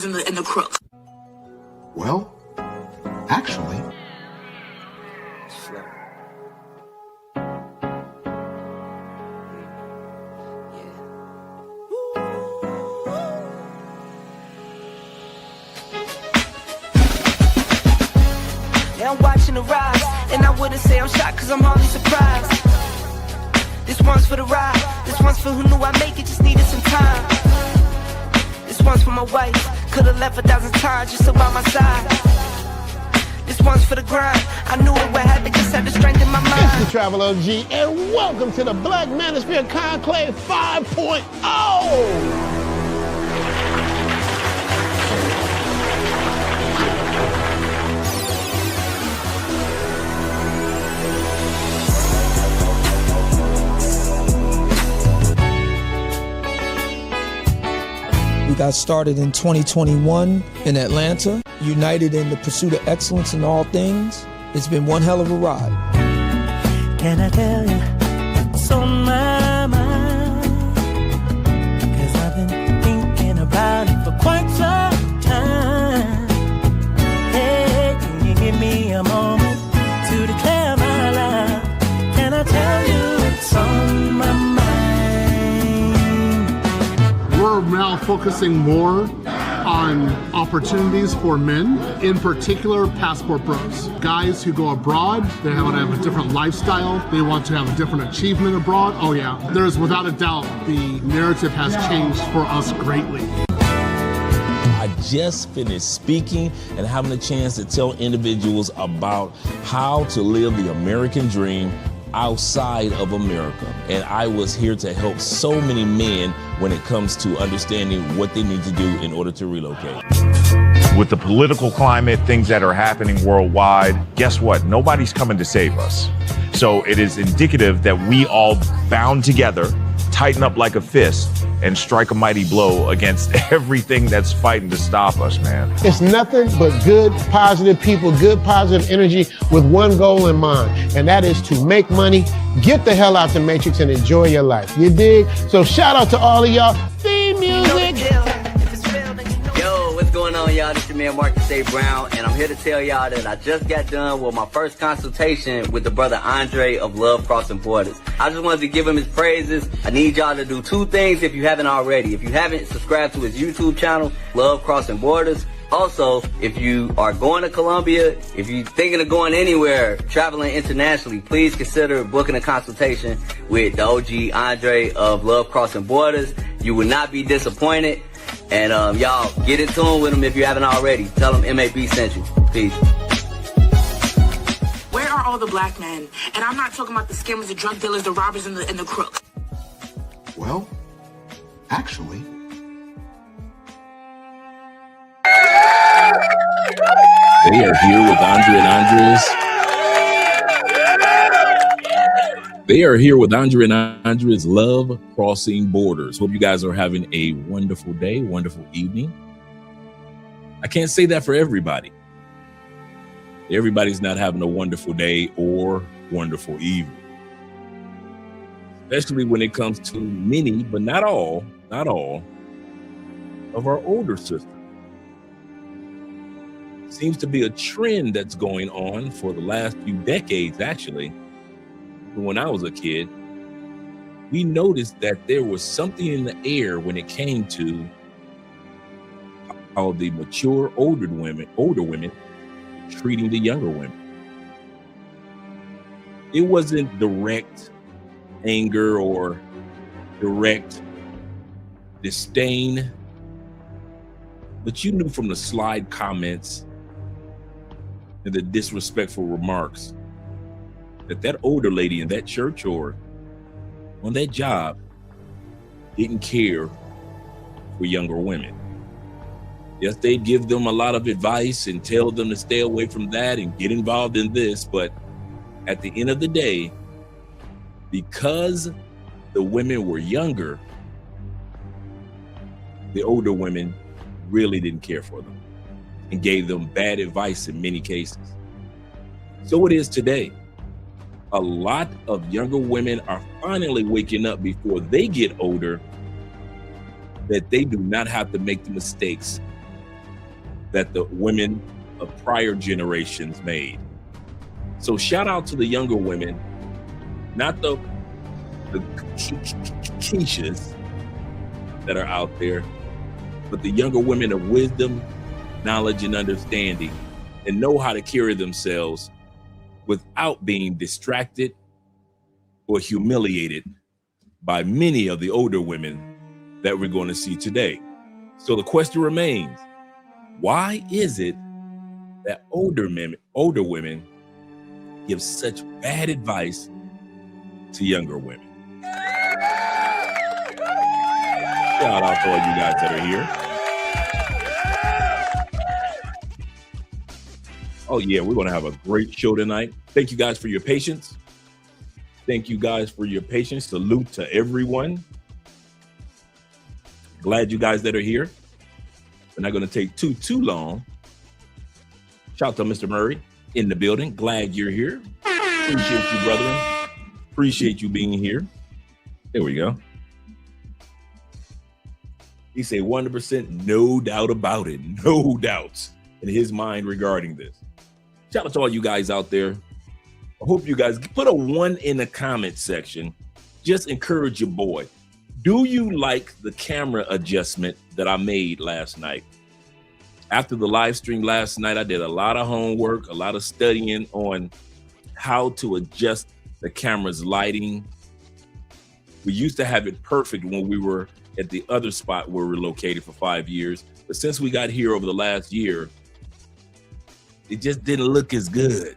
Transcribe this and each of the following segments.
in the crook. Well, actually. Yeah, I'm watching the rise, and I wouldn't say I'm shocked cause I'm hardly surprised. This one's for the ride, this one's for who knew I'd make it, just needed some time. This one's for my wife, could've left 1,000 times just so by my side. This one's for the grind, I knew it would happen, just had the strength in my mind. It's the Travel OG, and welcome to the Black Manosphere Conclave 5.0. We got started in 2021 in Atlanta, united in the pursuit of excellence in all things. It's been one hell of a ride. Can I tell you what's on my mind? Cause I've been thinking about it for quite some time. Hey, can you give me a moment to declare my love? Can I tell you what's on my mind? We're now focusing more on opportunities for men, in particular passport bros. Guys who go abroad, they want to have a different lifestyle, they want to have a different achievement abroad. Oh yeah, there's without a doubt the narrative has changed for us greatly. I just finished speaking and having a chance to tell individuals about how to live the American dream outside of America. And I was here to help so many men when it comes to understanding what they need to do in order to relocate. With the political climate, things that are happening worldwide, guess what? Nobody's coming to save us. So it is indicative that we all bound together, tighten up like a fist, and strike a mighty blow against everything that's fighting to stop us, man. It's nothing but good, positive people, good, positive energy with one goal in mind, and that is to make money, get the hell out the Matrix, and enjoy your life. You dig? So shout out to all of y'all. Theme music. Yo, what's going on, y'all? This is your man Marcus A. Brown, and I'm here to tell y'all that I just got done with my first consultation with the brother Andre of Love Crossing Borders. I just wanted to give him his praises. I need y'all to do two things if you haven't already. If you haven't, subscribe to his YouTube channel, Love Crossing Borders. Also, if you are going to Colombia, if you're thinking of going anywhere, traveling internationally, please consider booking a consultation with the OG Andre of Love Crossing Borders. You will not be disappointed. And y'all, get in tune with him if you haven't already. Tell him MAB sent you. Peace. Where are all the black men? And I'm not talking about the scammers, the drug dealers, the robbers, and the crooks. Well, actually. They are here with Andre and Andres. They are here with Andre and Andres Love Crossing Borders. Hope you guys are having a wonderful day, wonderful evening. I can't say that for everybody. Everybody's not having a wonderful day or wonderful evening. Especially when it comes to many, but not all of our older sisters. Seems to be a trend that's going on for the last few decades, actually. When I was a kid, we noticed that there was something in the air when it came to how the mature older women treating the younger women. It wasn't direct anger or direct disdain, but you knew from the slide comments and the disrespectful remarks that older lady in that church or on that job didn't care for younger women. Yes, they'd give them a lot of advice and tell them to stay away from that and get involved in this, but at the end of the day, because the women were younger, the older women really didn't care for them and gave them bad advice in many cases. So it is today. A lot of younger women are finally waking up before they get older that they do not have to make the mistakes that the women of prior generations made. So shout out to the younger women, not the Keishas that are out there, but the younger women of wisdom, knowledge, and understanding, and know how to carry themselves without being distracted or humiliated by many of the older women that we're going to see today. So the question remains, why is it that older women give such bad advice to younger women? Shout out to all you guys that are here. Oh yeah, we're gonna have a great show tonight. Thank you guys for your patience. Thank you guys for your patience. Salute to everyone. Glad you guys that are here. We're not gonna take too long. Shout out to Mr. Murray in the building. Glad you're here. Appreciate you, brethren. Appreciate you being here. There we go. He said 100%, no doubt about it. No doubts in his mind regarding this. Shout out to all you guys out there. I hope you guys put a 1 in the comment section. Just encourage your boy. Do you like the camera adjustment that I made last night? After the live stream last night, I did a lot of homework, a lot of studying on how to adjust the camera's lighting. We used to have it perfect when we were at the other spot where we're located for 5 years. But since we got here over the last year, it just didn't look as good.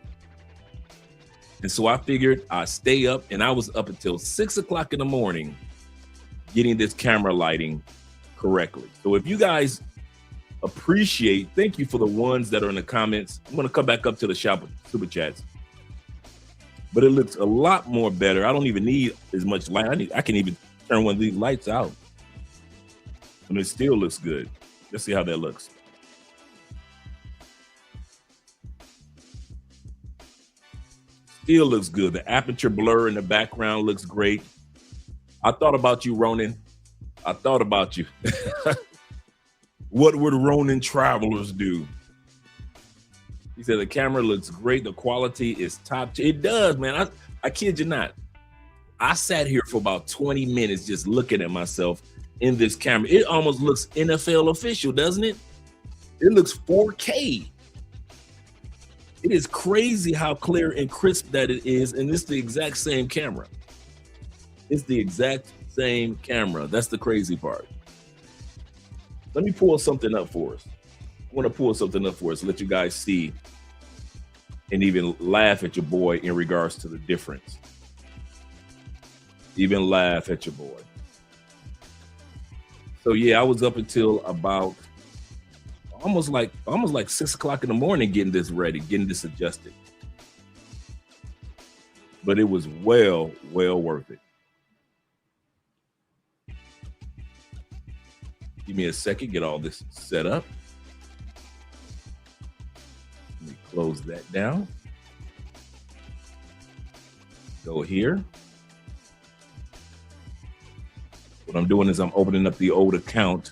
And so I figured I'd stay up, and I was up until 6 o'clock in the morning getting this camera lighting correctly. So if you guys appreciate, thank you for the ones that are in the comments. I'm gonna come back up to the shop super chats. But it looks a lot more better. I don't even need as much light. I can even turn one of these lights out. And it still looks good. Let's see how that looks. Still looks good. The aperture blur in the background looks great. I thought about you, Ronin. I thought about you. What would Ronin Travelers do? He said the camera looks great. The quality is top. It does, man. I kid you not. I sat here for about 20 minutes just looking at myself in this camera. It almost looks NFL official, doesn't it? It looks 4K. It is crazy how clear and crisp that it is, and it's the exact same camera. It's the exact same camera. That's the crazy part. Let me pull something up for us. I want to pull something up for us, let you guys see and even laugh at your boy in regards to the difference. Even laugh at your boy. So yeah, I was up until about almost like 6 o'clock in the morning getting this ready, getting this adjusted. But it was well worth it. Give me a second, get all this set up. Let me close that down. Go here. What I'm doing is I'm opening up the old account,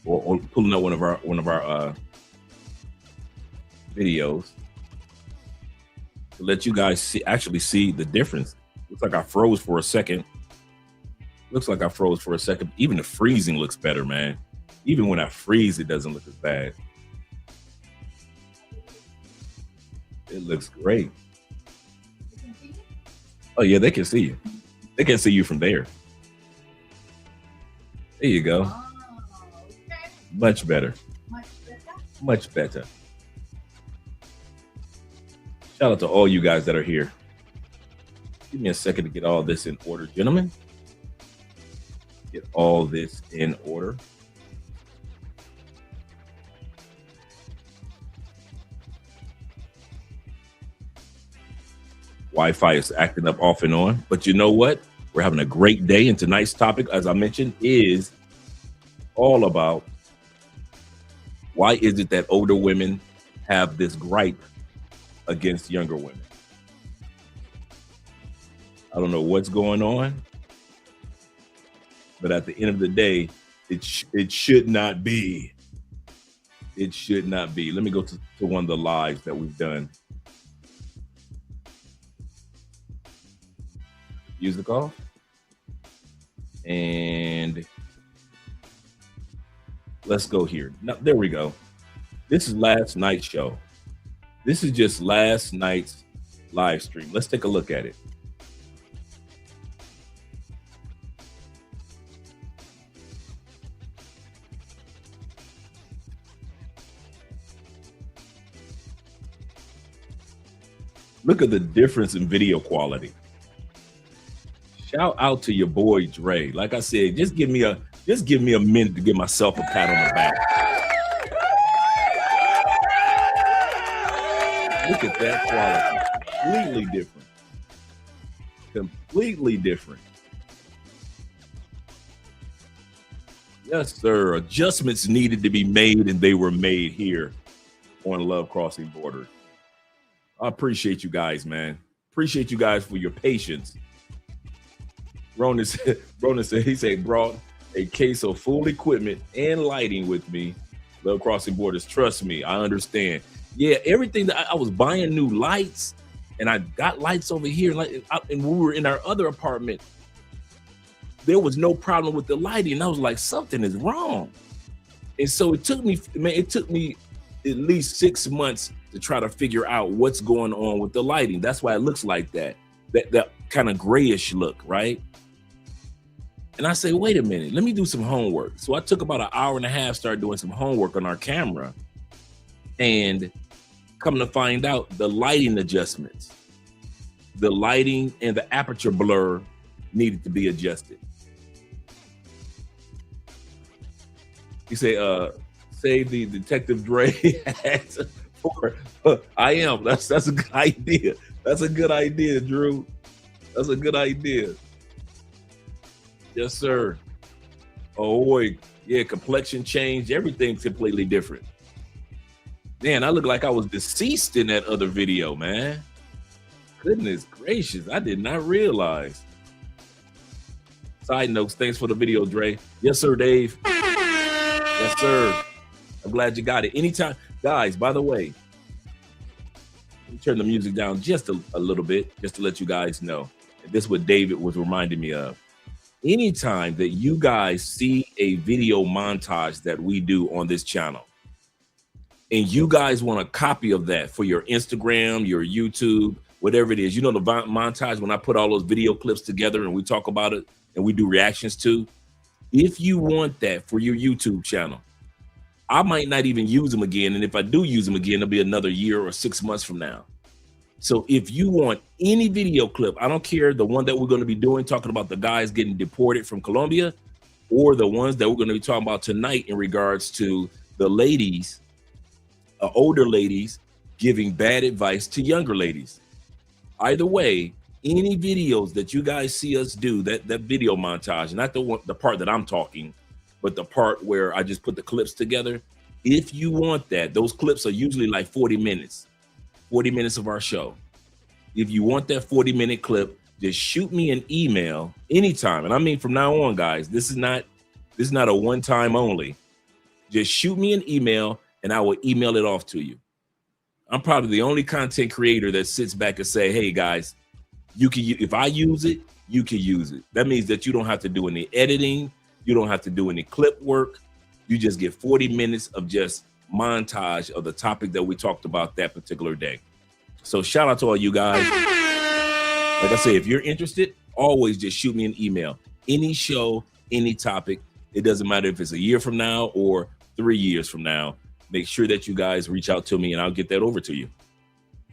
or pulling up one of our videos to let you guys actually see the difference. Looks like I froze for a second. Even the freezing looks better, man. Even when I freeze, it doesn't look as bad. It looks great. Oh yeah, they can see you. They can see you from there. There you go. Much better. Much better. Shout out to all you guys that are here. Give me a second to get all this in order, gentlemen. Get all this in order. Wi-Fi is acting up off and on, but you know what? We're having a great day, and tonight's topic, as I mentioned, is all about why is it that older women have this gripe against younger women. I don't know what's going on, but at the end of the day, it should not be It should not be. Let me go to one of the lives that we've done. Music off. And let's go here. Now, there we go. This is last night's show. This is just last night's live stream. Let's take a look at it. Look at the difference in video quality. Shout out to your boy Dre. Like I said, just give me a minute to give myself a pat on the back. Look at that quality. Completely different. Completely different. Yes, sir. Adjustments needed to be made, and they were made here on Love Crossing Borders. I appreciate you guys, man. Appreciate you guys for your patience. Ronan said, he said, brought a case of full equipment and lighting with me. Love Crossing Borders. Trust me, I understand. Yeah, everything that I was buying new lights, and I got lights over here. And we were in our other apartment. There was no problem with the lighting. And I was like, something is wrong. And so it took me at least 6 months to try to figure out what's going on with the lighting. That's why it looks like that kind of grayish look, right? And I say, wait a minute, let me do some homework. So I took about an hour and a half, started doing some homework on our camera, and come to find out the lighting adjustments, the lighting and the aperture blur needed to be adjusted. You say, save the Detective Dre for I am. That's a good idea. That's a good idea, Drew. That's a good idea. Yes, sir. Oh boy, yeah, complexion changed. Everything's completely different. Man, I look like I was deceased in that other video, man. Goodness gracious, I did not realize. Side notes, thanks for the video, Dre. Yes, sir, Dave. Yes, sir. I'm glad you got it. Anytime, guys, by the way, let me turn the music down just a little bit, just to let you guys know. And this is what David was reminding me of. Anytime that you guys see a video montage that we do on this channel, and you guys want a copy of that for your Instagram, your YouTube, whatever it is, you know, the montage when I put all those video clips together and we talk about it and we do reactions to, if you want that for your YouTube channel, I might not even use them again. And if I do use them again, it'll be another year or 6 months from now. So if you want any video clip, I don't care, the one that we're going to be doing, talking about the guys getting deported from Colombia, or the ones that we're going to be talking about tonight in regards to the ladies, older ladies giving bad advice to younger ladies. Either way, any videos that you guys see us do, that video montage, not the part that I'm talking, but the part where I just put the clips together. If you want that, those clips are usually like 40 minutes of our show. If you want that 40-minute clip, just shoot me an email anytime. And I mean, from now on, guys, this is not a one-time only. Just shoot me an email and I will email it off to you. I'm probably the only content creator that sits back and say, hey guys, you can, if I use it, you can use it. That means that you don't have to do any editing. You don't have to do any clip work. You just get 40 minutes of just montage of the topic that we talked about that particular day. So shout out to all you guys. Like I say, if you're interested, always just shoot me an email. Any show, any topic. It doesn't matter if it's a year from now or 3 years from now. Make sure that you guys reach out to me and I'll get that over to you.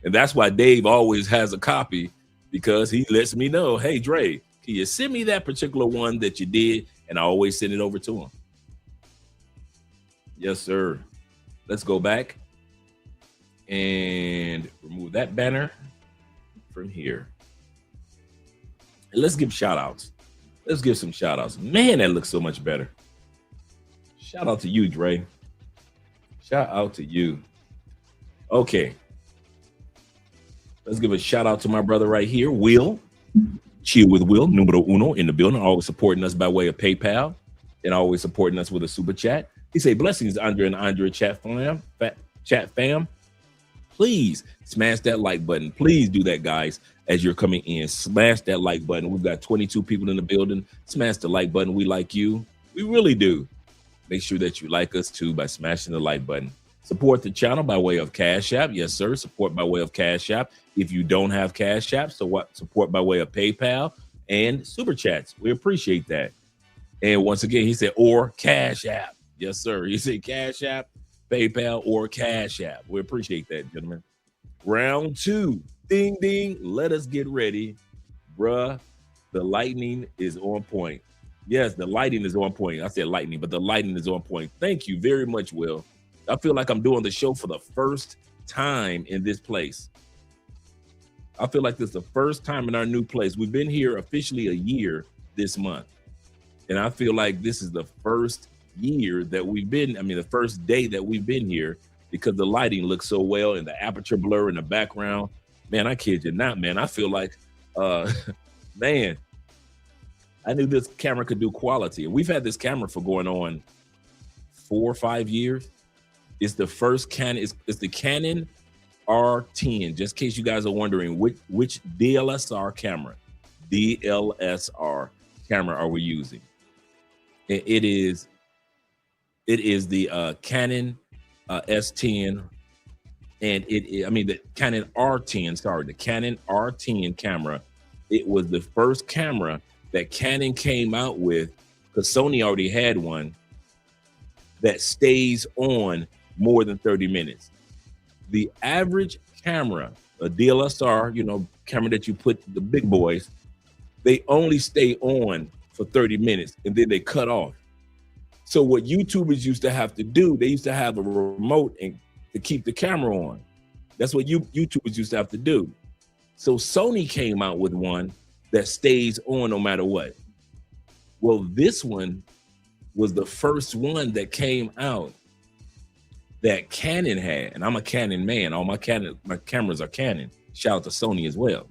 And that's why Dave always has a copy, because he lets me know, hey, Dre, can you send me that particular one that you did? And I always send it over to him. Yes, sir. Let's go back and remove that banner from here. And let's give shout outs. Let's give some shout outs. Man, that looks so much better. Shout out to you, Dre. Shout out to you. Okay. Let's give a shout out to my brother right here, Will. Chill with Will, numero uno in the building, always supporting us by way of PayPal and always supporting us with a super chat. He say, blessings, Andre and Andre chat fam. Please smash that like button. Please do that, guys, as you're coming in. Smash that like button. We've got 22 people in the building. Smash the like button. We like you. We really do. Make sure that you like us, too, by smashing the like button. Support the channel by way of Cash App. Yes, sir. Support by way of Cash App. If you don't have Cash App, so what? Support by way of PayPal and Super Chats. We appreciate that. And once again, he said, or Cash App. Yes, sir. He said Cash App, PayPal, or Cash App. We appreciate that, gentlemen. Round 2. Ding, ding. Let us get ready. Bruh, the lightning is on point. Yes, the lighting is on point. I said lightning, but the lighting is on point. Thank you very much, Will. I feel like I'm doing the show for the first time in this place. I feel like this is the first time in our new place. We've been here officially a year this month. And I feel like this is the first year that we've been, the first day that we've been here, because the lighting looks so well and the aperture blur in the background. Man, I kid you not, man. I feel like, man, I knew this camera could do quality. We've had this camera for going on 4 or 5 years. It's the first Canon, it's the Canon R10, just in case you guys are wondering which DSLR camera are we using. It is the Canon S10, and the Canon R10, sorry, the Canon R10 camera. It was the first camera that Canon came out with, because Sony already had one that stays on more than 30 minutes. The average camera, a DSLR, camera that you put, the big boys, they only stay on for 30 minutes and then they cut off. So what YouTubers used to have to do, they used to have a remote and to keep the camera on. That's what YouTubers used to have to do. So Sony came out with one that stays on no matter what. Well, this one was the first one that came out that Canon had, and I'm a Canon man. All my cameras are Canon. Shout out to Sony as well.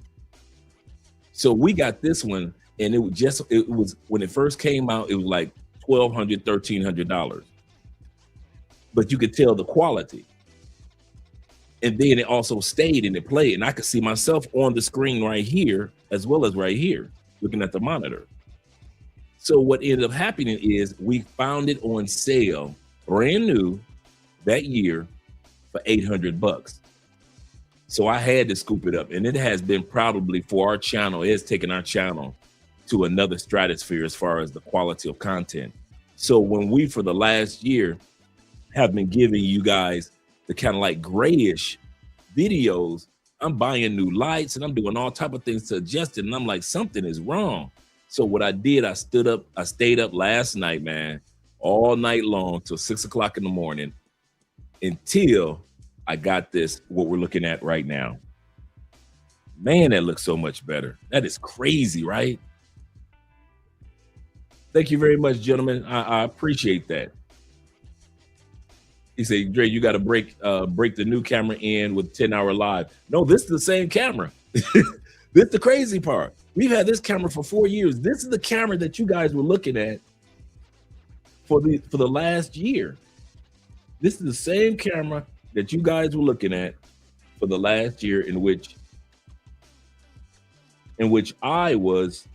So we got this one, and it was when it first came out, it was like $1,200, $1,300. But you could tell the quality. And then it also stayed and it played, and I could see myself on the screen right here, as well as right here, looking at the monitor. So what ended up happening is we found it on sale, brand new, that year for $800. So I had to scoop it up, and it has been probably for our channel, it has taken our channel to another stratosphere as far as the quality of content. So when we, for the last year, have been giving you guys the kind of like grayish videos, I'm buying new lights and I'm doing all type of things to adjust it. And I'm like, something is wrong. So what I did, I stayed up last night, man, all night long till 6 o'clock in the morning until I got this, what we're looking at right now. Man, that looks so much better. That is crazy, right? Thank you very much, gentlemen. I appreciate that. He said, Dre, you got to break the new camera in with 10-hour live. No, this is the same camera. This is the crazy part. We've had this camera for 4 years. This is the camera that you guys were looking at for the last year. This is the same camera that you guys were looking at for the last year in which I was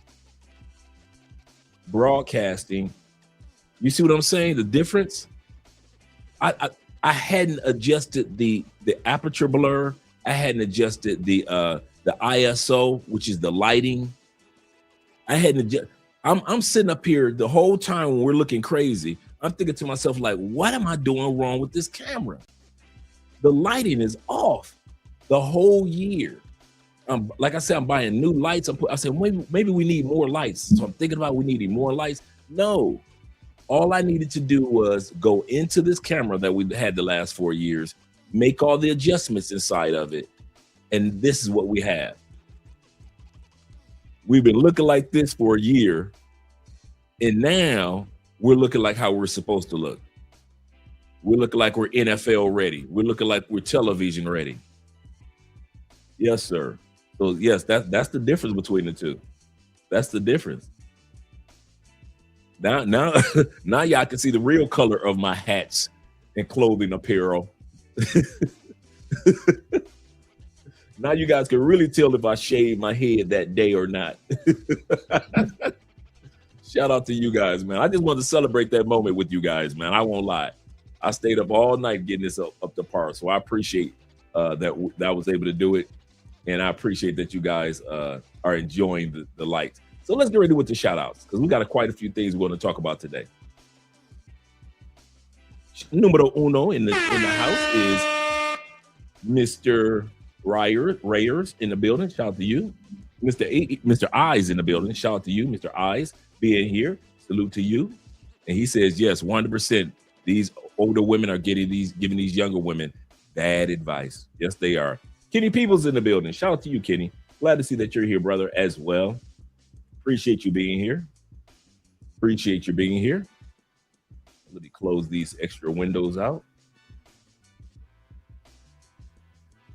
broadcasting. You see what I'm saying? The difference? I hadn't adjusted the aperture blur. I hadn't adjusted the ISO, which is the lighting. I hadn't adjusted. I'm sitting up here the whole time when we're looking crazy. I'm thinking to myself, like, what am I doing wrong with this camera? The lighting is off the whole year. Like I said, I'm buying new lights. I said, maybe we need more lights. So I'm thinking about we needing more lights. No, all I needed to do was go into this camera that we had the last 4 years, make all the adjustments inside of it. And this is what we have. We've been looking like this for a year. And now we're looking like how we're supposed to look. We're looking like we're NFL ready. We're looking like we're television ready. Yes, sir. So yes, that's the difference between the two. That's the difference. Now y'all can see the real color of my hats and clothing apparel. Now you guys can really tell if I shaved my head that day or not. Shout out to you guys, man. I just wanted to celebrate that moment with you guys, man. I won't lie. I stayed up all night getting this up to par. So I appreciate that I was able to do it. And I appreciate that you guys are enjoying the light. So let's get ready with the shout outs, because we got quite a few things we want to talk about today. Numero uno in the house is Mr. Rayers in the building. Shout out to you. Mr. Eyes in the building. Shout out to you, Mr. Eyes, being here. Salute to you. And he says, yes, 100%. These older women are giving these younger women bad advice. Yes, they are. Kenny Peoples in the building. Shout out to you, Kenny. Glad to see that you're here, brother, as well. Appreciate you being here. Appreciate you being here. Let me close these extra windows out.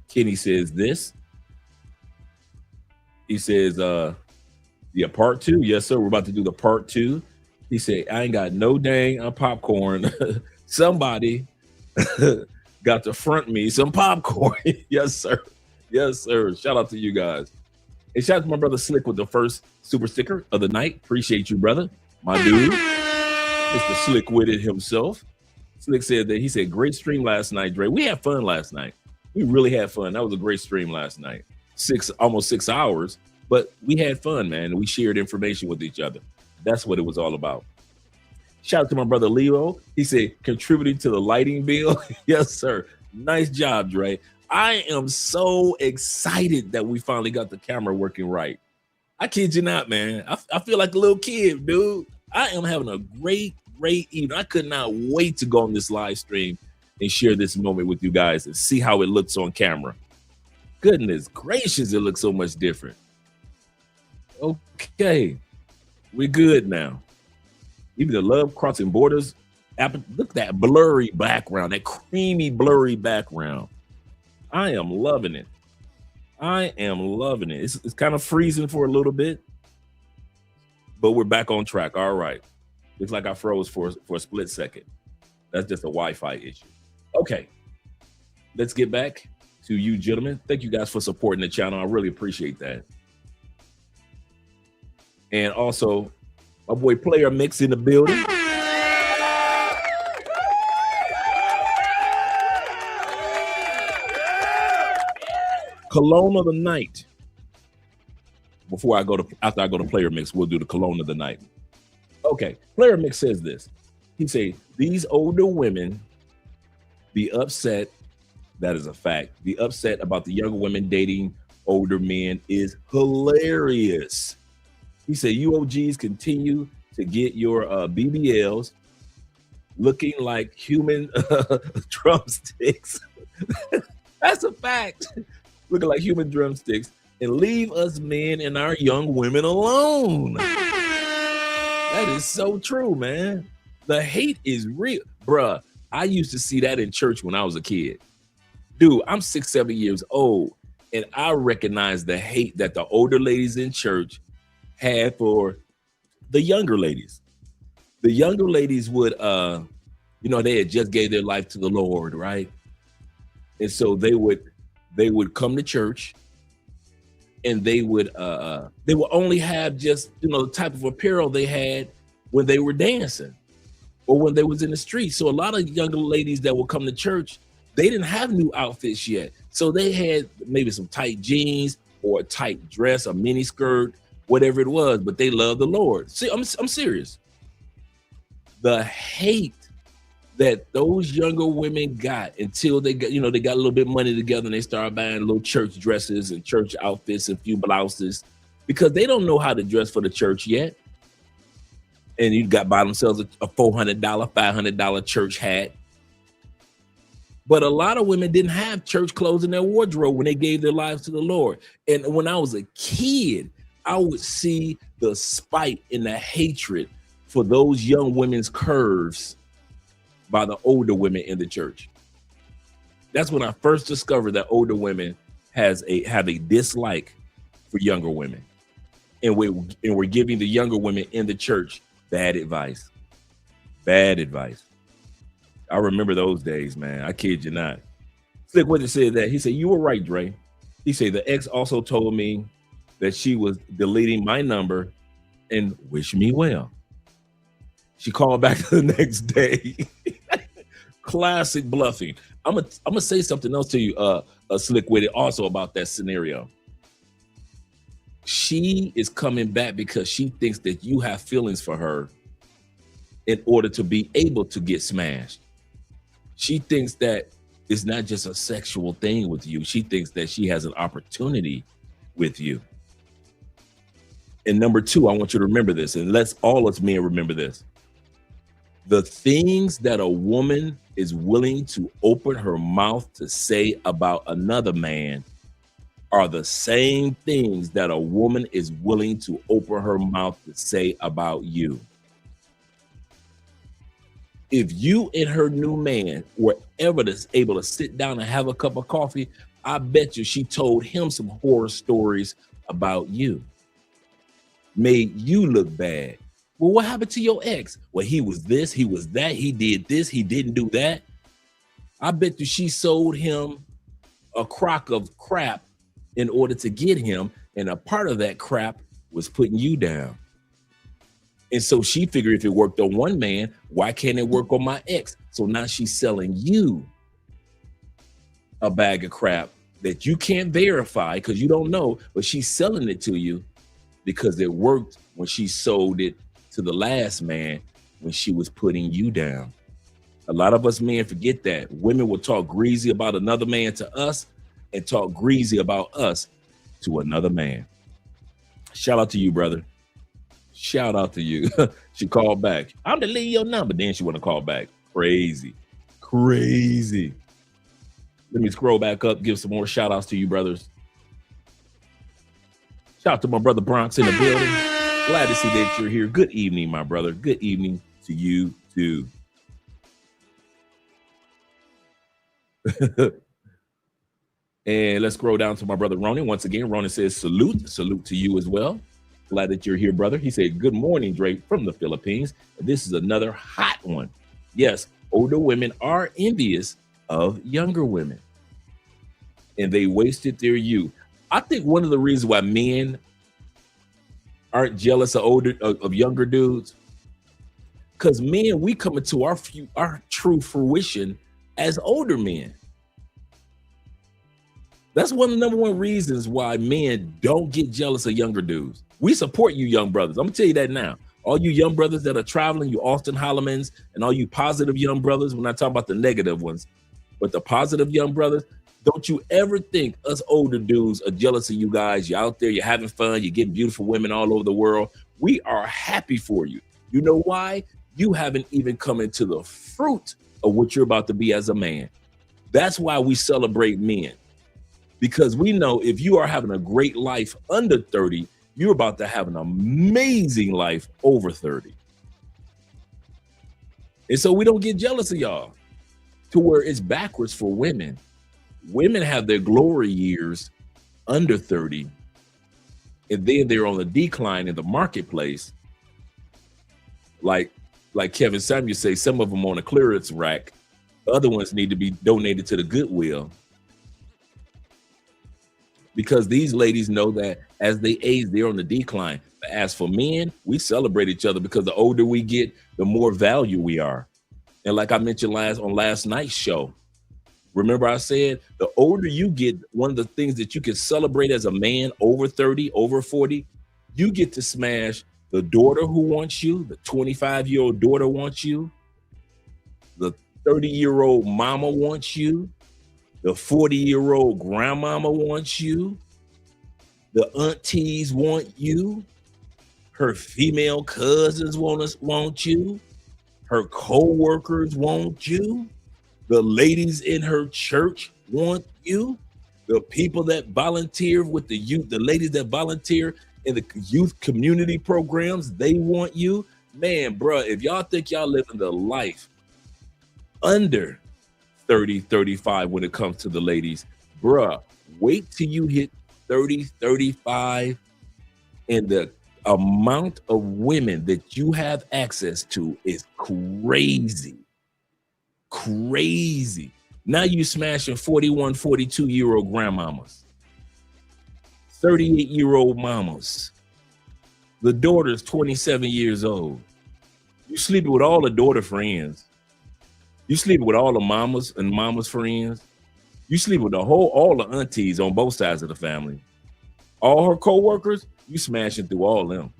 Kenny says this. He says, yeah, part 2. Yes, sir. We're about to do the part 2. He said, I ain't got no dang popcorn. Somebody got to front me some popcorn. Yes, sir. Yes, sir. Shout out to you guys. And shout out to my brother Slick with the first super sticker of the night. Appreciate you, brother. My dude, Mr. Slick with it himself. Slick said that he said, great stream last night, Dre. We had fun last night. We really had fun. That was a great stream last night. Almost 6 hours, but we had fun, man. We shared information with each other. That's what it was all about. Shout out to my brother Leo. He said, contributing to the lighting bill. Yes, sir. Nice job, Dre. I am so excited that we finally got the camera working right. I kid you not, man. I feel like a little kid, dude. I am having a great evening. I could not wait to go on this live stream and share this moment with you guys and see how it looks on camera. Goodness gracious, it looks so much different. Okay, we're good now. Even the Love Crossing Borders app, look at that blurry background, that creamy blurry background. I am loving it. I am loving it. It's kind of freezing for a little bit, but we're back on track. All right. Looks like I froze for a split second. That's just a Wi-Fi issue. Okay, let's get back to you gentlemen. Thank you guys for supporting the channel. I really appreciate that. And also, my boy Player Mix in the building. Cologne of the night. After I go to Player Mix, we'll do the Cologne of the night. Okay, Player Mix says this. He say, these older women be upset. That is a fact. Be upset about the younger women dating older men is hilarious. He said, you OGs continue to get your BBLs looking like human drumsticks. That's a fact. Looking like human drumsticks, and leave us men and our young women alone. That is so true, man. The hate is real. Bruh, I used to see that in church when I was a kid. Dude, I'm 6, 7 years old, and I recognize the hate that the older ladies in church had for the younger ladies. The younger ladies would, they had just gave their life to the Lord, right? And so they would come to church, and they would only have just, the type of apparel they had when they were dancing or when they was in the street. So a lot of younger ladies that would come to church, they didn't have new outfits yet. So they had maybe some tight jeans or a tight dress, a mini skirt, whatever it was, but they loved the Lord. See, I'm serious. The hate that those younger women got until they got, they got a little bit of money together and they started buying little church dresses and church outfits and a few blouses because they don't know how to dress for the church yet. And you got by themselves a $400, $500 church hat. But a lot of women didn't have church clothes in their wardrobe when they gave their lives to the Lord. And when I was a kid, I would see the spite and the hatred for those young women's curves by the older women in the church. That's when I first discovered that older women have a dislike for younger women. And we're giving the younger women in the church Bad advice. Bad advice. I remember those days, man. I kid you not. Slick Wizard said that. He said, you were right, Dre. He said, the ex also told me that she was deleting my number and wish me well. She called back the next day. Classic bluffing. I'm gonna say something else to you, Slick Witted, also about that scenario. She is coming back because she thinks that you have feelings for her in order to be able to get smashed. She thinks that it's not just a sexual thing with you. She thinks that she has an opportunity with you. And number two, I want you to remember this, and let's all us men remember this. The things that a woman is willing to open her mouth to say about another man are the same things that a woman is willing to open her mouth to say about you. If you and her new man were ever able to sit down and have a cup of coffee, I bet you she told him some horror stories about you. Made you look bad. Well, what happened to your ex? Well, he was this, he was that, he did this, he didn't do that. I bet you she sold him a crock of crap in order to get him, and a part of that crap was putting you down. And so she figured if it worked on one man, why can't it work on my ex? So now she's selling you a bag of crap that you can't verify because you don't know, but she's selling it to you because it worked when she sold it to the last man when she was putting you down. A lot of us men forget that. Women will talk greasy about another man to us and talk greasy about us to another man. Shout out to you, brother. Shout out to you. She called back. I'm deleting your number. Then she want to call back. Crazy. Crazy. Let me scroll back up, give some more shout outs to you, brothers. Shout out to my brother Bronx in the building. Glad to see that you're here. Good evening, my brother. Good evening to you too. And let's scroll down to my brother Ronan. Once again, Ronan says salute. Salute to you as well. Glad that you're here, brother. He said, good morning, Drake from the Philippines. This is another hot one. Yes, older women are envious of younger women, and they wasted their youth. I think one of the reasons why men aren't jealous of younger dudes, because men, we come into our true fruition as older men. That's one of the number one reasons why men don't get jealous of younger dudes. We support you, young brothers. I'm gonna tell you that now. All you young brothers that are traveling, you Austin Hollemans, and all you positive young brothers, we're not talking about the negative ones, but the positive young brothers, don't you ever think us older dudes are jealous of you guys. You're out there, you're having fun, you're getting beautiful women all over the world. We are happy for you. You know why? You haven't even come into the fruit of what you're about to be as a man. That's why we celebrate men. Because we know if you are having a great life under 30, you're about to have an amazing life over 30. And so we don't get jealous of y'all to where it's backwards for women. Women have their glory years under 30, and then they're on the decline in the marketplace. Like Kevin Samuels say, some of them on a clearance rack. Other ones need to be donated to the Goodwill. Because these ladies know that as they age, they're on the decline. But as for men, we celebrate each other because the older we get, the more value we are. And like I mentioned on last night's show, remember I said, the older you get, one of the things that you can celebrate as a man over 30, over 40, you get to smash the daughter who wants you, the 25-year-old daughter wants you, the 30-year-old mama wants you, the 40-year-old grandmama wants you. The aunties want you. Her female cousins want you. Her co-workers want you. The ladies in her church want you. The people that volunteer with the youth, the ladies that volunteer in the youth community programs, they want you. Man, bruh, if y'all think y'all living the life under 30, 35 when it comes to the ladies, bruh, wait till you hit 30, 35 and the amount of women that you have access to is crazy. Crazy. Now you smashing 41, 42-year-old grandmamas, 38-year-old mamas. The daughter's 27 years old. You sleeping with all the daughter friends. You sleeping with all the mamas and mamas friends. You sleep with all the aunties on both sides of the family. All her co-workers, you smashing through all them.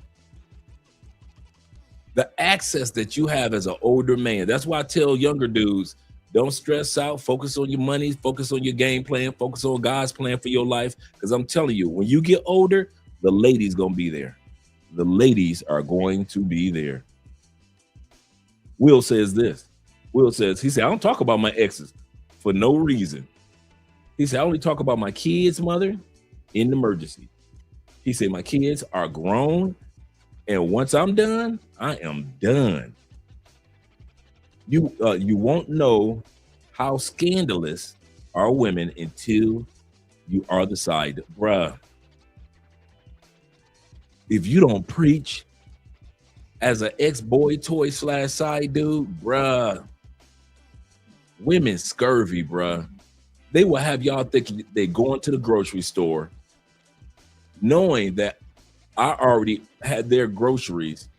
The access that you have as an older man. That's why I tell younger dudes, don't stress out. Focus on your money. Focus on your game plan. Focus on God's plan for your life. Because I'm telling you, when you get older, the ladies going to be there. The ladies are going to be there. Will says this. Will says, he said, I don't talk about my exes for no reason. He said, I only talk about my kids' mother in the emergency. He said, my kids are grown. And once I'm done, I am done. You won't know how scandalous are women until you are the side. Bruh, if you don't preach as an ex-boy toy / side dude, bruh, women scurvy, bruh. They will have y'all thinking they're going to the grocery store, knowing that I already had their groceries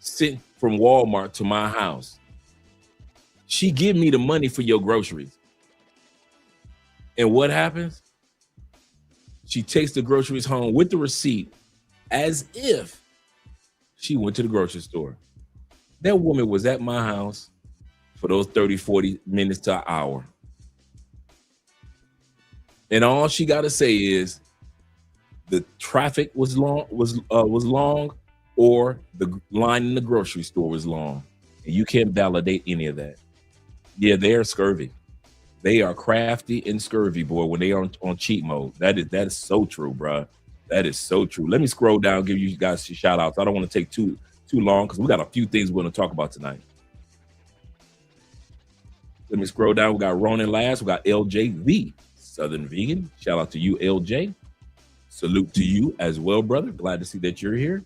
sent from Walmart to my house. She give me the money for your groceries. And what happens? She takes the groceries home with the receipt as if she went to the grocery store. That woman was at my house for those 30, 40 minutes to an hour. And all she got to say is the traffic was long, or the line in the grocery store was long. And you can't validate any of that. Yeah, they are scurvy. They are crafty and scurvy, boy, when they are on cheat mode. That is so true, bro. That is so true. Let me scroll down, give you guys some shout outs. I don't want to take too long because we got a few things we're going to talk about tonight. Let me scroll down. We got Ronan last. We got LJ, the Southern Vegan. Shout out to you, LJ. Salute to you as well, brother. Glad to see that you're here.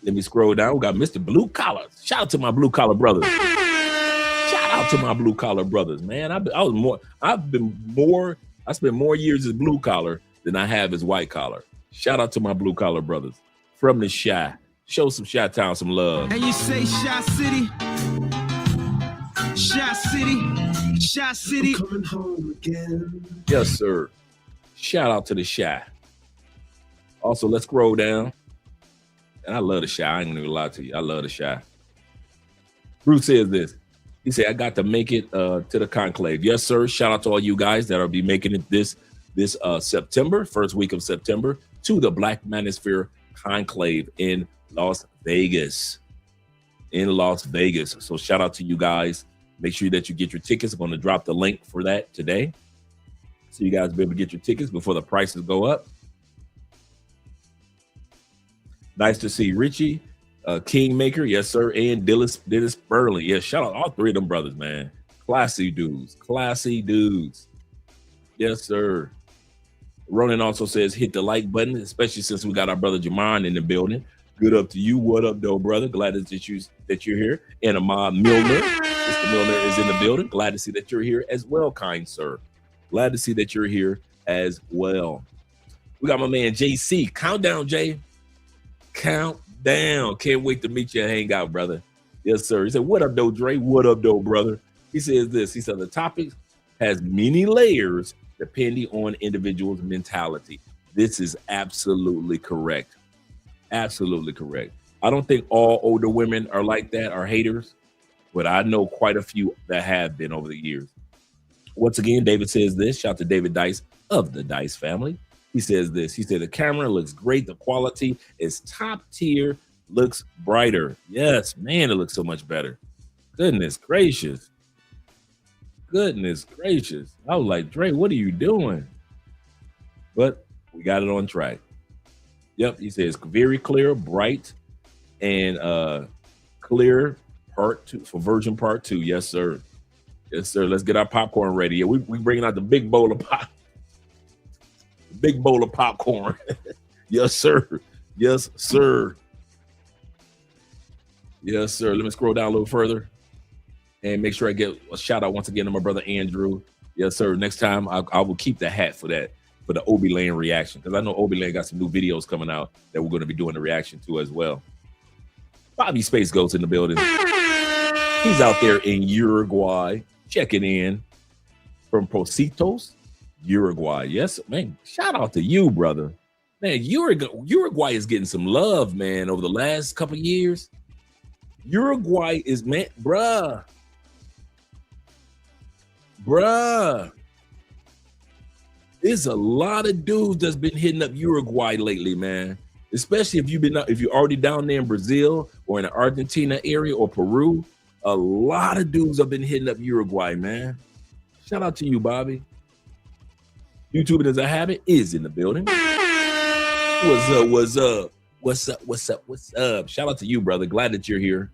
Let me scroll down. We got Mr. Blue Collar. Shout out to my blue collar brothers. Shout out to my blue collar brothers, man. I spent more years as blue collar than I have as white collar. Shout out to my blue collar brothers from the Chi. Show some Chi Town some love. And you say Chi City, Chi City, Chi City. I'm coming home again. Yes, sir. Shout out to the Chi. Also, let's scroll down. And I love the Chi. I ain't gonna lie to you. I love the Chi. Bruce says this. He said, I got to make it to the conclave. Yes, sir. Shout out to all you guys that will be making it this September, first week of September, to the Black Manosphere Conclave in Las Vegas. So shout out to you guys. Make sure that you get your tickets. I'm going to drop the link for that today, so you guys will be able to get your tickets before the prices go up. Nice to see Richie, Kingmaker, yes, sir, and Dennis Burley. Yeah, shout out all three of them brothers, man. Classy dudes. Yes, sir. Ronan also says hit the like button, especially since we got our brother Jamon in the building. Good up to you. What up, though, brother? Glad that you're here. And Ahmad Milner. Mr. Milner is in the building. Glad to see that you're here as well, kind sir. Glad to see that you're here as well. We got my man JC. Countdown, Jay. Count down. Can't wait to meet you and hang out, brother. Yes, sir. He said, what up, though, Dre? What up, though, brother? He says this. He said, the topic has many layers depending on individual's mentality. This is absolutely correct. Absolutely correct. I don't think all older women are like that, are haters, but I know quite a few that have been over the years. Once again, David says this. Shout out to David Dice of the Dice family. He says this. He said, the camera looks great. The quality is top tier. Looks brighter. Yes, man, it looks so much better. Goodness gracious. I was like, Dre, what are you doing? But we got it on track. Yep, he says very clear, bright, and clear part 2 for version part 2. Yes, sir. Yes, sir. Let's get our popcorn ready. Yeah, we bringing out the big bowl of popcorn. Yes, sir. Yes, sir. Yes, sir. Let me scroll down a little further and make sure I get a shout out once again to my brother Andrew. Yes, sir. Next time I will keep the hat for that, for the Obi Lane reaction, because I know Obi Lane got some new videos coming out that we're going to be doing the reaction to as well. Bobby Space Ghost in the building. He's out there in Uruguay checking in from Positos, Uruguay. Yes, man. Shout out to you, brother. Man, Uruguay is getting some love, man, over the last couple of years. Uruguay is, man, bruh. There's a lot of dudes that's been hitting up Uruguay lately, man. Especially if you're already down there in Brazil or in the Argentina area or Peru. A lot of dudes have been hitting up Uruguay, man. Shout out to you, Bobby. YouTubing as a habit is in the building. What's up? Shout out to you, brother. Glad that you're here.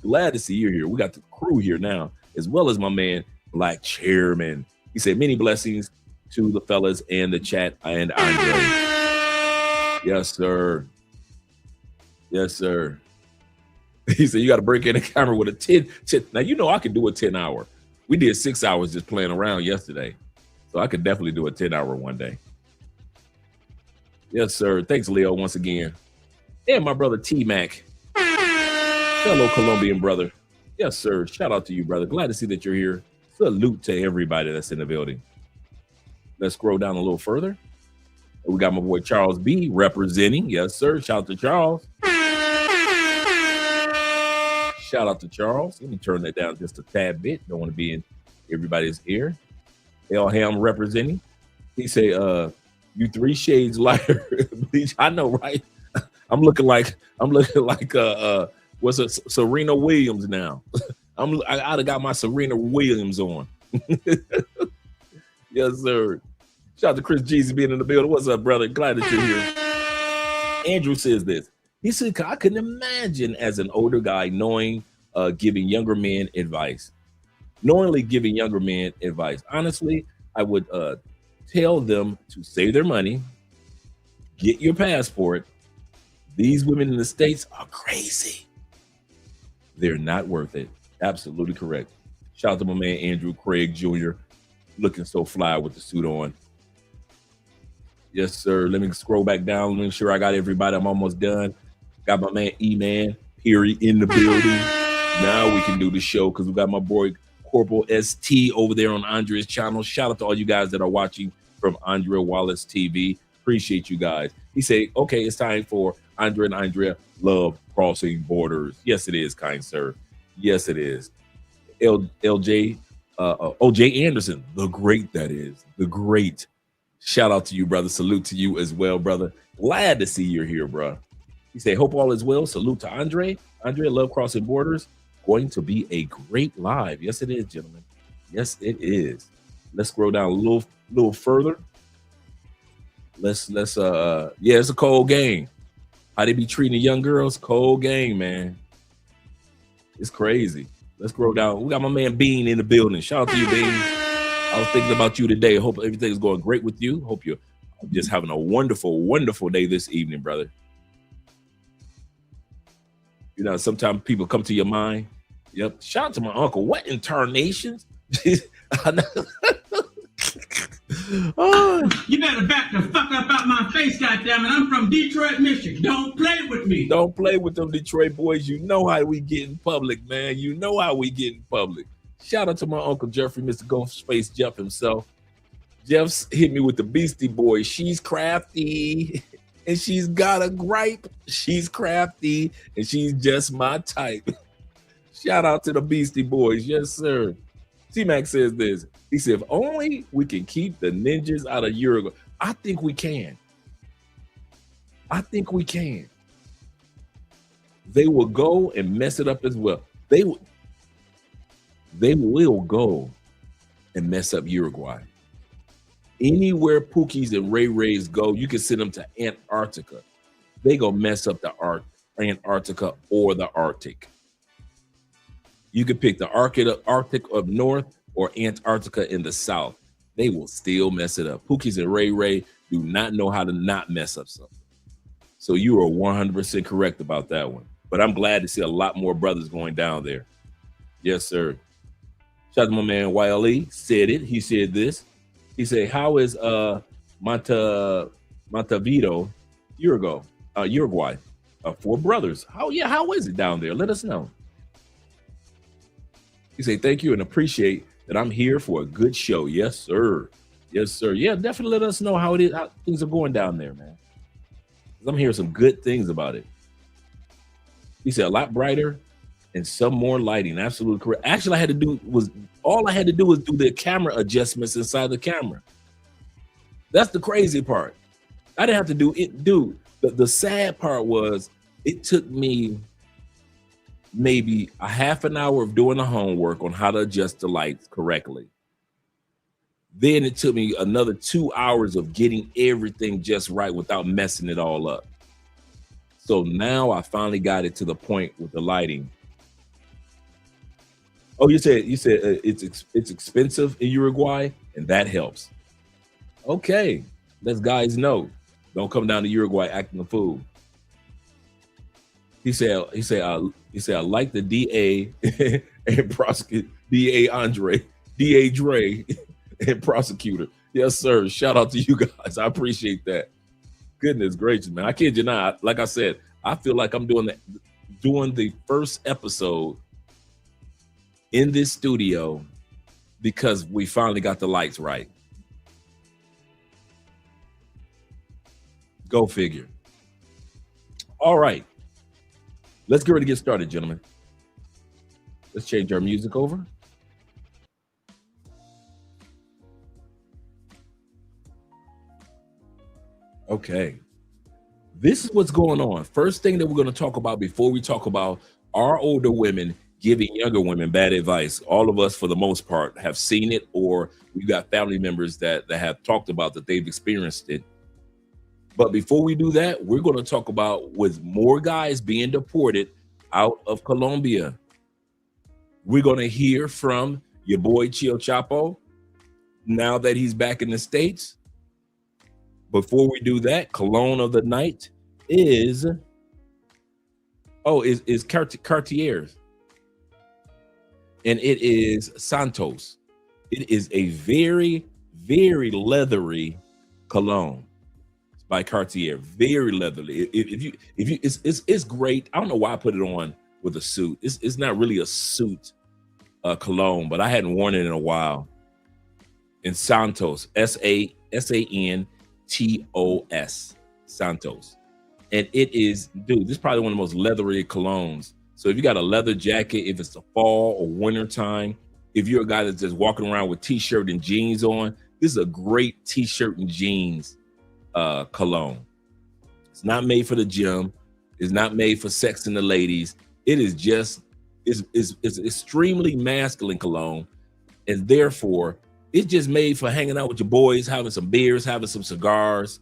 Glad to see you here. We got the crew here now, as well as my man, Black Chairman. He said, many blessings to the fellas and the chat and Andre. Yes, sir. Yes, sir. He said, you got to break in the camera with a 10. Now, you know I could do a 10-hour. We did 6 hours just playing around yesterday. So I could definitely do a 10-hour one day. Yes, sir. Thanks, Leo, once again. And my brother T-Mac, fellow Colombian brother. Yes, sir. Shout out to you, brother. Glad to see that you're here. Salute to everybody that's in the building. Let's scroll down a little further. We got my boy Charles B representing. Yes, sir. Shout out to Charles. Shout out to Charles. Let me turn that down just a tad bit. Don't want to be in everybody's ear. El Ham representing. He say, you 3 shades lighter. I know, right? I'm looking like what's a Serena Williams now. I'd have got my Serena Williams on. Yes, sir. Shout out to Chris Jeezy being in the building. What's up, brother? Glad that you're here. Andrew says this. He said, I couldn't imagine as an older guy giving younger men advice. Knowingly giving younger men advice. Honestly, I would tell them to save their money, get your passport. These women in the States are crazy. They're not worth it. Absolutely correct. Shout out to my man, Andrew Craig Jr., looking so fly with the suit on. Yes, sir. Let me scroll back down. Let me make sure I got everybody. I'm almost done. Got my man E-Man, Perry, in the building. Now we can do the show because we got my boy Corporal ST over there on Andrea's channel. Shout out to all you guys that are watching from Andrea Wallace TV. Appreciate you guys. He said, okay, it's time for Andrea and Andrea Love Crossing Borders. Yes, it is, kind sir. Yes, it is. OJ Anderson, the great, that is, the great. Shout out to you, brother. Salute to you as well, brother. Glad to see you're here, bro. He said, hope all is well. Salute to Andre. Andre, Love Crossing Borders. Going to be a great live. Yes, it is, gentlemen. Yes, it is. Let's scroll down a little further. Let's yeah, it's a cold game. How they be treating the young girls? Cold game, man. It's crazy. Let's scroll down. We got my man Bean in the building. Shout out to you, Bean. I was thinking about you today. Hope everything's going great with you. Hope you're just having a wonderful, wonderful day this evening, brother. You know, sometimes people come to your mind. Yep. Shout out to my uncle. What in tarnations? Oh, you better back the fuck up out my face, goddammit. I'm from Detroit, Michigan. Don't play with me. Don't play with them Detroit boys. You know how we get in public, man. You know how we get in public. Shout out to my Uncle Jeffrey, Mr. Ghostface Jeff himself. Jeff's hit me with the Beastie Boys. She's crafty and she's got a gripe. She's crafty and she's just my type. Shout out to the Beastie Boys. Yes, sir. T-Mac says this. He said, if only we can keep the ninjas out of Uruguay. I think we can. I think we can. They will go and mess it up as well. They will go and mess up Uruguay. Anywhere Pookies and Ray Rays go, you can send them to Antarctica. They go mess up the Antarctica or the Arctic. You can pick the Arctic up north or Antarctica in the south. They will still mess it up. Pookies and Ray Ray do not know how to not mess up something. So you are 100% correct about that one. But I'm glad to see a lot more brothers going down there. Yes, sir. Shout out to my man YLE, said it. He said this. He said, how is Montevideo, Uruguay? 4 brothers. How is it down there? Let us know. He said, thank you and appreciate that I'm here for a good show. Yes, sir. Yes, sir. Yeah, definitely let us know how it is, how things are going down there, man. I'm hearing some good things about it. He said a lot brighter and some more lighting. Absolutely correct. Actually, all I had to do was do the camera adjustments inside the camera. That's the crazy part. I didn't have to do it. Dude, the sad part was it took me maybe a half an hour of doing the homework on how to adjust the lights correctly. Then it took me another 2 hours of getting everything just right without messing it all up. So now I finally got it to the point with the lighting. Oh, you said it's expensive in Uruguay, and that helps. Okay, let guys know. Don't come down to Uruguay acting a fool. He said I like the DA and prosecute DA Dre and prosecutor. Yes, sir. Shout out to you guys. I appreciate that. Goodness gracious, man. I can't deny it. Like I said, I feel like I'm doing the first episode in this studio because we finally got the lights right. Go figure. All right. Let's get ready to get started, gentlemen. Let's change our music over. Okay. This is what's going on. First thing that we're going to talk about before we talk about our older women giving younger women bad advice. All of us, for the most part, have seen it, or we've got family members that have talked about that they've experienced it. But before we do that, we're going to talk about with more guys being deported out of Colombia. We're going to hear from your boy Chio Chapo now that he's back in the States. Before we do that, cologne of the night is Cartier's, and it is Santos. It is a very, very leathery cologne. It's by Cartier, very leathery. It's great. I don't know why I put it on with a suit. It's not really a suit cologne, but I hadn't worn it in a while. And Santos, Santos, Santos. And it is, dude, this is probably one of the most leathery colognes. So if you got a leather jacket, if it's the fall or winter time, if you're a guy that's just walking around with t-shirt and jeans on, this is a great t-shirt and jeans cologne. It's not made for the gym. It's not made for sexing the ladies. It is just, it's extremely masculine cologne. And therefore, it's just made for hanging out with your boys, having some beers, having some cigars,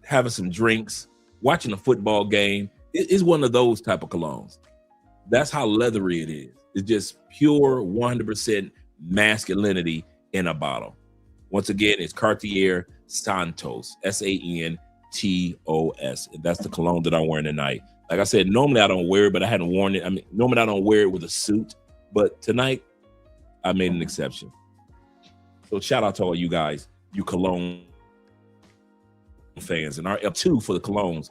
having some drinks, watching a football game. It's one of those type of colognes. That's how leathery it is. It's just pure 100% masculinity in a bottle. Once again, it's Cartier Santos, Santos. And that's the cologne that I'm wearing tonight. Like I said, normally I don't wear it, but I hadn't worn it. I mean, normally I don't wear it with a suit, but tonight I made an exception. So shout out to all you guys, you cologne fans, and our F2 for the colognes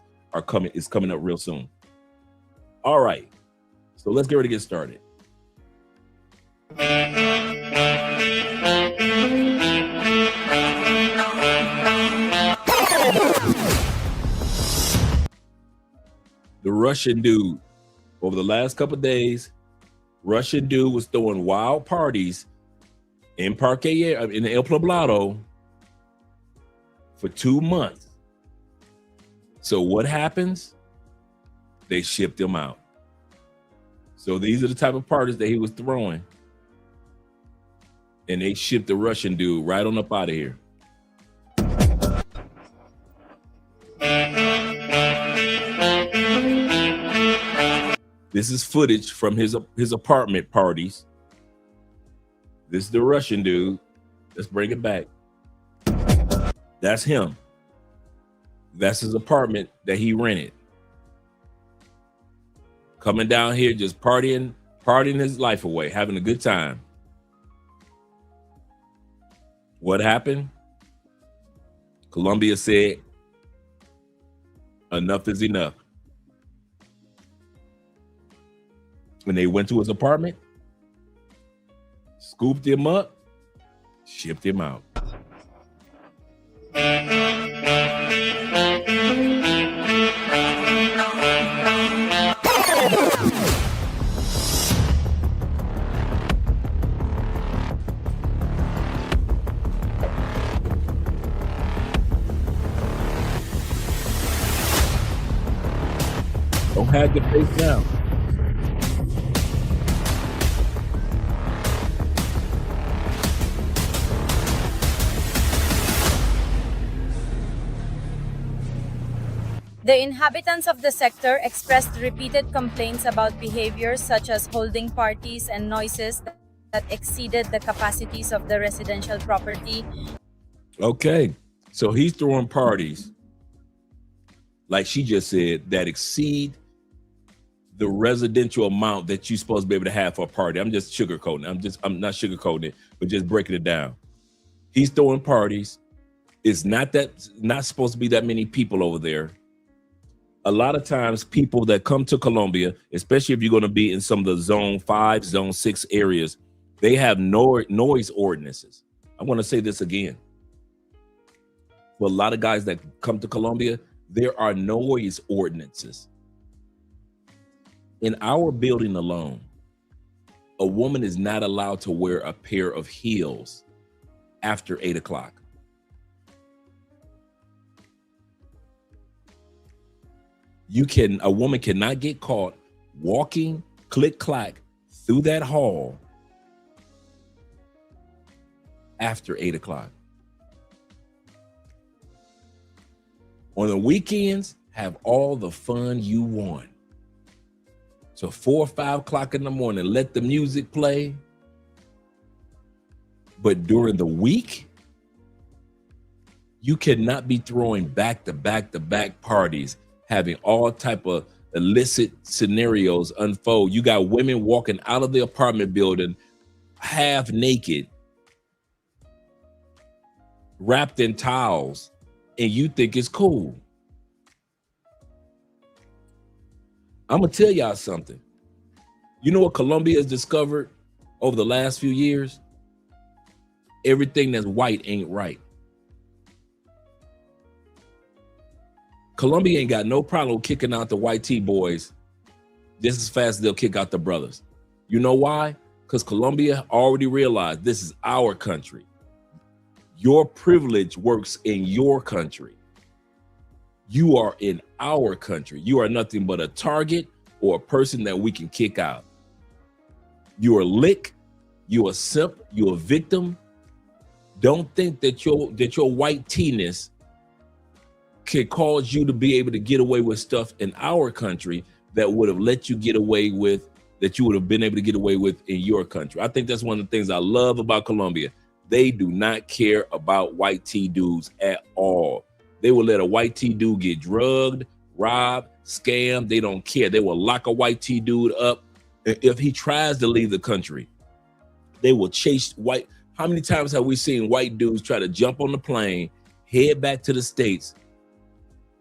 is coming up real soon. All right, so let's get ready to get started. The Russian dude, over the last couple of days, Russian dude was throwing wild parties in in El Poblado for 2 months. So what happens? They shipped him out. So these are the type of parties that he was throwing. And they shipped the Russian dude right on up out of here. This is footage from his apartment parties. This is the Russian dude. Let's bring it back. That's him. That's his apartment that he rented. Coming down here, just partying his life away, having a good time. What happened? Colombia said, enough is enough. When they went to his apartment, scooped him up, shipped him out. Don't have your face down. The inhabitants of the sector expressed repeated complaints about behaviors such as holding parties and noises that exceeded the capacities of the residential property. Okay, so he's throwing parties, like she just said, that exceed the residential amount that you're supposed to be able to have for a party. I'm just sugarcoating. I'm not sugarcoating it, but just breaking it down. He's throwing parties. It's not supposed to be that many people over there. A lot of times people that come to Colombia, especially if you're going to be in some of the zone 5, zone 6 areas, they have noise ordinances. I want to say this again. For a lot of guys that come to Colombia, there are noise ordinances. In our building alone, a woman is not allowed to wear a pair of heels after 8 o'clock. A woman cannot get caught walking click-clack through that hall after 8 o'clock. On the weekends, have all the fun you want. So 4 or 5 o'clock in the morning, let the music play. But during the week, you cannot be throwing back-to-back parties, having all type of illicit scenarios unfold. You got women walking out of the apartment building half naked, wrapped in towels, and you think it's cool. I'm gonna tell y'all something. You know what Colombia has discovered over the last few years? Everything that's white ain't right. Colombia ain't got no problem with kicking out the white T-boys just as fast as they'll kick out the brothers. You know why? Because Colombia already realized this is our country. Your privilege works in your country. You are in our country. You are nothing but a target or a person that we can kick out. You're a lick, you're a simp, you're a victim. Don't think that your white T-ness can cause you to be able to get away with stuff in our country that would have let you get away with, that you would have been able to get away with in your country. I think that's one of the things I love about Colombia. They do not care about white T dudes at all. They will let a white T dude get drugged, robbed, scammed. They don't care. They will lock a white T dude up. If he tries to leave the country, they will chase white. How many times have we seen white dudes try to jump on the plane, head back to the States,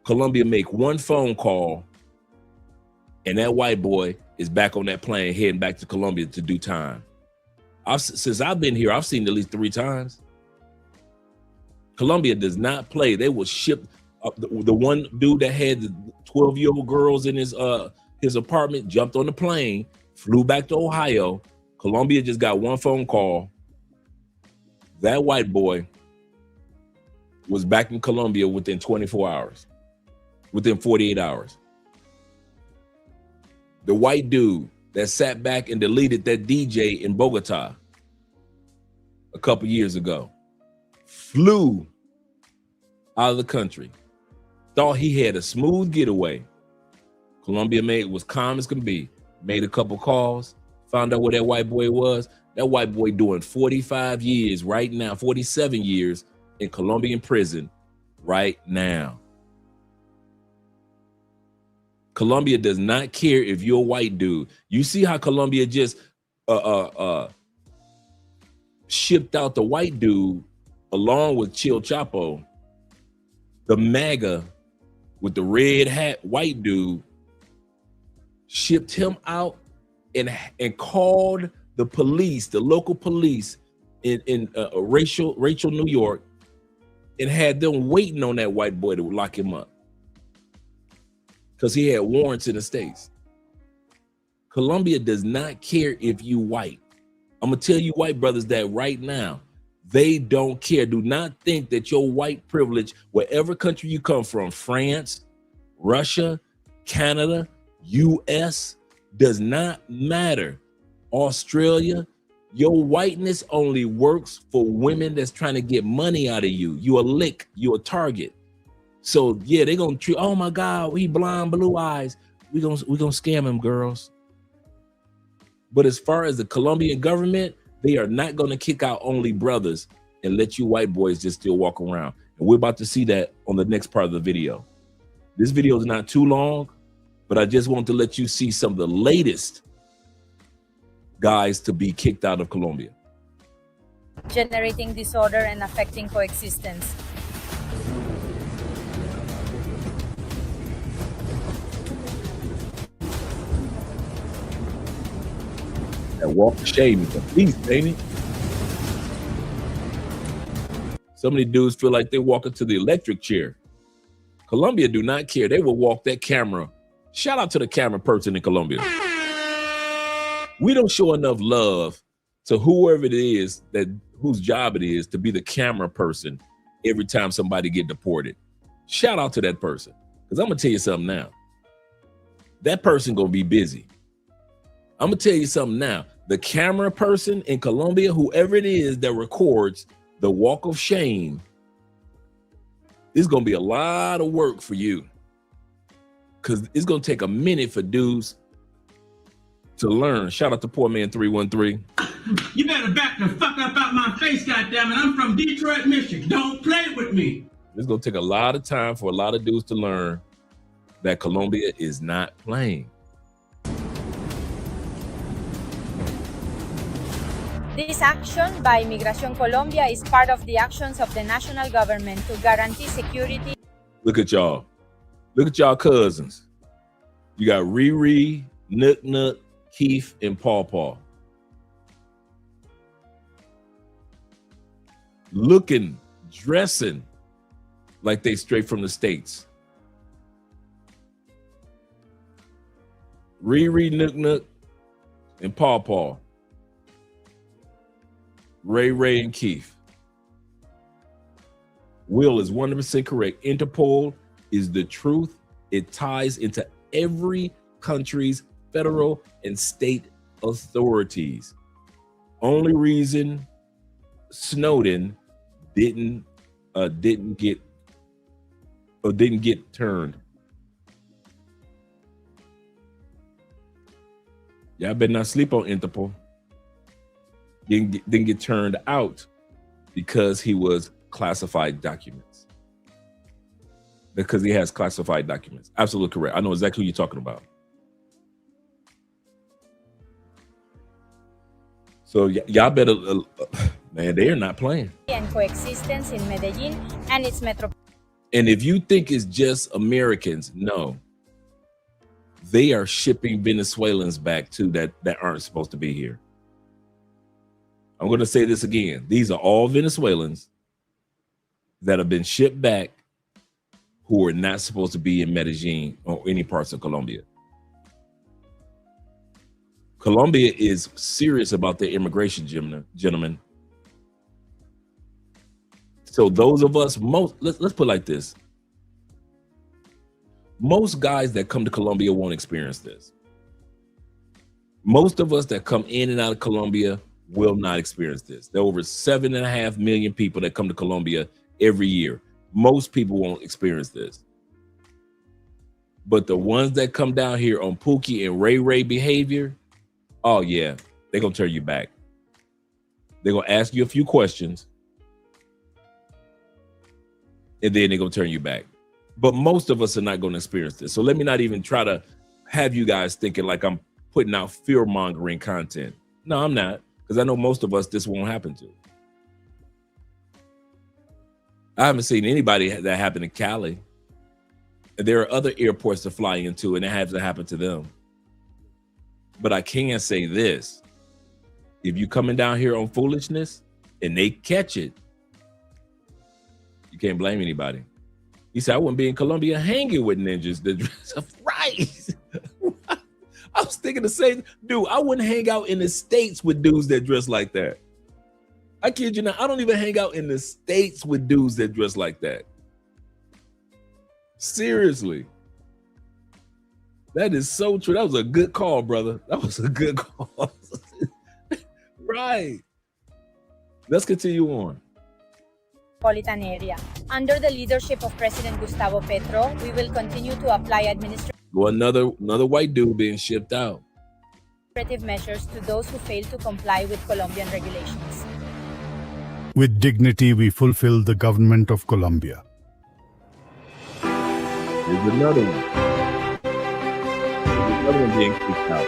Colombia make one phone call, and that white boy is back on that plane heading back to Colombia to do time. Since I've been here, I've seen it at least 3 times. Colombia does not play. They will ship the one dude that had the 12-year-old girls in his apartment, jumped on the plane, flew back to Ohio. Colombia just got one phone call. That white boy was back in Colombia within 24 hours, within 48 hours. The white dude that sat back and deleted that DJ in Bogota a couple years ago flew out of the country, thought he had a smooth getaway. Colombia was calm as can be, made a couple calls, found out where that white boy was. That white boy doing 45 years right now, 47 years in Colombian prison right now. Colombia does not care if you're a white dude. You see how Colombia just shipped out the white dude along with Chill Chapo, the MAGA with the red hat white dude, shipped him out and called the police, the local police in Rachel, New York, and had them waiting on that white boy to lock him up because he had warrants in the States. Colombia does not care if you white. I'm gonna tell you white brothers that right now, they don't care. Do not think that your white privilege, wherever country you come from, France, Russia, Canada, US, does not matter. Australia, your whiteness only works for women that's trying to get money out of you. You a lick, you a target. So yeah, they're gonna treat, oh my God, he blind, blue eyes. We gonna scam him, girls. But as far as the Colombian government, they are not gonna kick out only brothers and let you white boys just still walk around. And we're about to see that on the next part of the video. This video is not too long, but I just want to let you see some of the latest guys to be kicked out of Colombia. Generating disorder and affecting coexistence. That walk of shame is a beast, ain't it? Some of these dudes feel like they're walking to the electric chair. Colombia do not care. They will walk that camera. Shout out to the camera person in Colombia. We don't show enough love to whoever it is whose job it is to be the camera person every time somebody get deported. Shout out to that person. Because I'm gonna tell you something now. That person gonna be busy. I'm gonna tell you something now. The camera person in Colombia, whoever it is that records the walk of shame, it's gonna be a lot of work for you. Cause it's gonna take a minute for dudes to learn. Shout out to Poor Man 313. You better back the fuck up out my face, goddammit. I'm from Detroit, Michigan. Don't play with me. It's gonna take a lot of time for a lot of dudes to learn that Colombia is not playing. This action by Migración Colombia is part of the actions of the national government to guarantee security. Look at y'all. Look at y'all cousins. You got Riri, Nook Nook, Keith, and Paw Paw. Looking, dressing like they straight from the States. Riri, Nook Nook, and Paw Paw. Ray, and Keith. Will is 100% correct. Interpol is the truth. It ties into every country's federal and state authorities. Only reason Snowden didn't get turned. Y'all better not sleep on Interpol. Didn't get turned out because he was classified documents. Because he has classified documents. Absolutely correct. I know exactly who you're talking about. So y'all better, man, they are not playing. And coexistence in Medellin and its metro. And if you think it's just Americans, no. They are shipping Venezuelans back too that aren't supposed to be here. I'm going to say this again. These are all Venezuelans that have been shipped back who are not supposed to be in Medellin or any parts of Colombia. Colombia is serious about their immigration, gentlemen. So those of us, let's put it like this. Most guys that come to Colombia won't experience this. Most of us that come in and out of Colombia will not experience this. There are over 7.5 million people that come to Colombia every year. Most people won't experience this. But the ones that come down here on Pookie and Ray behavior, oh yeah, they're gonna turn you back. They're gonna ask you a few questions, and then they're gonna turn you back. But most of us are not going to experience this. So let me not even try to have you guys thinking like I'm putting out fear-mongering content. No, I'm not, because I know most of us this won't happen to. I haven't seen anybody that happen in Cali. There are other airports to fly into, and it hasn't happened to them. But I can say this. If you coming down here on foolishness and they catch it, you can't blame anybody. He said, I wouldn't be in Colombia hanging with ninjas that dress up right. I was thinking the same, dude, I wouldn't hang out in the States with dudes that dress like that. I kid you not, I don't even hang out in the States with dudes that dress like that. Seriously. That is so true. That was a good call, brother. That was a good call. Right. Let's continue on. Metropolitan area. Under the leadership of President Gustavo Petro, we will continue to apply administrative Go another white dude being shipped out. measures to those who fail to comply with Colombian regulations. With dignity, we fulfill the government of Colombia. There's another one. There's another one being kicked out.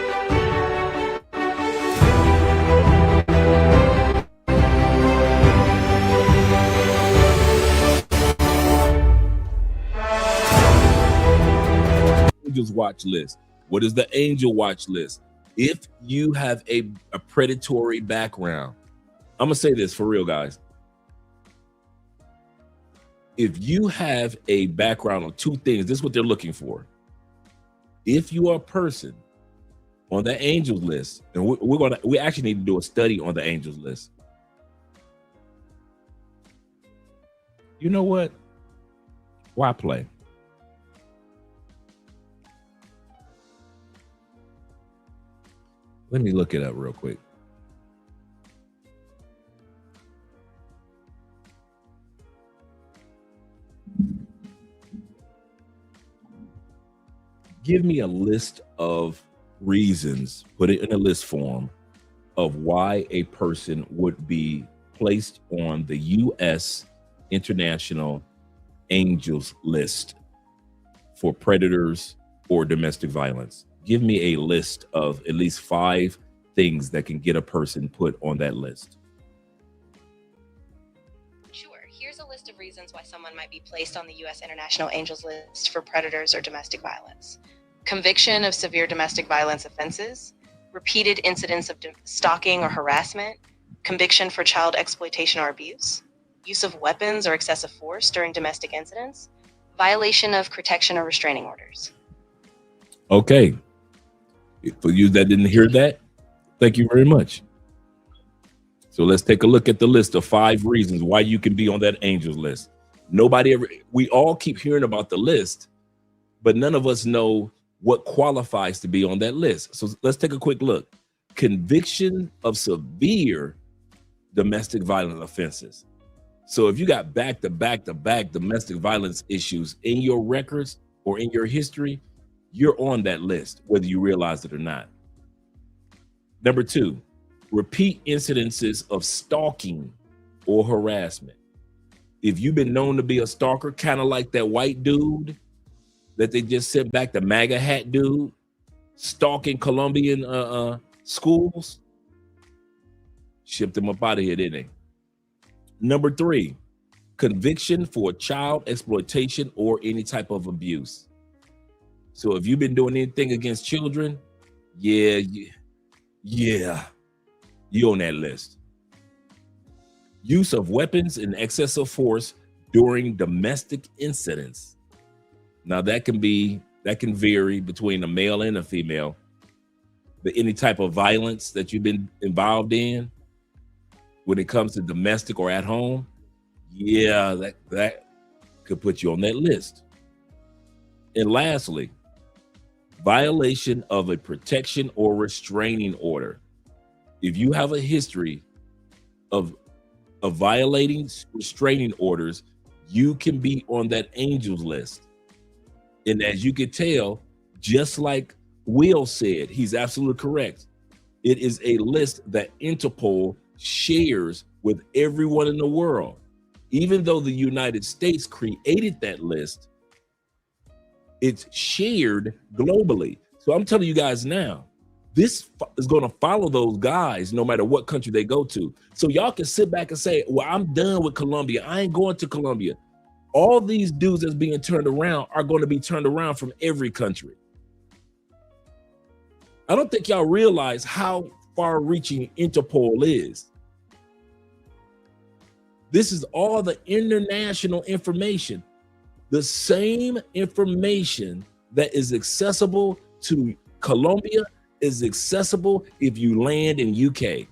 Angels watch list. What is the angel watch list? If you have a predatory background, I'm gonna say this for real, guys. If you have a background on two things, this is what they're looking for. If you are a person on the angels list, and we actually need to do a study on the angels list. You know what? Why play? Let me look it up real quick. Give me a list of reasons, put it in a list form, of why a person would be placed on the U.S. International Angels list for predators or domestic violence. Give me a list of at least 5 things that can get a person put on that list. Sure. Here's a list of reasons why someone might be placed on the U.S. International Angels list for predators or domestic violence. Conviction of severe domestic violence offenses, repeated incidents of stalking or harassment, conviction for child exploitation or abuse, use of weapons or excessive force during domestic incidents, violation of protection or restraining orders. Okay. For you that didn't hear that, thank you very much. So let's take a look at the list of 5 reasons why you can be on that angels list. We all keep hearing about the list, but none of us know what qualifies to be on that list. So let's take a quick look. Conviction of severe domestic violence offenses. So if you got back-to-back domestic violence issues in your records or in your history, you're on that list, whether you realize it or not. Number 2, repeat incidences of stalking or harassment. If you've been known to be a stalker, kind of like that white dude that they just sent back, the MAGA hat dude, stalking Colombian schools, shipped him up out of here, didn't they? Number 3, conviction for child exploitation or any type of abuse. So if you've been doing anything against children, yeah, you're on that list. Use of weapons and excessive force during domestic incidents. Now that can vary between a male and a female, but any type of violence that you've been involved in when it comes to domestic or at home, yeah, that could put you on that list. And lastly, violation of a protection or restraining order. If you have a history of violating restraining orders, you can be on that angels list. And as you can tell, just like Will said, he's absolutely correct. It is a list that Interpol shares with everyone in the world. Even though the United States created that list, It's shared globally. So I'm telling you guys now, this is going to follow those guys no matter what country they go to. So y'all can sit back and say, well, I'm done with Colombia. I ain't going to Colombia. All these dudes that's being turned around are going to be turned around from every country. I don't think y'all realize how far-reaching Interpol is. This is all the international information. The same information that is accessible to Colombia is accessible if you land in UK.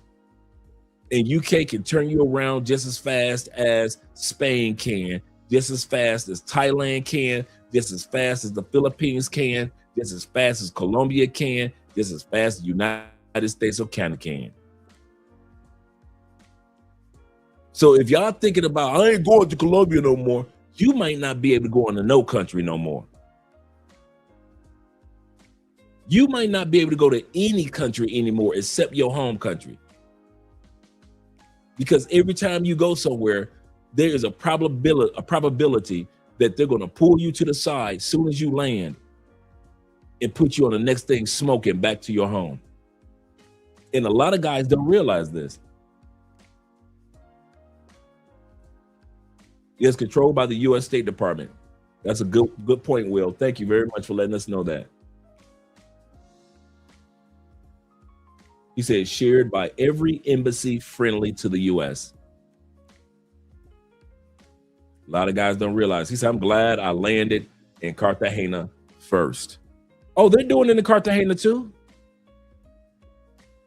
And UK can turn you around just as fast as Spain can, just as fast as Thailand can, just as fast as the Philippines can, just as fast as Colombia can, just as fast as the United States of Canada can. So if y'all thinking about, I ain't going to Colombia no more, you might not be able to go into no country no more. You might not be able to go to any country anymore except your home country. Because every time you go somewhere, there is a probability that they're going to pull you to the side as soon as you land and put you on the next thing smoking back to your home. And a lot of guys don't realize this. It's controlled by the U.S. State Department. That's a good point, Will. Thank you very much for letting us know that. He said shared by every embassy friendly to the U.S. A lot of guys don't realize. He said, I'm glad I landed in Cartagena first. Oh, they're doing it in Cartagena too?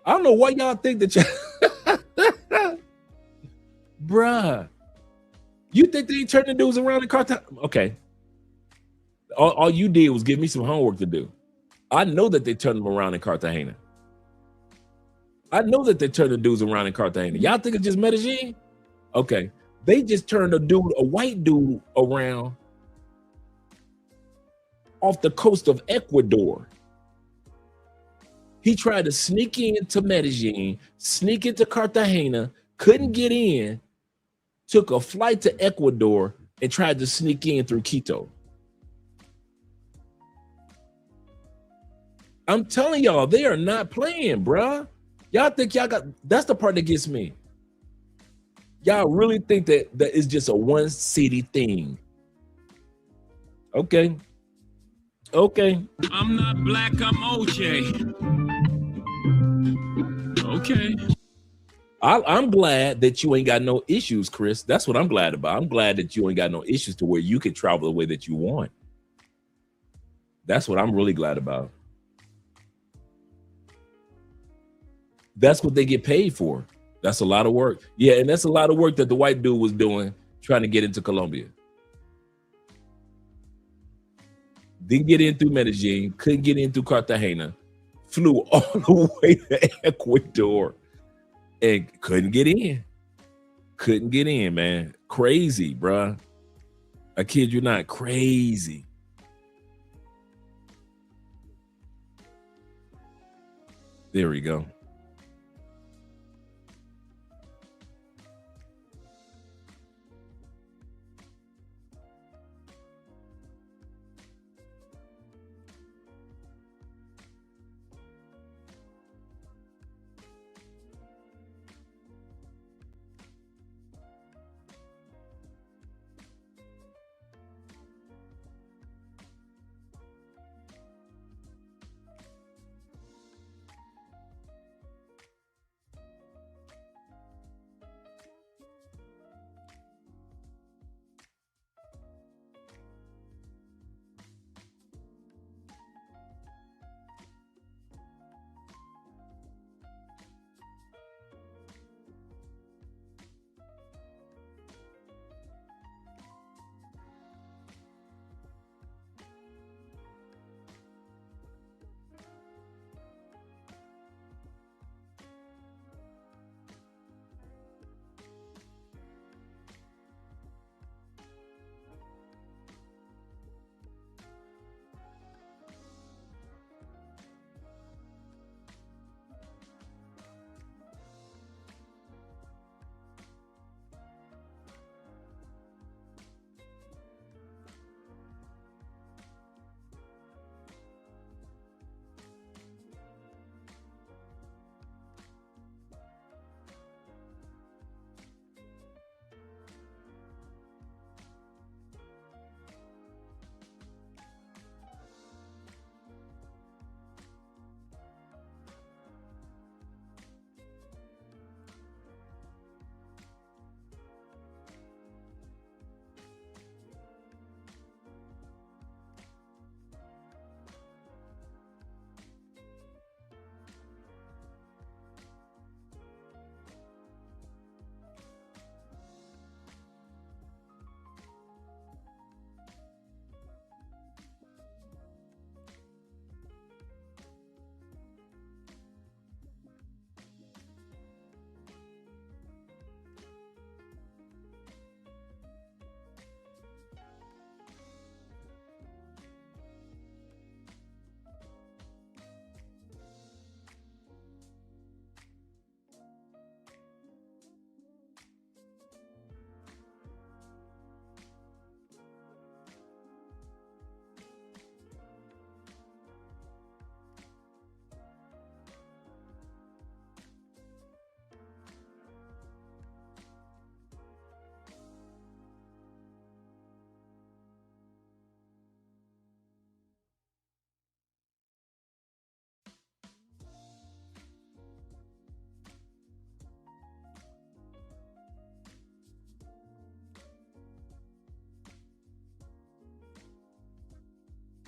I don't know why y'all think that y'all... Bruh. You think they ain't turning dudes around in Cartagena? Okay. All you did was give me some homework to do. I know that they turned them around in Cartagena. I know that they turned the dudes around in Cartagena. Y'all think it's just Medellin? Okay. They just turned a white dude around off the coast of Ecuador. He tried to sneak into Medellin, sneak into Cartagena, couldn't get in, took a flight to Ecuador and tried to sneak in through Quito. I'm telling y'all, they are not playing, bruh. Y'all think y'all got, that's the part that gets me. Y'all really think that is just a one city thing. Okay. Okay. I'm not black, I'm OJ. Okay. I'm glad that you ain't got no issues, Chris. That's what I'm glad about. I'm glad that you ain't got no issues to where you can travel the way that you want. That's what I'm really glad about. That's what they get paid for. That's a lot of work. Yeah, and that's a lot of work that the white dude was doing trying to get into Colombia. Didn't get in through Medellin, couldn't get in through Cartagena, flew all the way to Ecuador and couldn't get in. Couldn't get in, man. Crazy, bruh. I kid you not, crazy. There we go.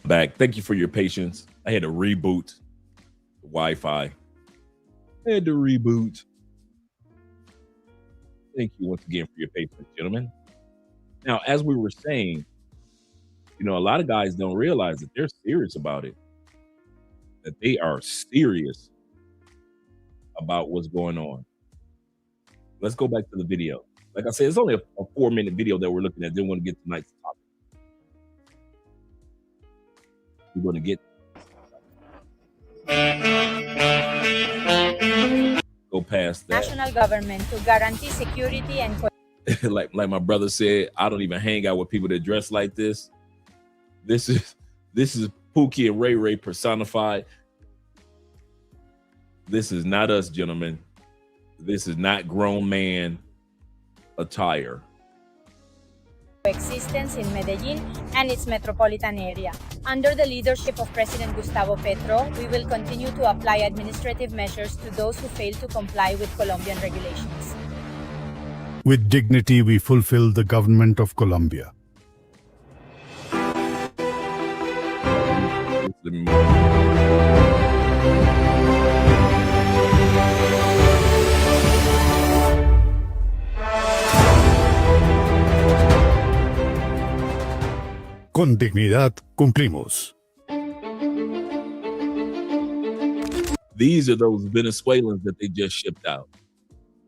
Back. Thank you for your patience. I had to reboot the Wi-Fi. I had to reboot. Thank you once again for your patience, gentlemen. Now, as we were saying, you know, a lot of guys don't realize that they're serious about it. That they are serious about what's going on. Let's go back to the video. Like I said, it's only a 4-minute video that we're looking at. Then we're going to get tonight's topic. We're going to get go past that. National government to guarantee security and like my brother said, I don't even hang out with people that dress like this. This is Pookie and Ray Ray personified. This is not us, gentlemen. This is not grown man attire. Coexistence in Medellin and its metropolitan area. Under the leadership of President Gustavo Petro, we will continue to apply administrative measures to those who fail to comply with Colombian regulations. With dignity, we fulfill the government of Colombia. Con dignidad cumplimos. These are those Venezuelans that they just shipped out.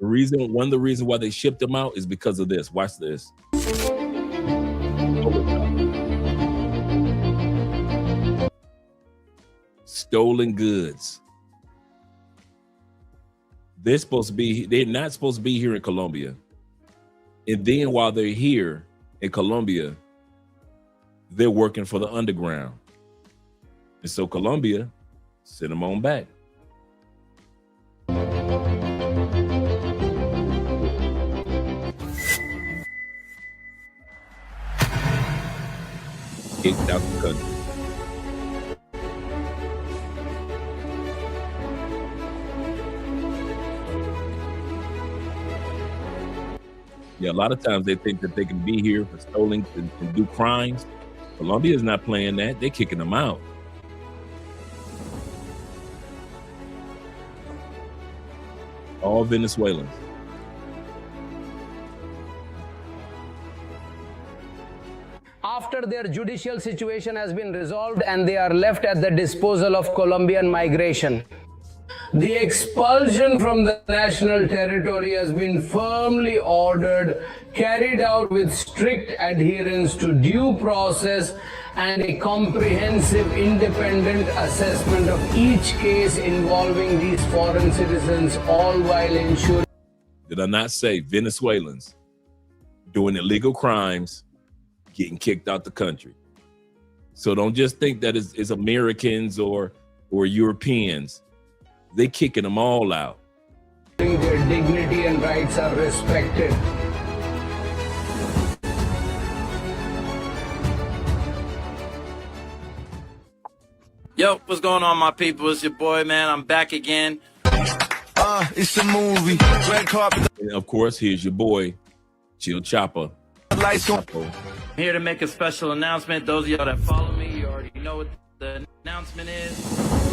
One of the reasons why they shipped them out is because of this. Watch this. Stolen goods. They're not supposed to be here in Colombia. And then while they're here in Colombia, they're working for the underground. And so Colombia sent them on back. Kicked out the country. Yeah, a lot of times they think that they can be here for stolen and do crimes. Colombia is not playing that. They're kicking them out. All Venezuelans. After their judicial situation has been resolved and they are left at the disposal of Colombian migration. The expulsion from the national territory has been firmly ordered, carried out with strict adherence to due process and a comprehensive independent assessment of each case involving these foreign citizens, all while ensuring... Did I not say Venezuelans doing illegal crimes, getting kicked out the country? So don't just think that it's Americans or Europeans. They kicking them all out. Their dignity and rights are respected. Yo, what's going on, my people? It's your boy, man. I'm back again. It's a movie. Red carpet. And of course, here's your boy, Chill Chopper. Here to make a special announcement. Those of y'all that follow me, you already know what the announcement is.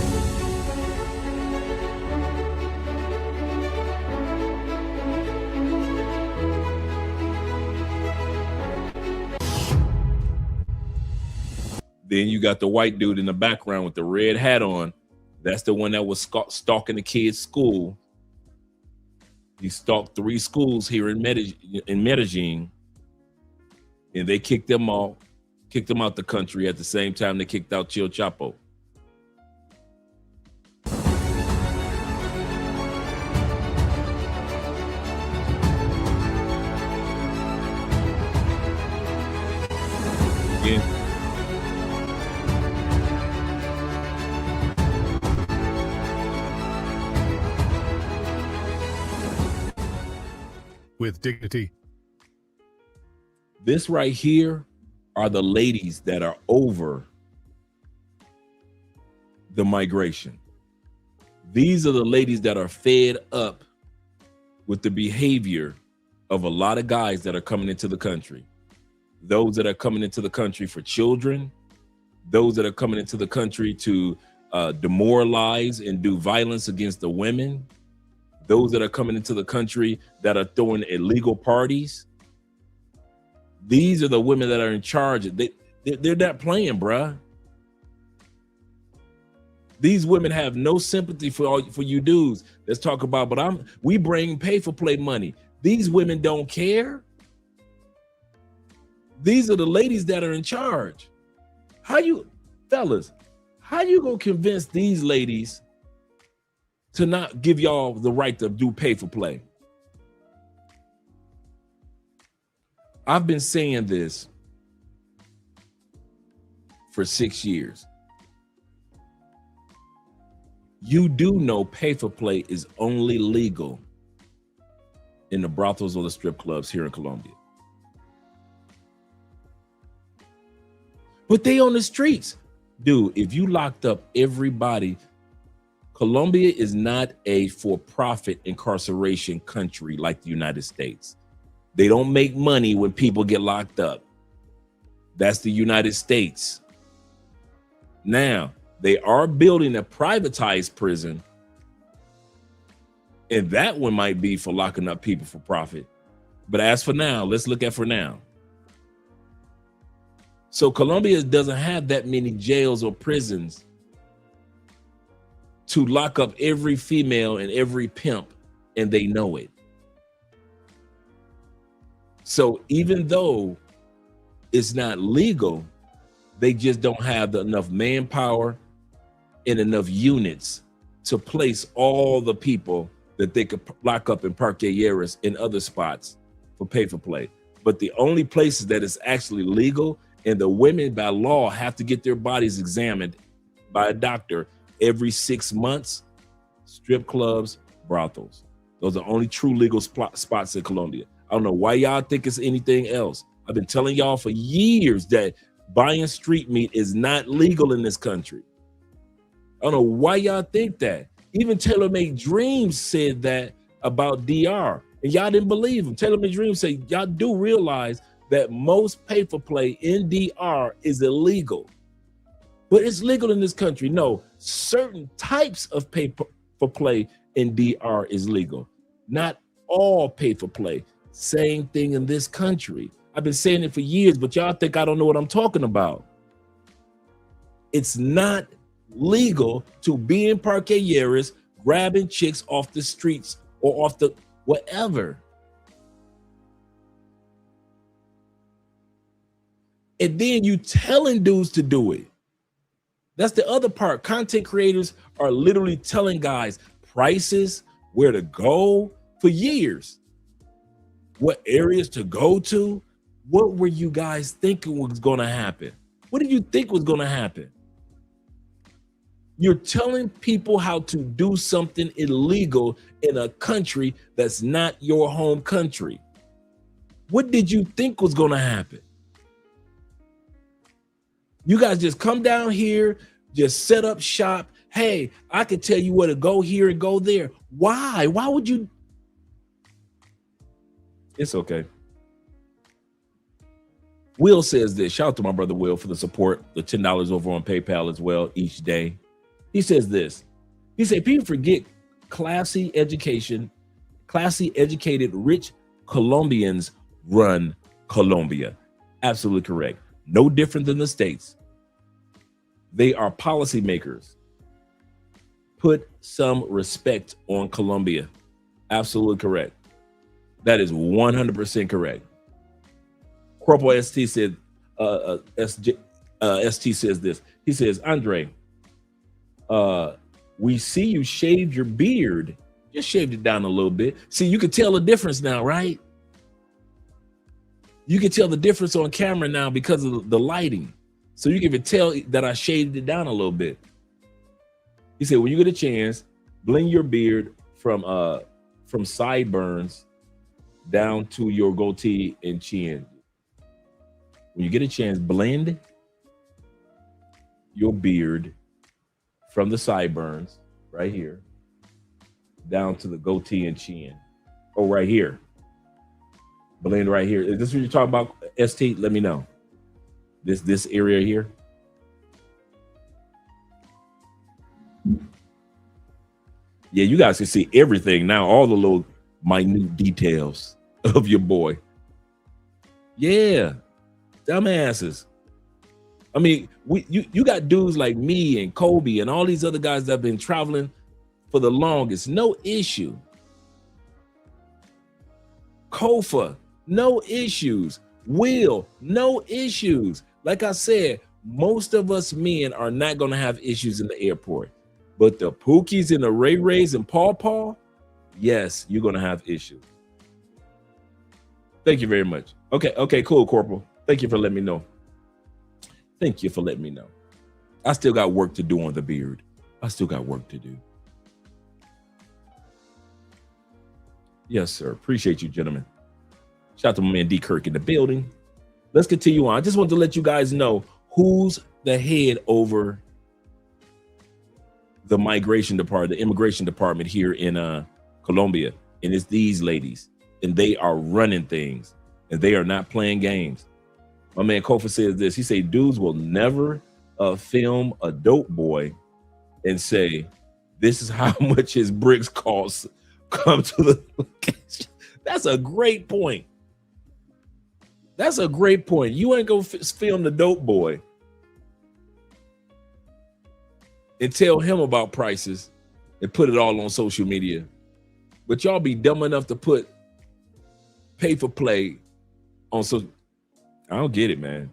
Then you got the white dude in the background with the red hat on. That's the one that was stalking the kids' school. He stalked 3 schools here in Medellin, and they kicked them out the country at the same time they kicked out Chill Chapo. Yeah. With dignity. This right here are the ladies that are over the migration. These are the ladies that are fed up with the behavior of a lot of guys that are coming into the country. Those that are coming into the country for children, those that are coming into the country to demoralize and do violence against the women, those that are coming into the country that are throwing illegal parties. These are the women that are in charge. They're not playing, bruh. These women have no sympathy for you dudes. Let's talk about, but we bring pay for play money. These women don't care. These are the ladies that are in charge. Fellas, how you gonna convince these ladies to not give y'all the right to do pay for play? I've been saying this for 6 years. You do know pay for play is only legal in the brothels or the strip clubs here in Colombia. But they on the streets. Dude, if you locked up everybody, Colombia is not a for-profit incarceration country like the United States. They don't make money when people get locked up. That's the United States. Now, they are building a privatized prison, and that one might be for locking up people for profit. But as for now, let's look at for now. So Colombia doesn't have that many jails or prisons to lock up every female and every pimp, and they know it. So even though it's not legal, they just don't have enough manpower and enough units to place all the people that they could lock up in Parque Lleras and other spots for pay for play. But the only places that is actually legal, and the women by law have to get their bodies examined by a doctor every 6 months, strip clubs, brothels. Those are only true legal spots in Colombia. I don't know why y'all think it's anything else. I've been telling y'all for years that buying street meat is not legal in this country. I don't know why y'all think that. Even Taylor Made Dreams said that about DR, and y'all didn't believe him. Taylor Made Dreams said, y'all do realize that most pay for play in DR is illegal, but it's legal in this country. No, certain types of pay for play in DR is legal. Not all pay for play. Same thing in this country. I've been saying it for years, but y'all think I don't know what I'm talking about. It's not legal to be in Parque Lleras grabbing chicks off the streets or off the whatever. And then you telling dudes to do it. That's the other part. Content creators are literally telling guys prices, where to go for years, what areas to go to. What were you guys thinking was going to happen? What did you think was going to happen? You're telling people how to do something illegal in a country that's not your home country. What did you think was going to happen? You guys just come down here, just set up shop. Hey, I can tell you where to go here and go there. Why? Why would you? It's okay. Will says this. Shout out to my brother Will for the support, the $10 over on PayPal as well each day. He says this. He said, people forget classy educated, rich Colombians run Colombia. Absolutely correct. No different than the States. They are policymakers. Put some respect on Colombia. Absolutely correct. That is 100% correct. Corporal ST said, ST says this. He says, Andre, we see you shaved your beard. Just shaved it down a little bit. See, you can tell the difference now, right? You can tell the difference on camera now because of the lighting. So you can even tell that I shaved it down a little bit. He said, when you get a chance, blend your beard from sideburns down to your goatee and chin. When you get a chance, blend your beard from the sideburns right here down to the goatee and chin. Oh, right here. Blend right here. Is this what you're talking about, ST? Let me know. This area here. Yeah, you guys can see everything now, all the little minute details of your boy. Yeah, dumbasses. I mean, you got dudes like me and Kobe and all these other guys that have been traveling for the longest, no issue. Kofa, no issues. Will, no issues. Like I said, most of us men are not going to have issues in the airport. But the Pookies and the Ray Rays and Paw Paw, yes, you're going to have issues. Thank you very much. Okay, cool, Corporal. Thank you for letting me know. Thank you for letting me know. I still got work to do on the beard. I still got work to do. Yes, sir. Appreciate you, gentlemen. Shout out to my man D. Kirk in the building. Let's continue on. I just want to let you guys know who's the head over the migration department, the immigration department here in Colombia. And it's these ladies. And they are running things. And they are not playing games. My man Kofa says this. He say dudes will never film a dope boy and say, this is how much his bricks cost. Come to the location. That's a great point. That's a great point. You ain't gonna film the dope boy and tell him about prices and put it all on social media. But y'all be dumb enough to put pay for play on social. I don't get it, man.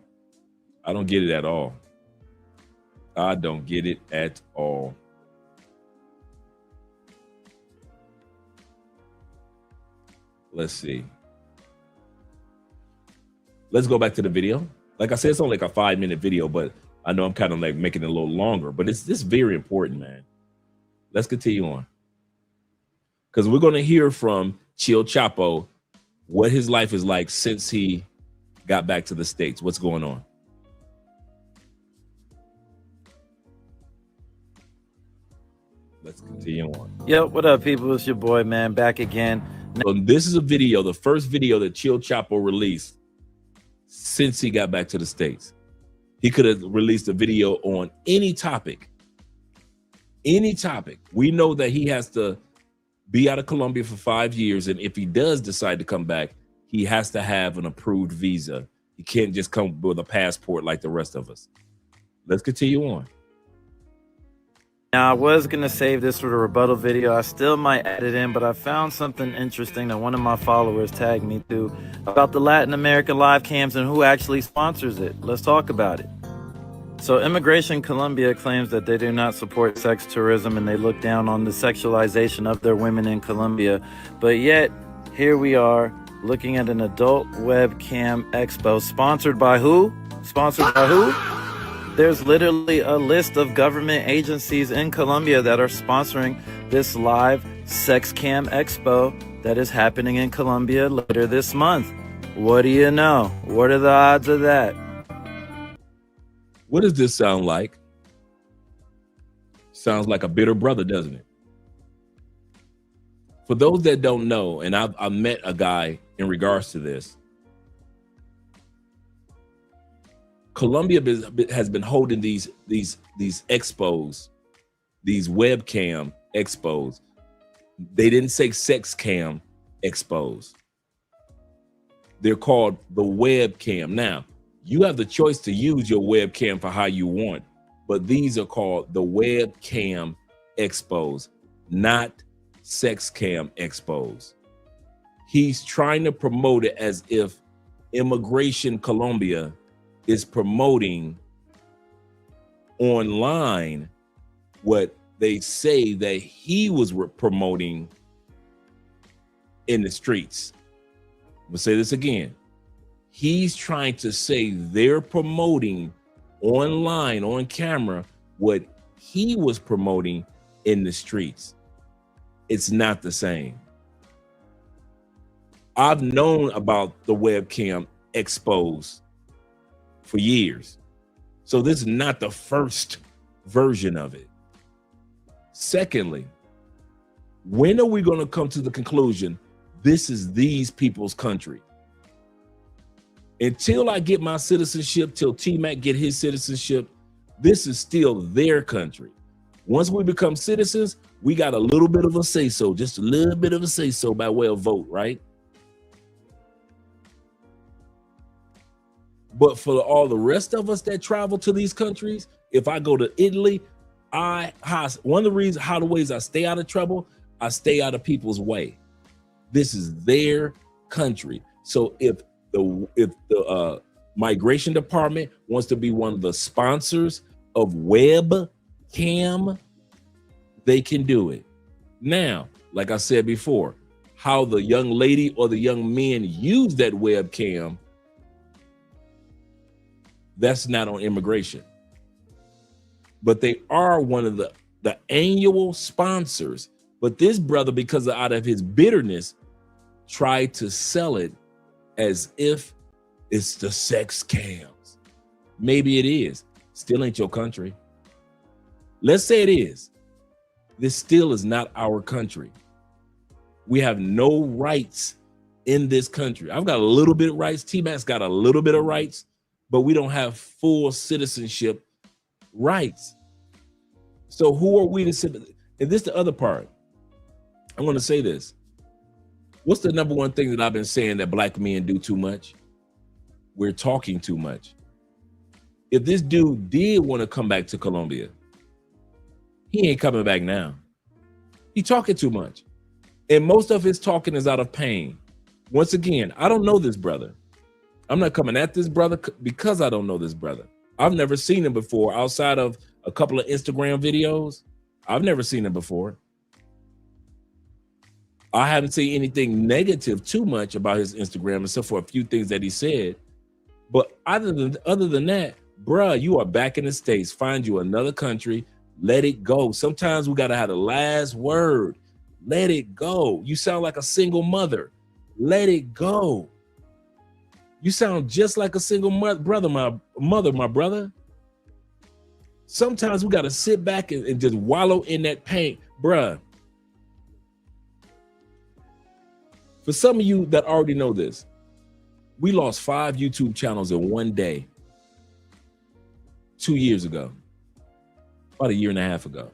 I don't get it at all. I don't get it at all. Let's see. Let's go back to the video. Like I said, it's only like a 5-minute video, but I know I'm kind of like making it a little longer, but it's this very important, man. Let's continue on. Because we're going to hear from Chill Chapo what his life is like since he got back to the States. What's going on? Let's continue on. Yo, what up, people? It's your boy, man, back again. So this is a video, the first video that Chill Chapo released since he got back to the States. He could have released a video on any topic. Any topic. We know that he has to be out of Colombia for 5 years. And if he does decide to come back, he has to have an approved visa. He can't just come with a passport like the rest of us. Let's continue on. Now, I was going to save this for the rebuttal video. I still might add it in, but I found something interesting that one of my followers tagged me to about the Latin American live cams and who actually sponsors it. Let's talk about it. So Immigration Colombia claims that they do not support sex tourism and they look down on the sexualization of their women in Colombia. But yet, here we are looking at an adult webcam expo sponsored by who? Sponsored by who? There's literally a list of government agencies in Colombia that are sponsoring this live sex cam expo that is happening in Colombia later this month. What do you know? What are the odds of that? What does this sound like? Sounds like a bitter brother, doesn't it? For those that don't know, and I met a guy in regards to this, Colombia has been holding these expos, these webcam expos. They didn't say sex cam expos. They're called the webcam. Now, you have the choice to use your webcam for how you want, but these are called the webcam expos, not sex cam expos. He's trying to promote it as if Immigration Colombia is promoting online what they say that he was promoting in the streets. I'm gonna say this again. He's trying to say they're promoting online, on camera, what he was promoting in the streets. It's not the same. I've known about the webcam expos for years. So this is not the first version of it. Secondly, when are we going to come to the conclusion this is these people's country? Until I get my citizenship, till T-Mac get his citizenship, this is still their country. Once we become citizens, we got a little bit of a say-so, just a little bit of a say-so by way of vote, right? But for all the rest of us that travel to these countries, if I go to Italy, one of the ways I stay out of trouble, I stay out of people's way. This is their country. So if the migration department wants to be one of the sponsors of webcam, they can do it. Now, like I said before, how the young lady or the young men use that webcam, that's not on immigration. But they are one of the annual sponsors. But this brother, because out of his bitterness, tried to sell it as if it's the sex cams. Maybe it is. Still ain't your country. Let's say it is. This still is not our country. We have no rights in this country. I've got a little bit of rights. T-Mac's got a little bit of rights, but we don't have full citizenship rights. So who are we to sit? And this is the other part. I'm going to say this. What's the number one thing that I've been saying that black men do too much? We're talking too much. If this dude did want to come back to Colombia, he ain't coming back now. He talking too much. And most of his talking is out of pain. Once again, I don't know this brother. I'm not coming at this brother because I don't know this brother. I've never seen him before outside of a couple of Instagram videos. I've never seen him before. I haven't seen anything negative too much about his Instagram except for a few things that he said. But other than that, bruh, you are back in the States. Find you another country. Let it go. Sometimes we got to have the last word. Let it go. You sound like a single mother. Let it go. You sound just like a single my brother. Sometimes we got to sit back and just wallow in that pain. Bruh. For some of you that already know this, we lost 5 YouTube channels in one day 2 years ago, about a year and a half ago.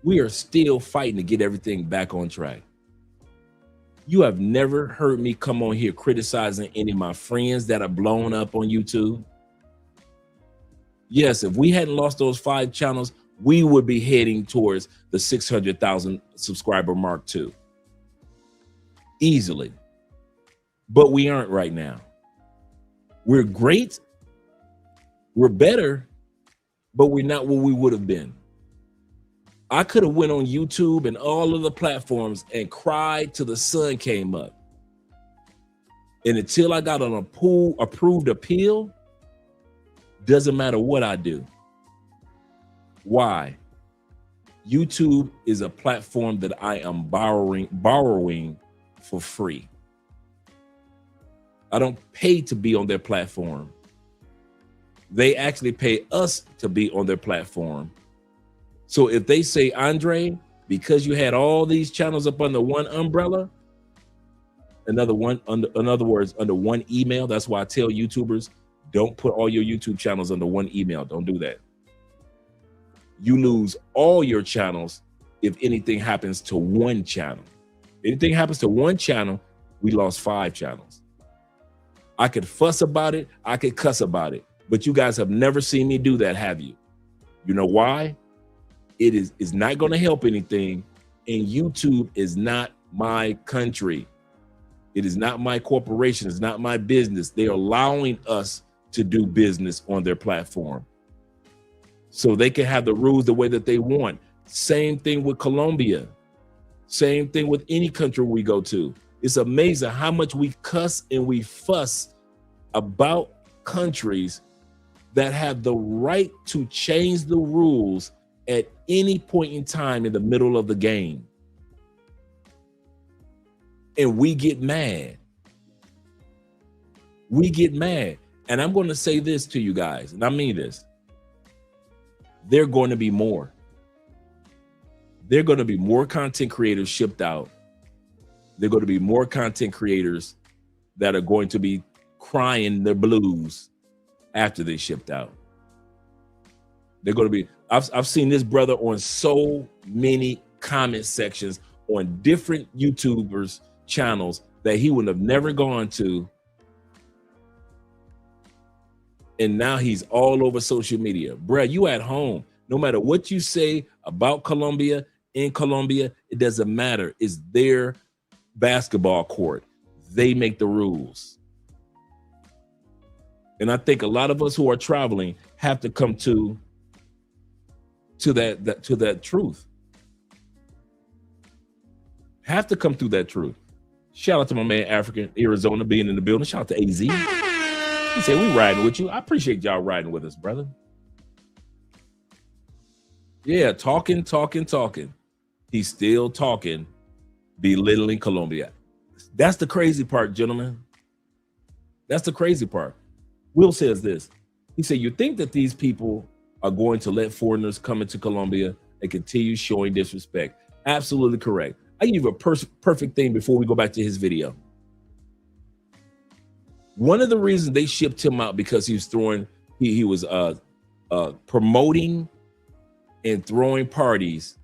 We are still fighting to get everything back on track. You have never heard me come on here criticizing any of my friends that are blown up on YouTube. Yes, if we hadn't lost those 5 channels, we would be heading towards the 600,000 subscriber mark too. Easily. But we aren't right now. We're great. We're better, but we're not what we would have been. I could have went on YouTube and all of the platforms and cried till the sun came up. And until I got an approved appeal, doesn't matter what I do. Why? YouTube is a platform that I am borrowing for free. I don't pay to be on their platform. They actually pay us to be on their platform. So if they say, Andre, because you had all these channels up under one umbrella, in other words, under one email, that's why I tell YouTubers, don't put all your YouTube channels under one email. Don't do that. You lose all your channels if anything happens to one channel. Anything happens to one channel, we lost 5 channels. I could fuss about it. I could cuss about it. But you guys have never seen me do that, have you? You know why? It is not going to help anything. And YouTube is not my country. It is not my corporation. It's not my business. They're allowing us to do business on their platform. So they can have the rules the way that they want. Same thing with Colombia. Same thing with any country we go to. It's amazing how much we cuss and we fuss about countries that have the right to change the rules at any point in time in the middle of the game. And we get mad. We get mad. And I'm going to say this to you guys, and I mean this. There are going to be more. There are going to be more content creators shipped out. There are going to be more content creators that are going to be crying their blues after they shipped out. They're going to be, I've seen this brother on so many comment sections on different YouTubers channels that he would have never gone to. And now he's all over social media. Bruh, you at home. No matter what you say about Colombia, in Colombia, it doesn't matter. It's their basketball court. They make the rules. And I think a lot of us who are traveling have to come to that truth. Have to come through that truth. Shout out to my man African Arizona being in the building. Shout out to AZ. He said, we riding with you. I appreciate y'all riding with us, brother. Yeah, talking. He's still talking, belittling Colombia. That's the crazy part, gentlemen. That's the crazy part. Will says this. He said, you think that these people are going to let foreigners come into Colombia and continue showing disrespect? Absolutely correct. I give you a perfect thing before we go back to his video. One of the reasons they shipped him out because he was promoting and throwing parties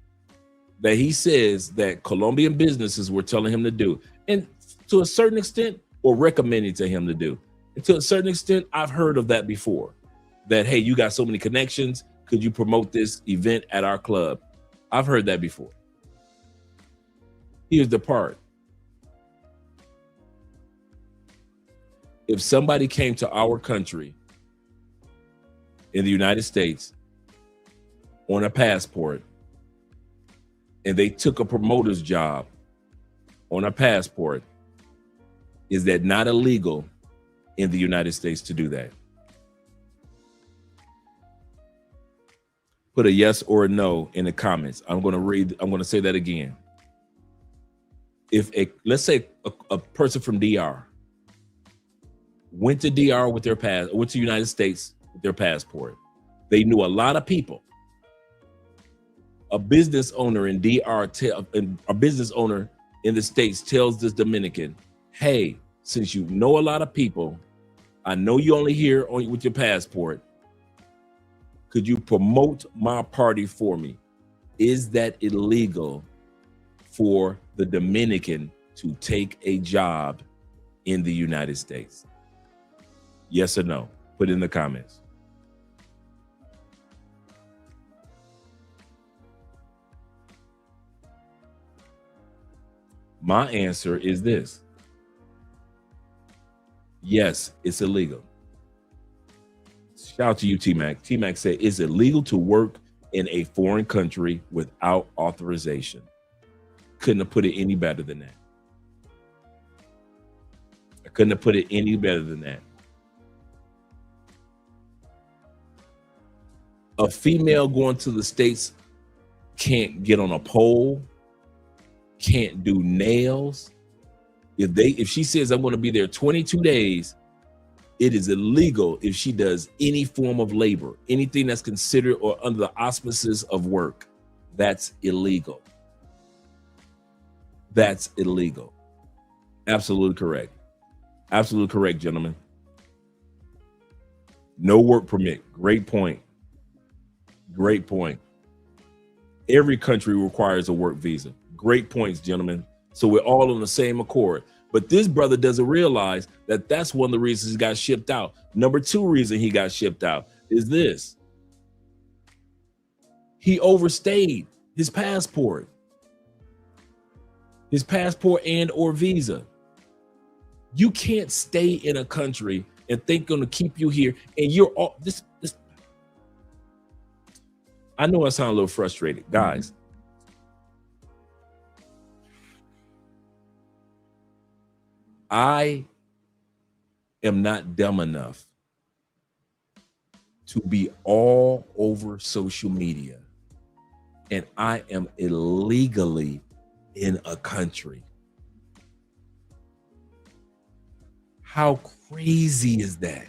that he says that Colombian businesses were telling him to do, and to a certain extent, or recommending to him to do. And to a certain extent, I've heard of that before. That, hey, you got so many connections, could you promote this event at our club? I've heard that before. Here's the part. If somebody came to our country in the United States on a passport and they took a promoter's job on a passport, is that not illegal in the United States to do that? Put a yes or a no in the comments. I'm going to say that again. Let's say a person from DR went to DR with their went to the United States with their passport. They knew a lot of people. A business owner in DR, a business owner in the States tells this Dominican, hey, since you know a lot of people, I know you only here with your passport. Could you promote my party for me? Is that illegal for the Dominican to take a job in the United States? Yes or no? Put it in the comments. My answer is this. Yes, it's illegal. Shout out to you, T-Mac. T-Mac said, it's illegal to work in a foreign country without authorization. Couldn't have put it any better than that. I couldn't have put it any better than that. A female going to the States can't get on a pole, can't do nails. If she says I'm going to be there 22 days, it is illegal if she does any form of labor, anything that's considered or under the auspices of work. That's illegal. That's illegal. Absolutely correct. Absolutely correct, gentlemen. No work permit. Great point. Great point. Every country requires a work visa. Great points, gentlemen. So we're all on the same accord. But this brother doesn't realize that that's one of the reasons he got shipped out. Number two reason he got shipped out is this. He overstayed his passport. His passport and or visa. You can't stay in a country and think going to keep you here. And you're all this. I know I sound a little frustrated, guys. I am not dumb enough to be all over social media, and I am illegally in a country. How crazy is that?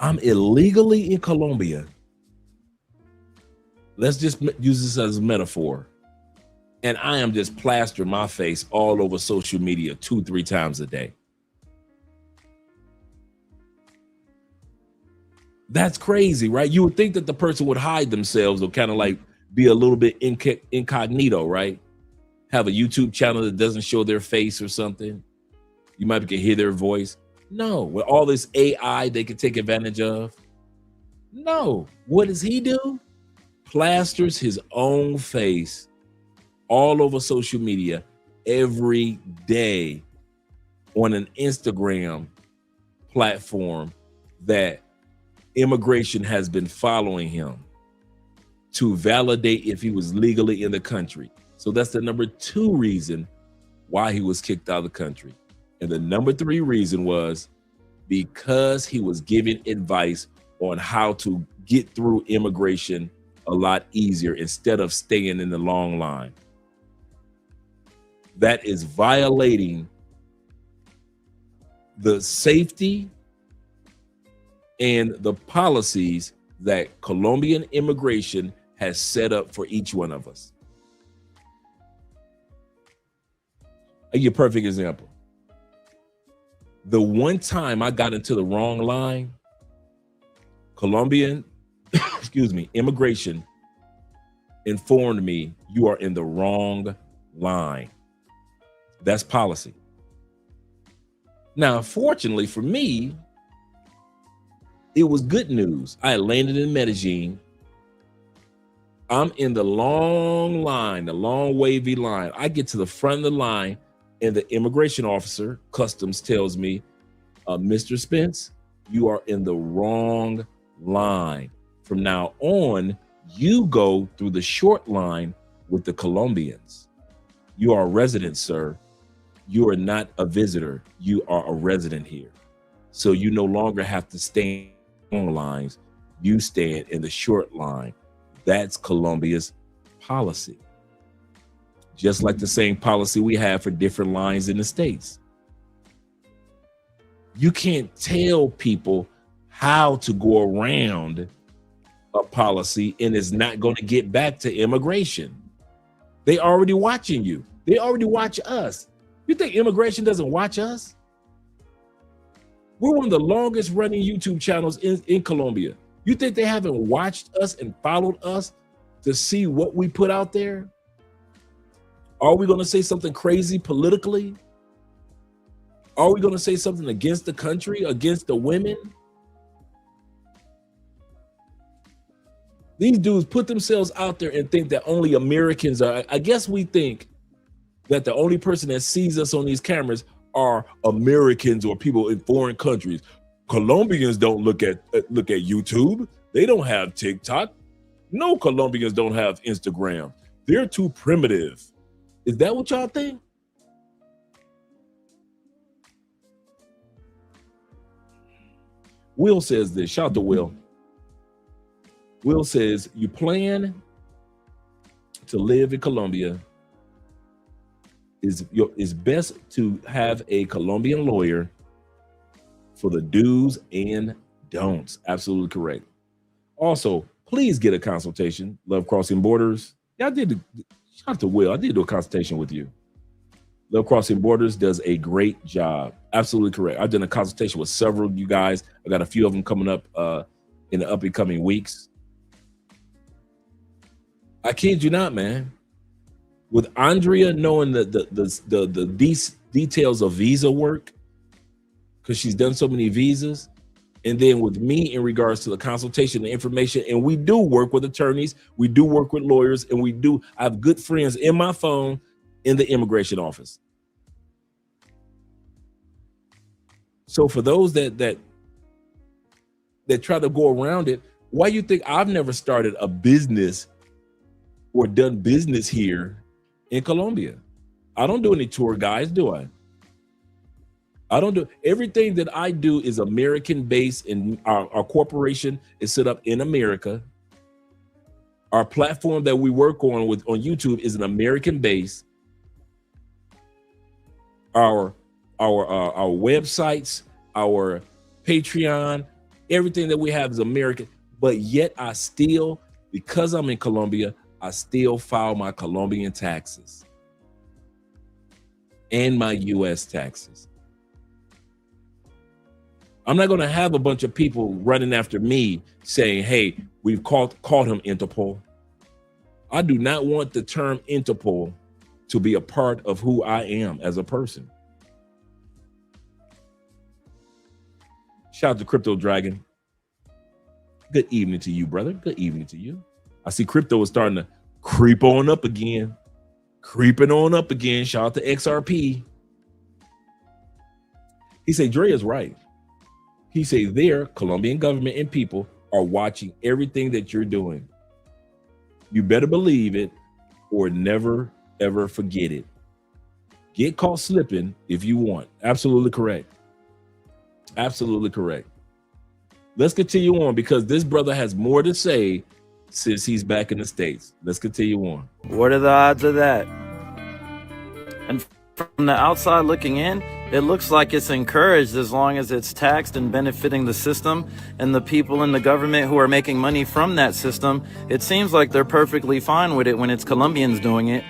I'm illegally in Colombia. Let's just use this as a metaphor. And I am just plastering my face all over social media 2-3 times a day. That's crazy, right? You would think that the person would hide themselves or kind of like be a little bit incognito, right? Have a YouTube channel that doesn't show their face or something. You might can hear their voice. No, with all this AI they can take advantage of. No, what does he do? Plasters his own face all over social media every day on an Instagram platform that immigration has been following him to validate if he was legally in the country. So that's the number 2 reason why he was kicked out of the country. And the number 3 reason was because he was giving advice on how to get through immigration a lot easier instead of staying in the long line. That is violating the safety and the policies that Colombian immigration has set up for each one of us. I'll give you a perfect example. The one time I got into the wrong line, Colombian, immigration informed me you are in the wrong line. That's policy. Now, fortunately for me, it was good news. I landed in Medellin. I'm in the long line, the long wavy line. I get to the front of the line and the immigration officer, customs, tells me, Mr. Spence, you are in the wrong line. From now on, you go through the short line with the Colombians. You are a resident, sir. You are not a visitor. You are a resident here. So you no longer have to stand on lines. You stand in the short line. That's Colombia's policy. Just like the same policy we have for different lines in the States. You can't tell people how to go around a policy and it's not going to get back to immigration. They already watching you. They already watch us. You think immigration doesn't watch us? We're one of the longest running YouTube channels in Colombia. You think they haven't watched us and followed us to see what we put out there? Are we going to say something crazy politically? Are we going to say something against the country, against the women? These dudes put themselves out there and think that only Americans are. I guess we think that the only person that sees us on these cameras are Americans or people in foreign countries. Colombians don't look at YouTube. They don't have TikTok. No Colombians don't have Instagram. They're too primitive. Is that what y'all think? Will says this. Shout out to Will. Will says, you plan to live in Colombia, is best to have a Colombian lawyer for the do's and don'ts. Absolutely correct. Also, please get a consultation. Love Crossing Borders. Yeah, shout out to Will. I did do a consultation with you. Love Crossing Borders does a great job. Absolutely correct. I've done a consultation with several of you guys. I got a few of them coming up in the up and coming weeks. I kid you not, man. With Andrea knowing the details of visa work, because she's done so many visas, and then with me in regards to the consultation, the information, and we do work with attorneys, we do work with lawyers, and I have good friends in my phone in the immigration office. So for those that try to go around it, why you think I've never started a business or done business here in Colombia? I don't do any tour guides, do I? I don't do everything that I do is American based, and our corporation is set up in America. Our platform that we work on YouTube is an American base. Our websites, our Patreon, everything that we have is American, but yet I still, because I'm in Colombia, I still file my Colombian taxes and my US taxes. I'm not going to have a bunch of people running after me saying, hey, we've called him Interpol. I do not want the term Interpol to be a part of who I am as a person. Shout out to Crypto Dragon. Good evening to you, brother. Good evening to you. I see crypto is starting to creep on up again. Creeping on up again. Shout out to XRP. He said, Dre is right. He said, their Colombian government and people are watching everything that you're doing. You better believe it or never, ever forget it. Get caught slipping if you want. Absolutely correct. Absolutely correct. Let's continue on because this brother has more to say since he's back in the States. Let's continue on. What are the odds of that? And from the outside looking in, it looks like it's encouraged as long as it's taxed and benefiting the system and the people in the government who are making money from that system. It seems like they're perfectly fine with it when it's Colombians doing it.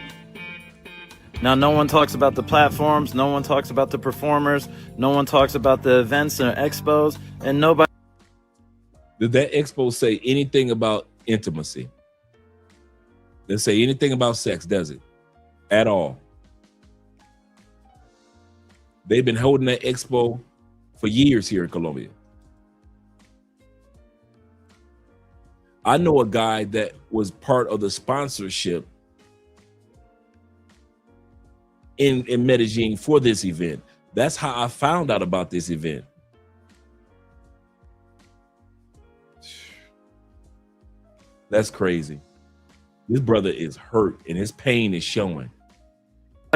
Now, no one talks about the platforms, no one talks about the performers, no one talks about the events and expos, and nobody. Did that expo say anything about intimacy? Does it say anything about sex, does it? At all? They've been holding that expo for years here in Colombia. I know a guy that was part of the sponsorship in Medellin for this event. That's how I found out about this event. That's crazy. This brother is hurt and his pain is showing.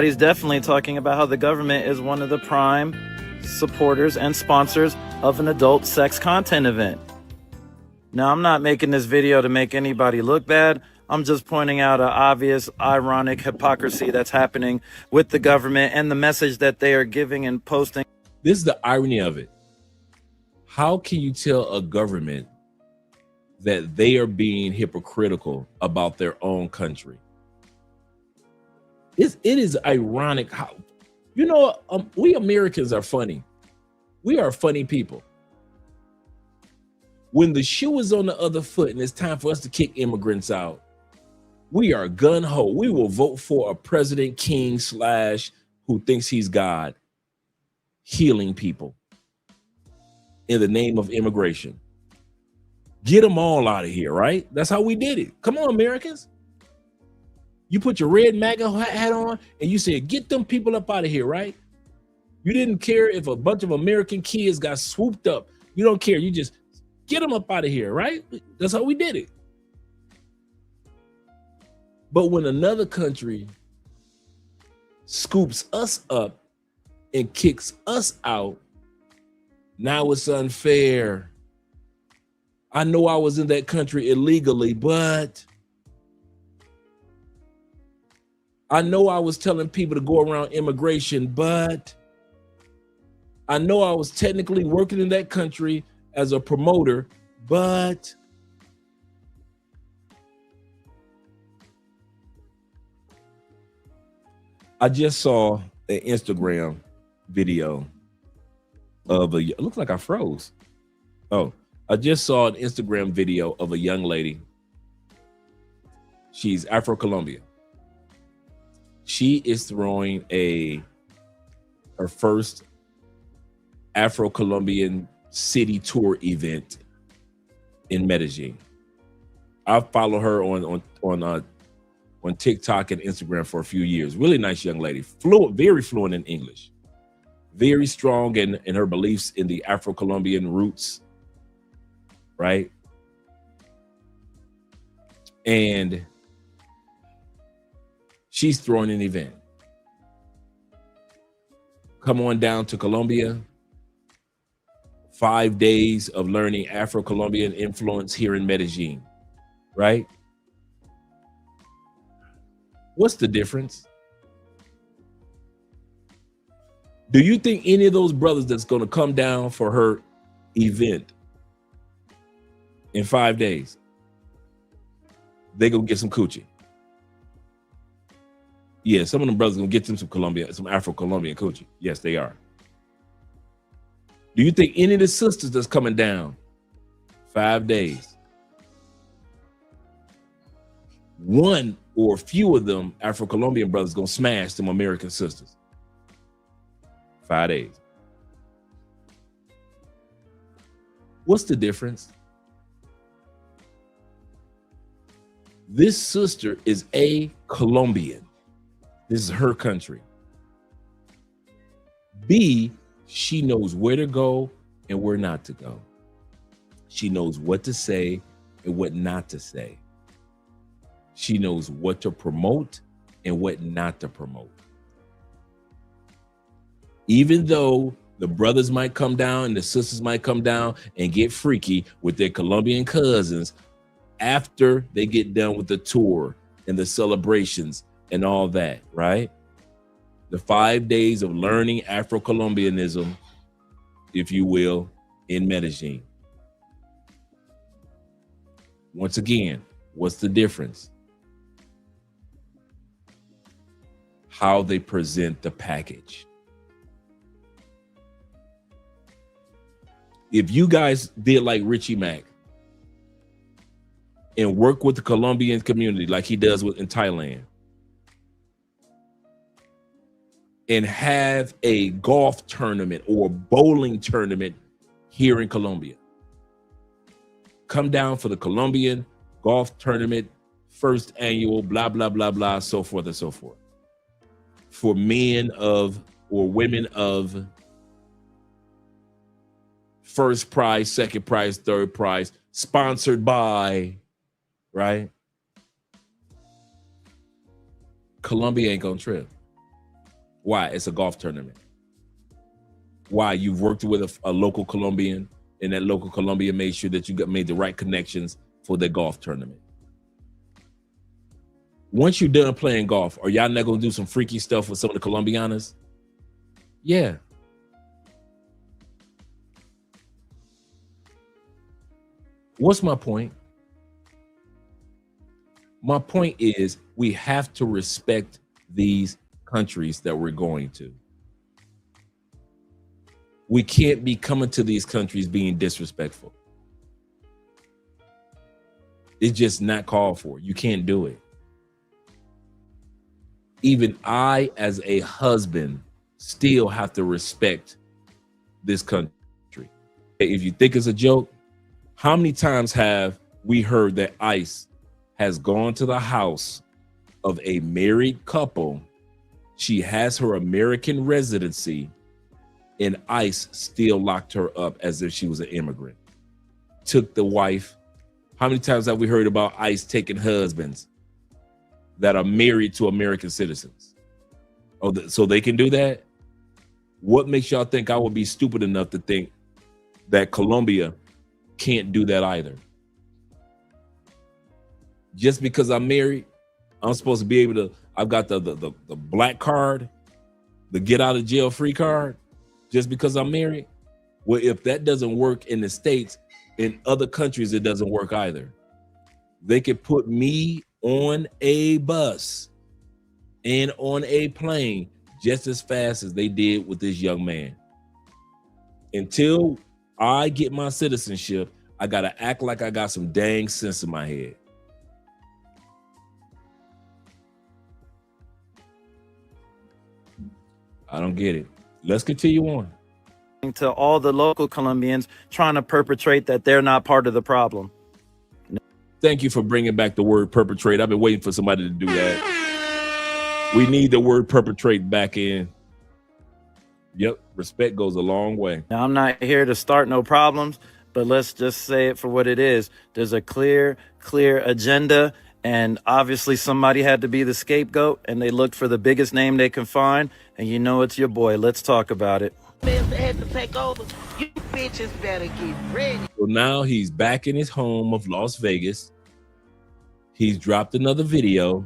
He's definitely talking about how the government is one of the prime supporters and sponsors of an adult sex content event. Now, I'm not making this video to make anybody look bad. I'm just pointing out an obvious, ironic hypocrisy that's happening with the government and the message that they are giving and posting. This is the irony of it. How can you tell a government that they are being hypocritical about their own country? It is ironic how, you know, we Americans are funny. We are funny people. When the shoe is on the other foot and it's time for us to kick immigrants out, we are gun-ho. We will vote for a president king / who thinks he's God, healing people in the name of immigration. Get them all out of here, right? That's how we did it. Come on, Americans. You put your red MAGA hat on and you said, get them people up out of here, right? You didn't care if a bunch of American kids got swooped up. You don't care. You just get them up out of here, right? That's how we did it. But when another country scoops us up and kicks us out, now it's unfair. I know I was in that country illegally, but I know I was telling people to go around immigration, but I know I was technically working in that country as a promoter, but I just saw an Instagram video of it looks like I froze. Oh, I just saw an Instagram video of a young lady. She's Afro-Colombian. She is throwing her first Afro-Colombian city tour event in Medellin. I follow her on TikTok and Instagram for a few years. Really nice young lady, very fluent in English, very strong in her beliefs in the Afro-Colombian roots, right? And she's throwing an event. Come on down to Colombia. 5 days of learning Afro-Colombian influence here in Medellin, right? What's the difference? Do you think any of those brothers that's going to come down for her event in 5 days, they gonna get some coochie? Yeah, some of them brothers gonna get them some Afro-Colombian coochie. Yes, they are. Do you think any of the sisters that's coming down 5 days, one or a few of them Afro-Colombian brothers gonna smash them American sisters? 5 days. What's the difference? This sister is a Colombian. This is her country. B, she knows where to go and where not to go. She knows what to say and what not to say. She knows what to promote and what not to promote. Even though the brothers might come down and the sisters might come down and get freaky with their Colombian cousins after they get done with the tour and the celebrations and all that, right? The 5 days of learning Afro-Colombianism, if you will, in Medellin. Once again, what's the difference? How they present the package. If you guys did like Richie Mack and work with the Colombian community like he does in Thailand, and have a golf tournament or bowling tournament here in Colombia, come down for the Colombian golf tournament, first annual, blah, blah, blah, blah, so forth and so forth. For men of or women of first prize, second prize, third prize, sponsored by, right? Colombia ain't gonna trip. Why? It's a golf tournament. Why? You've worked with a local Colombian, and that local Colombian made sure that you made the right connections for the golf tournament. Once you're done playing golf, are y'all not gonna do some freaky stuff with some of the Colombianas? Yeah. What's my point? My point is we have to respect these countries that we're going to. We can't be coming to these countries being disrespectful. It's just not called for. You can't do it. Even I, as a husband, still have to respect this country. If you think it's a joke, how many times have we heard that ICE has gone to the house of a married couple? She has her American residency, and ICE still locked her up as if she was an immigrant. Took the wife. How many times have we heard about ICE taking husbands that are married to American citizens? Oh, so they can do that? What makes y'all think I would be stupid enough to think that Colombia can't do that either? Just because I'm married, I'm supposed to be able to, I've got the black card, the get out of jail free card, just because I'm married? Well, if that doesn't work in the States, in other countries, it doesn't work either. They could put me on a bus and on a plane just as fast as they did with this young man. Until I get my citizenship, I gotta act like I got some dang sense in my head. I don't get it. Let's continue on. To all the local Colombians trying to perpetrate that they're not part of the problem. Thank you for bringing back the word perpetrate. I've been waiting for somebody to do that. We need the word perpetrate back in. Yep, respect goes a long way. Now, I'm not here to start no problems, but let's just say it for what it is. There's a clear agenda, and obviously somebody had to be the scapegoat, and they looked for the biggest name they can find, and you know it's your boy. Let's talk about it. Had to take over. You bitches better get ready. So now he's back in his home of Las Vegas. He's dropped another video,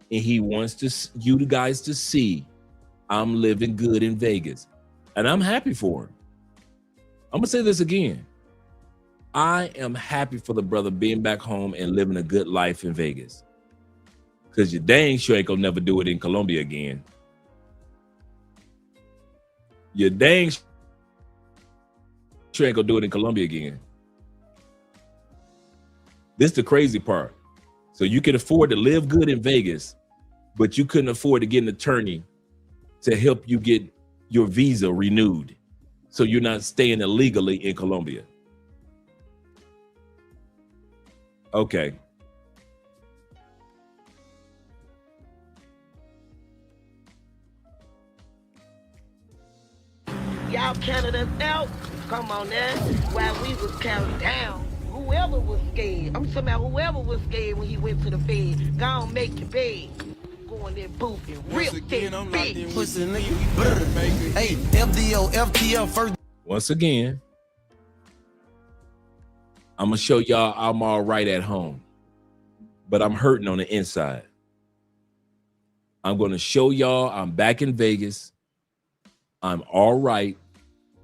and he wants you guys to see I'm living good in Vegas, and I'm happy for him. I'm gonna say this again. I am happy for the brother being back home and living a good life in Vegas, because you dang sure ain't gonna never do it in Colombia again. You dang sure ain't gonna do it in Colombia again. This is the crazy part. So you can afford to live good in Vegas, but you couldn't afford to get an attorney to help you get your visa renewed, so you're not staying illegally in Colombia. Okay. Y'all counted us out. Come on now. While we was counted down. Whoever was scared. I'm talking about whoever was scared when he went to the bed. Go on, make your bed. Go in that booth and rip that bitch. Pussy nigga. Hey, FDO, FTL first. Once again, I'm gonna show y'all I'm all right at home, but I'm hurting on the inside. I'm gonna show y'all I'm back in Vegas. I'm all right.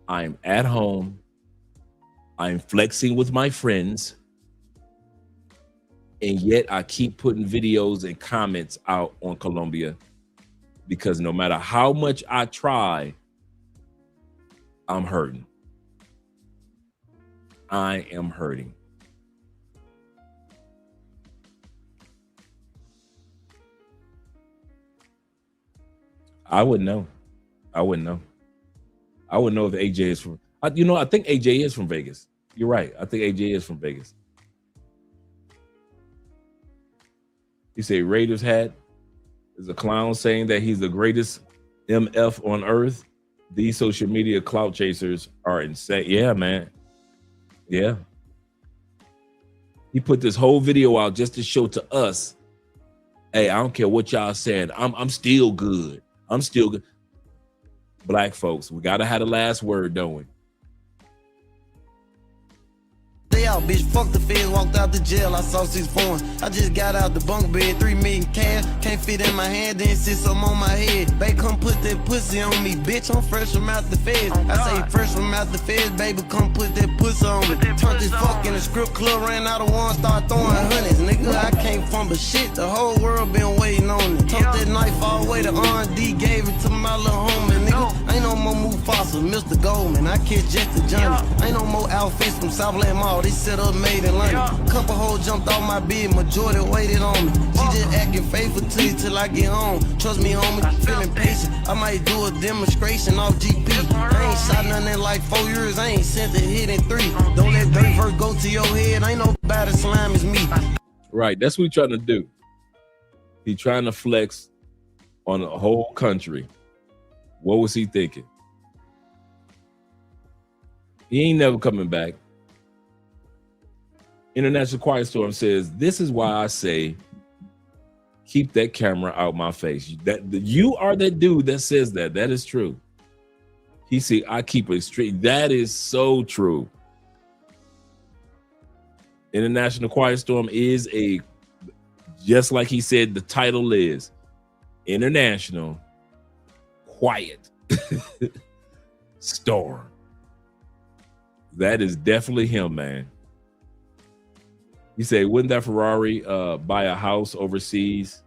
I'm at home. I'm flexing with my friends. And yet I keep putting videos and comments out on Colombia, because no matter how much I try, I'm hurting. I am hurting. I wouldn't know. I wouldn't know. I wouldn't know if AJ is from, I think AJ is from Vegas. You're right. I think AJ is from Vegas. He said Raiders hat is a clown saying that he's the greatest MF on earth. These social media clout chasers are insane. Yeah, man. Yeah. He put this whole video out just to show to us, hey, I don't care what y'all saying. I'm still good. I'm still good. Black folks, we gotta have the last word, don't we? Stay out, bitch. Fuck the feds. Walked out the jail. I saw 6 phones. I just got out the bunk bed. 3 million cash. Can't fit in my hand. Then sit some on my head. Babe, come put that pussy on me, bitch. I'm fresh from out the feds. I say fresh from out the feds, baby. Come put that pussy on me. Turned this fuck in the strip club. Ran out of one. Start throwing hundreds. Nigga, I can't fumble shit. The whole world been waiting on it. Took that knife all the way to R&D. Gave it to my little homie. Nigga, ain't no more Mufasa. Mr. Goldman. I catch Jester Johnny. Ain't no more outfits from Southland Mall. They set up made in London. Couple hoes jumped off my bed, majority waited on me. She just acting faithful to you till I get home. Trust me, homie, feeling patient. I might do a demonstration off GP. I ain't shot nothing in like 4 years. I ain't sent a hit in 3. Don't let dirt first go to your head. Ain't nobody slime as me. Right, that's what he trying to do. He trying to flex on the whole country. What was he thinking? He ain't never coming back. International Quiet Storm says, this is why I say, keep that camera out my face. That you are that dude that says that. That is true. He said, I keep it straight. That is so true. International Quiet Storm is just like he said, the title is International Quiet Storm. That is definitely him, man. He said, wouldn't that Ferrari buy a house overseas?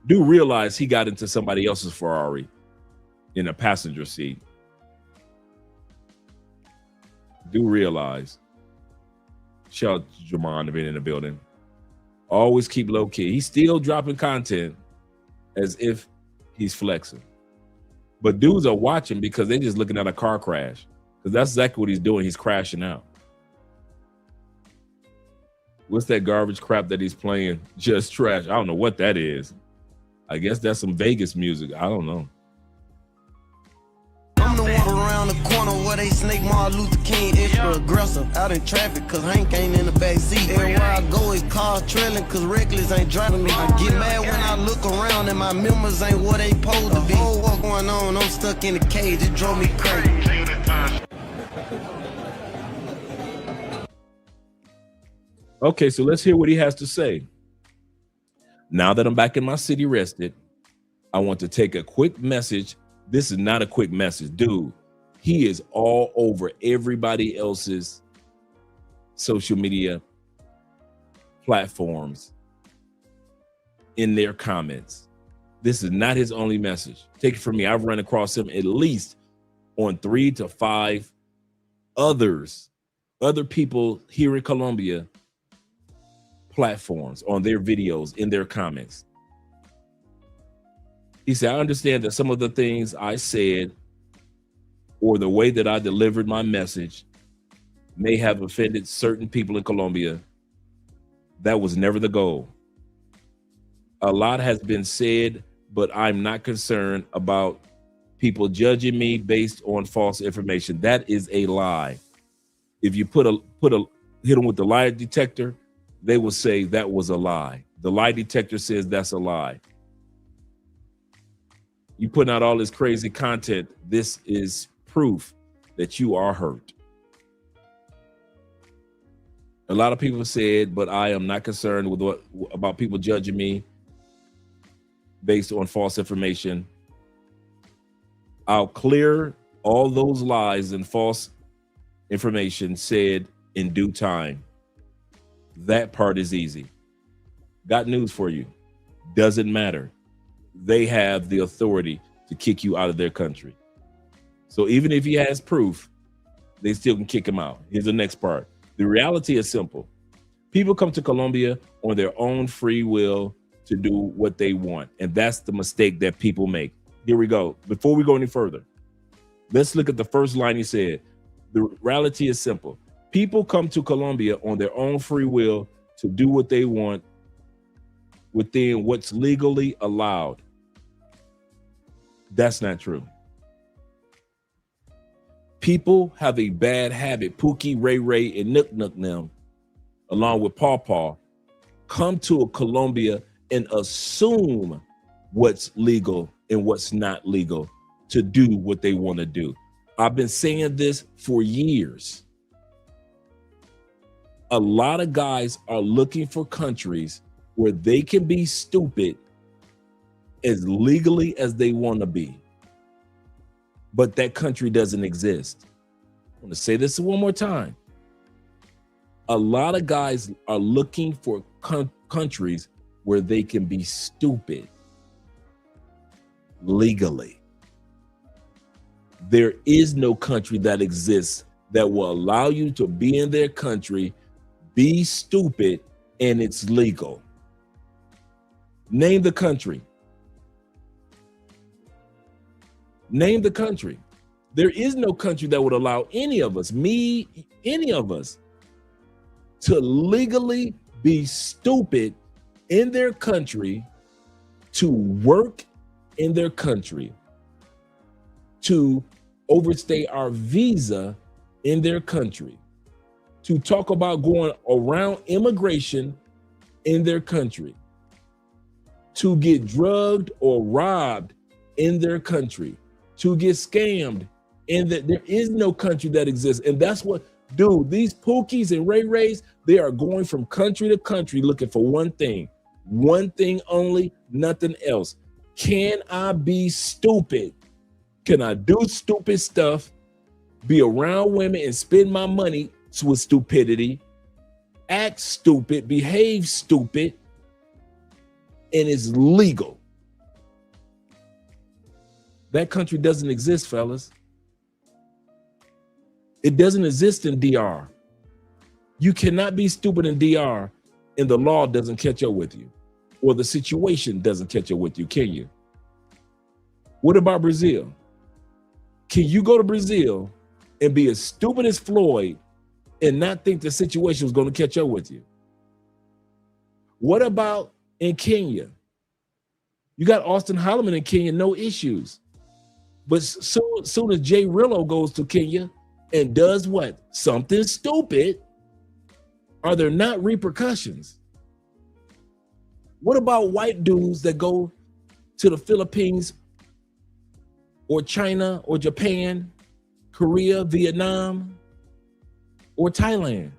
Do realize he got into somebody else's Ferrari in a passenger seat. Do realize. Shout out to Jamon to be in the building. Always keep low key. He's still dropping content as if he's flexing. But dudes are watching because they're just looking at a car crash. Because that's exactly what he's doing. He's crashing out. What's that garbage crap that he's playing? Just trash. I don't know what that is. I guess that's some Vegas music. I don't know. I'm the one around the corner where they snake Martin Luther King extra aggressive. Out in traffic cause Hank ain't in the back seat. Everywhere I go is cars trailing cause reckless ain't driving me. I get mad when I look around and my members ain't what they supposed to be. What's going on? I'm stuck in the cage. It drove me crazy. Okay, so let's hear what he has to say. Now that I'm back in my city rested, I want to take a quick message. This is not a quick message, dude. He is all over everybody else's social media platforms in their comments. This is not his only message. Take it from me. I've run across him at least on 3 to 5 other people here in Colombia platforms, on their videos, in their comments. He said, I understand that some of the things I said or the way that I delivered my message may have offended certain people in Colombia. That was never the goal. A lot has been said, but I'm not concerned about people judging me based on false information. That is a lie. If you hit them with the lie detector, they will say that was a lie. The lie detector says that's a lie. You putting out all this crazy content. This is proof that you are hurt. A lot of people said, but I am not concerned with about people judging me based on false information. I'll clear all those lies and false information said in due time. That part is easy. Got news for you. Doesn't matter. They have the authority to kick you out of their country. So even if he has proof, they still can kick him out. Here's the next part. The reality is simple. People come to Colombia on their own free will to do what they want. And that's the mistake that people make. Here we go. Before we go any further, let's look at the first line he said. The reality is simple. People come to Colombia on their own free will to do what they want within what's legally allowed. That's not true. People have a bad habit. Pookie, Ray Ray, and Nook Nook them, along with Paw Paw, come to Colombia and assume what's legal and what's not legal to do what they want to do. I've been saying this for years. A lot of guys are looking for countries where they can be stupid as legally as they want to be. But that country doesn't exist. I want to say this one more time. A lot of guys are looking for countries where they can be stupid legally. There is no country that exists that will allow you to be in their country, be stupid, and it's legal. Name the country. Name the country. There is no country that would allow any of us, me, any of us, to legally be stupid in their country, to work in their country, to overstay our visa in their country, to talk about going around immigration in their country, to get drugged or robbed in their country, to get scammed, and that there is no country that exists. And that's what, dude, these Pookies and Ray Rays, they are going from country to country looking for one thing only, nothing else. Can I be stupid? Can I do stupid stuff, be around women and spend my money with stupidity, act stupid, behave stupid, and it's legal? That country doesn't exist, fellas. It doesn't exist in DR. You cannot be stupid in DR and the law doesn't catch up with you, or the situation doesn't catch up with you, can you? What about Brazil? Can you go to Brazil and be as stupid as Floyd and not think the situation was going to catch up with you? What about in Kenya? You got Austin Holloman in Kenya, no issues. But soon as Jay Rillo goes to Kenya and does what? Something stupid, are there not repercussions? What about white dudes that go to the Philippines or China or Japan, Korea, Vietnam, or Thailand?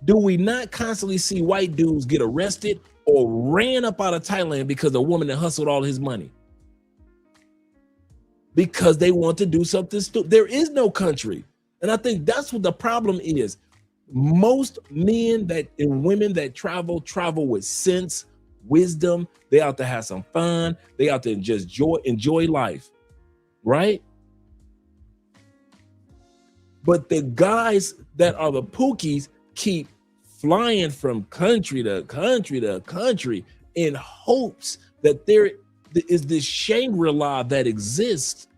Do we not constantly see white dudes get arrested or ran up out of Thailand because a woman that hustled all his money? Because they want to do something stupid. There is no country. And I think that's what the problem is. Most men and women that travel with sense, wisdom. They out to have some fun. They out to just enjoy life, right? But the guys that are the Pookies keep flying from country to country to country in hopes that there is this Shangri-La that exists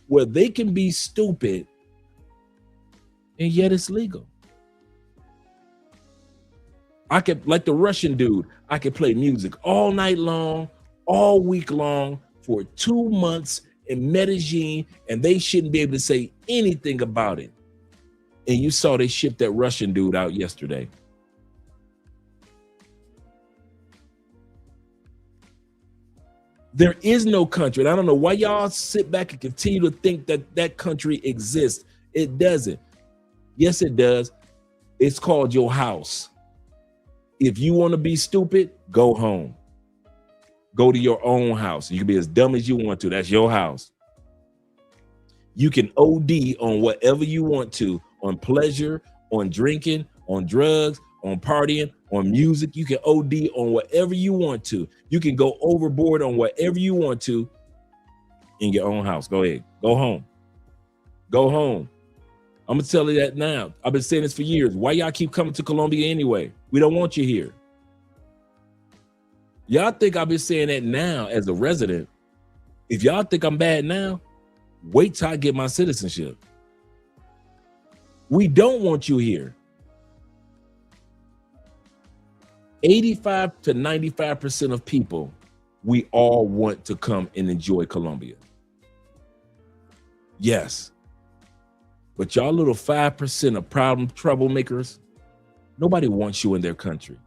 where they can be stupid and yet it's legal. I could, like the Russian dude, I could play music all night long, all week long for 2 months in Medellin, and they shouldn't be able to say anything about it. And you saw they shipped that Russian dude out yesterday. There is no country, and I don't know why y'all sit back and continue to think that that country exists. It doesn't. Yes, it does. It's called your house. If you want to be stupid, go home. Go to your own house. You can be as dumb as you want to. That's your house. You can OD on whatever you want to, on pleasure, on drinking, on drugs, on partying, on music. You can OD on whatever you want to. You can go overboard on whatever you want to in your own house. Go ahead. Go home. Go home. I'm gonna tell you that now. I've been saying this for years. Why y'all keep coming to Colombia anyway? We don't want you here. Y'all think I've been saying that now as a resident. If y'all think I'm bad now, wait till I get my citizenship. We don't want you here. 85 to 95% of people, we all want to come and enjoy Colombia. Yes. But y'all little 5% of problem troublemakers, nobody wants you in their country.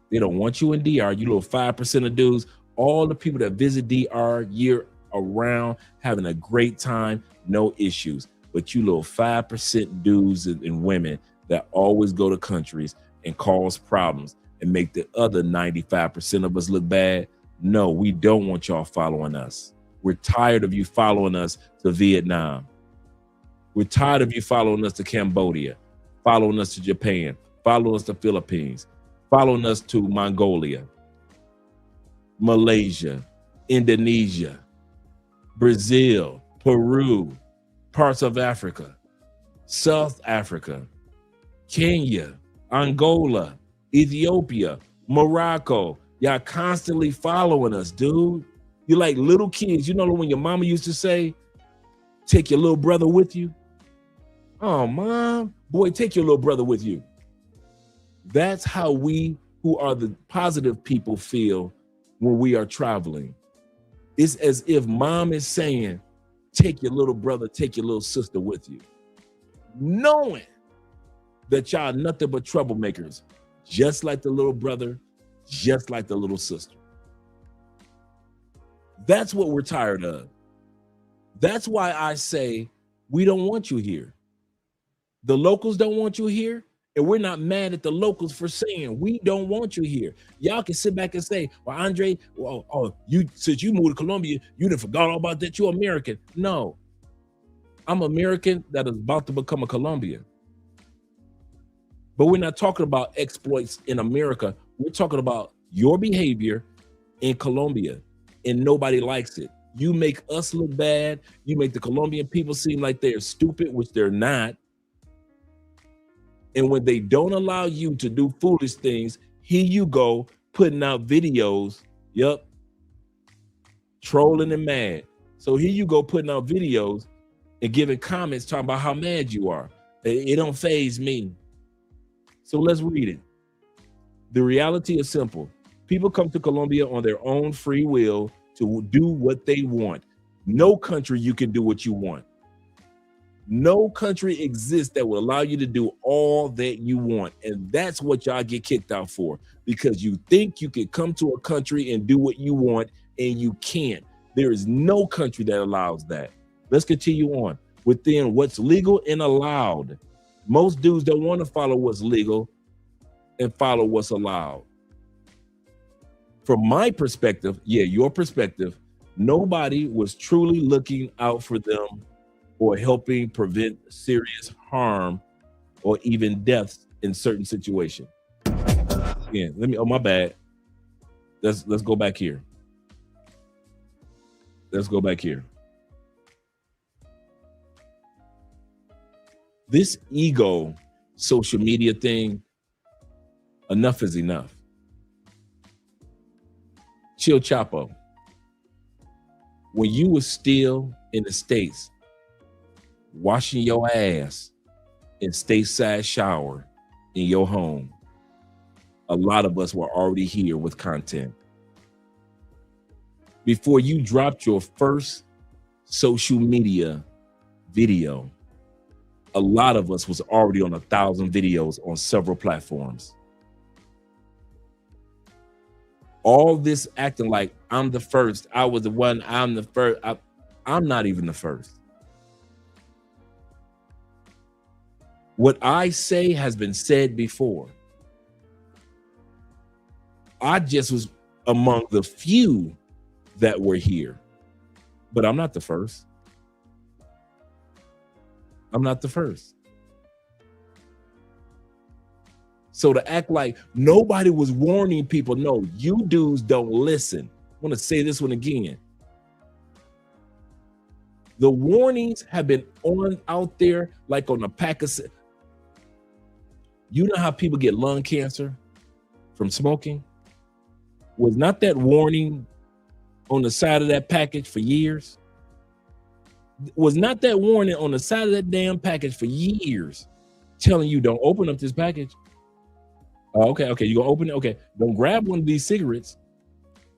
They don't want you in DR. You little 5% of dudes, all the people that visit DR year around, having a great time, no issues. But you little 5% dudes and women that always go to countries and cause problems and make the other 95% of us look bad. No, we don't want y'all following us. We're tired of you following us to Vietnam. We're tired of you following us to Cambodia, following us to Japan, following us to Philippines, following us to Mongolia, Malaysia, Indonesia, Brazil, Peru, parts of Africa, South Africa, Kenya, Angola, Ethiopia, Morocco. Y'all constantly following us, dude. You're like little kids. You know when your mama used to say, take your little brother with you? Oh, mom, boy, take your little brother with you. That's how we who are the positive people feel when we are traveling. It's as if mom is saying, take your little brother, take your little sister with you. Knowing that y'all nothing but troublemakers, just like the little brother, just like the little sister. That's what we're tired of. That's why I say we don't want you here. The locals don't want you here, and we're not mad at the locals for saying we don't want you here. Y'all can sit back and say, well, Andre, you since you moved to Colombia, you done forgot all about that. You're American. No, I'm American that is about to become a Colombian. But we're not talking about exploits in America. We're talking about your behavior in Colombia, and nobody likes it. You make us look bad. You make the Colombian people seem like they're stupid, which they're not. And when they don't allow you to do foolish things, here you go, putting out videos, trolling and mad. So here you go, putting out videos and giving comments talking about how mad you are. It don't faze me. So let's read it. The reality is simple. People come to Colombia on their own free will to do what they want. No country you can do what you want. No country exists that will allow you to do all that you want. And that's what y'all get kicked out for, because you think you can come to a country and do what you want, and you can't. There is no country that allows that. Let's continue on. Within what's legal and allowed, most dudes don't want to follow what's legal and follow what's allowed. From my perspective, your perspective, nobody was truly looking out for them or helping prevent serious harm or even deaths in certain situations. Again, my bad. Let's go back here. Let's go back here. This ego social media thing, enough is enough. Chill Chapo, when you were still in the States, washing your ass in stateside shower in your home, a lot of us were already here with content. Before you dropped your first social media video, a lot of us was already on 1,000 videos on several platforms. All this acting like I'm the first, I was the one, I'm the first. I'm not even the first. What I say has been said before. I just was among the few that were here, but I'm not the first. I'm not the first. So to act like nobody was warning people, no, you dudes don't listen. I want to say this one again. The warnings have been on out there like on a pack of. You know how people get lung cancer from smoking? Was not that warning on the side of that package for years? Was not that warning on the side of that damn package for years telling you don't open up this package? Oh, okay, you're gonna open it. Okay, don't grab one of these cigarettes.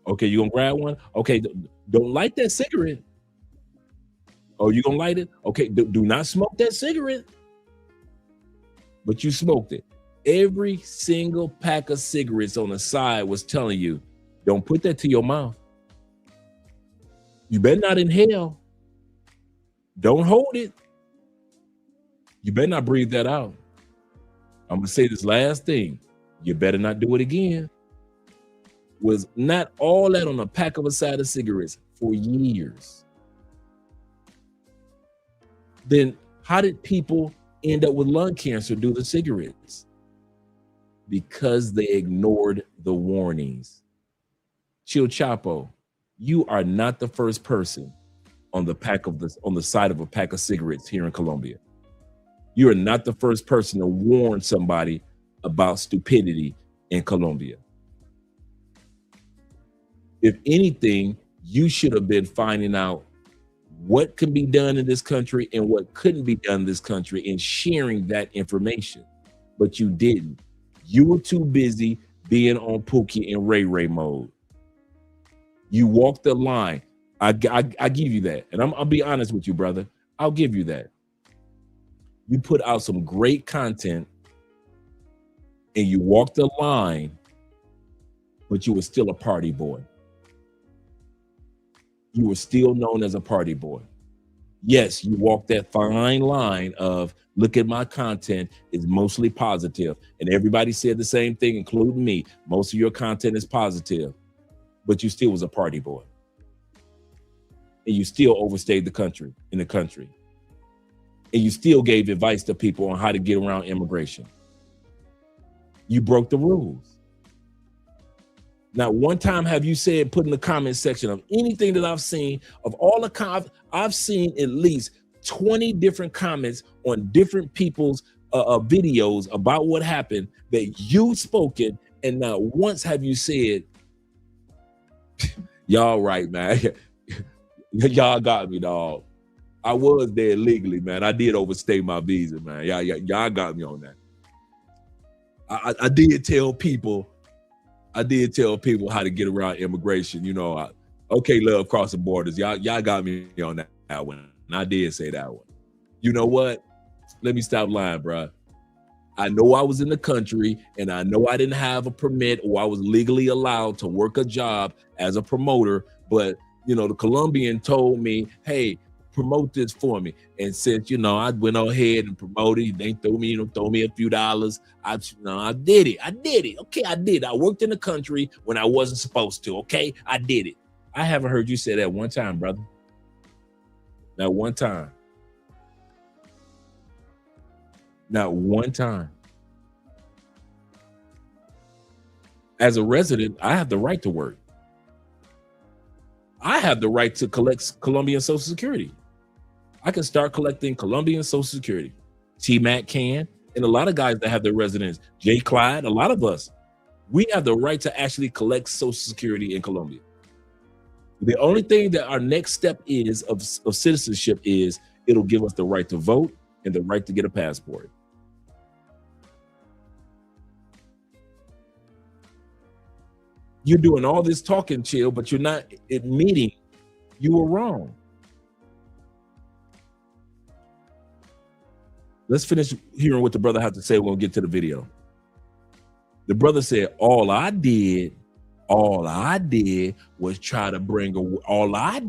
Okay, you're gonna grab one. Okay, don't light that cigarette. Oh, you're gonna light it? Okay, do not smoke that cigarette. But you smoked it. Every single pack of cigarettes on the side was telling you, don't put that to your mouth. You better not inhale. Don't hold it. You better not breathe that out. I'm gonna say this last thing. You better not do it again. Was not all that on a pack of a side of cigarettes for years. Then how did people end up with lung cancer due to cigarettes? Because they ignored the warnings. Chill Chapo, you are not the first person on the side of a pack of cigarettes here in Colombia. You are not the first person to warn somebody about stupidity in Colombia. If anything, you should have been finding out what can be done in this country and what couldn't be done in this country and sharing that information, but you didn't. You were too busy being on Pookie and Ray Ray mode. You walked the line. I give you that. And I'll be honest with you, brother. I'll give you that. You put out some great content and you walked the line, but you were still a party boy. You were still known as a party boy. Yes, you walked that fine line of look at my content is mostly positive. And everybody said the same thing, including me. Most of your content is positive, but you still was a party boy. And you still overstayed the country. And you still gave advice to people on how to get around immigration. You broke the rules. Not one time have you said, put in the comment section of anything that I've seen, of all the I've seen at least 20 different comments on different people's videos about what happened that you've spoken, and not once have you said, y'all right, man. Y'all got me, dog. I was there legally, man. I did overstay my visa, man. Y'all got me on that. I did tell people how to get around immigration. You know, okay, love crossing borders. Y'all got me on that one. And I did say that one. You know what? Let me stop lying, bro. I know I was in the country and I know I didn't have a permit or I was legally allowed to work a job as a promoter, but you know, the Colombian told me, hey, promote this for me. And since, you know, I went ahead and promoted, they throw me a few dollars. I did it. Okay, I did. I worked in the country when I wasn't supposed to. Okay, I did it. I haven't heard you say that one time, brother. Not one time. Not one time. As a resident, I have the right to work. I have the right to collect Colombian Social Security. I can start collecting Colombian Social Security. T-Mac can, and a lot of guys that have their residence, Jay Clyde, a lot of us, we have the right to actually collect Social Security in Colombia. The only thing that our next step is of citizenship is it'll give us the right to vote and the right to get a passport. You're doing all this talking, Chill, but you're not admitting you were wrong. Let's finish hearing what the brother had to say when we get to the video. The brother said, all I did was try to bring I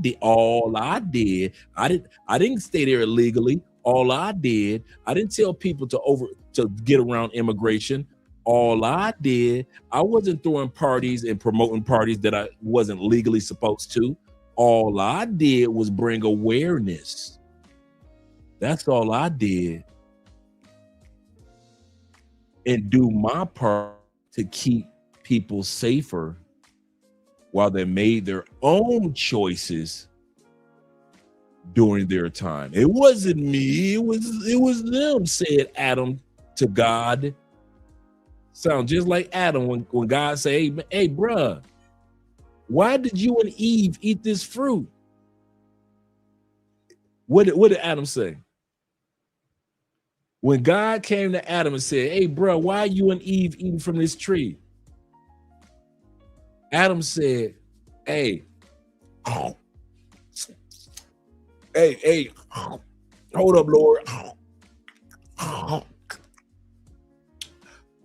didn't stay there illegally. All I did, I didn't tell people to get around immigration. All I did, I wasn't throwing parties and promoting parties that I wasn't legally supposed to. All I did was bring awareness. That's all I did. And do my part to keep people safer while they made their own choices during their time. It wasn't me, it was them, said Adam to God. Sound just like Adam when God say, hey, bruh, why did you and Eve eat this fruit? What did Adam say? When God came to Adam and said, hey, bruh, why are you and Eve eating from this tree? Adam said, hey, hold up, Lord.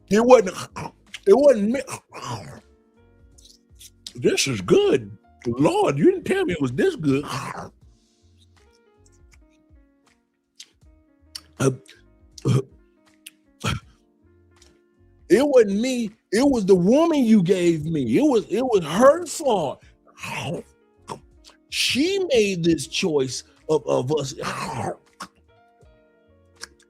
It wasn't me. This is good. Lord, you didn't tell me it was this good. It wasn't me. It was the woman you gave me. It was her fault. She made this choice of us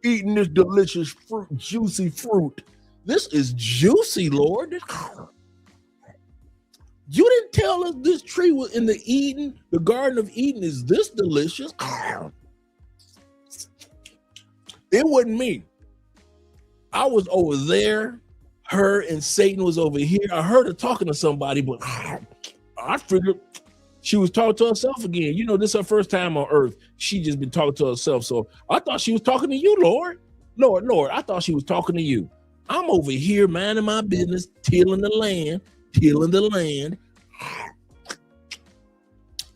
eating this delicious fruit, juicy fruit. This is juicy, Lord. You didn't tell us this tree was in the Garden of Eden is this delicious. It wasn't me. I was over there. Her and Satan was over here. I heard her talking to somebody, but I figured she was talking to herself again. You know, this is her first time on earth. She just been talking to herself. So I thought she was talking to you, Lord. Lord, I thought she was talking to you. I'm over here minding my business, tilling the land.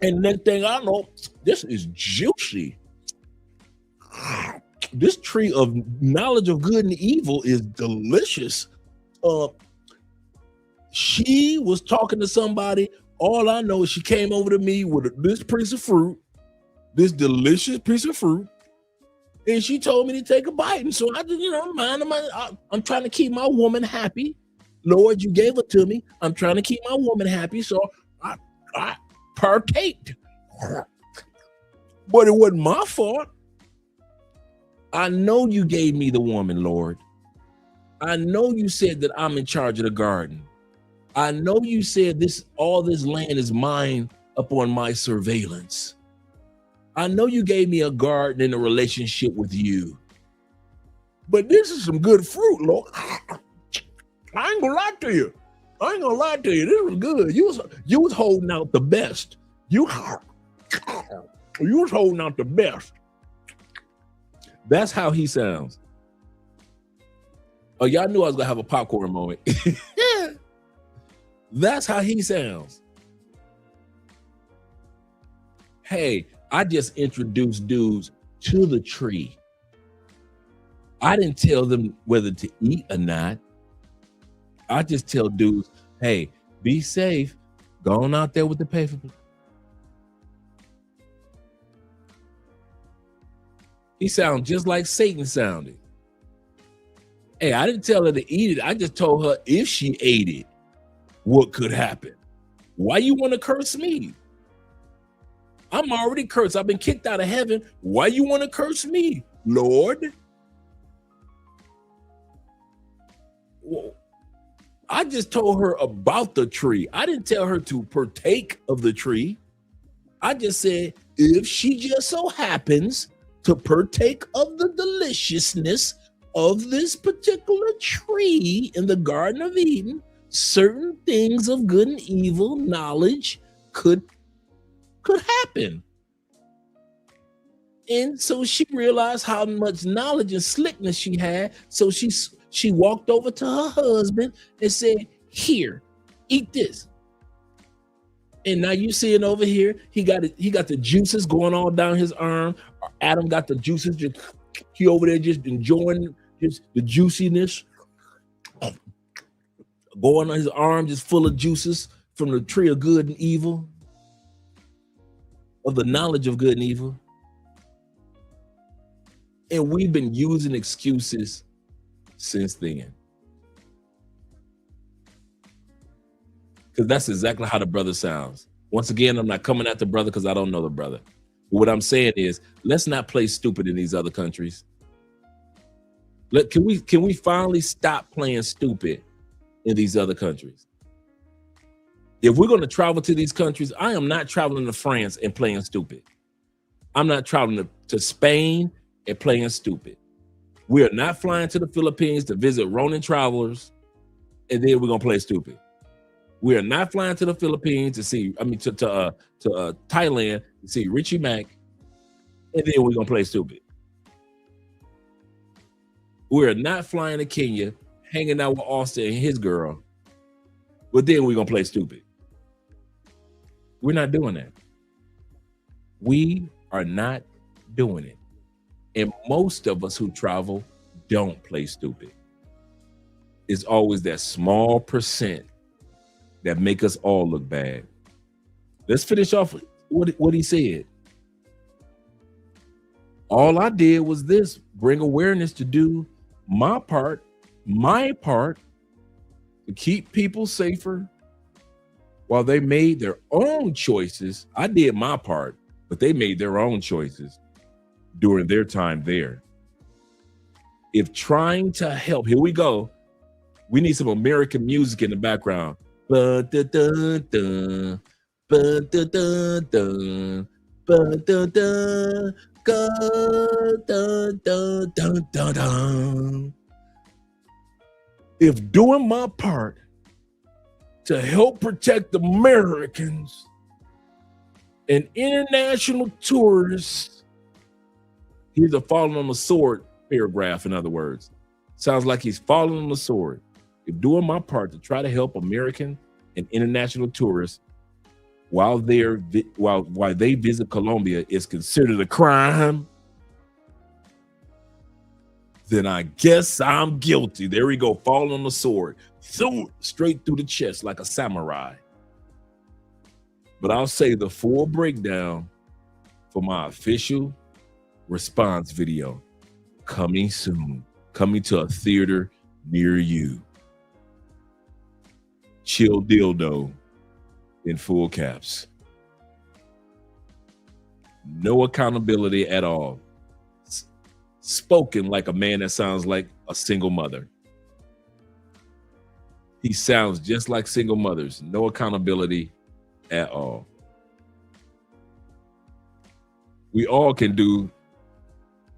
And next thing I know, this is juicy. This tree of knowledge of good and evil is delicious. She was talking to somebody. All I know is she came over to me with this piece of fruit, this delicious piece of fruit, and she told me to take a bite. And so I just, I'm trying to keep my woman happy. Lord, you gave it to me. I'm trying to keep my woman happy, so I partaked. But it wasn't my fault. I know you gave me the woman, Lord. I know you said that I'm in charge of the garden. I know you said all this land is mine upon my surveillance. I know you gave me a garden and a relationship with you. But this is some good fruit, Lord. I ain't gonna lie to you. This was good. You was holding out the best. You was holding out the best. That's how he sounds. Oh, y'all knew I was gonna have a popcorn moment. That's how he sounds. Hey, I just introduced dudes to the tree. I didn't tell them whether to eat or not. I just tell dudes, hey, be safe. Go on out there with the paper. He sounds just like Satan sounded. Hey, I didn't tell her to eat it. I just told her if she ate it, what could happen? Why you want to curse me? I'm already cursed. I've been kicked out of heaven. Why you want to curse me, Lord? Well, I just told her about the tree. I didn't tell her to partake of the tree. I just said, if she just so happens to partake of the deliciousness of this particular tree in the Garden of Eden, certain things of good and evil knowledge could happen. And so she realized how much knowledge and slickness she had. So she walked over to her husband and said, "Here, eat this." And now you see it over here. He got the juices going all down his arm. Adam got the juices, just he over there just enjoying just the juiciness going on his arm, just full of juices from the tree of good and evil, of the knowledge of good and evil. And we've been using excuses since then. Because that's exactly how the brother sounds. Once again, I'm not coming at the brother because I don't know the brother. But what I'm saying is, let's not play stupid in these other countries. Can we finally stop playing stupid in these other countries? If we're going to travel to these countries, I am not traveling to France and playing stupid. I'm not traveling to Spain and playing stupid. We are not flying to the Philippines to visit Ronin Travelers, and then we're going to play stupid. We are not flying to the Philippines to Thailand to see Richie Mack, and then we're gonna play stupid. We are not flying to Kenya, hanging out with Austin and his girl, but then we're gonna play stupid. We're not doing that. We are not doing it. And most of us who travel don't play stupid. It's always that small percent that make us all look bad. Let's finish off what he said. All I did was this: bring awareness to do my part to keep people safer while they made their own choices. I did my part, but they made their own choices during their time there. If trying to help, here we go. We need some American music in the background. Ba-da-da-da, ba-da-da-da, ba-da-da, ga-da-da-da-da. If doing my part to help protect Americans and international tourists, here's a falling on the sword paragraph, in other words. Sounds like he's falling on the sword. If doing my part to try to help American and international tourists while they visit Colombia is considered a crime, then I guess I'm guilty. There we go, falling on the sword, straight through the chest like a samurai. But I'll say the full breakdown for my official response video coming soon, coming to a theater near you. Chill dildo in full caps. No accountability at all. Spoken like a man that sounds like a single mother. He sounds just like single mothers. No accountability at all. We all can do,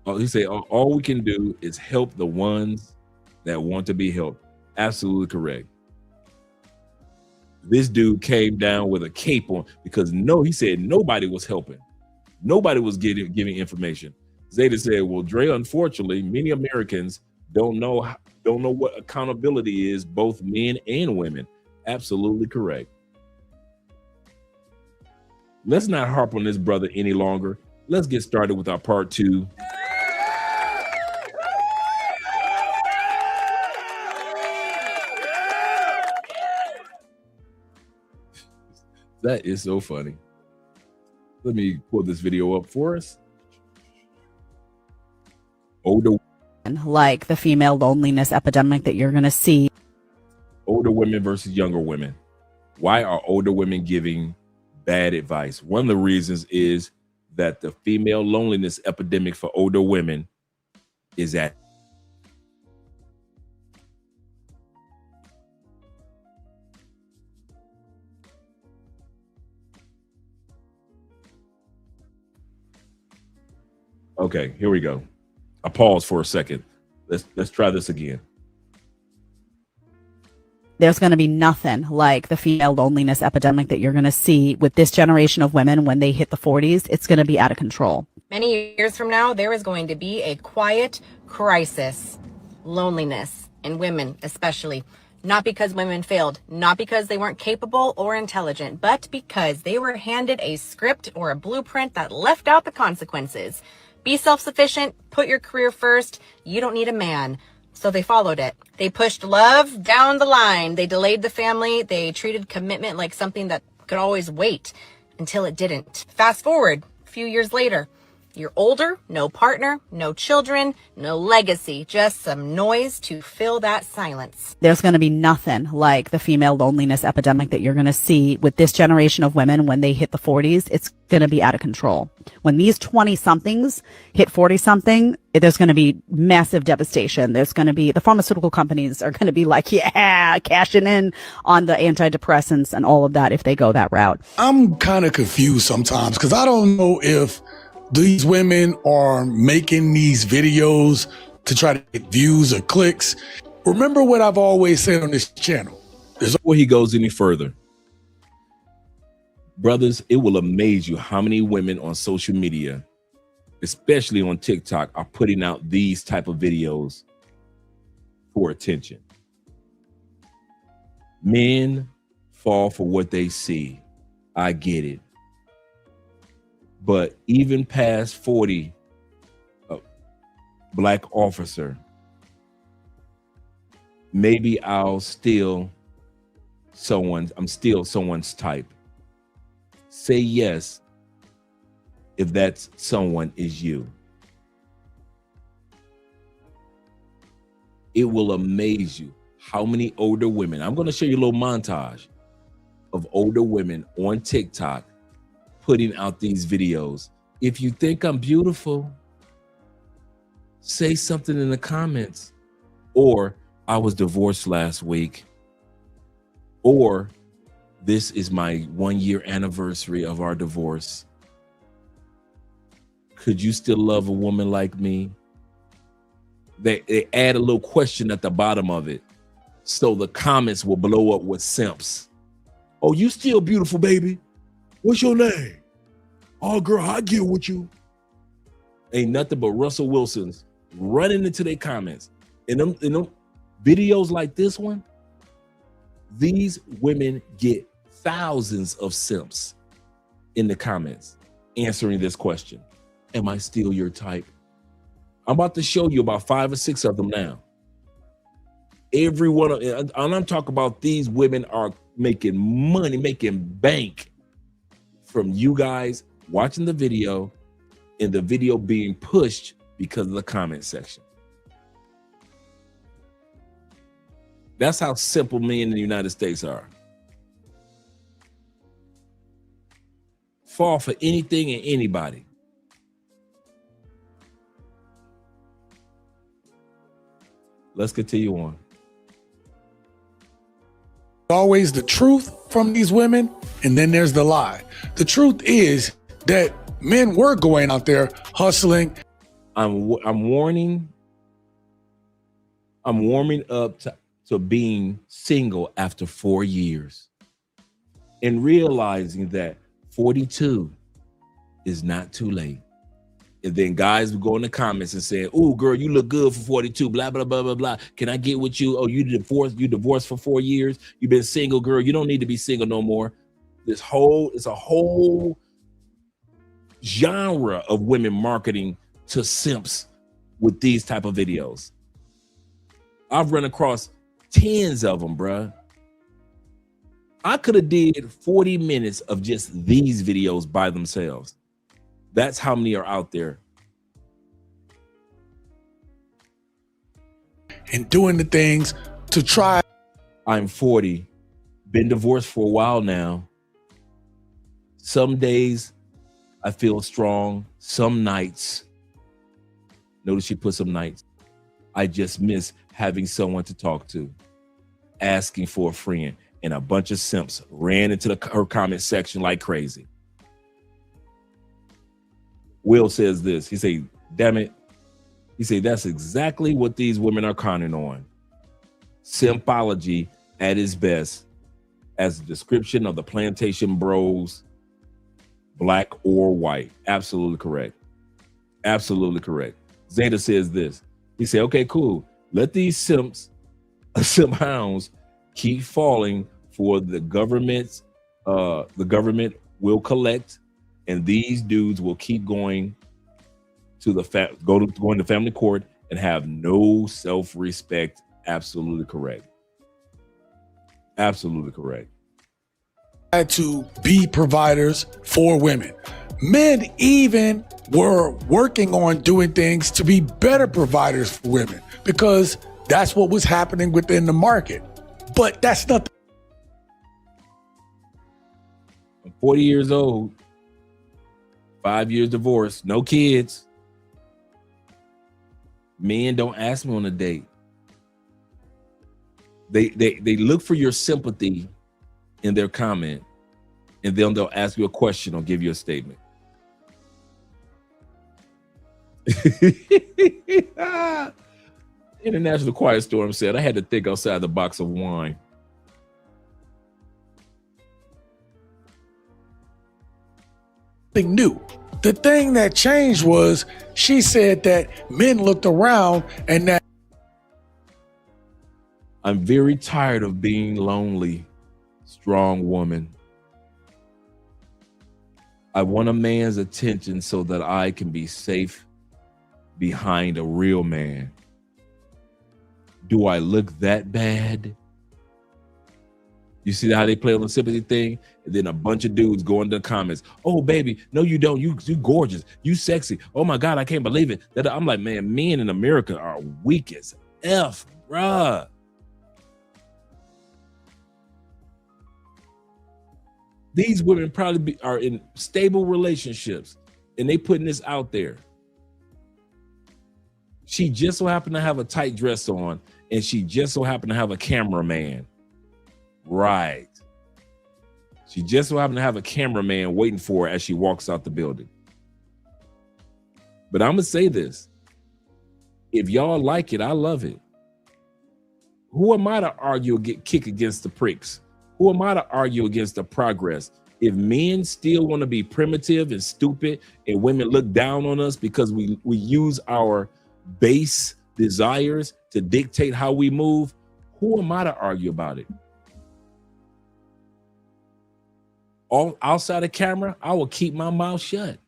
he said, all we can do is help the ones that want to be helped. Absolutely correct. This dude came down with a cape on because he said nobody was helping. Nobody was giving information. Zeta said, well, Dre, unfortunately, many Americans don't know what accountability is, both men and women. Absolutely correct. Let's not harp on this brother any longer. Let's get started with our part 2. That is so funny. Let me pull this video up for us. Like the female loneliness epidemic that you're going to see. Older women versus younger women. Why are older women giving bad advice? One of the reasons is that the female loneliness epidemic for older women is at Okay, here we go. I pause for a second. Let's try this again. There's going to be nothing like the female loneliness epidemic that you're going to see with this generation of women when they hit the 40s. It's going to be out of control. Many years from now, there is going to be a quiet crisis, loneliness in women especially. Not because women failed, not because they weren't capable or intelligent, but because they were handed a script or a blueprint that left out the consequences. Be self-sufficient, put your career first, you don't need a man. So they followed it. They pushed love down the line. They delayed the family. They treated commitment like something that could always wait until it didn't. Fast forward a few years later. You're older, no partner, no children, no legacy, just some noise to fill that silence. There's going to be nothing like the female loneliness epidemic that you're going to see with this generation of women when they hit the 40s. It's going to be out of control. When these 20-somethings hit 40-something, there's going to be massive devastation. There's going to be, the pharmaceutical companies are going to be like, yeah, cashing in on the antidepressants and all of that if they go that route. I'm kind of confused sometimes because I don't know if these women are making these videos to try to get views or clicks. Remember what I've always said on this channel. Before he goes any further, brothers, it will amaze you how many women on social media, especially on TikTok, are putting out these type of videos for attention. Men fall for what they see. I get it. But even past 40, black officer, maybe I'm still someone's type. Say yes if that someone is you. It will amaze you how many older women, I'm going to show you a little montage of older women on TikTok putting out these videos. If you think I'm beautiful, say something in the comments. Or I was divorced last week. Or this is my 1-year anniversary of our divorce. Could you still love a woman like me? They add a little question at the bottom of it, so the comments will blow up with simps. Oh, you still beautiful, baby. What's your name? Oh, girl, I get with you. Ain't nothing but Russell Wilson's running into their comments. And them videos like this one, these women get thousands of simps in the comments answering this question. Am I still your type? I'm about to show you about 5 or 6 of them now. Every one of, and I'm talking about these women are making money, making bank from you guys watching the video and the video being pushed because of the comment section. That's how simple men in the United States are. Fall for anything and anybody. Let's continue on. Always the truth from these women, and then there's the lie. The truth is that men were going out there hustling. I'm warming up to being single after 4 years and realizing that 42 is not too late. And then guys will go in the comments and say, "Oh, girl, you look good for 42, blah, blah, blah, blah, blah. Can I get with you? Oh, you divorced for 4 years. You've been single, girl. You don't need to be single no more." It's a whole genre of women marketing to simps with these type of videos. I've run across tens of them, bruh. I could have did 40 minutes of just these videos by themselves. That's how many are out there. And doing the things to try. I'm 40, been divorced for a while now. Some days I feel strong. Some nights, notice she put some nights, I just miss having someone to talk to, asking for a friend. And a bunch of simps ran into her comment section like crazy. Will says this. He say, Damn it. He said, that's exactly what these women are conning on. Simpology at its best, as a description of the plantation bros, black or white. Absolutely correct. Absolutely correct. Zeta says this. He said, okay, cool. Let these simp hounds keep falling for the government's, the government will collect, and these dudes will keep going to the going to family court and have no self-respect. Absolutely correct. Absolutely correct. Had to be providers for women. Men even were working on doing things to be better providers for women because that's what was happening within the market. But that's not. I'm 40 years old, 5 years divorced, no kids. Men don't ask me on a date. They look for your sympathy in their comment, and then they'll ask you a question or give you a statement. International Quiet Storm said, I had to think outside the box of wine. New. The thing that changed was she said that men looked around and that I'm very tired of being lonely, strong woman. I want a man's attention so that I can be safe behind a real man. Do I look that bad? You see how they play on the sympathy thing? And then a bunch of dudes go into the comments. Oh, baby, no, you don't. You gorgeous. You sexy. Oh, my God, I can't believe it. I'm like, man, men in America are weak as F, bruh. These women probably are in stable relationships, and they putting this out there. She just so happened to have a tight dress on, and she just so happened to have a cameraman. Right. She just so happened to have a cameraman waiting for her as she walks out the building. But I'm going to say this. If y'all like it, I love it. Who am I to argue, kick against the pricks? Who am I to argue against the progress? If men still want to be primitive and stupid and women look down on us because we use our base desires to dictate how we move, who am I to argue about it? All outside of camera, I will keep my mouth shut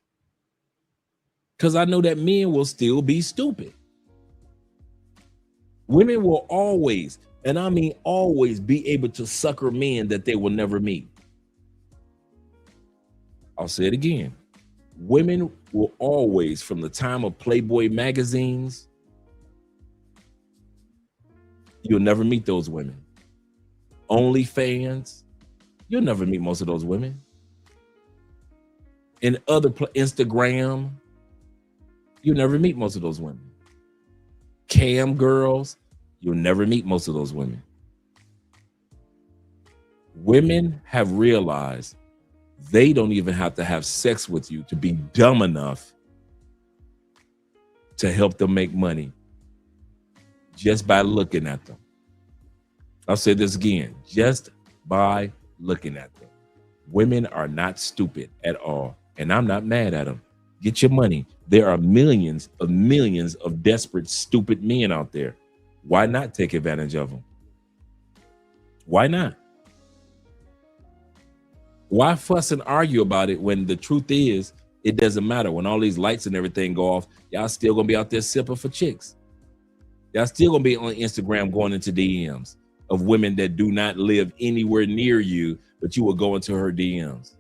because I know that men will still be stupid. Women will always, and I mean always, be able to sucker men that they will never meet. I'll say it again. Women will always, from the time of Playboy magazines, you'll never meet those women. OnlyFans, you'll never meet most of those women. In other Instagram, you'll never meet most of those women. Cam girls, you'll never meet most of those women. Women have realized they don't even have to have sex with you to be dumb enough to help them make money just by looking at them. I'll say this again, just by looking at them. Women are not stupid at all, and I'm not mad at them. Get your money. There are millions of desperate, stupid men out there. Why not take advantage of them? Why not? Why fuss and argue about it when the truth is it doesn't matter? When all these lights and everything go off, y'all still gonna be out there sipping for chicks. Y'all still gonna be on Instagram going into DMs of women that do not live anywhere near you, but you will go into her DMs.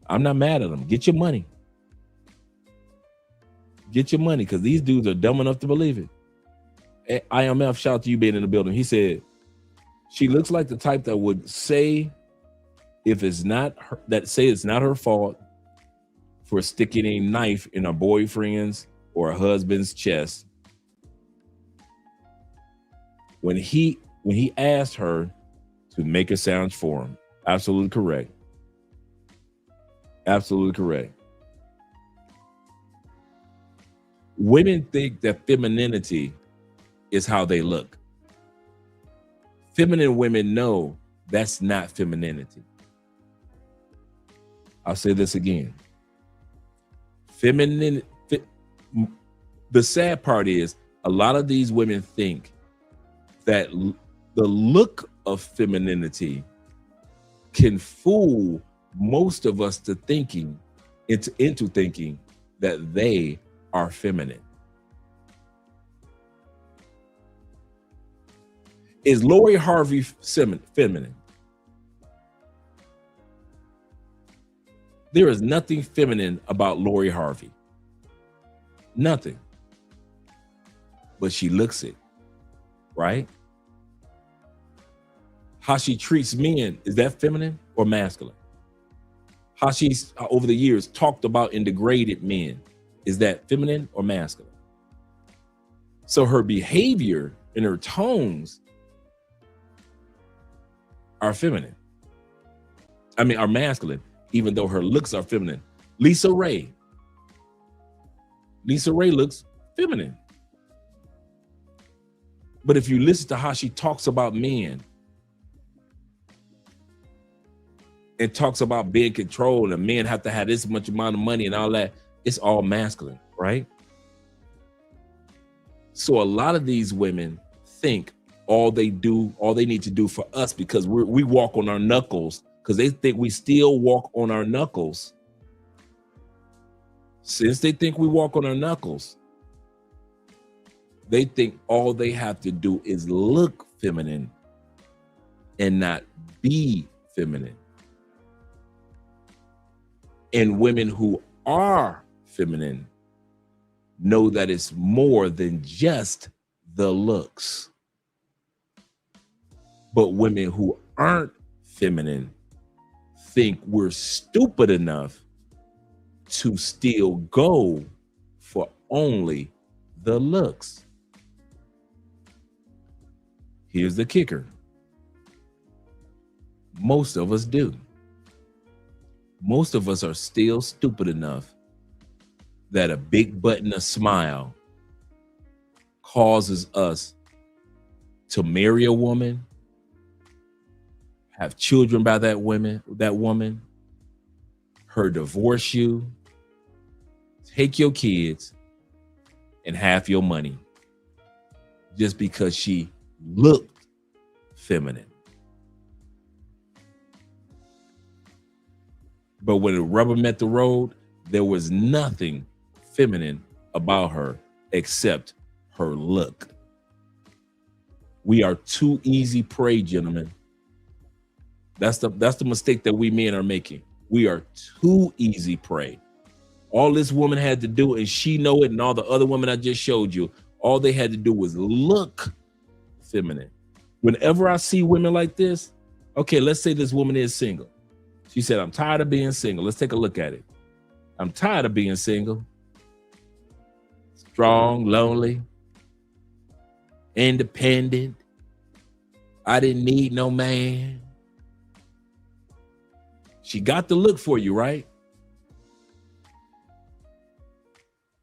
I'm not mad at them. Get your money. Get your money, because these dudes are dumb enough to believe it. IMF, shout out to you being in the building. He said, she looks like the type that would say if it's not her, that say it's not her fault for sticking a knife in her boyfriend's or her husband's chest when he asked her to make a sandwich for him. Absolutely correct. Absolutely correct. Women think that femininity is how they look. Feminine women know that's not femininity. I'll say this again. The sad part is a lot of these women think that the look of femininity can fool most of us into thinking that they are feminine. Is Lori Harvey feminine? There is nothing feminine about Lori Harvey. Nothing. But she looks it, right? How she treats men, is that feminine or masculine? How she's over the years talked about and degraded men, is that feminine or masculine? So her behavior and her tones are feminine. Are masculine, even though her looks are feminine. Lisa Ray looks feminine. But if you listen to how she talks about men and talks about being controlled and men have to have this much amount of money and all that, it's all masculine, right? So a lot of these women think all they need to do for us, because we walk on our knuckles, because they think we still walk on our knuckles. Since they think we walk on our knuckles, they think all they have to do is look feminine and not be feminine. And women who are feminine know that it's more than just the looks. But women who aren't feminine think we're stupid enough to still go for only the looks. Here's the kicker. Most of us do. Most of us are still stupid enough that a big butt and a smile causes us to marry a woman, have children by that woman, her divorce you, take your kids, and half your money just because she looked feminine. But when the rubber met the road, there was nothing feminine about her except her look. We are too easy prey, gentlemen. That's the mistake that we men are making. We are too easy prey. All this woman had to do, and she know it, and all the other women I just showed you, all they had to do was look feminine. Whenever I see women like this, okay, let's say this woman is single. She said, I'm tired of being single. Let's take a look at it. I'm tired of being single. Strong, lonely, independent. I didn't need no man. She got the look for you, right?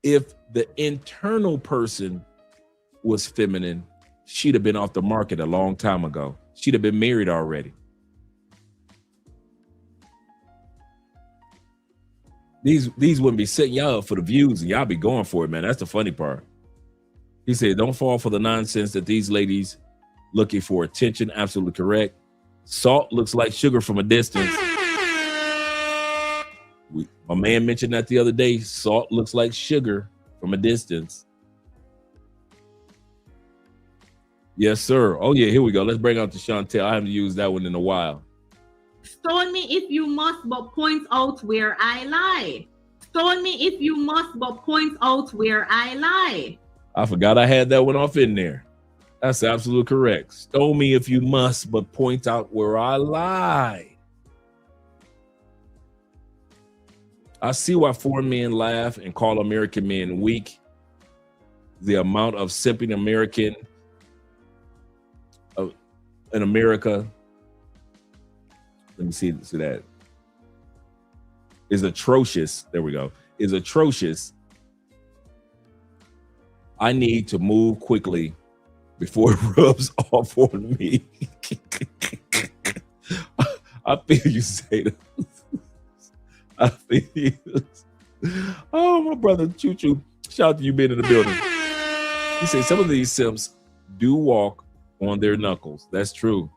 If the internal person was feminine, she'd have been off the market a long time ago. She'd have been married already. These wouldn't be setting y'all up for the views, and y'all be going for it, man. That's the funny part. He said, don't fall for the nonsense that these ladies looking for attention. Absolutely correct. Salt looks like sugar from a distance. My man mentioned that the other day. Salt looks like sugar from a distance. Yes, sir. Oh, yeah, here we go. Let's bring out the Chantel. I haven't used that one in a while. Stone me if you must, but point out where I lie. Stone me if you must, but point out where I lie. I forgot I had that one off in there. That's absolutely correct. Stone me if you must, but point out where I lie. I see why foreign men laugh and call American men weak. The amount of simping American in America, let me see that, is atrocious. There we go. Is atrocious. I need to move quickly before it rubs off on me. I feel you, Zeta. I feel you. Oh, my brother Choo Choo. Shout out to you being in the building. He said some of these simps do walk on their knuckles. That's true.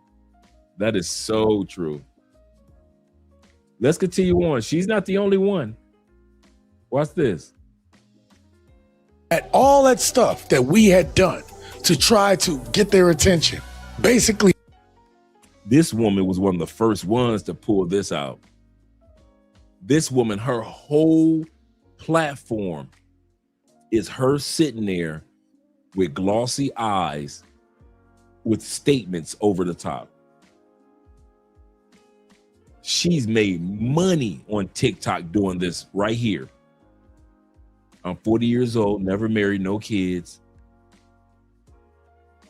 That is so true. Let's continue on. She's not the only one. Watch this. At all that stuff that we had done to try to get their attention, basically. This woman was one of the first ones to pull this out. This woman, her whole platform is her sitting there with glossy eyes with statements over the top. She's made money on TikTok doing this right here. I'm 40 years old, never married, no kids.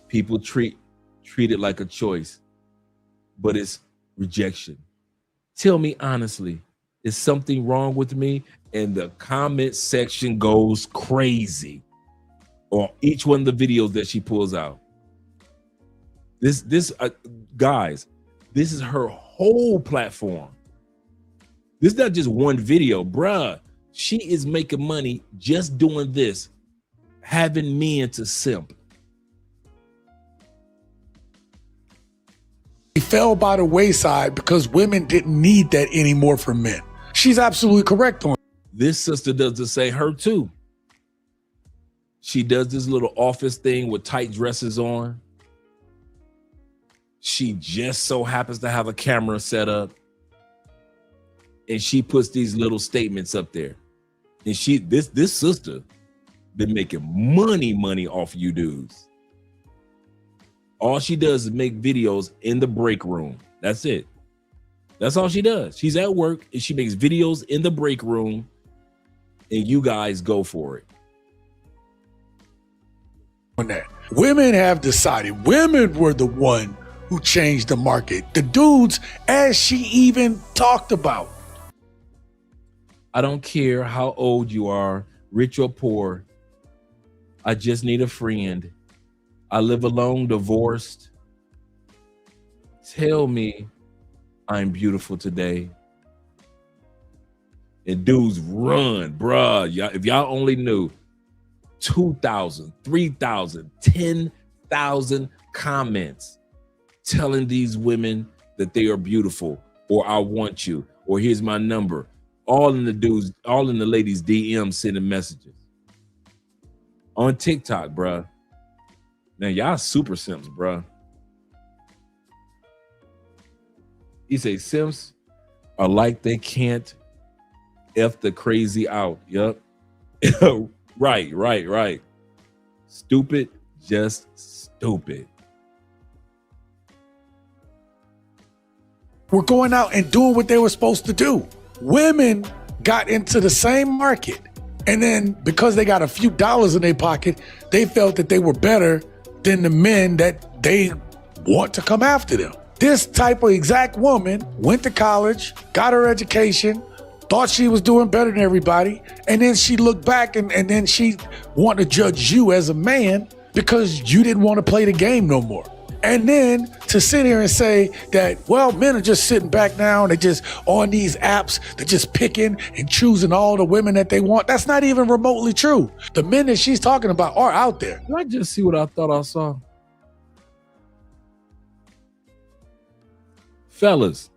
People treat it like a choice, but it's rejection. Tell me honestly, is something wrong with me? And the comment section goes crazy on each one of the videos that she pulls out. Guys, this is her whole platform. This is not just one video, bruh. She is making money just doing this, having men to simp. He fell by the wayside because women didn't need that anymore from men. She's absolutely correct on. This sister does the same, her too. She does this little office thing with tight dresses on. She just so happens to have a camera set up. And she puts these little statements up there. And this sister been making money off you dudes. All she does is make videos in the break room. That's it. That's all she does. She's at work and she makes videos in the break room and you guys go for it. On that. Women have decided, women were the one who changed the market. The dudes, as she even talked about. I don't care how old you are, rich or poor. I just need a friend. I live alone, divorced. Tell me I'm beautiful today. And dudes run, bruh. If y'all only knew 2,000, 3,000, 10,000 comments telling these women that they are beautiful, or I want you, or here's my number. All in the ladies' DM sending messages. On TikTok, bruh. Man, y'all super simps, bruh. He say simps are like they can't F the crazy out. Yup. Right. Stupid, just stupid. We're going out and doing what they were supposed to do. Women got into the same market. And then because they got a few dollars in their pocket, they felt that they were better than the men that they want to come after them. This type of exact woman went to college, got her education, thought she was doing better than everybody, and then she looked back and then she wanted to judge you as a man because you didn't want to play the game no more. And then to sit here and say that, well, men are just sitting back now and they're just on these apps, they're just picking and choosing all the women that they want. That's not even remotely true. The men that she's talking about are out there. Did I just see what I thought I saw? Fellas,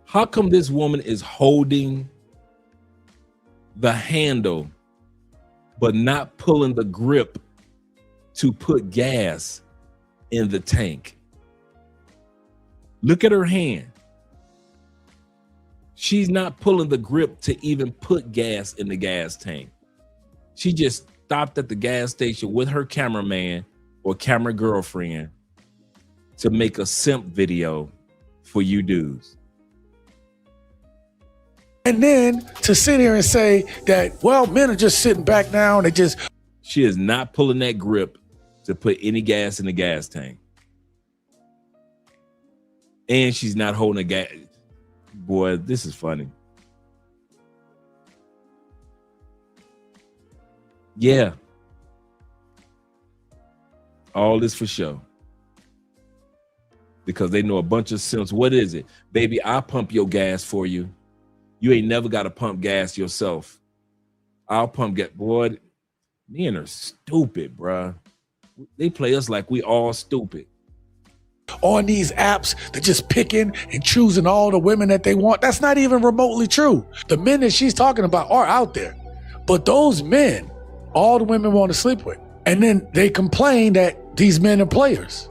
how come this woman is holding the handle but not pulling the grip to put gas in the tank? Look at her hand. She's not pulling the grip to even put gas in the gas tank. She just stopped at the gas station with her cameraman or camera girlfriend to make a simp video for you dudes. And then to sit here and say that, well, men are just sitting back now and they just... She is not pulling that grip to put any gas in the gas tank. And she's not holding a gas. Boy, this is funny. Yeah. All this for show. Because they know a bunch of simps. What is it? Baby, I'll pump your gas for you. You ain't never got to pump gas yourself. I'll pump gas. Boy, men are stupid, bruh. They play us like we all stupid. On these apps, they're just picking and choosing all the women that they want. That's not even remotely true. The men that she's talking about are out there. But those men, all the women want to sleep with. And then they complain that these men are players.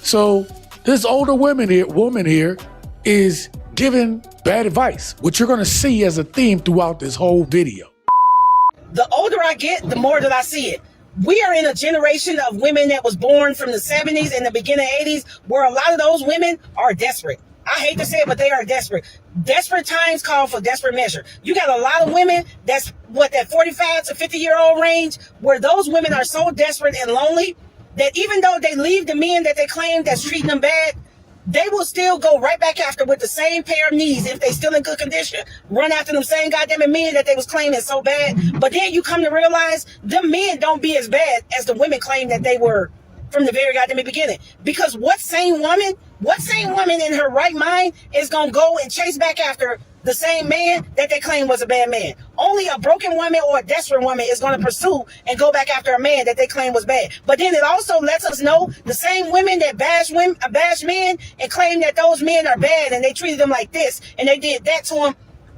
So this older woman here is giving bad advice, which you're going to see as a theme throughout this whole video. The older I get, the more that I see it. We are in a generation of women that was born from the 70s and the beginning 80s, where a lot of those women are desperate. I hate to say it, but they are desperate. Desperate times call for desperate measure. You got a lot of women that's that 45 to 50-year-old range, where those women are so desperate and lonely that even though they leave the men that they claim that's treating them bad, they will still go right back after with the same pair of knees if they still in good condition, run after them same goddamn men that they was claiming so bad. But then you come to realize them men don't be as bad as the women claim that they were from the very goddamn beginning. Because what sane woman in her right mind is gonna go and chase back after the same man that they claim was a bad man? Only a broken woman or a desperate woman is going to pursue and go back after a man that they claim was bad. But then it also lets us know the same women that bash men and claim that those men are bad and they treated them like this and they did that to them.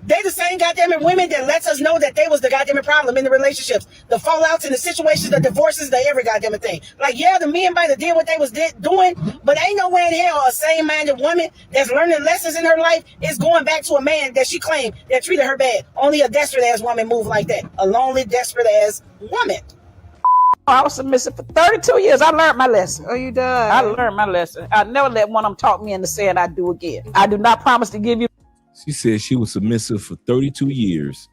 They the same goddamn women that lets us know that they was the goddamn problem in the relationships, the fallouts and the situations, the divorces, the every goddamn thing. Like, yeah, the men might have did what they was doing, but ain't no way in hell a same-minded woman that's learning lessons in her life is going back to a man that she claimed that treated her bad. Only a desperate-ass woman move like that. A lonely, desperate-ass woman. I was submissive for 32 years. I learned my lesson. Oh, you done? I learned my lesson. I never let one of them talk me into saying I do again. I do not promise to give you. She said she was submissive for 32 years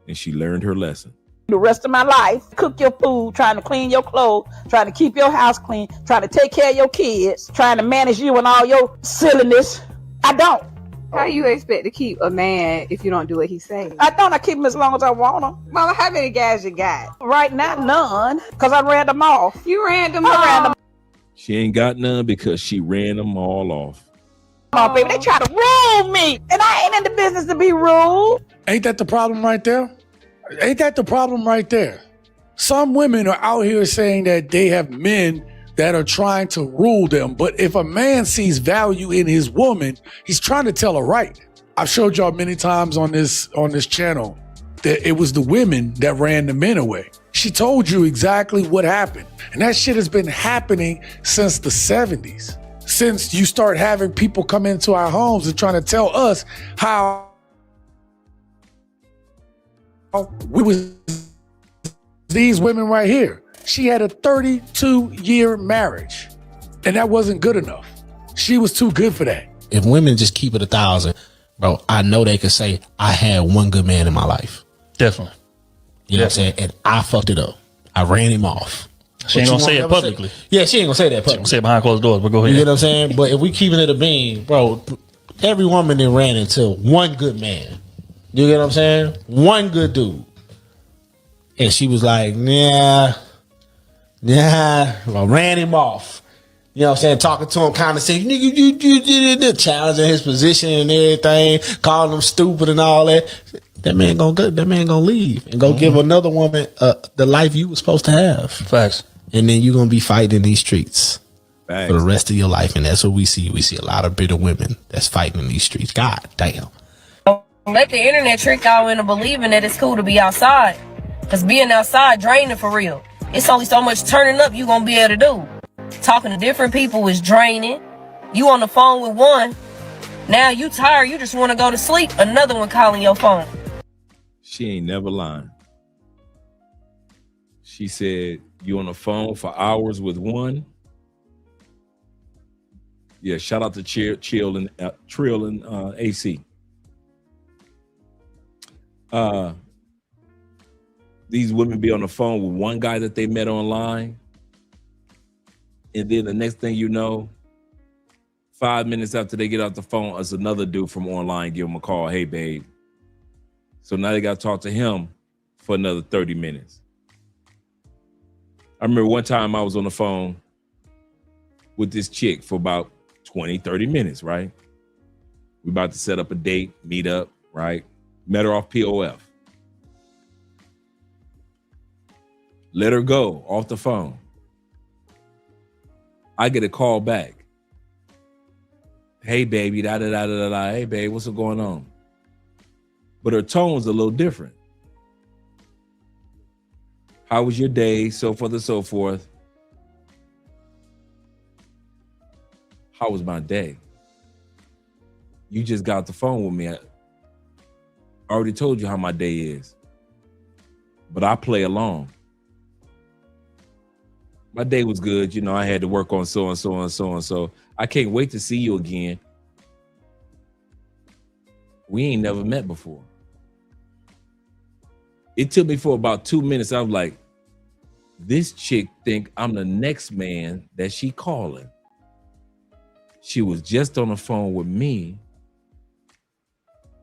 and she learned her lesson. The rest of my life, cook your food, trying to clean your clothes, trying to keep your house clean, trying to take care of your kids, trying to manage you and all your silliness. I don't. How you expect to keep a man if you don't do what he says? I don't. I keep him as long as I want him. Mama, how many guys you got? Right now, none, because I ran them off. You ran them off? She ain't got none because she ran them all off. Oh, baby, they try to rule me, and I ain't in the business to be ruled. Ain't that the problem right there? Ain't that the problem right there? Some women are out here saying that they have men that are trying to rule them, but if a man sees value in his woman, he's trying to tell her right. I've showed y'all many times on this channel that it was the women that ran the men away. She told you exactly what happened, and that shit has been happening since the 70s. Since you start having people come into our homes and trying to tell us how we was these women right here. She had a 32-year marriage, and that wasn't good enough. She was too good for that. If women just keep it 1,000, bro, I know they could say, I had one good man in my life. Definitely. You know what I'm saying? And I fucked it up. I ran him off. She ain't gonna say it publicly. Yeah, she ain't gonna say that publicly. She gonna say it behind closed doors, but go ahead. You get what I'm saying? But if we keeping it a bean, bro, every woman that ran into one good man. You get what I'm saying? One good dude. And she was like, nah, I ran him off. You know what I'm saying? Talking to him, kind of saying, nigga, you challenging his position and everything, calling him stupid and all that. That man gonna leave and go give another woman the life you were supposed to have. Facts. And then you're gonna be fighting in these streets Facts. for the rest of your life. And that's what we see. We see a lot of bitter women that's fighting in these streets. God damn. Let the internet trick y'all into believing that it's cool to be outside. Because being outside draining for real. It's only so much turning up you gonna be able to do. Talking to different people is draining. You on the phone with one. Now you tired, you just want to go to sleep. Another one calling your phone. She ain't never lying. She said, you on the phone for hours with one? Yeah, shout out to Trill and AC. These women be on the phone with one guy that they met online. And then the next thing you know, 5 minutes after they get off the phone, it's another dude from online, give them a call. Hey, babe. So now they got to talk to him for another 30 minutes. remember one time I was on the phone with this chick for about 20, 30 minutes, right? We about to set up a date, meet up, right? Met her off POF. Let her go off the phone. I get a call back. Hey, baby, da-da-da-da-da. Hey, babe, what's going on? But her tone's a little different. How was your day? So forth and so forth. How was my day? You just got off the phone with me. I already told you how my day is. But I play along. My day was good. You know, I had to work on so and so and so and so. I can't wait to see you again. We ain't never met before. It took me for about 2 minutes. I was like, this chick think I'm the next man that she calling. She was just on the phone with me.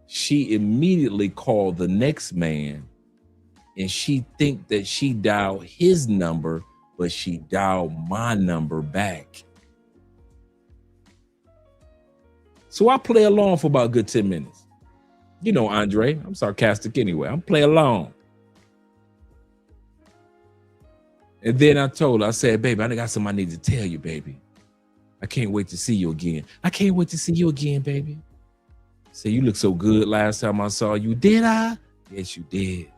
She immediately called the next man, and she think that she dialed his number, but she dialed my number back. So I play along for about a good 10 minutes. You know, Andre, I'm sarcastic anyway. I'm play along. And then I told her, I said, baby, I got something I need to tell you, baby. I can't wait to see you again. I can't wait to see you again, baby. Say, you look so good last time I saw you. Did I? Yes, you did.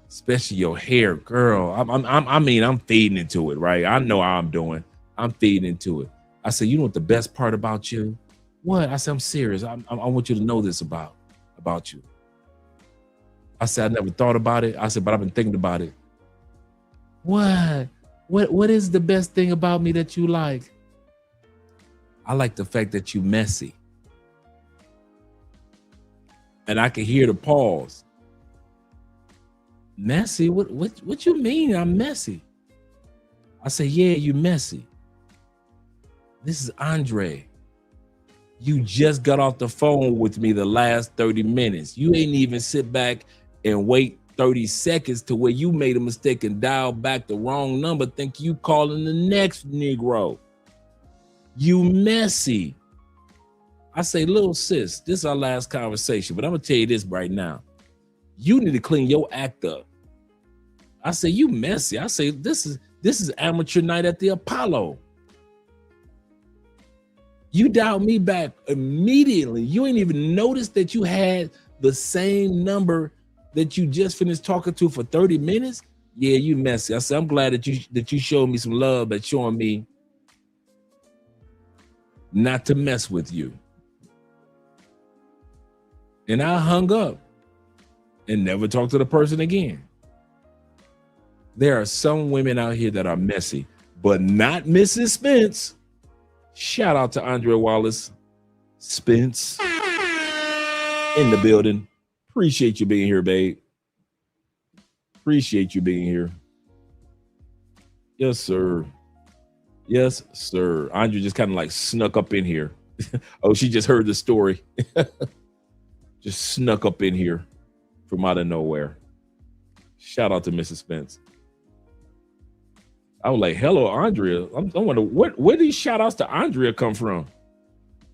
Especially your hair, girl. I'm feeding into it, right? I know how I'm doing. I'm feeding into it. I said, you know what the best part about you? What? I said, I'm serious. I want you to know this about you. I said, I never thought about it. I said, but I've been thinking about it. What is the best thing about me that you like? I like the fact that you messy. And I can hear the pause. Messy? What you mean I'm messy? I say, yeah, you messy. This is Andre. You just got off the phone with me the last 30 minutes. You ain't even sit back and wait 30 seconds to where you made a mistake and dial back the wrong number, think you calling the next Negro. You messy. I say, little sis, this is our last conversation, but I'm gonna tell you this right now. You need to clean your act up. I say, you messy. I say, this is amateur night at the Apollo. You dialed me back immediately. You ain't even noticed that you had the same number that you just finished talking to for 30 minutes. Yeah, you messy. I said, I'm glad that you showed me some love by showing me not to mess with you. And I hung up and never talked to the person again. There are some women out here that are messy, but not Mrs. Spence. Shout out to Andrea Wallace Spence in the building. Appreciate you being here, babe. Appreciate you being here. Yes, sir. Yes, sir. Andrea just kind of like snuck up in here. Oh, she just heard the story. Just snuck up in here from out of nowhere. Shout out to Mrs. Spence. I was like, hello, Andrea. I'm wondering where these shout outs to Andrea come from?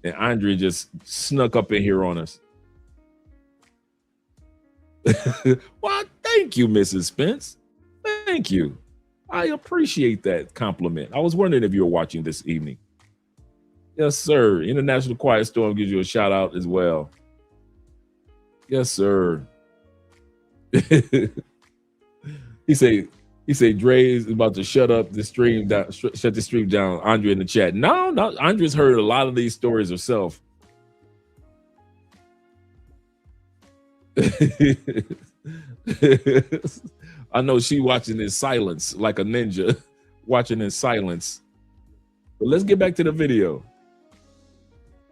And Andrea just snuck up in here on us. Well, thank you, Mrs. Spence. Thank you. I appreciate that compliment. I was wondering if you were watching this evening. Yes, sir. International Quiet Storm gives you a shout out as well. Yes, sir. He said Dre is about to shut the stream down. Andre in the chat. No, Andre's heard a lot of these stories herself. I know she watching in silence like a ninja, watching in silence. But let's get back to the video.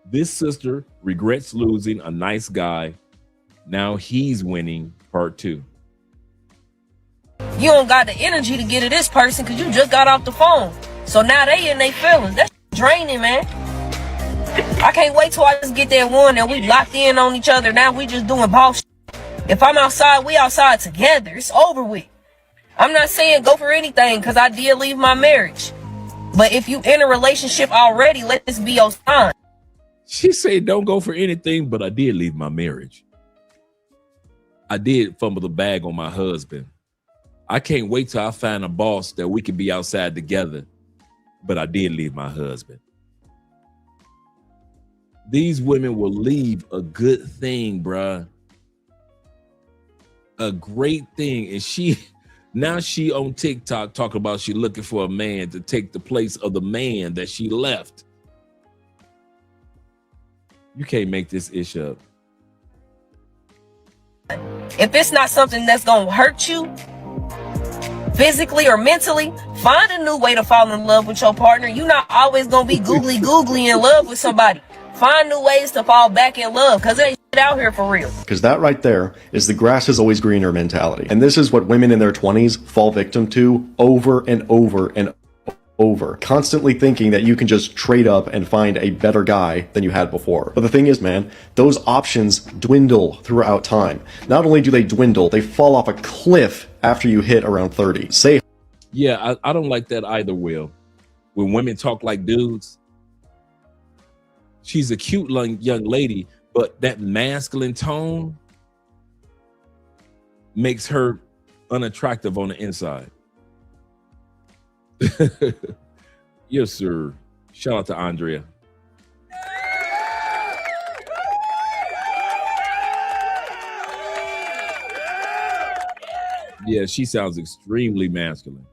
This sister regrets losing a nice guy. Now he's winning part 2. You don't got the energy to get to this person because you just got off the phone. So now they in their feelings. That's draining, man. I can't wait till I just get that one and we locked in on each other. Now we just doing bullshit. If I'm outside, we outside together. It's over with. I'm not saying go for anything because I did leave my marriage. But if you in a relationship already, let this be your sign. She said, don't go for anything, but I did leave my marriage. I did fumble the bag on my husband. I can't wait till I find a boss that we can be outside together, but I did leave my husband. These women will leave a good thing, bruh. A great thing. And now she on TikTok talking about she looking for a man to take the place of the man that she left. You can't make this ish up. If it's not something that's gonna hurt you physically or mentally, find a new way to fall in love with your partner. You're not always gonna be googly in love with somebody. Find new ways to fall back in love, because it ain't shit out here for real. Because that right there is the grass is always greener mentality. And this is what women in their 20s fall victim to over and over and over, constantly thinking that you can just trade up and find a better guy than you had before. But the thing is, man, those options dwindle throughout time. Not only do they dwindle, they fall off a cliff after you hit around 30. Yeah, I don't like that either, Will. When women talk like dudes, she's a cute young lady, but that masculine tone makes her unattractive on the inside. Yes, sir. Shout out to Andrea. Yeah, she sounds extremely masculine.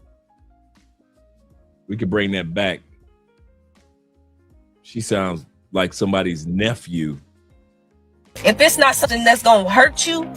We could bring that back. She sounds like somebody's nephew. If it's not something that's gonna hurt you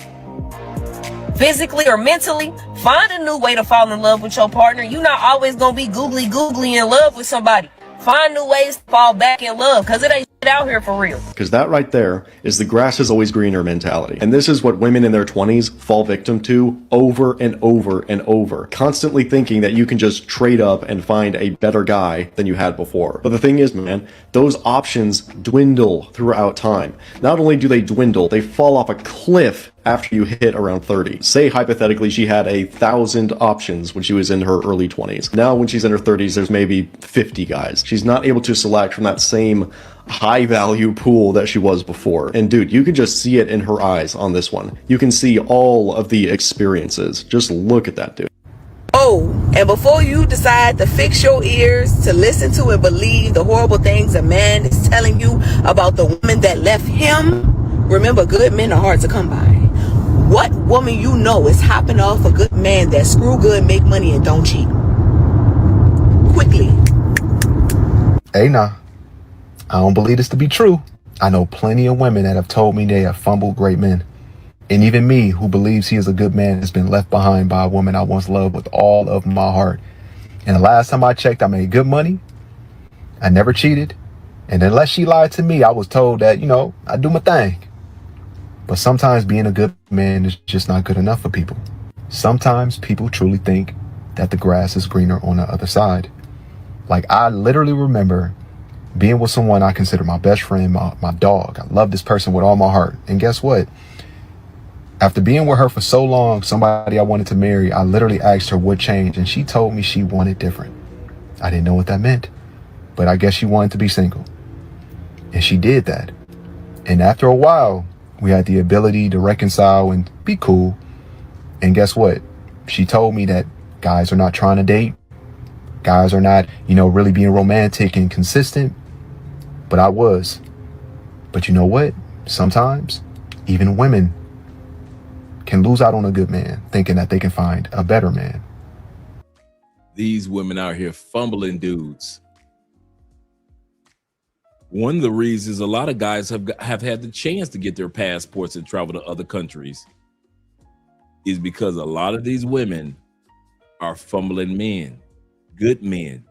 physically or mentally, find a new way to fall in love with your partner. You're not always gonna be googly in love with somebody. Find new ways to fall back in love, because it ain't shit out here for real. Because that right there is the grass is always greener mentality. And this is what women in their 20s fall victim to over and over and over, constantly thinking that you can just trade up and find a better guy than you had before. But the thing is, man, those options dwindle throughout time. Not only do they dwindle, they fall off a cliff after you hit around 30. Say hypothetically she had 1,000 options when she was in her early 20s. Now when she's in her 30s, there's maybe 50 guys. She's not able to select from that same high value pool that she was before. And dude, you can just see it in her eyes on this one. You can see all of the experiences. Just look at that, dude. Oh, and before you decide to fix your ears to listen to and believe the horrible things a man is telling you about the woman that left him, remember, good men are hard to come by. What woman you know is hopping off a good man that screw good, make money, and don't cheat? Quickly. Hey, nah. I don't believe this to be true. I know plenty of women that have told me they have fumbled great men. And even me, who believes he is a good man, has been left behind by a woman I once loved with all of my heart. And the last time I checked, I made good money. I never cheated. And unless she lied to me, I was told that, I do my thing. But sometimes being a good man is just not good enough for people. Sometimes people truly think that the grass is greener on the other side. Like, I literally remember being with someone I consider my best friend, my dog. I love this person with all my heart. And guess what? After being with her for so long, somebody I wanted to marry, I literally asked her what changed, and she told me she wanted different. I didn't know what that meant, but I guess she wanted to be single. And she did that. And after a while, we had the ability to reconcile and be cool. And guess what? She told me that guys are not trying to date. Guys are not, really being romantic and consistent. But I was. But you know what? Sometimes even women can lose out on a good man thinking that they can find a better man. These women out here fumbling dudes. One of the reasons a lot of guys have had the chance to get their passports and travel to other countries is because a lot of these women are fumbling men, good men.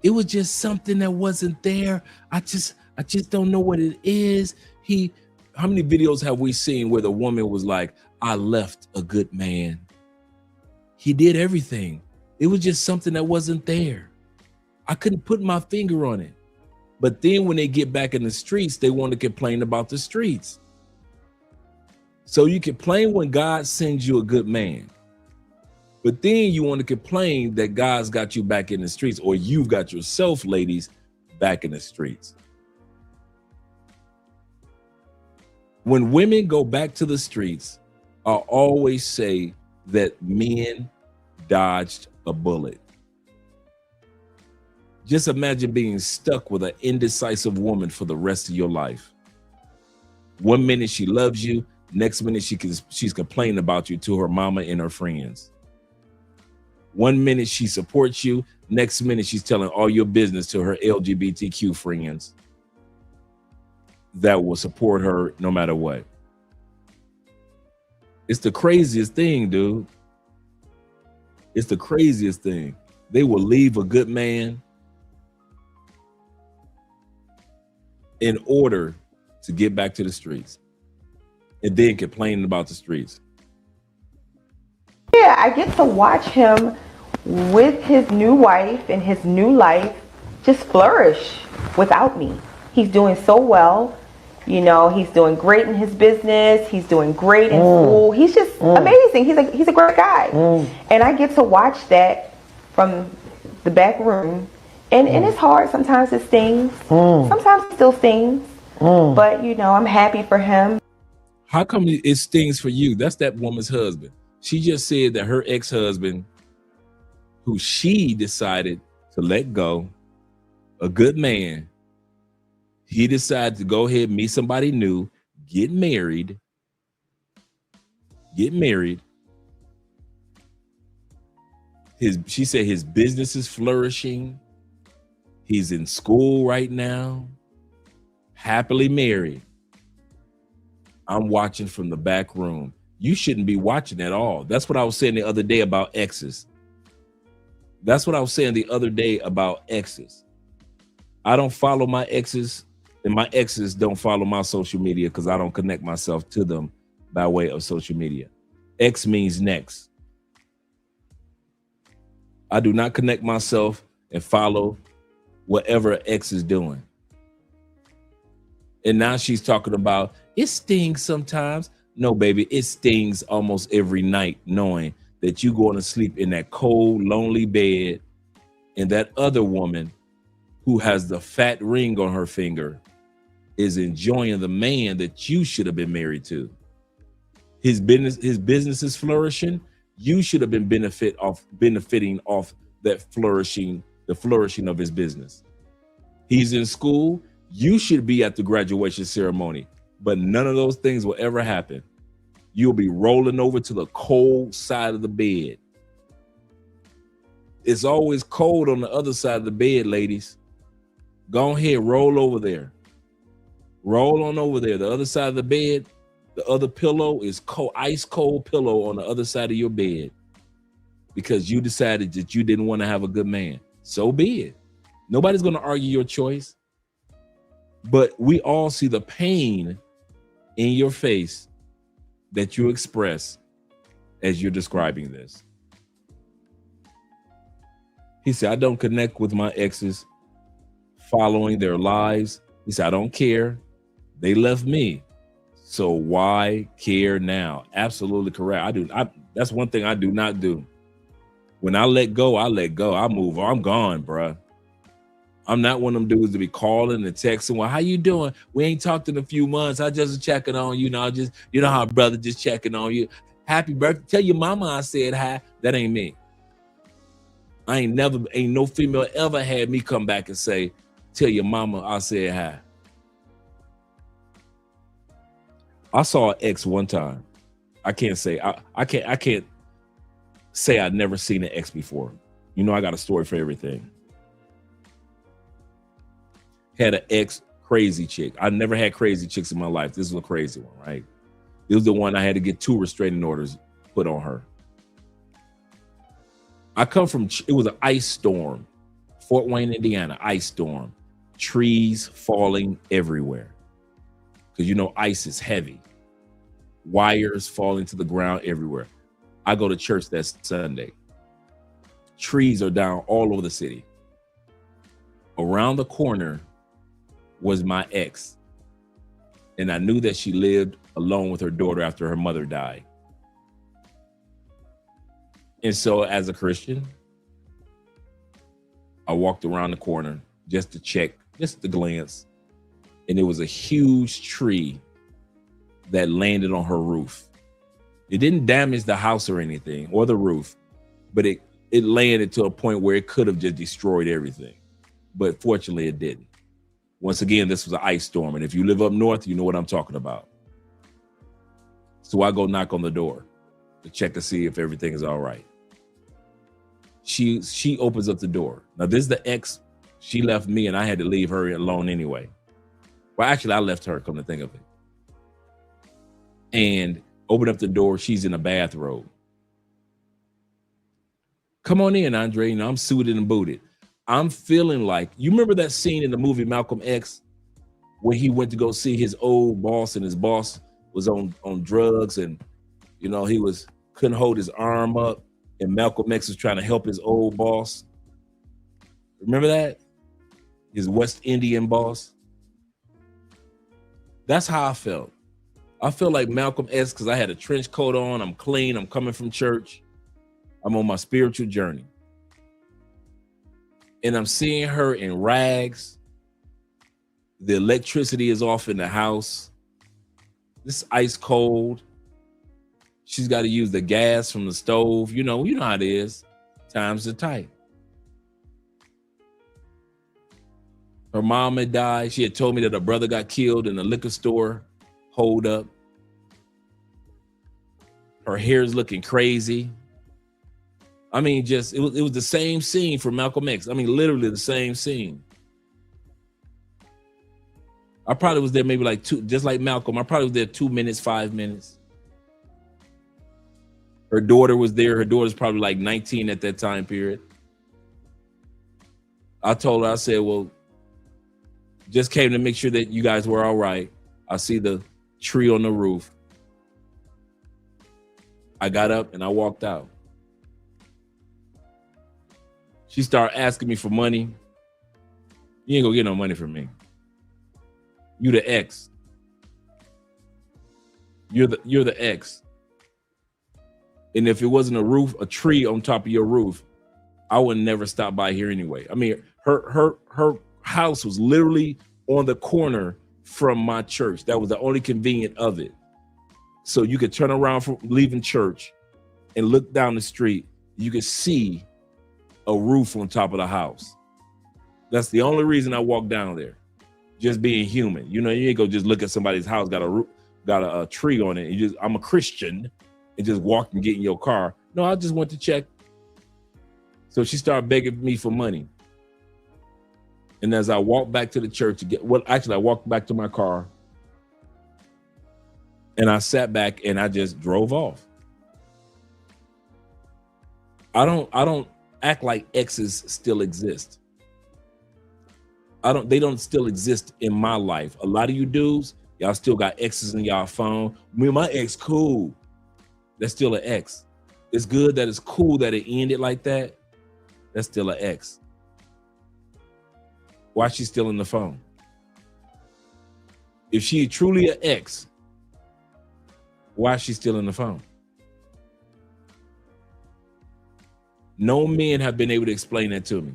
It was just something that wasn't there. I just don't know what it is. How many videos have we seen where the woman was like, I left a good man. He did everything. It was just something that wasn't there. I couldn't put my finger on it. But then when they get back in the streets, they want to complain about the streets. So you complain when God sends you a good man. But then you want to complain that God's got you back in the streets, or you've got yourself, ladies, back in the streets. When women go back to the streets, I always say that men dodged a bullet. Just imagine being stuck with an indecisive woman for the rest of your life. One minute she loves you, next minute she's complaining about you to her mama and her friends. One minute she supports you, next minute she's telling all your business to her LGBTQ friends that will support her no matter what. It's the craziest thing, dude. It's the craziest thing. They will leave a good man in order to get back to the streets and then complaining about the streets. Yeah, I get to watch him with his new wife and his new life just flourish without me. He's doing so well. You know, he's doing great in his business. He's doing great in school. He's just amazing. He's a great guy. And I get to watch that from the back room. And it's hard. Sometimes it stings. Sometimes it still stings. But, you know, I'm happy for him. How come it stings for you? That's that woman's husband. She just said that her ex-husband, who she decided to let go, a good man, he decided to go ahead and meet somebody new, get married. She said his business is flourishing. He's in school right now, happily married. I'm watching from the back room. You shouldn't be watching at all. That's what I was saying the other day about exes. I don't follow my exes, and my exes don't follow my social media because I don't connect myself to them by way of social media. X means next. I do not connect myself and follow whatever X is doing. And now she's talking about it stings sometimes. No, baby, it stings almost every night knowing that you going to sleep in that cold, lonely bed, and that other woman who has the fat ring on her finger is enjoying the man that you should have been married to. His business is flourishing. You should have been benefiting off that flourishing, the flourishing of his business. He's in school. You should be at the graduation ceremony, but none of those things will ever happen. You'll be rolling over to the cold side of the bed. It's always cold on the other side of the bed, ladies. Go ahead, roll over there. Roll on over there. The other side of the bed, the other pillow is cold, ice cold pillow on the other side of your bed because you decided that you didn't want to have a good man. So be it. Nobody's going to argue your choice. But we all see the pain in your face that you express as you're describing this. He said, I don't connect with my exes following their lives. He said, I don't care. They left me. So why care now? Absolutely correct. That's one thing I do not do. When I let go, I let go. I move on. I'm gone, bruh. I'm not one of them dudes to be calling and texting. Well, how you doing? We ain't talked in a few months. I just checking on you. You know how brother just checking on you. Happy birthday. Tell your mama I said hi. That ain't me. Ain't no female ever had me come back and say, tell your mama I said hi. I saw an ex one time. I can't say I'd never seen an ex before. You know, I got a story for everything. Had an ex crazy chick. I never had crazy chicks in my life. This was a crazy one, right? This was the one I had to get 2 restraining orders put on her. I come from, it was an ice storm. Fort Wayne, Indiana, ice storm. Trees falling everywhere. Because you know ice is heavy. Wires falling to the ground everywhere. I go to church that Sunday. Trees are down all over the city. Around the corner was my ex. And I knew that she lived alone with her daughter after her mother died. And so as a Christian, I walked around the corner just to check, just to glance. And it was a huge tree that landed on her roof. It didn't damage the house or anything, or the roof, but it landed to a point where it could have just destroyed everything. But fortunately it didn't. Once again, this was an ice storm. And if you live up north, you know what I'm talking about. So I go knock on the door to check to see if everything is all right. She opens up the door. Now this is the ex. She left me and I had to leave her alone anyway. Well, actually I left her, come to think of it. And open up the door. She's in a bathrobe. Come on in, Andre. You know, I'm suited and booted. I'm feeling like, you remember that scene in the movie Malcolm X where he went to go see his old boss and his boss was on drugs and, you know, he couldn't hold his arm up and Malcolm X was trying to help his old boss. Remember that? His West Indian boss. That's how I felt. I feel like Malcolm X because I had a trench coat on. I'm clean. I'm coming from church. I'm on my spiritual journey. And I'm seeing her in rags. The electricity is off in the house. It's ice cold. She's got to use the gas from the stove. You know how it is. Times are tight. Her mom had died. She had told me that her brother got killed in a liquor store hold up. Her hair's looking crazy. I mean, it was the same scene for Malcolm X. I mean, literally the same scene. I probably was there maybe like just like Malcolm. I probably was there 2 minutes, 5 minutes. Her daughter was there. Her daughter's probably like 19 at that time period. I told her, I said, well, just came to make sure that you guys were all right. I see the tree on the roof. I got up and I walked out. She started asking me for money. You ain't gonna get no money from me. You the ex. You're the ex. And if it wasn't a tree on top of your roof, I would never stop by here anyway. I mean, her house was literally on the corner from my church. That was the only convenient of it. So you could turn around from leaving church and look down the street. You could see a roof on top of the house. That's the only reason I walked down there. Just being human. You know, you ain't go just look at somebody's house, got a tree on it. And I'm a Christian and just walk and get in your car. No, I just went to check. So she started begging me for money. And as I walked back to the church I walked back to my car and I sat back and I just drove off. I don't act like exes still exist. They don't still exist in my life. A lot of you dudes, y'all still got exes in y'all phone. Me and my ex cool. That's still an ex. It's good that it's cool that it ended like that. That's still an ex. Why is she still in the phone? If she truly an ex, why is she still in the phone? No men have been able to explain that to me.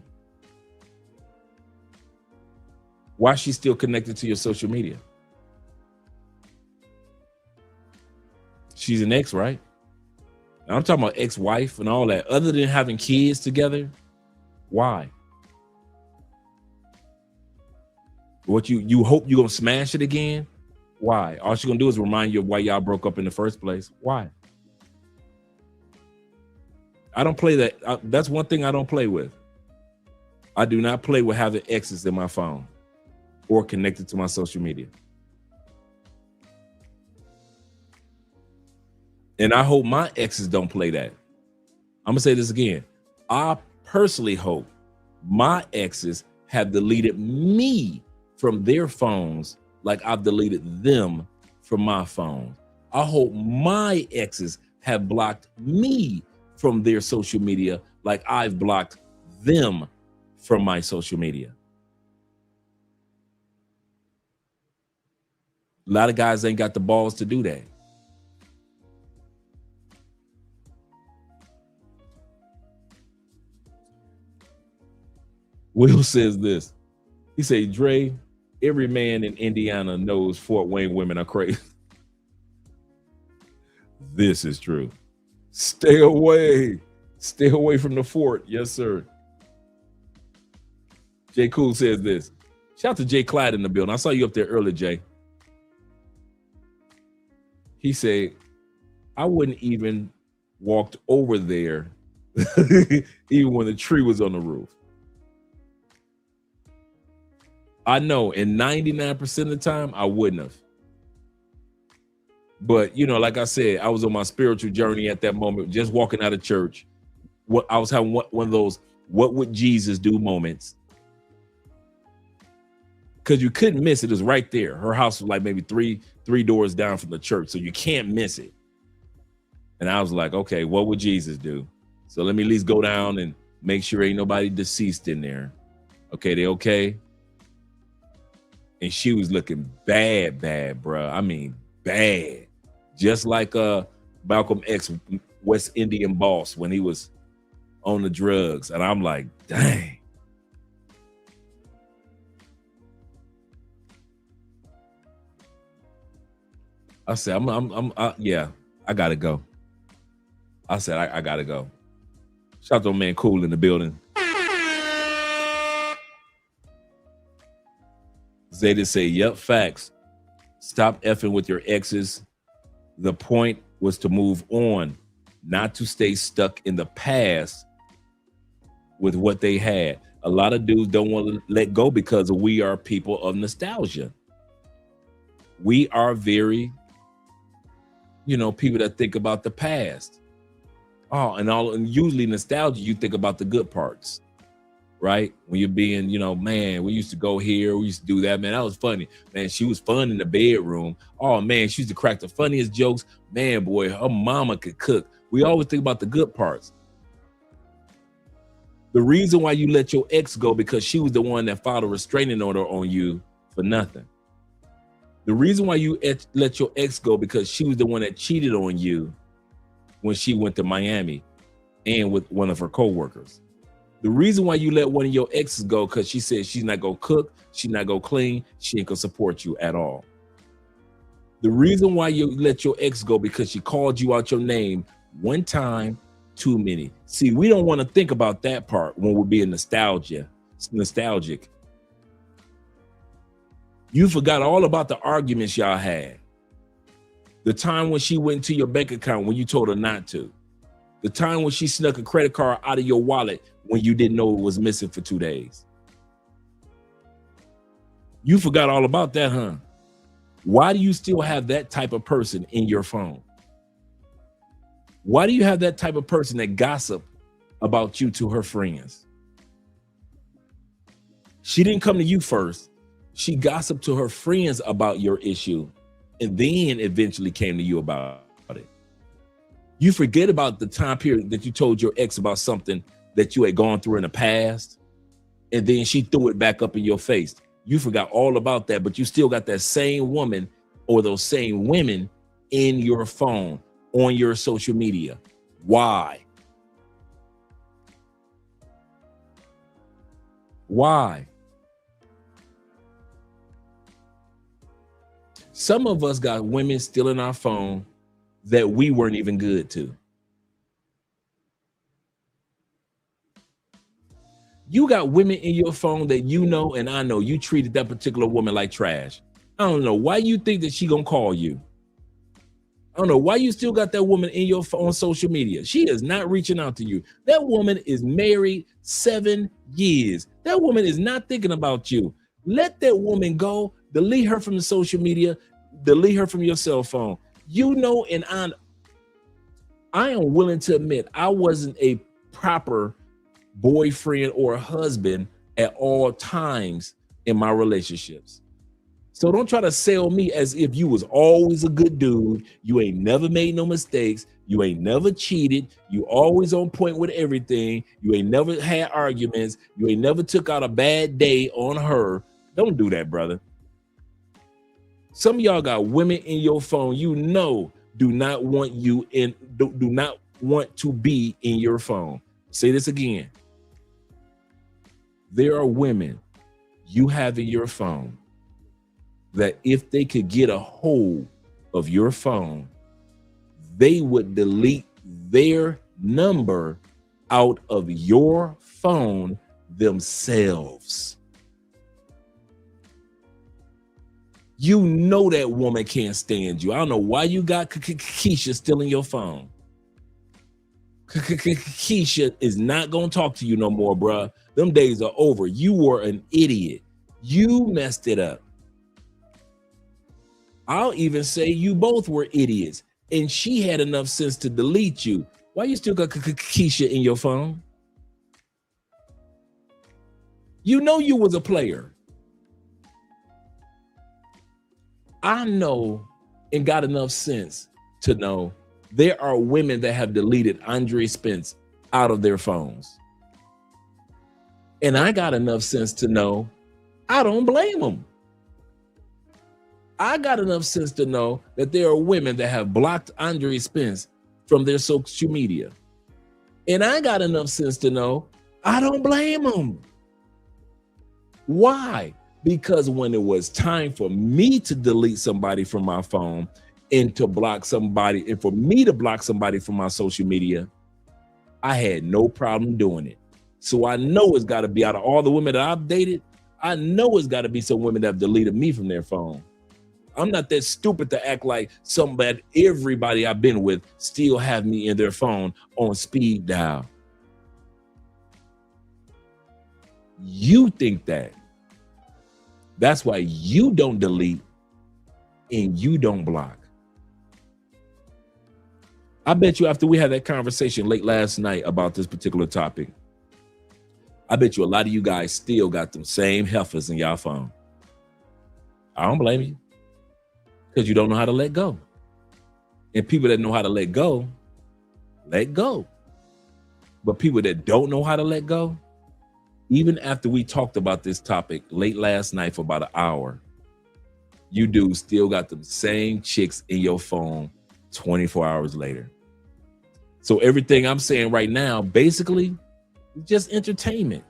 Why is she still connected to your social media? She's an ex, right? Now, I'm talking about ex-wife and all that. Other than having kids together, why? What you hope you're gonna smash it again? Why? All she's gonna do is remind you of why y'all broke up in the first place. Why? I don't play that. That's one thing I don't play with. I do not play with having exes in my phone or connected to my social media. And I hope my exes don't play that. I'm gonna say this again. I personally hope my exes have deleted me from their phones like I've deleted them from my phone. I hope my exes have blocked me from their social media like I've blocked them from my social media. A lot of guys ain't got the balls to do that. Will says this. He say, Dre, every man in Indiana knows Fort Wayne women are crazy. This is true. Stay away. Stay away from the fort. Yes, sir. Jay Cool says this. Shout out to Jay Clyde in the building. I saw you up there early, Jay. He said, I wouldn't even walked over there even when the tree was on the roof. I know, and 99% of the time, I wouldn't have. But, you know, like I said, I was on my spiritual journey at that moment, just walking out of church. I was having one of those, what would Jesus do moments? Because you couldn't miss it. It was right there. Her house was like maybe three doors down from the church, so you can't miss it. And I was like, okay, what would Jesus do? So let me at least go down and make sure ain't nobody deceased in there. Okay, they okay? And she was looking bad, bro. I mean, bad. Just like Malcolm X, West Indian boss, when he was on the drugs. And I'm like, dang. I said, yeah, I gotta go. I said, I gotta go. Shout out to man Cool in the building. Zayda say, yep, facts. Stop effing with your exes. The point was to move on, not to stay stuck in the past with what they had. A lot of dudes don't want to let go because we are people of nostalgia. We are very, people that think about the past. And usually nostalgia, you think about the good parts, right? When you're being, man, we used to go here, we used to do that, man, that was funny. Man, she was fun in the bedroom. Oh, man, she used to crack the funniest jokes. Man, boy, her mama could cook. We always think about the good parts. The reason why you let your ex go because she was the one that filed a restraining order on you for nothing. The reason why you let your ex go because she was the one that cheated on you when she went to Miami and with one of her coworkers. The reason why you let one of your exes go because she said she's not gonna cook, she's not gonna clean, she ain't gonna support you at all. The reason why you let your ex go because she called you out your name one time too many. See, we don't want to think about that part when we're being nostalgic. You forgot all about the arguments y'all had. The time when she went to your bank account when you told her not to. The time when she snuck a credit card out of your wallet when you didn't know it was missing for 2 days. You forgot all about that, huh? Why do you still have that type of person in your phone? Why do you have that type of person that gossip about you to her friends? She didn't come to you first. She gossiped to her friends about your issue and then eventually came to you about it. You forget about the time period that you told your ex about something that you had gone through in the past, and then she threw it back up in your face. You forgot all about that, but you still got that same woman or those same women in your phone, on your social media. Why? Why? Some of us got women still in our phone that we weren't even good to. You got women in your phone that you know and I know you treated that particular woman like trash. I don't know why you think that she gonna call you. I don't know why you still got that woman in your phone on social media. She is not reaching out to you. That woman is married 7 years. That woman is not thinking about you. Let that woman go. Delete her from the social media. Delete her from your cell phone. And I am willing to admit I wasn't a proper boyfriend or husband at all times in my relationships. So don't try to sell me as if you was always a good dude. You ain't never made no mistakes. You ain't never cheated. You always on point with everything. You ain't never had arguments. You ain't never took out a bad day on her. Don't do that, brother. Some of y'all got women in your phone do not want you in, do not want to be in your phone. Say this again. There are women you have in your phone that if they could get a hold of your phone, they would delete their number out of your phone themselves. You know that woman can't stand you. I don't know why you got Keisha still in your phone. Keisha is not gonna talk to you no more, bruh. Them days are over. You were an idiot. You messed it up. I'll even say you both were idiots, and she had enough sense to delete you. Why you still got Keisha in your phone? You know you was a player. I know and got enough sense to know there are women that have deleted Andre Spence out of their phones. And I got enough sense to know I don't blame them. I got enough sense to know that there are women that have blocked Andre Spence from their social media. And I got enough sense to know I don't blame them. Why? Because when it was time for me to delete somebody from my phone and to block somebody, and for me to block somebody from my social media, I had no problem doing it. So I know it's got to be, out of all the women that I've dated, I know it's got to be some women that have deleted me from their phone. I'm not that stupid to act like somebody, everybody I've been with still have me in their phone on speed dial. You think that. That's why you don't delete and you don't block. I bet you after we had that conversation late last night about this particular topic, I bet you a lot of you guys still got them same heifers in y'all phone. I don't blame you, because you don't know how to let go. And people that know how to let go, let go. But people that don't know how to let go, even after we talked about this topic late last night for about an hour, you dudes still got them same chicks in your phone 24 hours later. So everything I'm saying right now, basically, is just entertainment.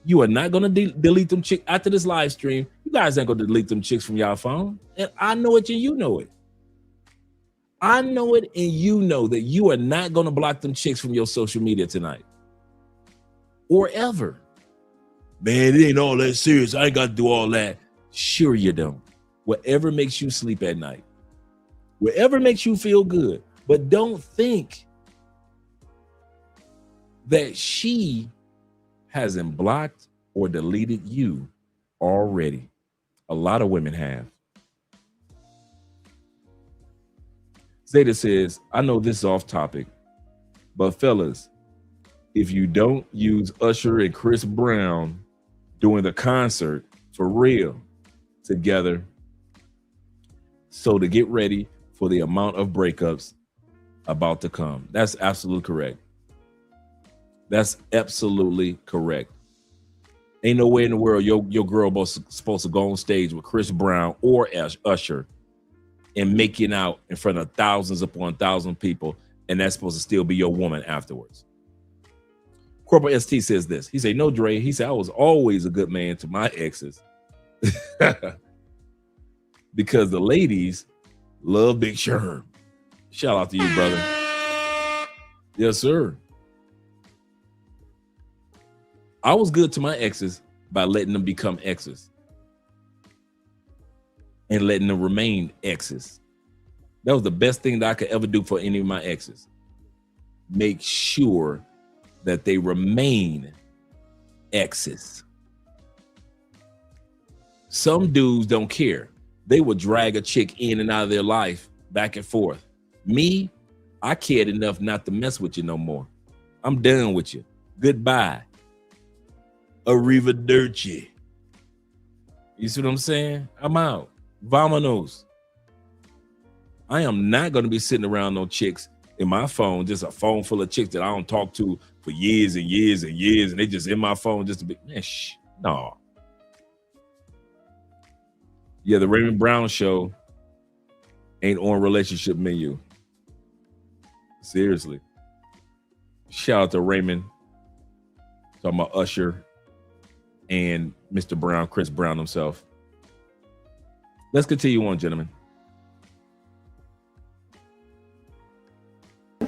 You are not going to delete them chicks after this live stream. You guys ain't going to delete them chicks from y'all phone. And I know it and you know it. I know it and you know that you are not going to block them chicks from your social media tonight. Or ever. Man, it ain't all that serious. I ain't got to do all that. Sure you don't. Whatever makes you sleep at night. Whatever makes you feel good. But don't think that she hasn't blocked or deleted you already. A lot of women have. Zeta says, I know this is off topic, but fellas, if you don't use Usher and Chris Brown doing the concert for real together, so to get ready for the amount of breakups about to come. That's absolutely correct. That's absolutely correct. Ain't no way in the world your girl supposed to go on stage with Chris Brown or Usher and making out in front of thousands upon thousands of people, and that's supposed to still be your woman afterwards. Corporal ST says this. He said, no, Dre. He said, I was always a good man to my exes. Because the ladies love Big Sherm. Shout out to you, brother. Yes, sir. I was good to my exes by letting them become exes and letting them remain exes. That was the best thing that I could ever do for any of my exes. Make sure that they remain exes. Some dudes don't care. They will drag a chick in and out of their life back and forth. Me, I cared enough not to mess with you no more. I'm done with you. Goodbye. Arrivederci. You see what I'm saying? I'm out. Vamonos. I am not going to be sitting around no chicks in my phone, just a phone full of chicks that I don't talk to for years and years and years, and they just in my phone just to be, man, no. Yeah, the Raymond Brown show ain't on relationship menu. Seriously. Shout out to Raymond. Talking about Usher and Mr. Brown, Chris Brown himself. Let's continue on, gentlemen.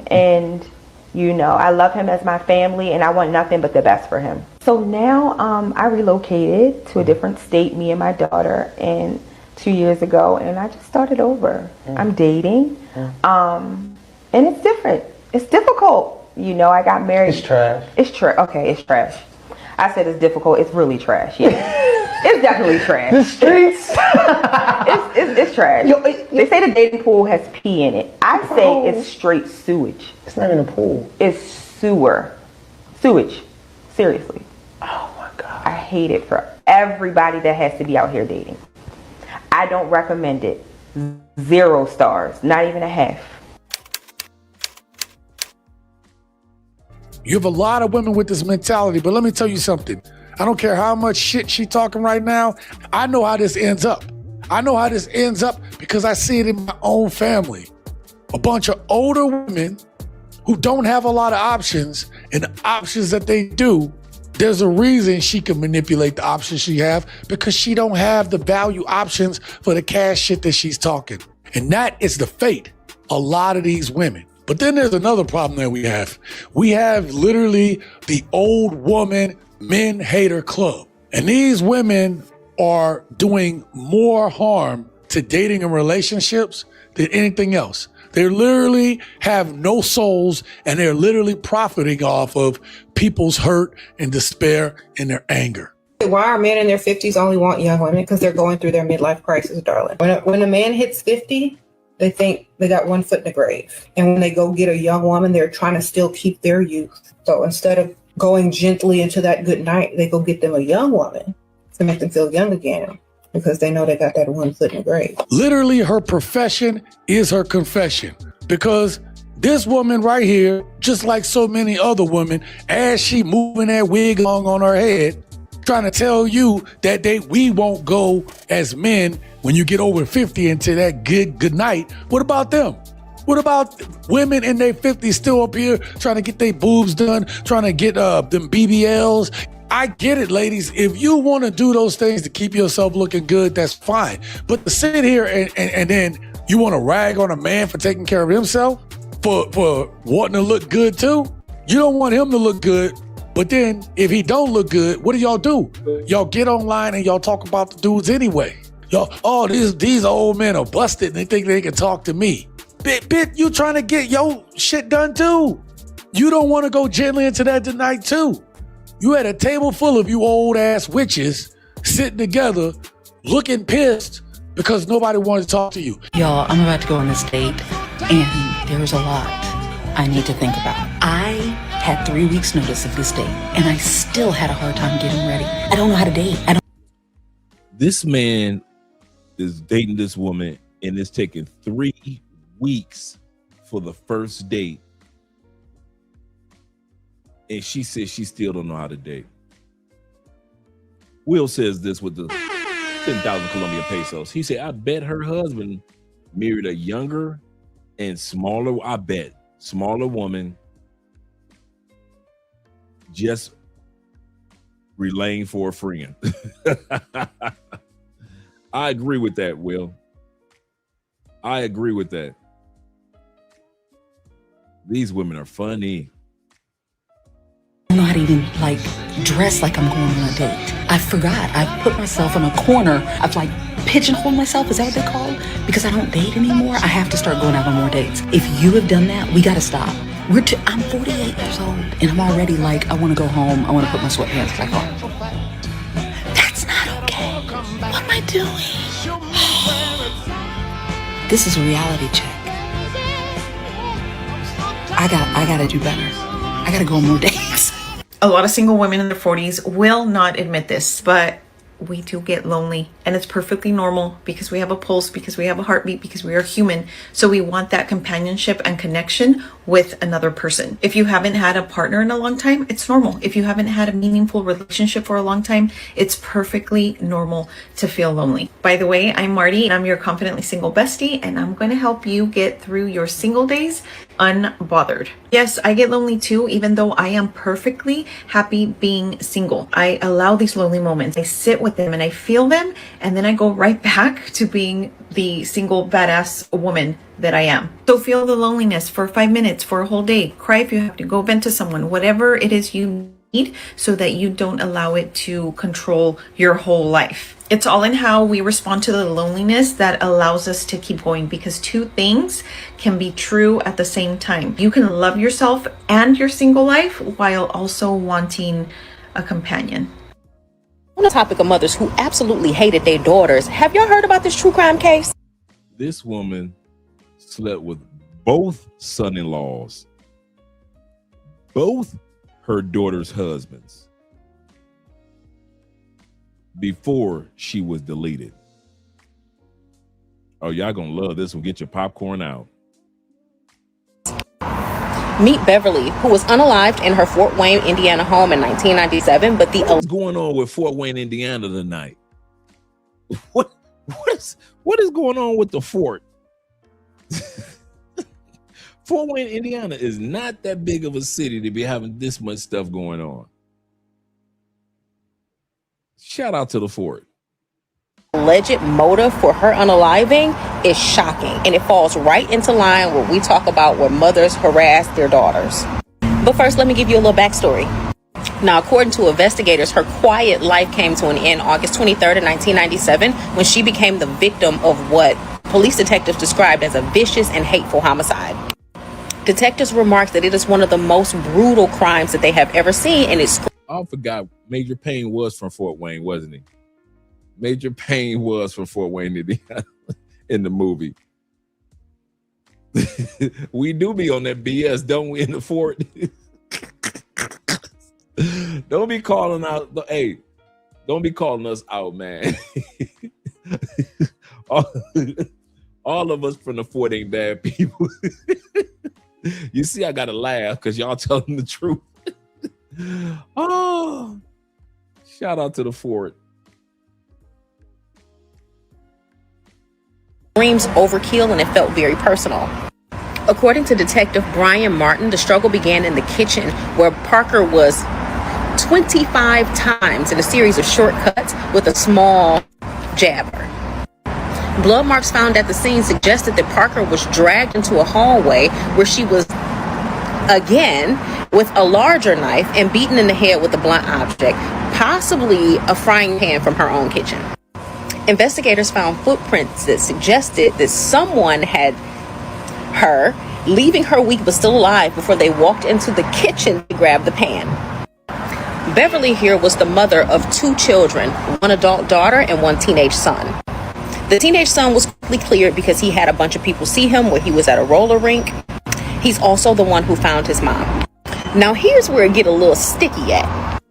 And, you know, I love him as my family and I want nothing but the best for him. So now I relocated to a different state, me and my daughter, and 2 years ago, and I just started over. I'm dating, and it's different. It's difficult. You know, I got married. It's trash. It's trash. Okay, it's trash. I said it's difficult. It's really trash. Yeah. It's definitely trash. The streets. it's trash. They say the dating pool has pee in it. I say it's straight sewage. It's not even a pool. It's sewage. Seriously. Oh my God. I hate it for everybody that has to be out here dating. I don't recommend it. 0 stars. Not even a half. You have a lot of women with this mentality, but let me tell you something. I don't care how much shit she talking right now. I know how this ends up. I know how this ends up because I see it in my own family. A bunch of older women who don't have a lot of options, and the options that they do, there's a reason she can manipulate the options she have, because she don't have the value options for the cash shit that she's talking. And that is the fate of a lot of these women. But then there's another problem that we have. We have literally the old woman men hater club. And these women are doing more harm to dating and relationships than anything else. They literally have no souls, and they're literally profiting off of people's hurt and despair and their anger. Why are men in their 50s only want young women? Because they're going through their midlife crisis, darling. When a man hits 50, they think they got one foot in the grave. And when they go get a young woman, they're trying to still keep their youth. So instead of going gently into that good night, they go get them a young woman to make them feel young again, because they know they got that one foot in the grave. Literally, her profession is her confession, because this woman right here, just like so many other women, as she moving that wig along on her head, trying to tell you that we won't go as men when you get over 50 into that good night. What about them? What about women in their 50s still up here trying to get their boobs done, trying to get them BBLs? I get it, ladies. If you want to do those things to keep yourself looking good, that's fine. But to sit here and then you want to rag on a man for taking care of himself, for wanting to look good too? You don't want him to look good. But then if he don't look good, what do? Y'all get online and y'all talk about the dudes anyway. Y'all, oh, these old men are busted and they think they can talk to me. Bit, you trying to get your shit done too. You don't want to go gently into that tonight too. You had a table full of you old ass witches sitting together looking pissed because nobody wanted to talk to you. Y'all, I'm about to go on this date and there's a lot I need to think about. I had 3 weeks notice of this date and I still had a hard time getting ready. I don't know how to date. This man is dating this woman and it's taking 3 weeks for the first date. And she says she still don't know how to date. Will says this with the 10,000 Colombian pesos. He said, I bet her husband married a younger and smaller woman, just relaying for a friend. I agree with that, Will. I agree with that. These women are funny. I don't know how to even dress like I'm going on a date. I forgot. I put myself in a corner. I've pigeonholed myself. Is that what they call it? Because I don't date anymore. I have to start going out on more dates. If you have done that, we got to stop. I'm 48 years old and I'm already I want to go home. I want to put my sweatpants back on. That's not okay. What am I doing? This is a reality check. I got to do better. I got to go on more dates. A lot of single women in their 40s will not admit this, but we do get lonely, and it's perfectly normal because we have a pulse, because we have a heartbeat, because we are human. So we want that companionship and connection with another person. If you haven't had a partner in a long time, it's normal. If you haven't had a meaningful relationship for a long time, it's perfectly normal to feel lonely. By the way, I'm Marty, and I'm your Confidently Single bestie, and I'm going to help you get through your single days unbothered. Yes, I get lonely too, even though I am perfectly happy being single. I allow these lonely moments. I sit with them and I feel them, and then I go right back to being the single badass woman that I am. So feel the loneliness for 5 minutes, for a whole day. Cry if you have to. Go vent to someone. Whatever it is you need, so that you don't allow it to control your whole life. It's all in how we respond to the loneliness that allows us to keep going, because two things can be true at the same time. You can love yourself and your single life while also wanting a companion. On the topic of mothers who absolutely hated their daughters, have y'all heard about this true crime case? This woman slept with both son-in-laws, both her daughter's husbands, before she was deleted. Oh, y'all gonna love this one. Get your popcorn out. Meet Beverly, who was unalived in her Fort Wayne, Indiana home in 1997, but What's going on with Fort Wayne, Indiana tonight? What is going on with the fort? Fort Wayne, Indiana is not that big of a city to be having this much stuff going on. Shout out to the fort. alleged motive for her unaliving is shocking, and it falls right into line where we talk about where mothers harass their daughters. But first, let me give you a little backstory. Now, according to investigators, her quiet life came to an end August 23rd of 1997 when she became the victim of what police detectives described as a vicious and hateful homicide. Detectives remarked that it is one of the most brutal crimes that they have ever seen, and it's... I forgot Major Payne was from Fort Wayne, wasn't he? Major Payne was from Fort Wayne, Indiana, in the movie. We do be on that BS, don't we, in the fort? Don't be calling out. Hey, don't be calling us out, man. all of us from the fort ain't bad people. You see, I gotta laugh because y'all telling the truth. Oh, shout out to the fort. Screams overkill, and it felt very personal. According to Detective Brian Martin, the struggle began in the kitchen where Parker was 25 times in a series of shortcuts with a small jabber. Blood marks found at the scene suggested that Parker was dragged into a hallway where she was, again, with a larger knife and beaten in the head with a blunt object, possibly a frying pan from her own kitchen. Investigators found footprints that suggested that someone had her, leaving her weak but still alive, before they walked into the kitchen to grab the pan. Beverly here was the mother of 2 children, one adult daughter and one teenage son. The teenage son was quickly cleared because he had a bunch of people see him where he was at a roller rink. He's also the one who found his mom. Now here's where it get a little sticky at.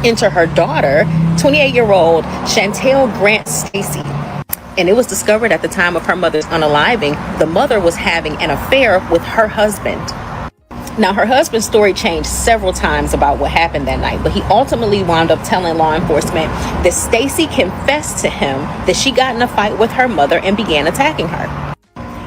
Enter her daughter, 28-year-old Chantel Grant Stacy. And it was discovered at the time of her mother's unaliving, the mother was having an affair with her husband. Now, her husband's story changed several times about what happened that night, but he ultimately wound up telling law enforcement that Stacy confessed to him that she got in a fight with her mother and began attacking her.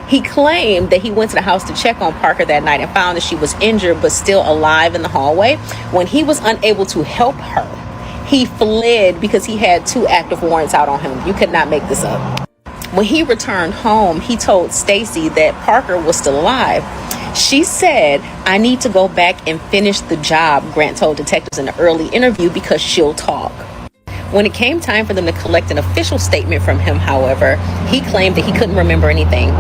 He claimed that he went to the house to check on Parker that night and found that she was injured but still alive in the hallway. When he was unable to help her, he fled because he had 2 active warrants out on him. You could not make this up. When he returned home, he told Stacy that Parker was still alive. She said, "I need to go back and finish the job," Grant told detectives in an early interview, "because she'll talk." When it came time for them to collect an official statement from him, however, he claimed that he couldn't remember anything.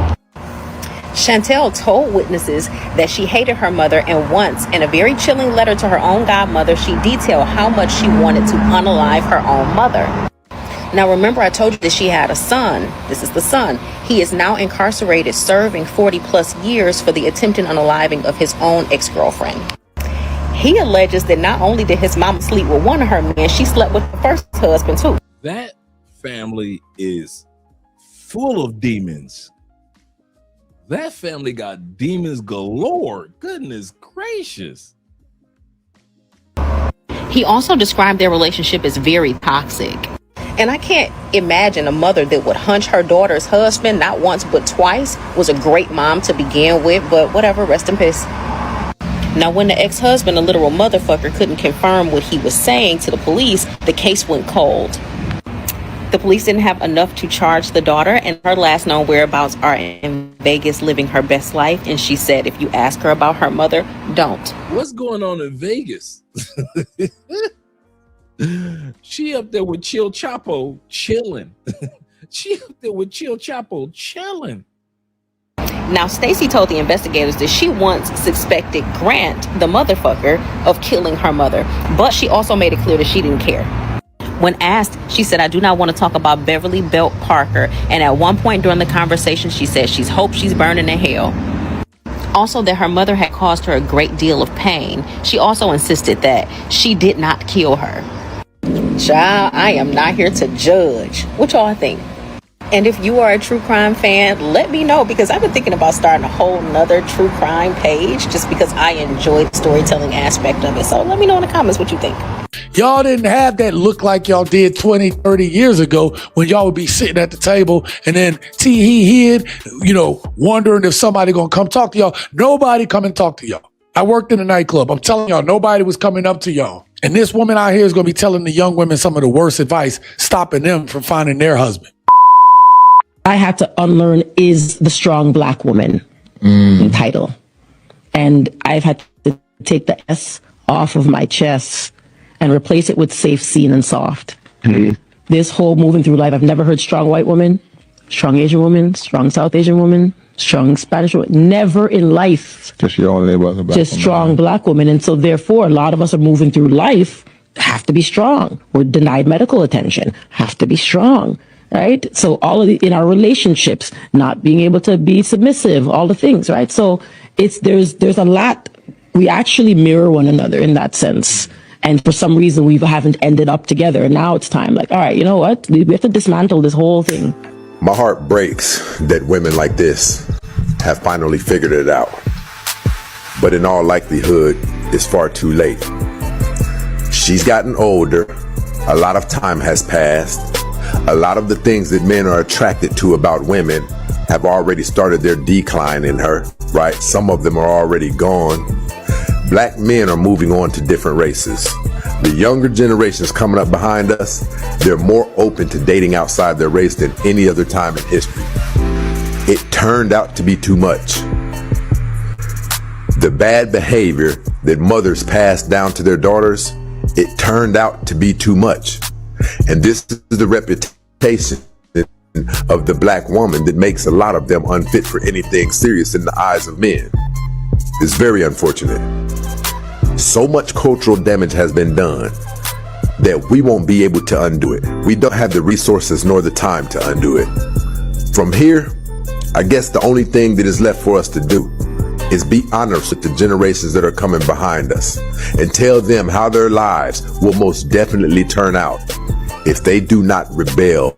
Chantel told witnesses that she hated her mother, and once, in a very chilling letter to her own godmother, she detailed how much she wanted to unalive her own mother. Now, remember, I told you that she had a son. This is the son. He is now incarcerated, serving 40+ years for the attempted unaliving of his own ex-girlfriend. He alleges that not only did his mama sleep with one of her men, she slept with the first husband too. That family is full of demons. That family got demons galore. Goodness gracious. He also described their relationship as very toxic. And I can't imagine a mother that would hunch her daughter's husband not once but twice, was a great mom to begin with, but whatever, rest in peace. Now, when the ex-husband, a literal motherfucker, couldn't confirm what he was saying to the police, the case went cold. The police didn't have enough to charge the daughter, and her last known whereabouts are in Vegas living her best life. And she said, if you ask her about her mother, don't. What's going on in Vegas? She up there with Chill Chapo chilling. She up there with Chill Chapo chilling. Now, Stacy told the investigators that she once suspected Grant, the motherfucker, of killing her mother, but she also made it clear that she didn't care. When asked, she said, I do not want to talk about Beverly Belt Parker. And at one point during the conversation, she said she's hoped she's burning in hell. Also, that her mother had caused her a great deal of pain. She also insisted that she did not kill her. Child, I am not here to judge. What y'all think? And if you are a true crime fan, let me know, because I've been thinking about starting a whole nother true crime page just because I enjoy the storytelling aspect of it. So let me know in the comments what you think. Y'all didn't have that look like y'all did 20, 30 years ago when y'all would be sitting at the table and then he hid, wondering if somebody gonna come talk to y'all. Nobody come and talk to y'all. I worked in a nightclub. I'm telling y'all, nobody was coming up to y'all. And this woman out here is gonna be telling the young women some of the worst advice, stopping them from finding their husband. I had to unlearn is the strong black woman title. And I've had to take the S off of my chest and replace it with safe, seen, and soft. This whole moving through life, I've never heard strong white woman, strong Asian woman, strong South Asian woman, strong Spanish woman. Never in life. Just your only was a black just woman. strong black woman. And so therefore, a lot of us are moving through life, have to be strong. We're denied medical attention, have to be strong. Right? So all of in our relationships, not being able to be submissive, all the things, right? So there's a lot, we actually mirror one another in that sense. And for some reason, we haven't ended up together. And now it's time, like, all right, you know what? We have to dismantle this whole thing. My heart breaks that women like this have finally figured it out. But in all likelihood, it's far too late. She's gotten older. A lot of time has passed. A lot of the things that men are attracted to about women have already started their decline in her, right? Some of them are already gone. Black men are moving on to different races. The younger generations coming up behind us, they're more open to dating outside their race than any other time in history. It turned out to be too much. The bad behavior that mothers pass down to their daughters, it turned out to be too much. And this is the reputation of the black woman that makes a lot of them unfit for anything serious in the eyes of men. It's very unfortunate. So much cultural damage has been done that we won't be able to undo it. We don't have the resources nor the time to undo it. From here, I guess the only thing that is left for us to do is be honest with the generations that are coming behind us and tell them how their lives will most definitely turn out if they do not rebel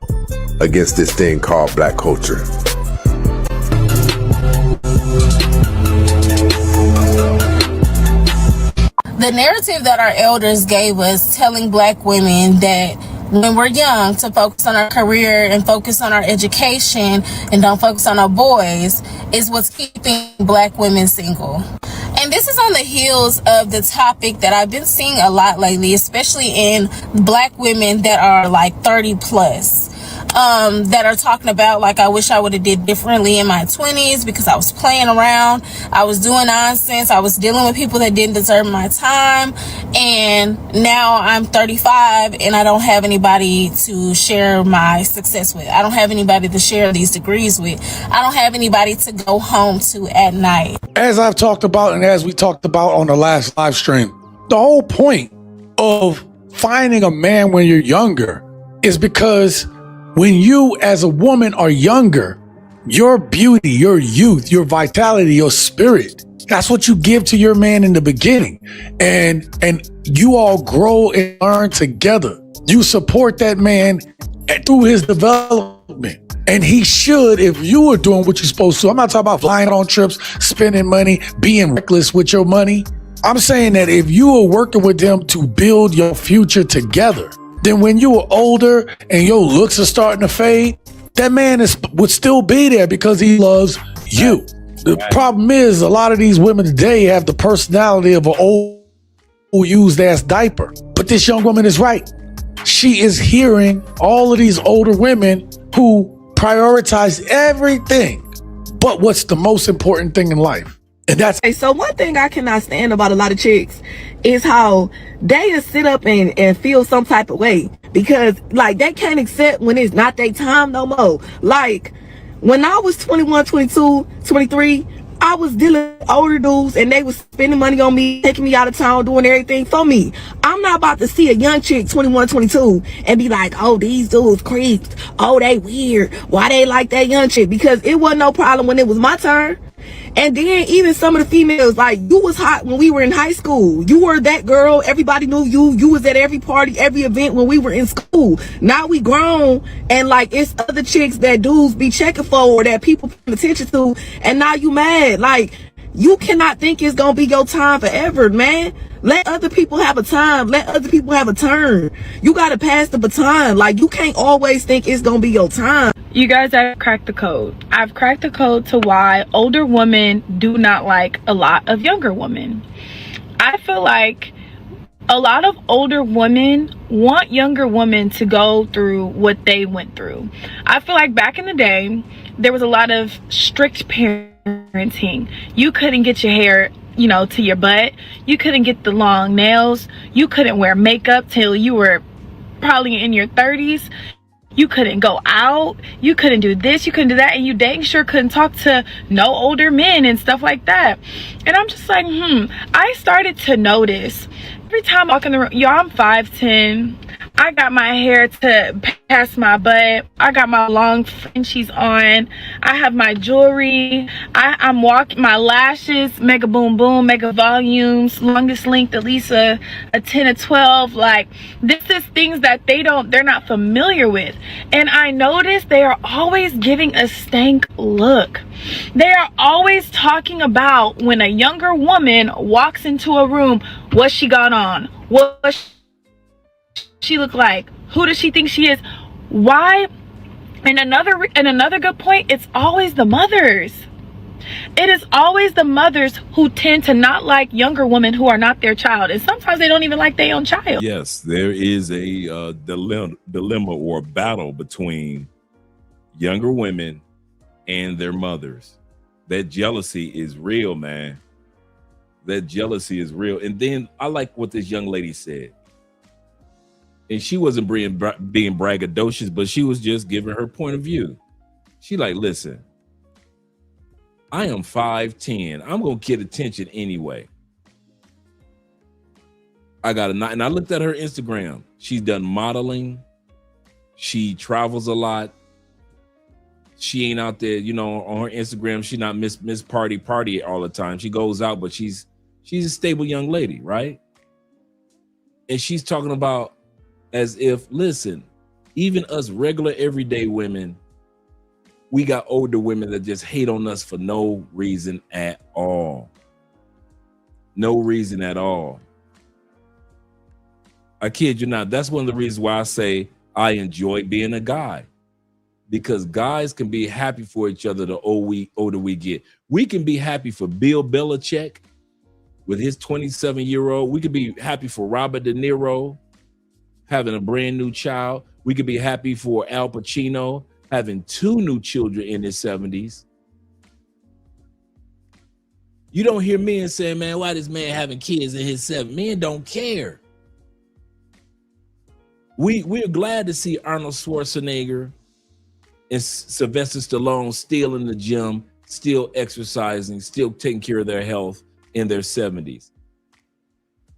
against this thing called black culture. The narrative that our elders gave us, telling black women that when we're young to focus on our career and focus on our education and don't focus on our boys, is what's keeping black women single. And this is on the heels of the topic that I've been seeing a lot lately, especially in black women that are like 30 plus. That are talking about, like, I wish I would have did differently in my 20s because I was playing around, I was doing nonsense, I was dealing with people that didn't deserve my time, and now I'm 35 and I don't have anybody to share my success with. I don't have anybody to share these degrees with. I don't have anybody to go home to at night. As I've talked about and as we talked about on the last live stream, the whole point of finding a man when you're younger is because when you as a woman are younger, your beauty, your youth, your vitality, your spirit, that's what you give to your man in the beginning. And you all grow and learn together. You support that man through his development. overlookment. And he should, if you were doing what you're supposed to. I'm not talking about flying on trips, spending money, being reckless with your money. I'm saying that if you are working with them to build your future together, then when you are older and your looks are starting to fade, that man would still be there because he loves you. The problem is a lot of these women today have the personality of an old used ass diaper. But this young woman is right. She is hearing all of these older women who prioritize everything but what's the most important thing in life. And that's so one thing I cannot stand about a lot of chicks is how they just sit up and feel some type of way because like they can't accept when it's not their time no more. Like when I was 21, 22, 23, I was dealing with older dudes and they was spending money on me, taking me out of town, doing everything for me. I'm not about to see a young chick, 21, 22, and be like, oh, these dudes creeps. Oh, they weird. Why they like that young chick? Because it wasn't no problem when it was my turn. And then even some of the females, like you was hot when we were in high school. You were that girl. Everybody knew you. You was at every party, every event when we were in school. Now we grown and like it's other chicks that dudes be checking for or that people pay attention to. And now you mad. Like you cannot think it's going to be your time forever, man. Let other people have a time. Let other people have a turn. You got to pass the baton. Like you can't always think it's going to be your time. You guys, I've cracked the code. I've cracked the code to why older women do not like a lot of younger women. I feel like a lot of older women want younger women to go through what they went through. I feel like back in the day, there was a lot of strict parenting. You couldn't get your hair, to your butt. You couldn't get the long nails. You couldn't wear makeup till you were probably in your 30s. You couldn't go out, you couldn't do this, you couldn't do that, and you dang sure couldn't talk to no older men and stuff like that. And I'm just like, I started to notice every time I walk in the room, I'm 5'10", I got my hair to past my butt, I got my long Frenchies on, I have my jewelry, I'm walking, my lashes, mega boom boom, mega volumes, longest length, at least a 10 or 12. Like this is things that they're not familiar with. And I noticed they are always giving a stank look. They are always talking about when a younger woman walks into a room, what she got on, what she look like, who does she think she is, why? And another good point, it's always the mothers. It is always the mothers who tend to not like younger women who are not their child, and sometimes they don't even like their own child. Yes, there is a dilemma or battle between younger women and their mothers. That jealousy is real, man. That jealousy is real. And then I like what this young lady said. And she wasn't being braggadocious, but she was just giving her point of view. She like, listen, I am 5'10". I'm going to get attention anyway. And I looked at her Instagram. She's done modeling. She travels a lot. She ain't out there, on her Instagram. She not miss party all the time. She goes out, but she's a stable young lady, right? And she's talking about as if, listen, even us regular everyday women, we got older women that just hate on us for no reason at all. No reason at all. I kid you not. That's one of the reasons why I say I enjoy being a guy. Because guys can be happy for each other the older we get. We can be happy for Bill Belichick with his 27-year-old. We could be happy for Robert De Niro having a brand new child. We could be happy for Al Pacino having 2 new children in his 70s. You don't hear men saying, man, why this man having kids in his 70s? Men don't care. We're glad to see Arnold Schwarzenegger and Sylvester Stallone still in the gym, still exercising, still taking care of their health in their 70s.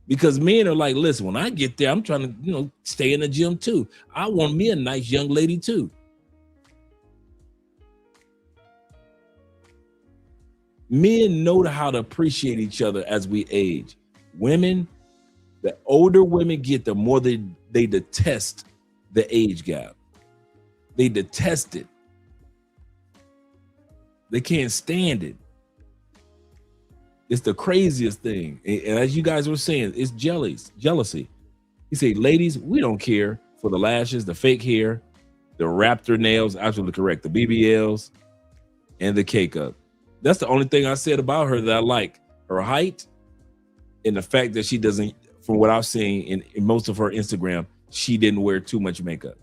Because men are like, listen, when I get there, I'm trying to, stay in the gym too. I want me a nice young lady too. Men know how to appreciate each other as we age. Women, the older women get, the more they detest the age gap. They detest it. They can't stand it. It's the craziest thing. And as you guys were saying, it's jealousy. He said, ladies, we don't care for the lashes, the fake hair, the raptor nails, absolutely correct, the BBLs, and the K-cup. That's the only thing I said about her that I like. Her height and the fact that she doesn't, from what I've seen in most of her Instagram, she didn't wear too much makeup.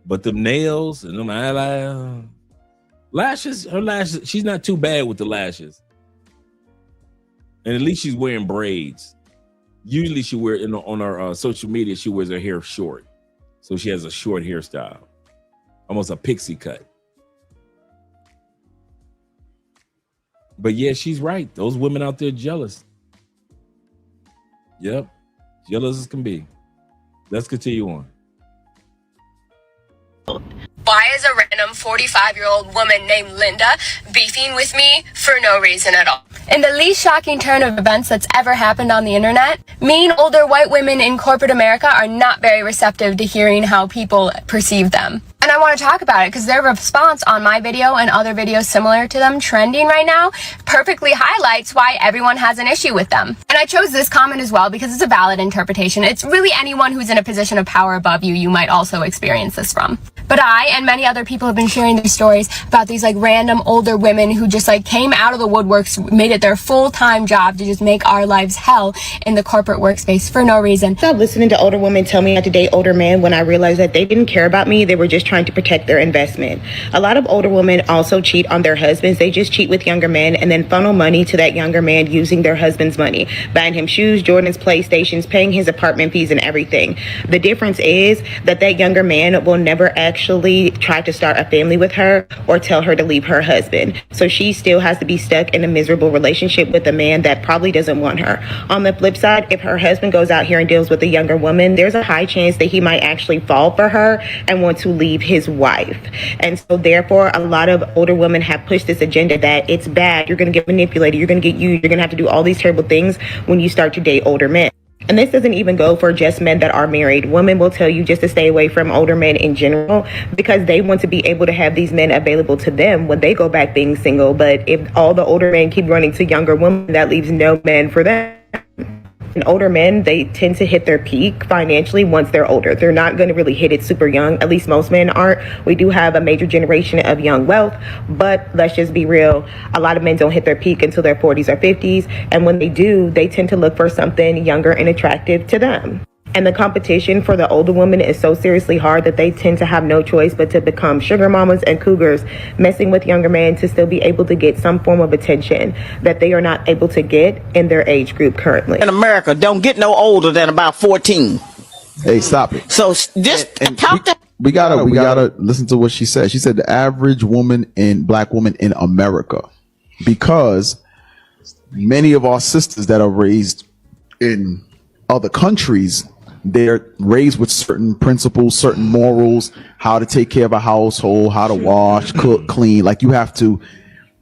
But the nails and them lashes, her lashes, she's not too bad with the lashes. And at least she's wearing braids. Usually she wears, on her social media, she wears her hair short. So she has a short hairstyle, almost a pixie cut. But yeah, she's right. Those women out there jealous. Yep. Jealous as can be. Let's continue on. Why is a random 45-year-old woman named Linda beefing with me for no reason at all? In the least shocking turn of events that's ever happened on the internet, mean older white women in corporate America are not very receptive to hearing how people perceive them. And I want to talk about it because their response on my video and other videos similar to them trending right now perfectly highlights why everyone has an issue with them. And I chose this comment as well because it's a valid interpretation. It's really anyone who's in a position of power above you, you might also experience this from. But I and many other people have been sharing their stories about these like random older women who just like came out of the woodworks, made it their full-time job to just make our lives hell in the corporate workspace for no reason. Stop listening to older women tell me not to date older men when I realized that they didn't care about me. They were just trying to protect their investment. A lot of older women also cheat on their husbands. They just cheat with younger men and then funnel money to that younger man using their husband's money, buying him shoes, Jordans, PlayStations, paying his apartment fees and everything. The difference is that younger man will never actually try to start a family with her or tell her to leave her husband. So she still has to be stuck in a miserable relationship with a man that probably doesn't want her. On the flip side, if her husband goes out here and deals with a younger woman, there's a high chance that he might actually fall for her and want to leave his wife. And so therefore, a lot of older women have pushed this agenda that it's bad, you're going to get manipulated, you're going to get used, you're going to have to do all these terrible things when you start to date older men. And this doesn't even go for just men that are married. Women will tell you just to stay away from older men in general because they want to be able to have these men available to them when they go back being single. But if all the older men keep running to younger women, that leaves no man for them. And older men, they tend to hit their peak financially once they're older. They're not going to really hit it super young. At least most men aren't. We do have a major generation of young wealth, but let's just be real. A lot of men don't hit their peak until their 40s or 50s. And when they do, they tend to look for something younger and attractive to them. And the competition for the older women is so seriously hard that they tend to have no choice but to become sugar mamas and cougars, messing with younger men to still be able to get some form of attention that they are not able to get in their age group currently. In America, don't get no older than about 14. Hey, stop it. So just talk to. We gotta listen to what she said. She said the average black woman in America, because many of our sisters that are raised in other countries, they're raised with certain principles, certain morals, how to take care of a household, how to wash, cook, clean. Like you have to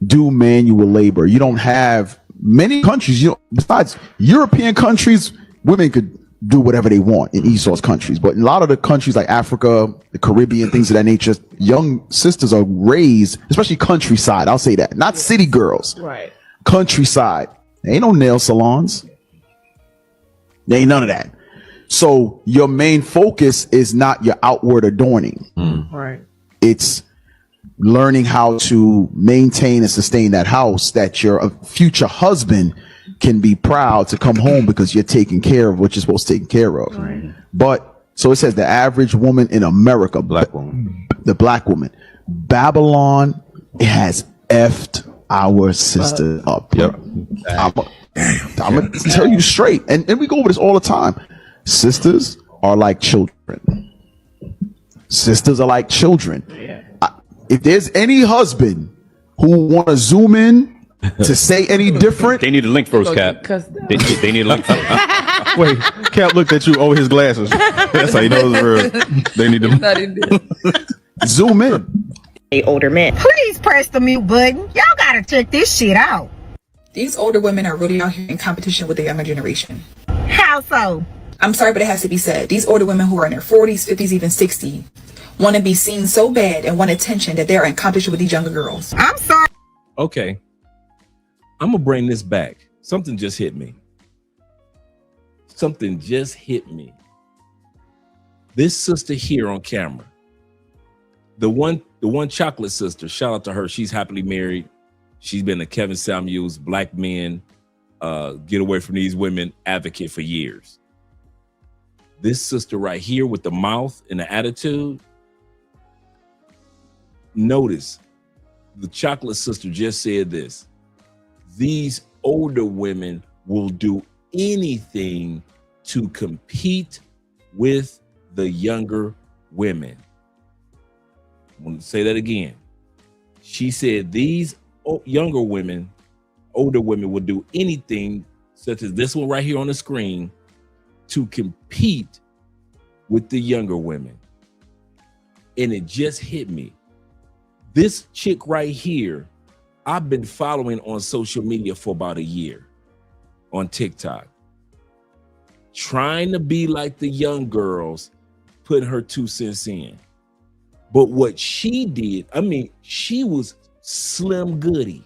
do manual labor. You don't have many countries, besides European countries, women could do whatever they want in East Coast countries. But in a lot of the countries like Africa, the Caribbean, things of that nature, young sisters are raised, especially countryside. I'll say that. Not city girls. Right. Countryside. There ain't no nail salons. There ain't none of that. So your main focus is not your outward adorning. Right. It's learning how to maintain and sustain that house that your future husband can be proud to come home because you're taking care of what you're supposed to take care of. Right. But so it says the average woman in America, the black woman, Babylon has effed our sister up. Yep. I'm gonna tell you straight, and we go over this all the time. Sisters are like children. Sisters are like children. Yeah. If there's any husband who want to zoom in to say any different, they need a link first, Cap. They need a link first. Wait, Cap looked at you over his glasses. That's how you know it's real. They need to zoom in. Older men. Please press the mute button. Y'all gotta check this shit out. These older women are really out here in competition with the younger generation. How so? I'm sorry, but it has to be said. These older women who are in their 40s, 50s, even 60s want to be seen so bad and want attention that they're in competition with these younger girls. I'm sorry. Okay. I'm going to bring this back. Something just hit me. Something just hit me. This sister here on camera, the one chocolate sister, shout out to her. She's happily married. She's been a Kevin Samuels, Black Men, get away from these women advocate for years. This sister right here with the mouth and the attitude, notice the chocolate sister just said this. These older women will do anything to compete with the younger women. I'm going to say that again. She said these younger women, older women will do anything, such as this one right here on the screen, to compete with the younger women. And it just hit me. This chick right here, I've been following on social media for about a year on TikTok, trying to be like the young girls, putting her 2 cents in. But what she did, I mean, she was Slim Goody.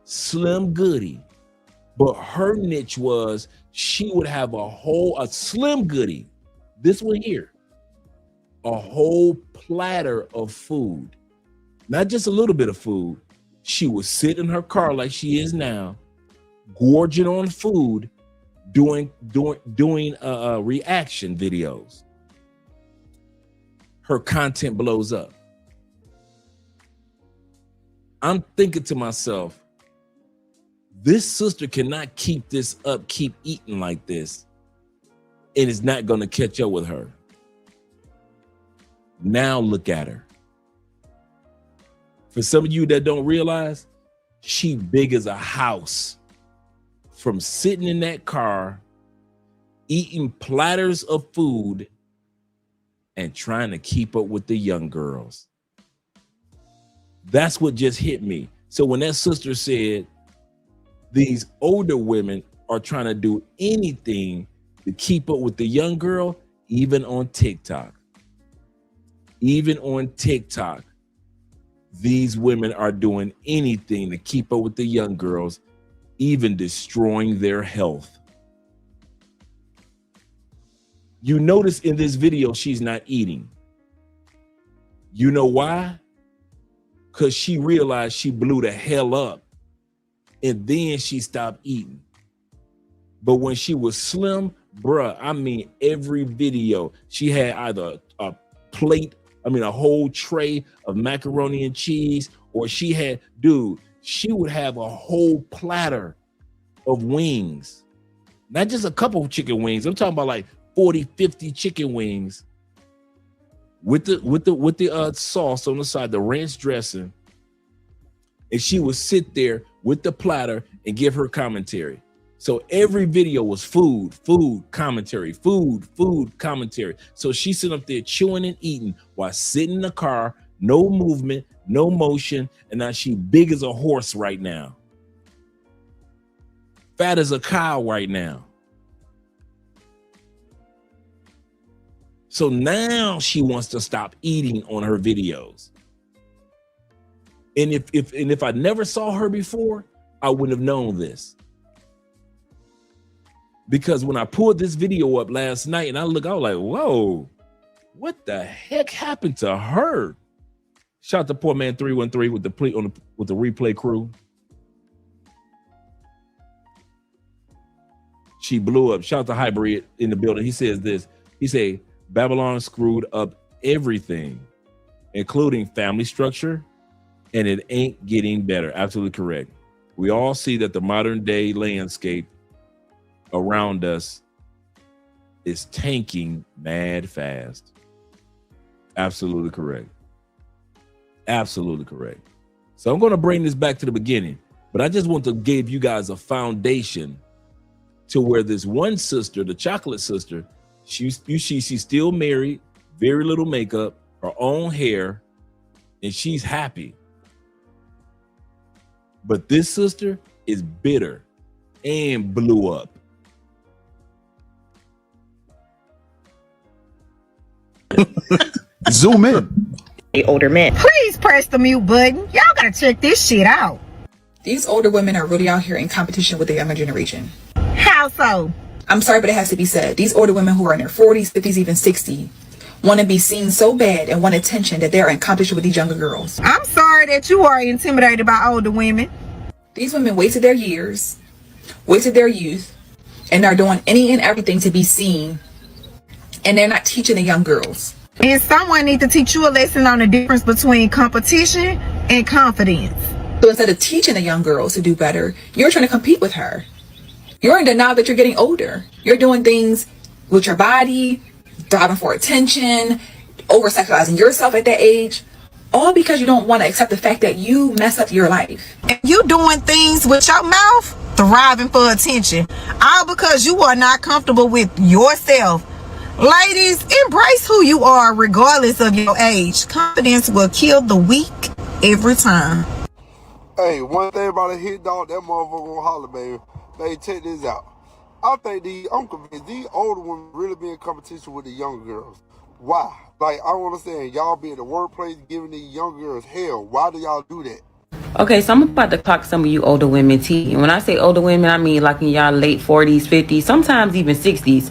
Slim Goody. But her niche was she would have a Slim Goody, this one here, a whole platter of food, not just a little bit of food. She would sit in her car like she is now, gorging on food, doing reaction videos. Her content blows up. I'm thinking to myself, this sister cannot keep this up, keep eating like this, and it's not going to catch up with her. Now look at her. For some of you that don't realize, she big as a house from sitting in that car, eating platters of food and trying to keep up with the young girls. That's what just hit me. So when that sister said these older women are trying to do anything to keep up with the young girl, even on TikTok, these women are doing anything to keep up with the young girls, even destroying their health. You notice in this video, she's not eating. You know why? Because she realized she blew the hell up and then she stopped eating. But when she was slim, bruh, I mean, every video, she had either a plate, a whole tray of macaroni and cheese, or she would have a whole platter of wings. Not just a couple of chicken wings. I'm talking about like 40, 50 chicken wings with the sauce on the side, the ranch dressing. And she would sit there with the platter and give her commentary. So every video was food, commentary, food, commentary. So she's sitting up there chewing and eating while sitting in the car, no movement, no motion, and now she big as a horse right now. Fat as a cow right now. So now she wants to stop eating on her videos. And if I never saw her before, I wouldn't have known this. Because when I pulled this video up last night and I was like, whoa, what the heck happened to her? Shout out to poor man 313 with the replay crew. She blew up. Shout out to Hybrid in the building. He says this. He said, Babylon screwed up everything, including family structure, and it ain't getting better. Absolutely correct. We all see that the modern day landscape around us is tanking mad fast. Absolutely correct. Absolutely correct. So I'm going to bring this back to the beginning, but I just want to give you guys a foundation to where this one sister, the chocolate sister, she's still married, very little makeup, her own hair, and she's happy. But this sister is bitter and blew up. Zoom in. Older men. Please press the mute button. Y'all gotta check this shit out. These older women are really out here in competition with the younger generation. How so? I'm sorry, but it has to be said. These older women who are in their 40s, 50s, even 60s want to be seen so bad and want attention that they're in competition with these younger girls. I'm sorry that you are intimidated by older women. These women wasted their years, wasted their youth, and are doing any and everything to be seen, and they're not teaching the young girls. And someone need to teach you a lesson on the difference between competition and confidence. So instead of teaching the young girls to do better, you're trying to compete with her. You're in denial that you're getting older. You're doing things with your body, driving for attention, over-sexualizing yourself at that age, all because you don't want to accept the fact that you mess up your life. And you doing things with your mouth, thriving for attention, all because you are not comfortable with yourself. Ladies, embrace who you are regardless of your age. Confidence will kill the weak every time. Hey, one thing about a hit dog, that motherfucker gonna holler, baby. Baby, check this out. I'm convinced these older women really be in competition with the younger girls. Why? Like, I don't understand. Y'all be in the workplace giving these young girls hell. Why do y'all do that? Okay, so I'm about to clock some of you older women, T. And when I say older women, I mean like in y'all late 40s, 50s, sometimes even 60s.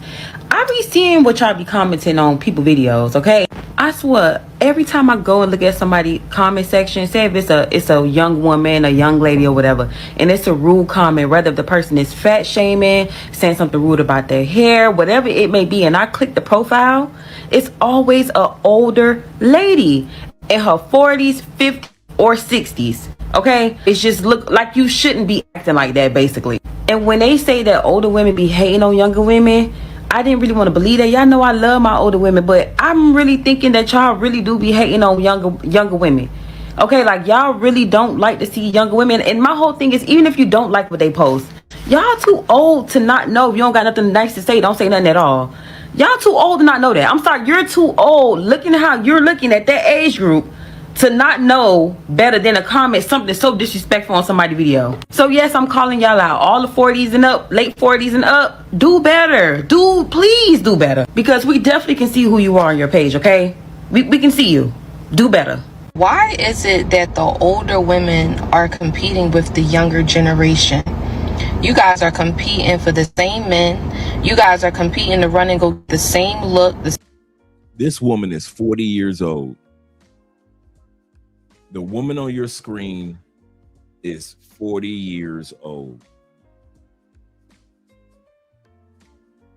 I be seeing what y'all be commenting on people videos, okay? I swear, every time I go and look at somebody comment section, say if it's a young woman, a young lady or whatever, and it's a rude comment, whether the person is fat shaming, saying something rude about their hair, whatever it may be, and I click the profile, it's always a older lady in her 40s, 50s, or 60s. Okay, it's just look like you shouldn't be acting like that, basically. And when they say that older women be hating on younger women, I didn't really want to believe that. Y'all know I love my older women, but I'm really thinking that y'all really do be hating on younger women. Okay, like y'all really don't like to see younger women. And my whole thing is, even if you don't like what they post, y'all too old to not know. If you don't got nothing nice to say, don't say nothing at all. Y'all too old to not know that. I'm sorry, you're too old. Looking at how you're looking at that age group to not know better than to comment something so disrespectful on somebody's video. So yes, I'm calling y'all out. All the 40s and up, late 40s and up, do better. Please do better. Because we definitely can see who you are on your page, okay? We can see you. Do better. Why is it that the older women are competing with the younger generation? You guys are competing for the same men. You guys are competing to run and go the same look. This woman is 40 years old. The woman on your screen is 40 years old.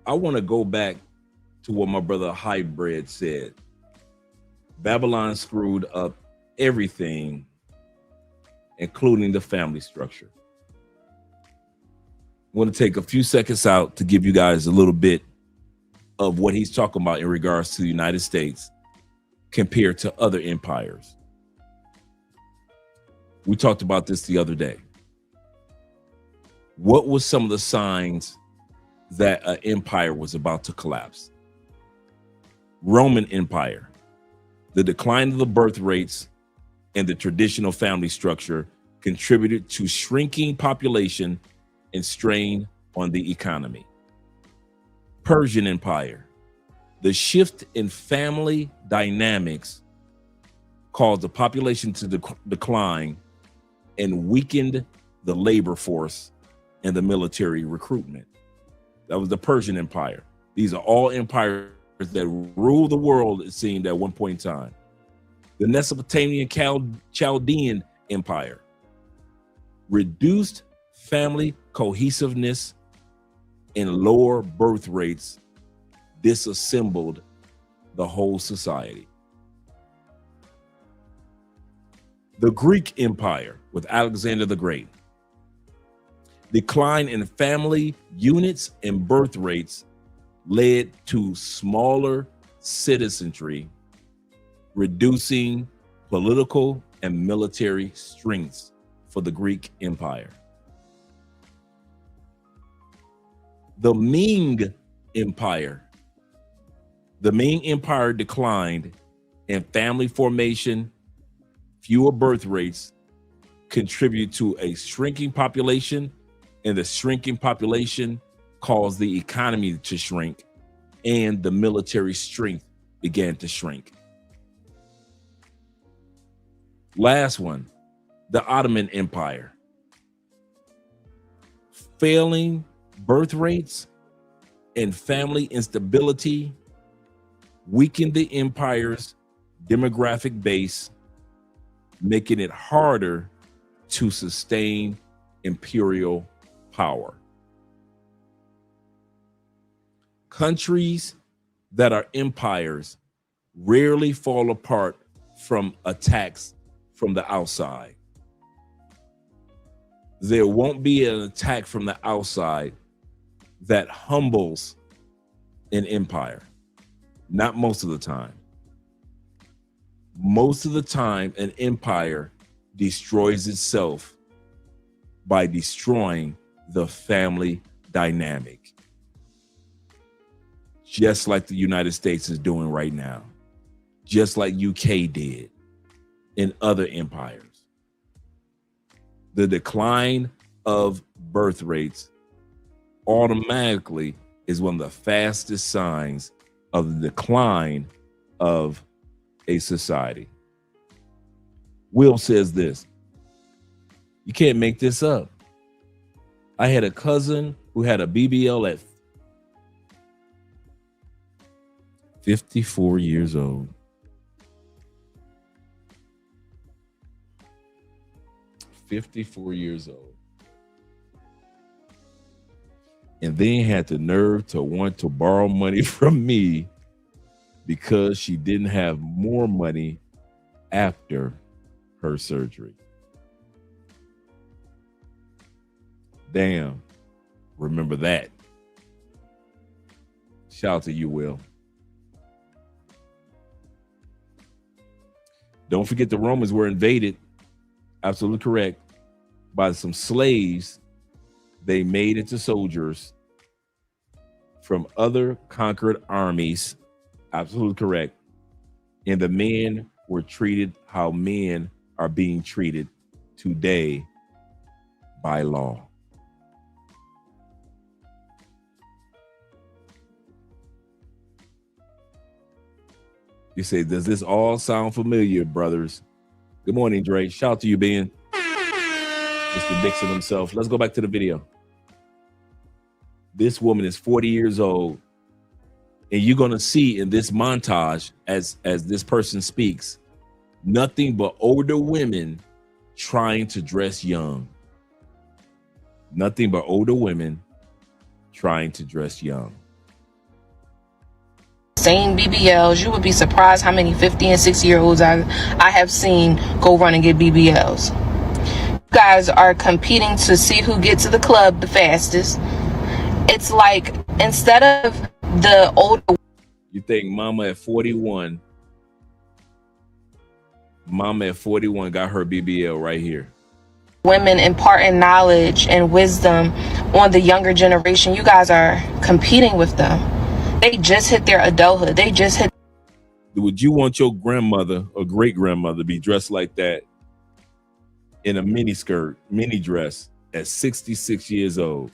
I want to go back to what my brother Hybrid said. Babylon screwed up everything, including the family structure. I want to take a few seconds out to give you guys a little bit of what he's talking about in regards to the United States compared to other empires. We talked about this the other day. What was some of the signs that an empire was about to collapse? Roman Empire, the decline of the birth rates and the traditional family structure contributed to shrinking population and strain on the economy. Persian Empire, the shift in family dynamics caused the population to decline and weakened the labor force and the military recruitment. That was the Persian Empire. These are all empires that ruled the world, it seemed, at one point in time. The Mesopotamian Chaldean Empire, reduced family cohesiveness and lower birth rates disassembled the whole society. The Greek Empire with Alexander the Great. Decline in family units and birth rates led to smaller citizenry, reducing political and military strengths for the Greek Empire. The Ming Empire. The Ming Empire declined in family formation, fewer birth rates contribute to a shrinking population, and the shrinking population caused the economy to shrink, and the military strength began to shrink. Last one, the Ottoman Empire. Failing birth rates and family instability weakened the empire's demographic base, making it harder to sustain imperial power. Countries that are empires rarely fall apart from attacks from the outside. There won't be an attack from the outside that humbles an empire. Not most of the time. Most of the time, an empire destroys itself by destroying the family dynamic. Just like the United States is doing right now. Just like UK did in other empires. The decline of birth rates automatically is one of the fastest signs of the decline of a society. Will says this, you can't make this up. I had a cousin who had a BBL at 54 years old. 54 years old. And then had the nerve to want to borrow money from me because she didn't have more money after her surgery. Damn, remember that. Shout out to you, Will. Don't forget the Romans were invaded, absolutely correct, by some slaves they made into soldiers from other conquered armies, absolutely correct. And the men were treated how men are being treated today by law. You say, does this all sound familiar, brothers? Good morning, Dre. Shout out to you, Ben. Mr. Dixon himself. Let's go back to the video. This woman is 40 years old. And you're going to see in this montage, as this person speaks, nothing but older women trying to dress young. Nothing but older women trying to dress young. Same BBLs. You would be surprised how many 50 and 60-year-olds I have seen go run and get BBLs. You guys are competing to see who gets to the club the fastest. It's like, instead of the older... You think mama at 41 got her BBL right here. Women imparting knowledge and wisdom on the younger generation, you guys are competing with them. They just hit their adulthood. They just hit. Would you want your grandmother or great grandmother to be dressed like that in a mini skirt, mini dress at 66 years old,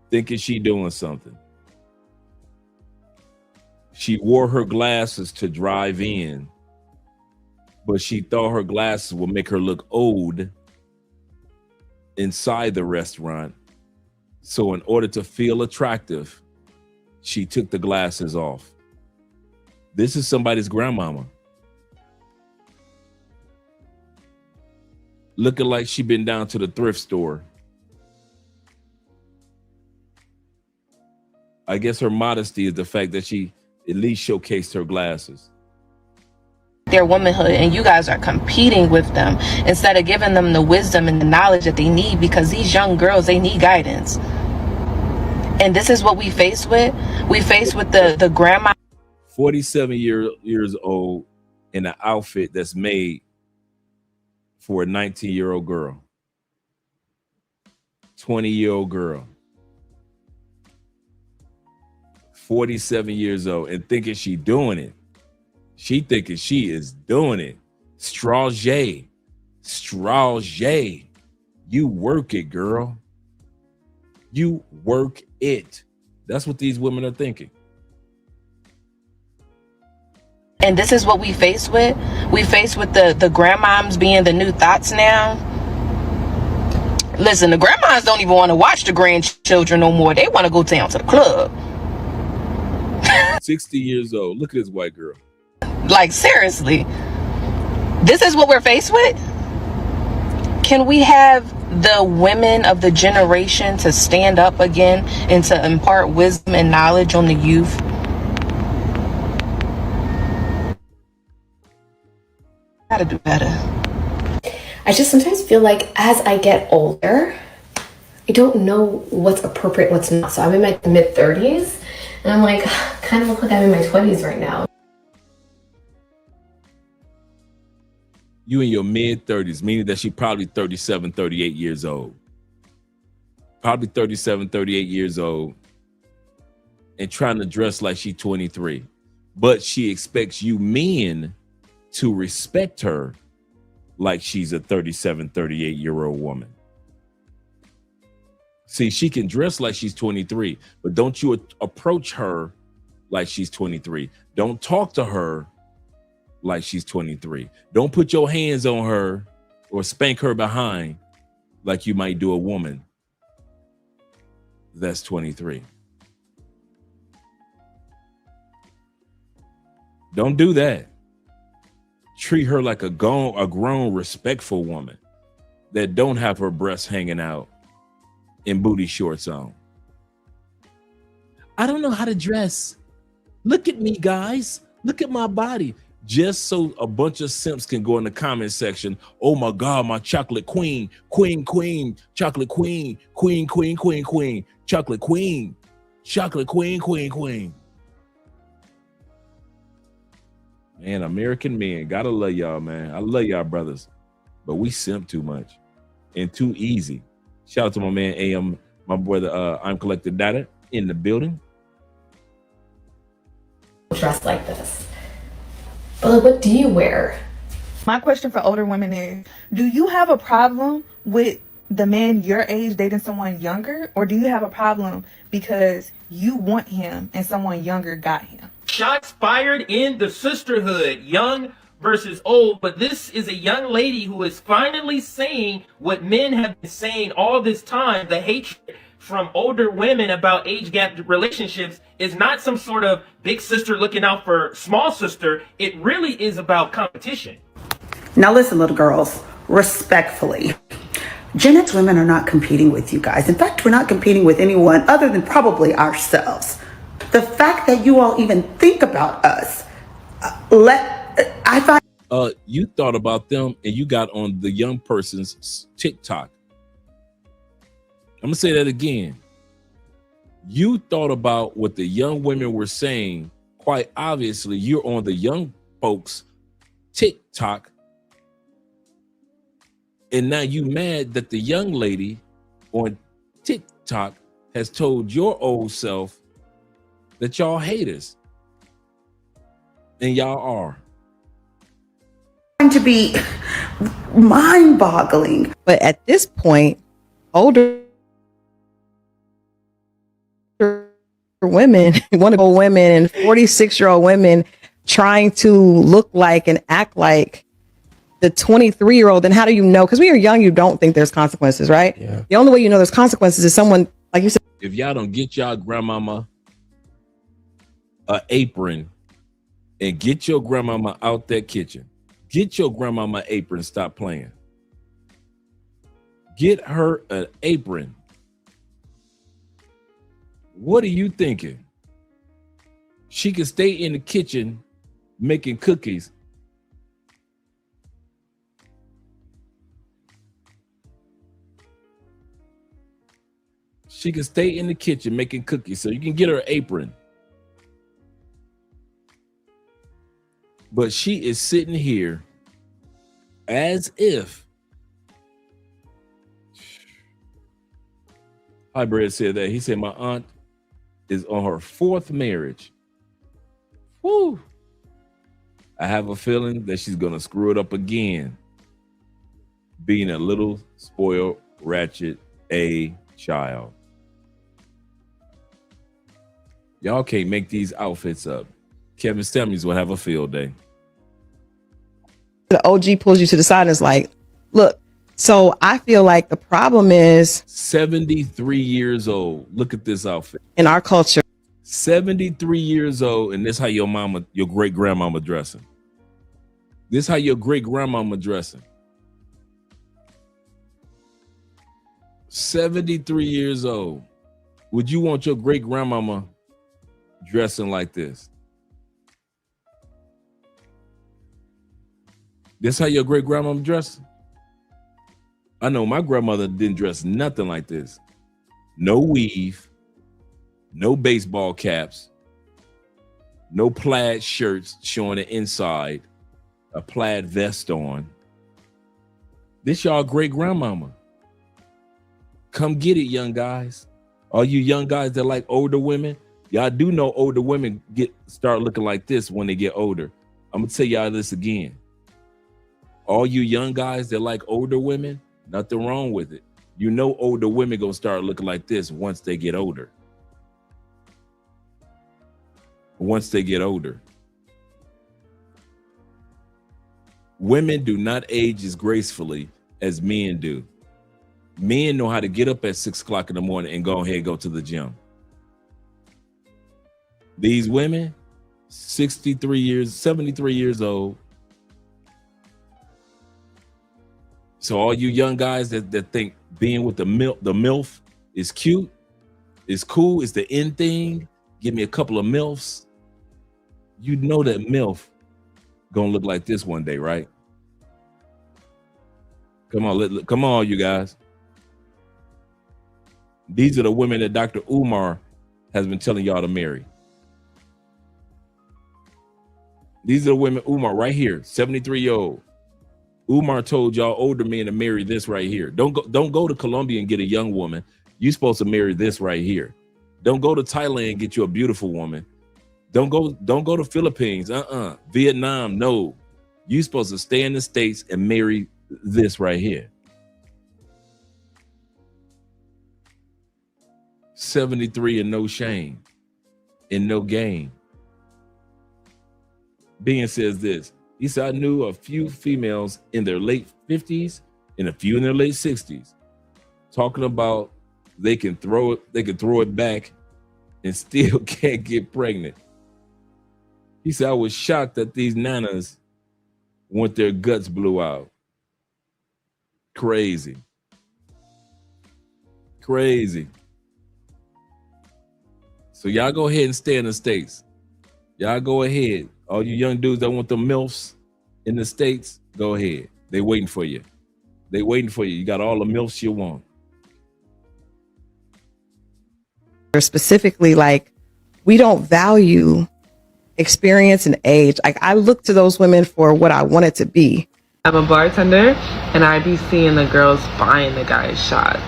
thinking she doing something? She wore her glasses to drive in, but she thought her glasses would make her look old inside the restaurant. So in order to feel attractive, she took the glasses off. This is somebody's grandmama. Looking like she been down to the thrift store. I guess her modesty is the fact that she at least showcased her glasses. Their womanhood, and you guys are competing with them instead of giving them the wisdom and the knowledge that they need, because these young girls, they need guidance. And this is what we face with. We face with the grandma. 47 years old in an outfit that's made for a 19-year-old girl. 20-year-old girl. 47 years old and thinking she doing it. She thinking she is doing it. Strauger. You work it, girl. You work it. That's what these women are thinking. And this is what we face with. We face with the grandmoms being the new thoughts now. Listen, the grandmas don't even want to watch the grandchildren no more. They want to go down to the club. 60 years old. Look at this white girl. Like, seriously. This is what we're faced with? Can we have the women of the generation to stand up again and to impart wisdom and knowledge on the youth? Gotta do better. I just sometimes feel like as I get older, I don't know what's appropriate, what's not. So I'm in my mid-30s, and I'm like, kind of look like I'm in my 20s right now. You in your mid-30s, meaning that she probably 37, 38 years old. Probably 37, 38 years old, and trying to dress like she's 23. But she expects you men to respect her like she's a 37, 38-year-old woman. See, she can dress like she's 23, but don't you approach her like she's 23. Don't talk to her like she's 23. Don't put your hands on her or spank her behind like you might do a woman that's 23. Don't do that. Treat her like a grown, respectful woman that don't have her breasts hanging out and booty shorts on. I don't know how to dress. Look at me, guys. Look at my body. Just so a bunch of simps can go in the comment section. Oh my God, my chocolate queen, queen, chocolate queen, queen, chocolate queen, chocolate queen. Man, American men, gotta love y'all, man. I love y'all, brothers, but we simp too much and too easy. Shout out to my man AM, my brother. I'm Collected Data in the building. Dressed like this. But like, what do you wear? My question for older women is, do you have a problem with the man your age dating someone younger, or do you have a problem because you want him and someone younger got him? Shots fired in the sisterhood, young versus old, but this is a young lady who is finally saying what men have been saying all this time. The hatred from older women about age gap relationships is not some sort of big sister looking out for small sister. It really is about competition. Now listen, little girls, respectfully, Gen X women are not competing with you guys. In fact, we're not competing with anyone other than probably ourselves. The fact that you all even think about us, I find... You thought about them and you got on the young person's TikTok. I'm gonna say that again. You thought about what the young women were saying. Quite obviously, you're on the young folks' TikTok. And now you mad that the young lady on TikTok has told your old self that y'all haters. And y'all are. To be mind-boggling. But at this point, older women, wonderful women and 46-year-old women trying to look like and act like the 23-year-old. And how do you know? Because when you're young, you don't think there's consequences, right? Yeah. The only way you know there's consequences is someone, like you said. If y'all don't get y'all grandmama an apron and get your grandmama out that kitchen, get your grandmama an apron, stop playing. Get her an apron. What are you thinking? She can stay in the kitchen making cookies. She can stay in the kitchen making cookies, so you can get her an apron. But she is sitting here as if. Hybrid said that. He said, my aunt is on her 4th marriage. Woo. I have a feeling that she's going to screw it up again. Being a little spoiled, ratchet, child. Y'all can't make these outfits up. Kevin Samuels will have a field day. The OG pulls you to the side and is like, look, so I feel like the problem is 73 years old. Look at this outfit. in our culture. 73 years old, and this how your great grandmama dressing. This how your great grandmama dressing. 73 years old. Would you want your great grandmama dressing like this? This how your great grandmama dressing? I know my grandmother didn't dress nothing like this. No weave, no baseball caps, no plaid shirts showing the inside, a plaid vest on. This y'all great grandmama. Come get it, young guys. All you young guys that like older women, y'all do know older women start looking like this when they get older. I'm gonna tell y'all this again. All you young guys that like older women, nothing wrong with it. You know older women gonna start looking like this once they get older. Once they get older. Women do not age as gracefully as men do. Men know how to get up at 6 o'clock in the morning and go ahead and go to the gym. These women, 73 years old. So all you young guys that think being with the MILF is cute, is cool, is the in thing, give me a couple of MILFs. You know that MILF gonna look like this one day, right? Come on, you guys. These are the women that Dr. Umar has been telling y'all to marry. These are the women, Umar right here, 73-year-old. Umar told y'all older men to marry this right here. Don't go to Colombia and get a young woman. You're supposed to marry this right here. Don't go to Thailand and get you a beautiful woman. Don't go to Philippines. Vietnam, no. You're supposed to stay in the States and marry this right here. 73 and no shame and no game. Ben says this. He said, I knew a few females in their late 50s and a few in their late 60s talking about they can throw it back and still can't get pregnant. He said, I was shocked that these nanas want their guts blew out. Crazy. Crazy. So y'all go ahead and stay in the States. Y'all go ahead. All you young dudes that want the MILFs in the States, go ahead. They waiting for you. They waiting for you. You got all the MILFs you want. Specifically, like, we don't value experience and age. Like, I look to those women for what I want it to be. I'm a bartender, and I be seeing the girls buying the guys shots,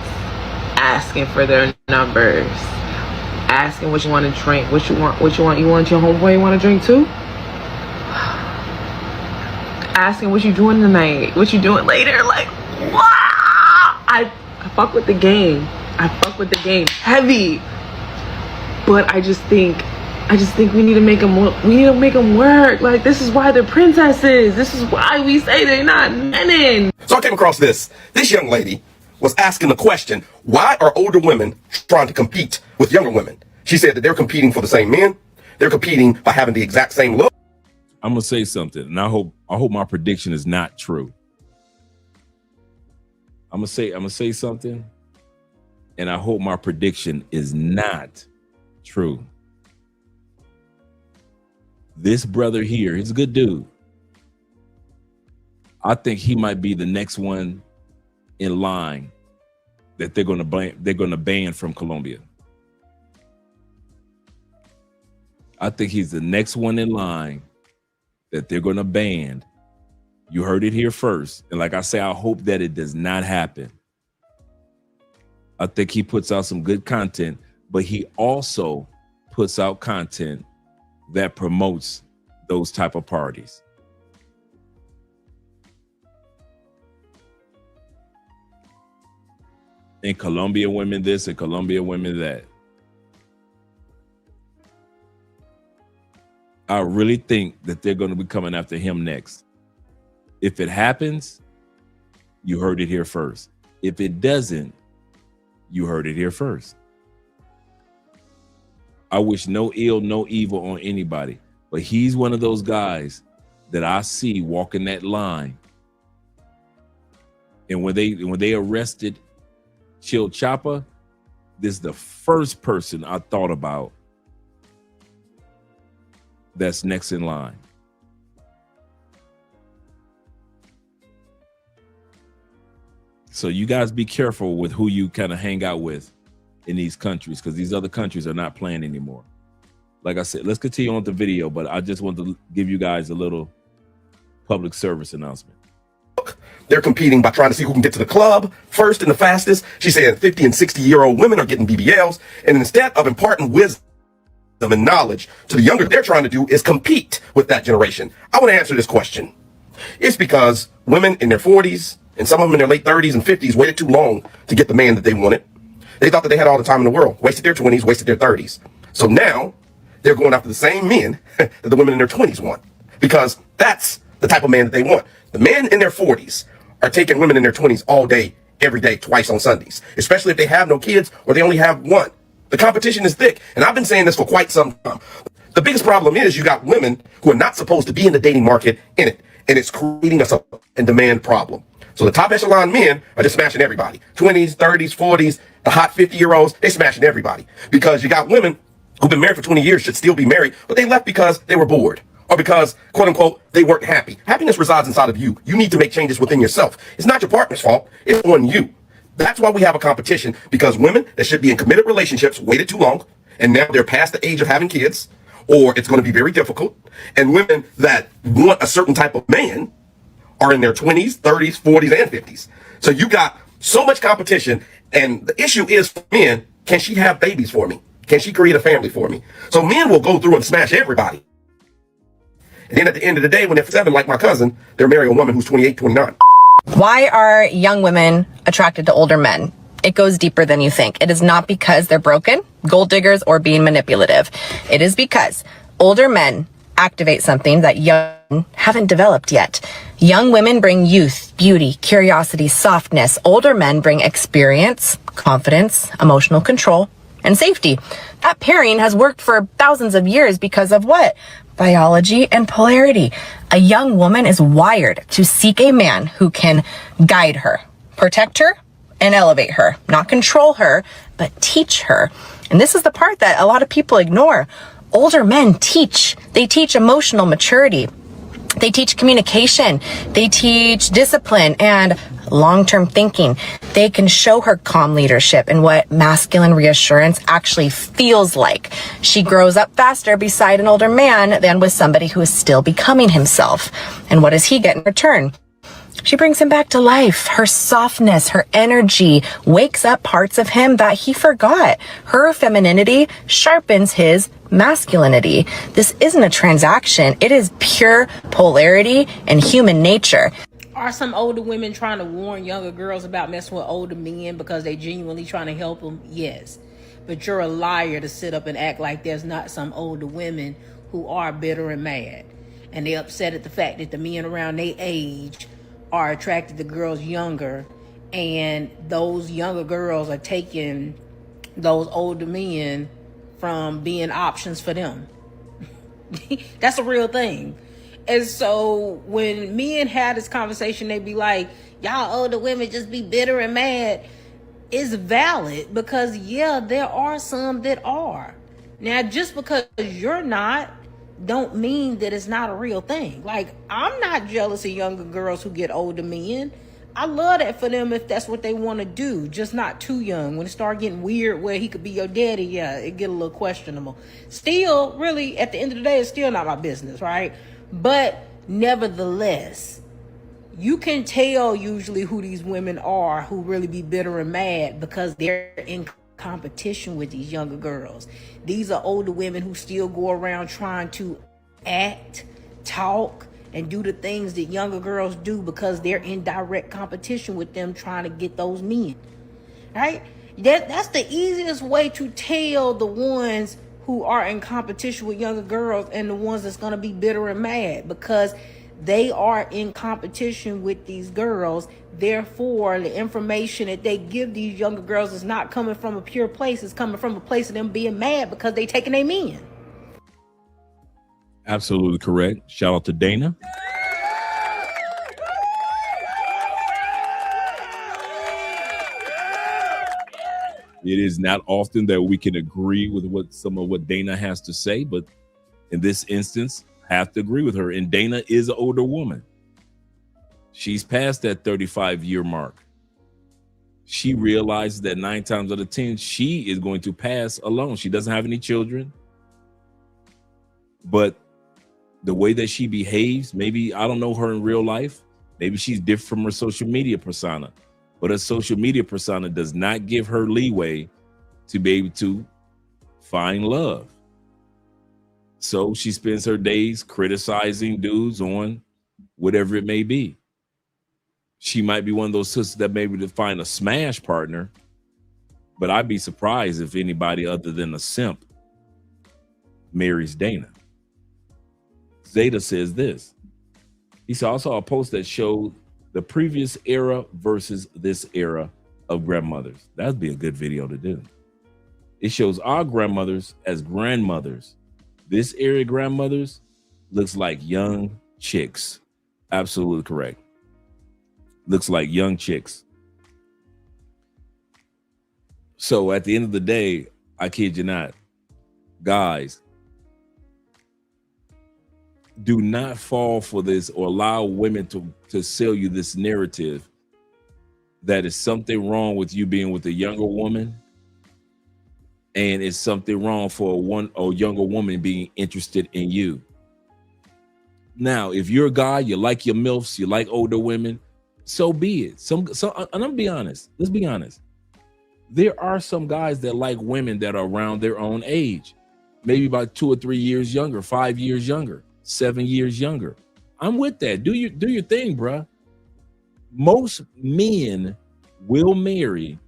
asking for their numbers, asking what you want to drink, what you want your homeboy you want to drink too? Asking what you doing tonight, what you doing later, like, wow! I fuck with the game. I fuck with the game heavy. But I just think we need to make them work. Like, this is why they're princesses. This is why we say they're not men. So I came across this. This young lady was asking the question, why are older women trying to compete with younger women? She said that they're competing for the same men. They're competing by having the exact same look. I'm gonna say something, and I hope my prediction is not true. I'm gonna say something, and I hope my prediction is not true. This brother here, he's a good dude. I think he might be the next one in line that they're gonna ban from Colombia. I think he's the next one in line that they're gonna ban. You heard it here first. And like I say, I hope that it does not happen. I think he puts out some good content, but he also puts out content that promotes those type of parties. And Colombian women this and Colombian women that. I really think that they're going to be coming after him next. If it happens, you heard it here first. If it doesn't, you heard it here first. I wish no ill, no evil on anybody, but he's one of those guys that I see walking that line. And when they arrested Chill Chopper, this is the first person I thought about that's next in line. So you guys be careful with who you kind of hang out with in these countries, because these other countries are not playing anymore. Like I said, let's continue on with the video, but I just want to give you guys a little public service announcement. They're competing by trying to see who can get to the club first and the fastest. She said 50 and 60-year-old women are getting BBLs, and instead of imparting wisdom and knowledge to the younger, they're trying to do is compete with that generation. I want to answer this question. It's because women in their 40s and some of them in their late 30s and 50s waited too long to get the man that they wanted. They thought that they had all the time in the world, wasted their 20s, wasted their 30s. So now they're going after the same men that the women in their 20s want, because that's the type of man that they want. The men in their 40s are taking women in their 20s all day, every day, twice on Sundays, especially if they have no kids or they only have one. The competition is thick, and I've been saying this for quite some time. The biggest problem is you got women who are not supposed to be in the dating market in it, and it's creating a supply and demand problem. So the top echelon men are just smashing everybody. 20s, 30s, 40s, the hot 50-year-olds, they smashing everybody. Because you got women who've been married for 20 years, should still be married, but they left because they were bored. Or because, quote unquote, they weren't happy. Happiness resides inside of you. You need to make changes within yourself. It's not your partner's fault. It's on you. That's why we have a competition, because women that should be in committed relationships waited too long, and now they're past the age of having kids, or it's going to be very difficult. And women that want a certain type of man are in their 20s, 30s, 40s, and 50s. So you got so much competition, and the issue is for men, can she have babies for me? Can she create a family for me? So men will go through and smash everybody. And then at the end of the day, when they're 7, like my cousin, they're marrying a woman who's 28, 29. Why are young women attracted to older men? It goes deeper than you think. It is not because they're broken, gold diggers, or being manipulative. It is because older men activate something that young haven't developed yet. Young women bring youth, beauty, curiosity, softness. Older men bring experience, confidence, emotional control, and safety. That pairing has worked for thousands of years because of what? Biology and polarity. A young woman is wired to seek a man who can guide her, protect her, and elevate her. Not control her, but teach her. And this is the part that a lot of people ignore. Older men teach. They teach emotional maturity. They teach communication. They teach discipline and long-term thinking. They can show her calm leadership and what masculine reassurance actually feels like. She grows up faster beside an older man than with somebody who is still becoming himself. And what does he get in return? She brings him back to life. Her softness, her energy wakes up parts of him that he forgot. Her femininity sharpens his masculinity. This isn't a transaction. It is pure polarity and human nature. Are some older women trying to warn younger girls about messing with older men because they genuinely trying to help them? Yes. But you're a liar to sit up and act like there's not some older women who are bitter and mad. And they're upset at the fact that the men around their age are attracted to girls younger, and those younger girls are taking those older men from being options for them. That's a real thing. And so when men have this conversation, they be like, y'all older women just be bitter and mad. It's valid, because yeah, there are some that are. Now, just because you're not, don't mean that it's not a real thing. Like, I'm not jealous of younger girls who get older men. I love that for them if that's what they want to do, just not too young. When it start getting weird where he could be your daddy, yeah, it get a little questionable. Still, really, at the end of the day, it's still not my business, right? But nevertheless, you can tell usually who these women are who really be bitter and mad, because they're in competition with these younger girls. These are older women who still go around trying to act, talk, and do the things that younger girls do because they're in direct competition with them trying to get those men. Right? That's the easiest way to tell the ones who are in competition with younger girls and the ones that's going to be bitter and mad because they are in competition with these girls. Therefore, the information that they give these younger girls is not coming from a pure place. It's coming from a place of them being mad because they taking their men. Absolutely correct. Shout out to Dana. It is not often that we can agree with some of what Dana has to say, but in this instance, have to agree with her. And Dana is an older woman. She's past that 35-year mark. She realizes that 9 times out of 10, she is going to pass alone. She doesn't have any children. But the way that she behaves, maybe I don't know her in real life. Maybe she's different from her social media persona. But her social media persona does not give her leeway to be able to find love. So she spends her days criticizing dudes on whatever it may be. She might be one of those sisters that maybe to find a smash partner, but I'd be surprised if anybody other than a simp marries Dana. Zeta says this. He saw also a post that showed the previous era versus this era of grandmothers. That'd be a good video to do. It shows our grandmothers as grandmothers. This era grandmothers looks like young chicks. Absolutely correct. Looks like young chicks. So at the end of the day, I kid you not, guys, do not fall for this or allow women to sell you this narrative that is something wrong with you being with a younger woman, and it's something wrong for a younger woman being interested in you. Now, if you're a guy, you like your MILFs, you like older women, so be it. And I'm gonna be honest. Let's be honest. There are some guys that like women that are around their own age, maybe about 2 or 3 years younger, 5 years younger, 7 years younger. I'm with that. Do your thing, bruh. Most men will marry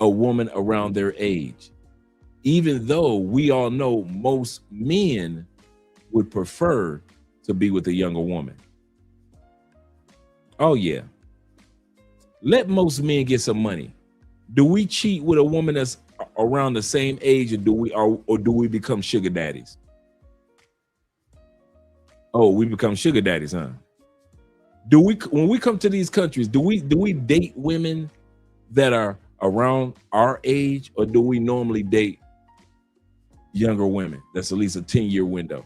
a woman around their age, even though we all know most men would prefer to be with a younger woman. Oh yeah. Let most men get some money. Do we cheat with a woman that's around the same age, or do we become sugar daddies? Oh, we become sugar daddies, huh? When we come to these countries, do we date women that are around our age, or do we normally date younger women? That's at least a 10-year window.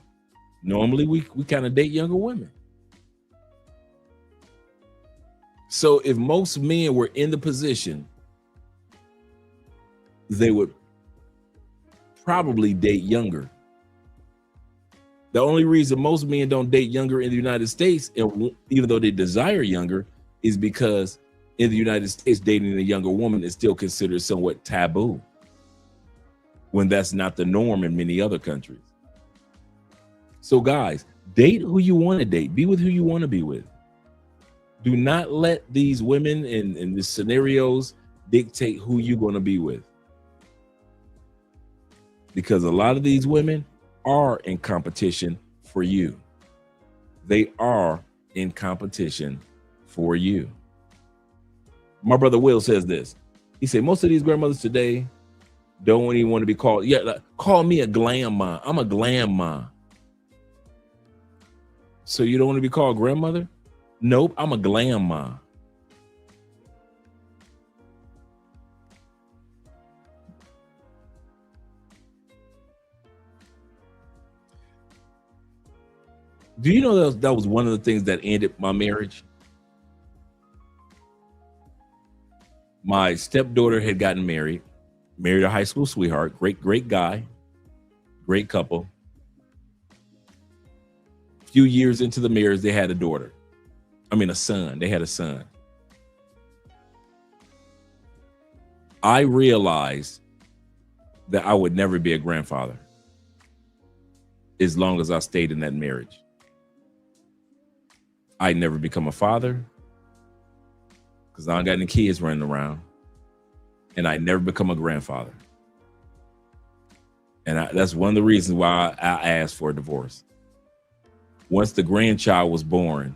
Normally we kind of date younger women. So if most men were in the position, they would probably date younger. The only reason most men don't date younger in the United States, even though they desire younger, is because in the United States, dating a younger woman is still considered somewhat taboo, when that's not the norm in many other countries. So guys, date who you want to date. Be with who you want to be with. Do not let these women in the scenarios dictate who you're going to be with. Because a lot of these women are in competition for you. They are in competition for you. My brother Will says this. He said, most of these grandmothers today don't even want to be called. Yeah, like, call me a glam ma. I'm a glam ma. So you don't want to be called grandmother? Nope, I'm a glam ma. Do you know that was one of the things that ended my marriage? My stepdaughter had gotten married a high school sweetheart, great guy, great couple. A few years into the marriage, they had a son. They had a son. I realized that I would never be a grandfather as long as I stayed in that marriage. I'd never become a father because I don't got any kids running around, and I'd never become a grandfather. And that's one of the reasons why I asked for a divorce. Once the grandchild was born,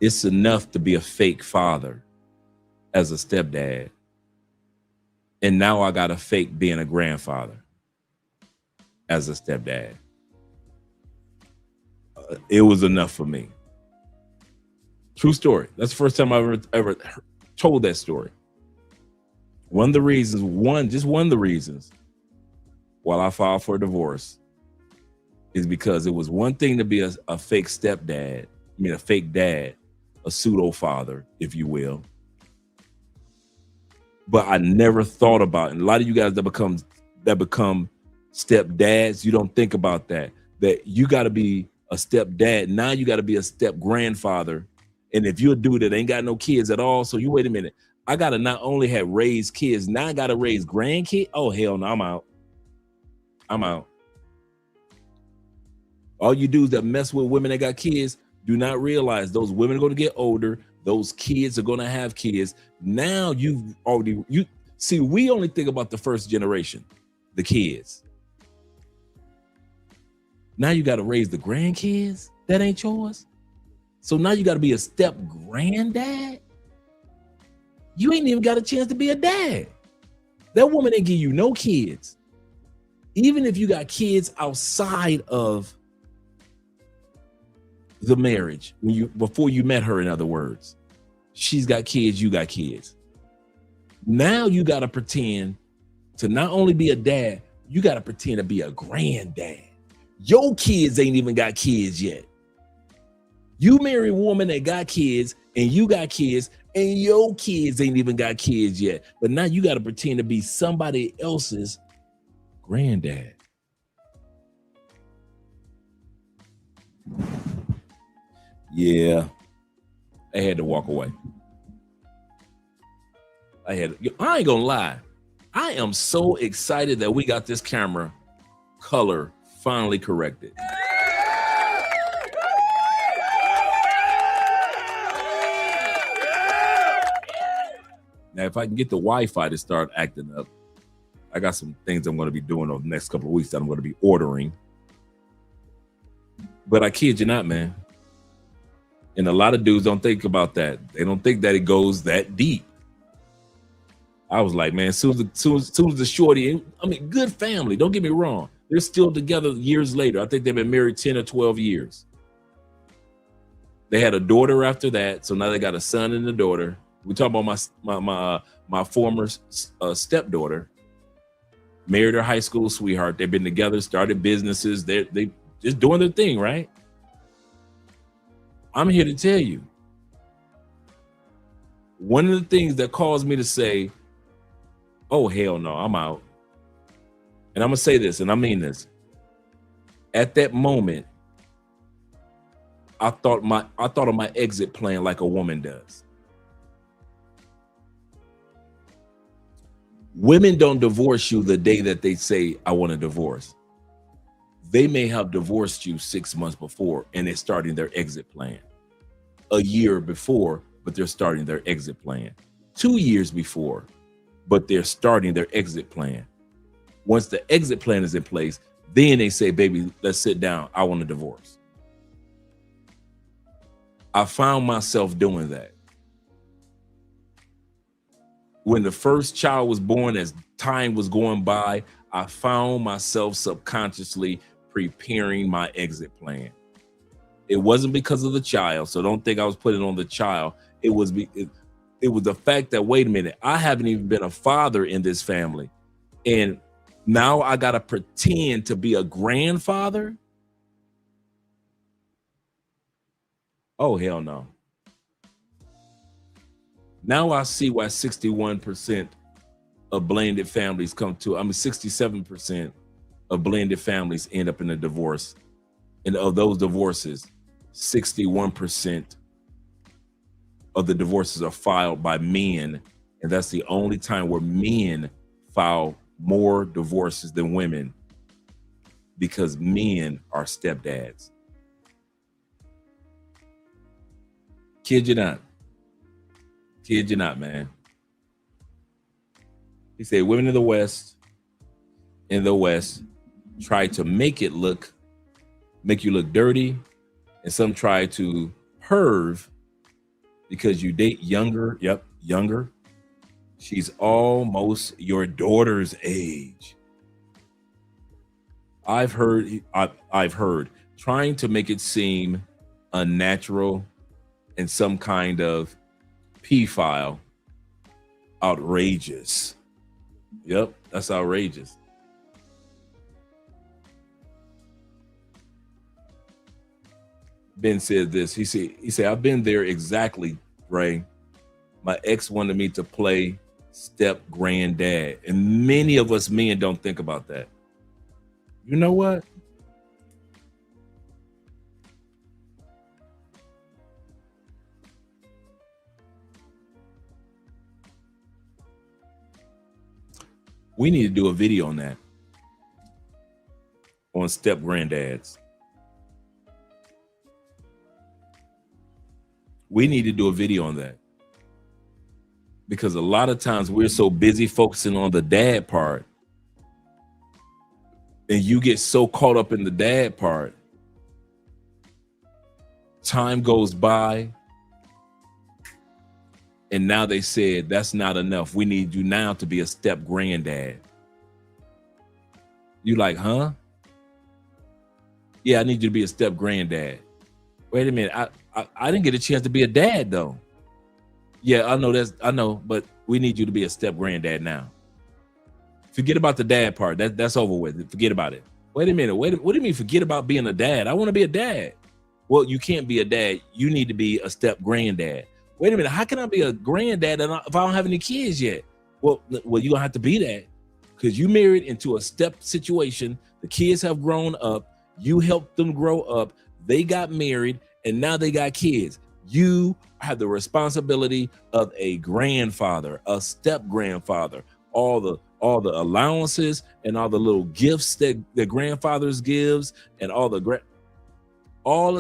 it's enough to be a fake father as a stepdad. And now I got to fake being a grandfather as a stepdad. It was enough for me. True story. That's the first time I ever told that story. One of the reasons why I filed for a divorce is because it was one thing to be a fake stepdad, a fake dad, a pseudo father, if you will. But I never thought about, and a lot of you guys that become stepdads, you don't think about that you got to be a stepdad. Now you got to be a step grandfather. And if you're a dude that ain't got no kids at all, so you wait a minute, I got to not only have raised kids, now I got to raise grandkids. Oh, hell no, I'm out. All you dudes that mess with women that got kids do not realize those women are going to get older. Those kids are going to have kids. Now you see, we only think about the first generation, the kids. Now you got to raise the grandkids. That ain't yours. So now you got to be a step granddad. You ain't even got a chance to be a dad. That woman ain't give you no kids. Even if you got kids outside of the marriage, before you met her, in other words, she's got kids, you got kids. Now you got to pretend to not only be a dad, you got to pretend to be a granddad. Your kids ain't even got kids yet. You marry a woman that got kids, and you got kids, and your kids ain't even got kids yet. But now you got to pretend to be somebody else's granddad. Yeah, I had to walk away. I ain't gonna lie. I am so excited that we got this camera color finally corrected. Now, if I can get the Wi-Fi to start acting up, I got some things I'm going to be doing over the next couple of weeks that I'm going to be ordering. But I kid you not, man. And a lot of dudes don't think about that. They don't think that it goes that deep. I was like, man, soon as the shorty, good family, don't get me wrong. They're still together years later. I think they've been married 10 or 12 years. They had a daughter after that. So now they got a son and a daughter. We talk about my former stepdaughter, married her high school sweetheart. They've been together, started businesses. They just doing their thing, right? I'm here to tell you, one of the things that caused me to say, oh, hell no, I'm out. And I'm going to say this, and I mean this. At that moment, I thought of my exit plan like a woman does. Women don't divorce you the day that they say, I want a divorce. They may have divorced you 6 months before and they're starting their exit plan. A year before, but they're starting their exit plan. 2 years before, but they're starting their exit plan. Once the exit plan is in place, then they say, baby, let's sit down. I want a divorce. I found myself doing that. When the first child was born, as time was going by, I found myself subconsciously preparing my exit plan. It wasn't because of the child, so don't think I was putting it on the child. It was the fact that, wait a minute, I haven't even been a father in this family. And now I got to pretend to be a grandfather? Oh, hell no. Now I see why 61% of blended families 67% of blended families end up in a divorce. And of those divorces, 61% of the divorces are filed by men. And that's the only time where men file more divorces than women, because men are stepdads. Kid you not. Kid you not, man. He said women in the West try to make you look dirty, and some try to perv because you date younger. Yep, younger. She's almost your daughter's age. I've heard trying to make it seem unnatural and some kind of pedophile. Outrageous. Yep, that's outrageous. Ben said this. He said, I've been there exactly, Ray. My ex wanted me to play step granddad. And many of us men don't think about that. You know what? We need to do a video on that. On step granddads. We need to do a video on that. Because a lot of times we're so busy focusing on the dad part. And you get so caught up in the dad part. Time goes by. And now they said, that's not enough. We need you now to be a step granddad. You like, huh? Yeah, I need you to be a step granddad. Wait a minute. I didn't get a chance to be a dad though. Yeah, I know, but we need you to be a step granddad now. Forget about the dad part. That's over with. Forget about it. Wait a minute. What do you mean forget about being a dad? I want to be a dad. Well, you can't be a dad. You need to be a step granddad. Wait a minute. How can I be a granddad if I don't have any kids yet? Well, you're gonna have to be that because you married into a step situation. The kids have grown up. You helped them grow up. They got married, and now they got kids. You have the responsibility of a grandfather, a step grandfather. All the allowances and all the little gifts that the grandfathers gives, and all the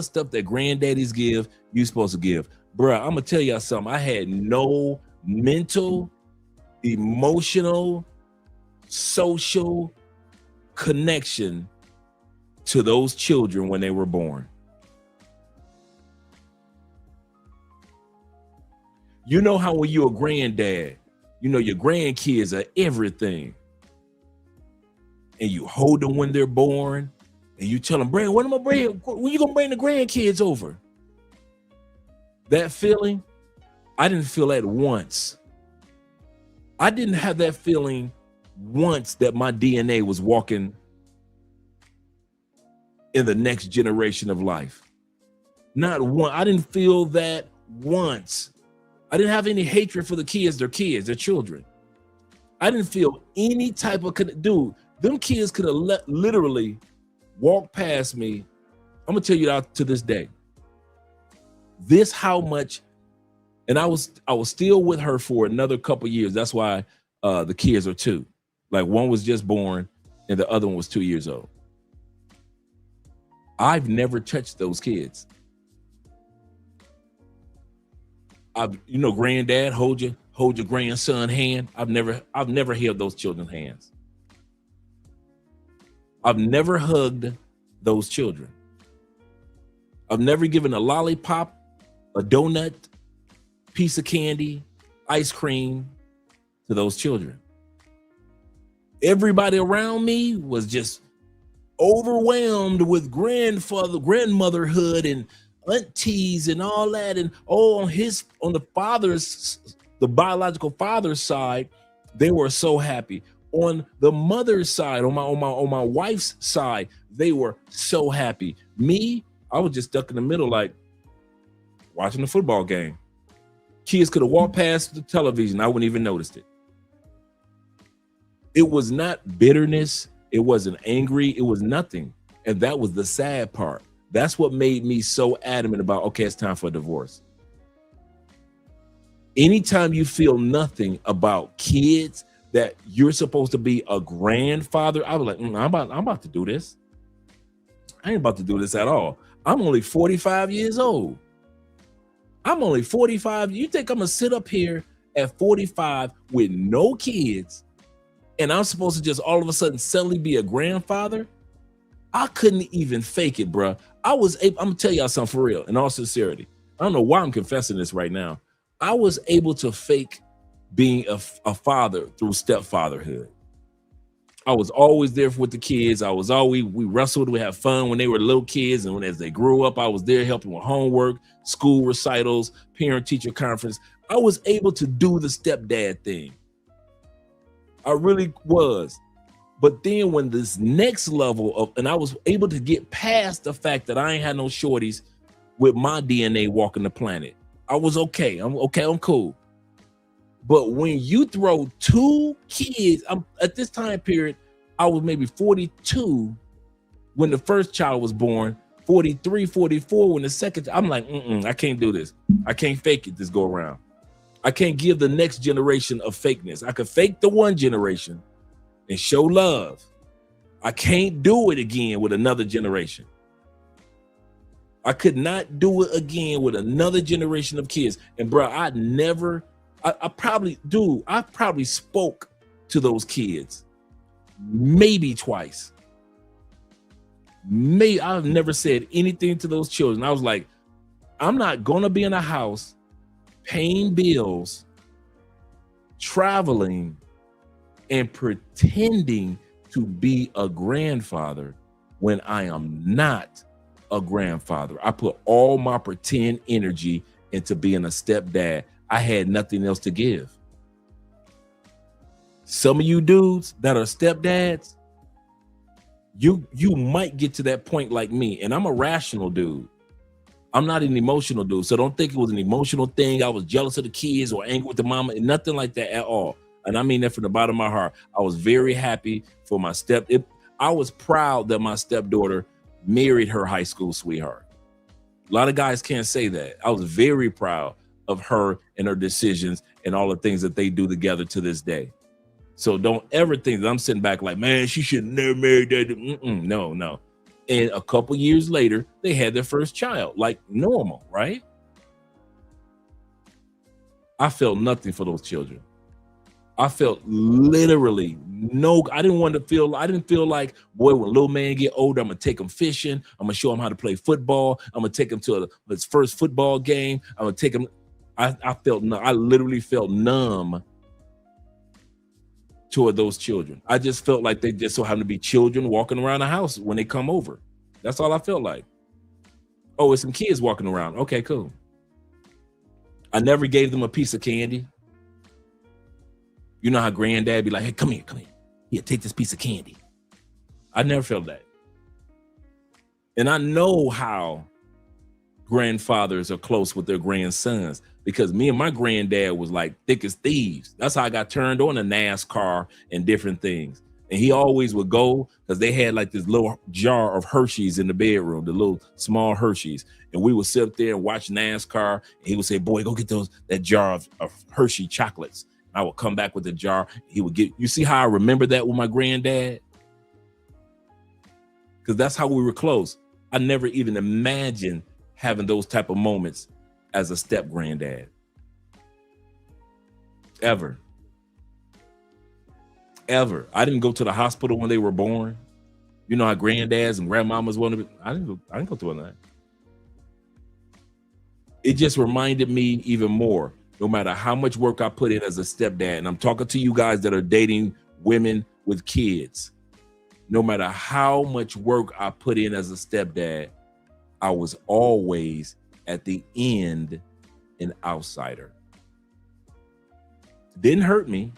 stuff that granddaddies give, you're supposed to give. Bruh, I'm gonna tell y'all something. I had no mental, emotional, social connection to those children when they were born. You know how when you're a granddad, you know your grandkids are everything. And you hold them when they're born, and you tell them, when you gonna bring the grandkids over? That feeling, I didn't feel that once. I didn't have that feeling once that my DNA was walking in the next generation of life. Not one. I didn't feel that once. I didn't have any hatred for the kids, their children. I didn't feel any type of, dude, them kids could have literally walked past me. I'm gonna tell you that to this day. This how much, and I was still with her for another couple years. That's why the kids are 2. Like one was just born and the other one was 2 years old. I've never touched those kids. Granddad, hold your grandson hand. I've never held those children's hands. I've never hugged those children. I've never given a lollipop, a donut, piece of candy, ice cream to those children. Everybody around me was just overwhelmed with grandmotherhood and aunties and all that. And on the biological father's side, they were so happy. On the mother's side, on my wife's side, they were so happy. Me, I was just stuck in the middle, like watching the football game. Kids could have walked past the television. I wouldn't even noticed it. It was not bitterness. It wasn't angry. It was nothing. And that was the sad part. That's what made me so adamant about, okay, it's time for a divorce. Anytime you feel nothing about kids that you're supposed to be a grandfather, I was like, I'm about to do this. I ain't about to do this at all. I'm only 45 years old. I'm only 45. You think I'm gonna sit up here at 45 with no kids and I'm supposed to just all of a sudden suddenly be a grandfather? I couldn't even fake it, bro. I'm gonna tell y'all something for real, in all sincerity. I don't know why I'm confessing this right now. I was able to fake being a father through stepfatherhood. I was always there with the kids. We wrestled, we had fun when they were little kids, and as they grew up, I was there helping with homework, school recitals, parent-teacher conference. I was able to do the stepdad thing. I really was. But then when this next level and I was able to get past the fact that I ain't had no shorties with my DNA walking the planet. I was okay. I'm cool. But when you throw two kids, at this time period, I was maybe 42 when the first child was born, 43, 44 when the second, I'm like, I can't do this. I can't fake it this go around. I can't give the next generation of fakeness. I could fake the one generation and show love. I can't do it again with another generation. I could not do it again with another generation of kids. And bro, I probably spoke to those kids maybe twice. I've never said anything to those children. I was like, I'm not gonna be in a house paying bills, traveling, and pretending to be a grandfather when I am not a grandfather. I put all my pretend energy into being a stepdad. I had nothing else to give. Some of you dudes that are stepdads, you might get to that point like me, and I'm a rational dude. I'm not an emotional dude, so don't think it was an emotional thing. I was jealous of the kids or angry with the mama, and nothing like that at all. And I mean that from the bottom of my heart. I was very happy for my I was proud that my stepdaughter married her high school sweetheart. A lot of guys can't say that. I was very proud of her and her decisions and all the things that they do together to this day. So don't ever think that I'm sitting back like, man, she should never marry that. No. And a couple years later, they had their first child, like normal, right? I felt nothing for those children. I felt literally I didn't feel like, boy, when little man get older, I'm gonna take him fishing. I'm gonna show him how to play football. I'm gonna take him to his first football game. I'm gonna take him. I literally felt numb toward those children. I just felt like they just so happen to be children walking around the house when they come over. That's all I felt like. Oh, it's some kids walking around. Okay, cool. I never gave them a piece of candy. You know how granddad be like, hey, come here. Here, take this piece of candy. I never felt that. And I know how grandfathers are close with their grandsons because me and my granddad was like thick as thieves. That's how I got turned on to NASCAR and different things. And he always would go because they had like this little jar of Hershey's in the bedroom, the little small Hershey's. And we would sit up there and watch NASCAR. And he would say, boy, go get that jar of Hershey chocolates. I would come back with the jar. He would you see how I remember that with my granddad? Because that's how we were close. I never even imagined having those type of moments as a step granddad. Ever. I didn't go to the hospital when they were born. You know how granddads and grandmamas want to be. I didn't go through that. It just reminded me even more, no matter how much work I put in as a stepdad, and I'm talking to you guys that are dating women with kids, no matter how much work I put in as a stepdad, I was always at the end an outsider. Didn't hurt me.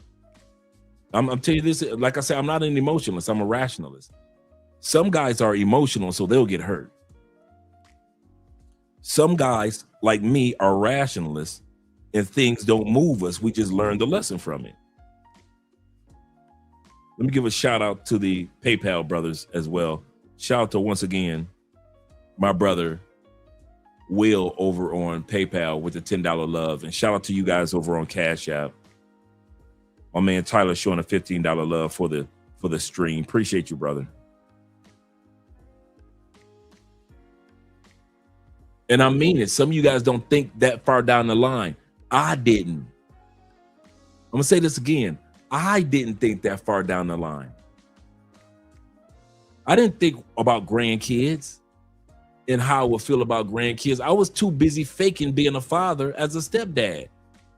I'm telling you this, like I said, I'm not an emotionalist, I'm a rationalist. Some guys are emotional, so they'll get hurt. Some guys, like me, are rationalists, and things don't move us. We just learn the lesson from it. Let me give a shout out to the PayPal brothers as well. Shout out to, once again, my brother, Will, over on PayPal with the $10 love. And shout out to you guys over on Cash App. My man Tyler showing a $15 love for the stream. Appreciate you, brother. And I mean it. Some of you guys don't think that far down the line. I didn't. I'm gonna say this again. I didn't think that far down the line. I didn't think about grandkids and how I would feel about grandkids. I was too busy faking being a father as a stepdad.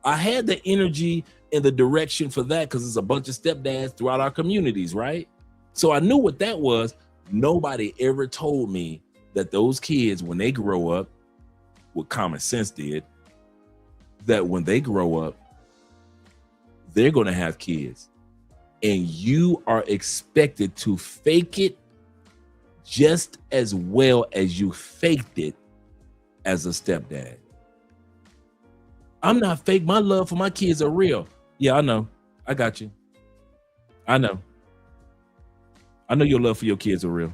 I had the energy and the direction for that because there's a bunch of stepdads throughout our communities, right? So I knew what that was. Nobody ever told me that those kids, when they grow up, what common sense did, that when they grow up, they're going to have kids. And you are expected to fake it just as well as you faked it as a stepdad. I'm not fake. My love for my kids are real. Yeah, I know. I got you. I know your love for your kids are real.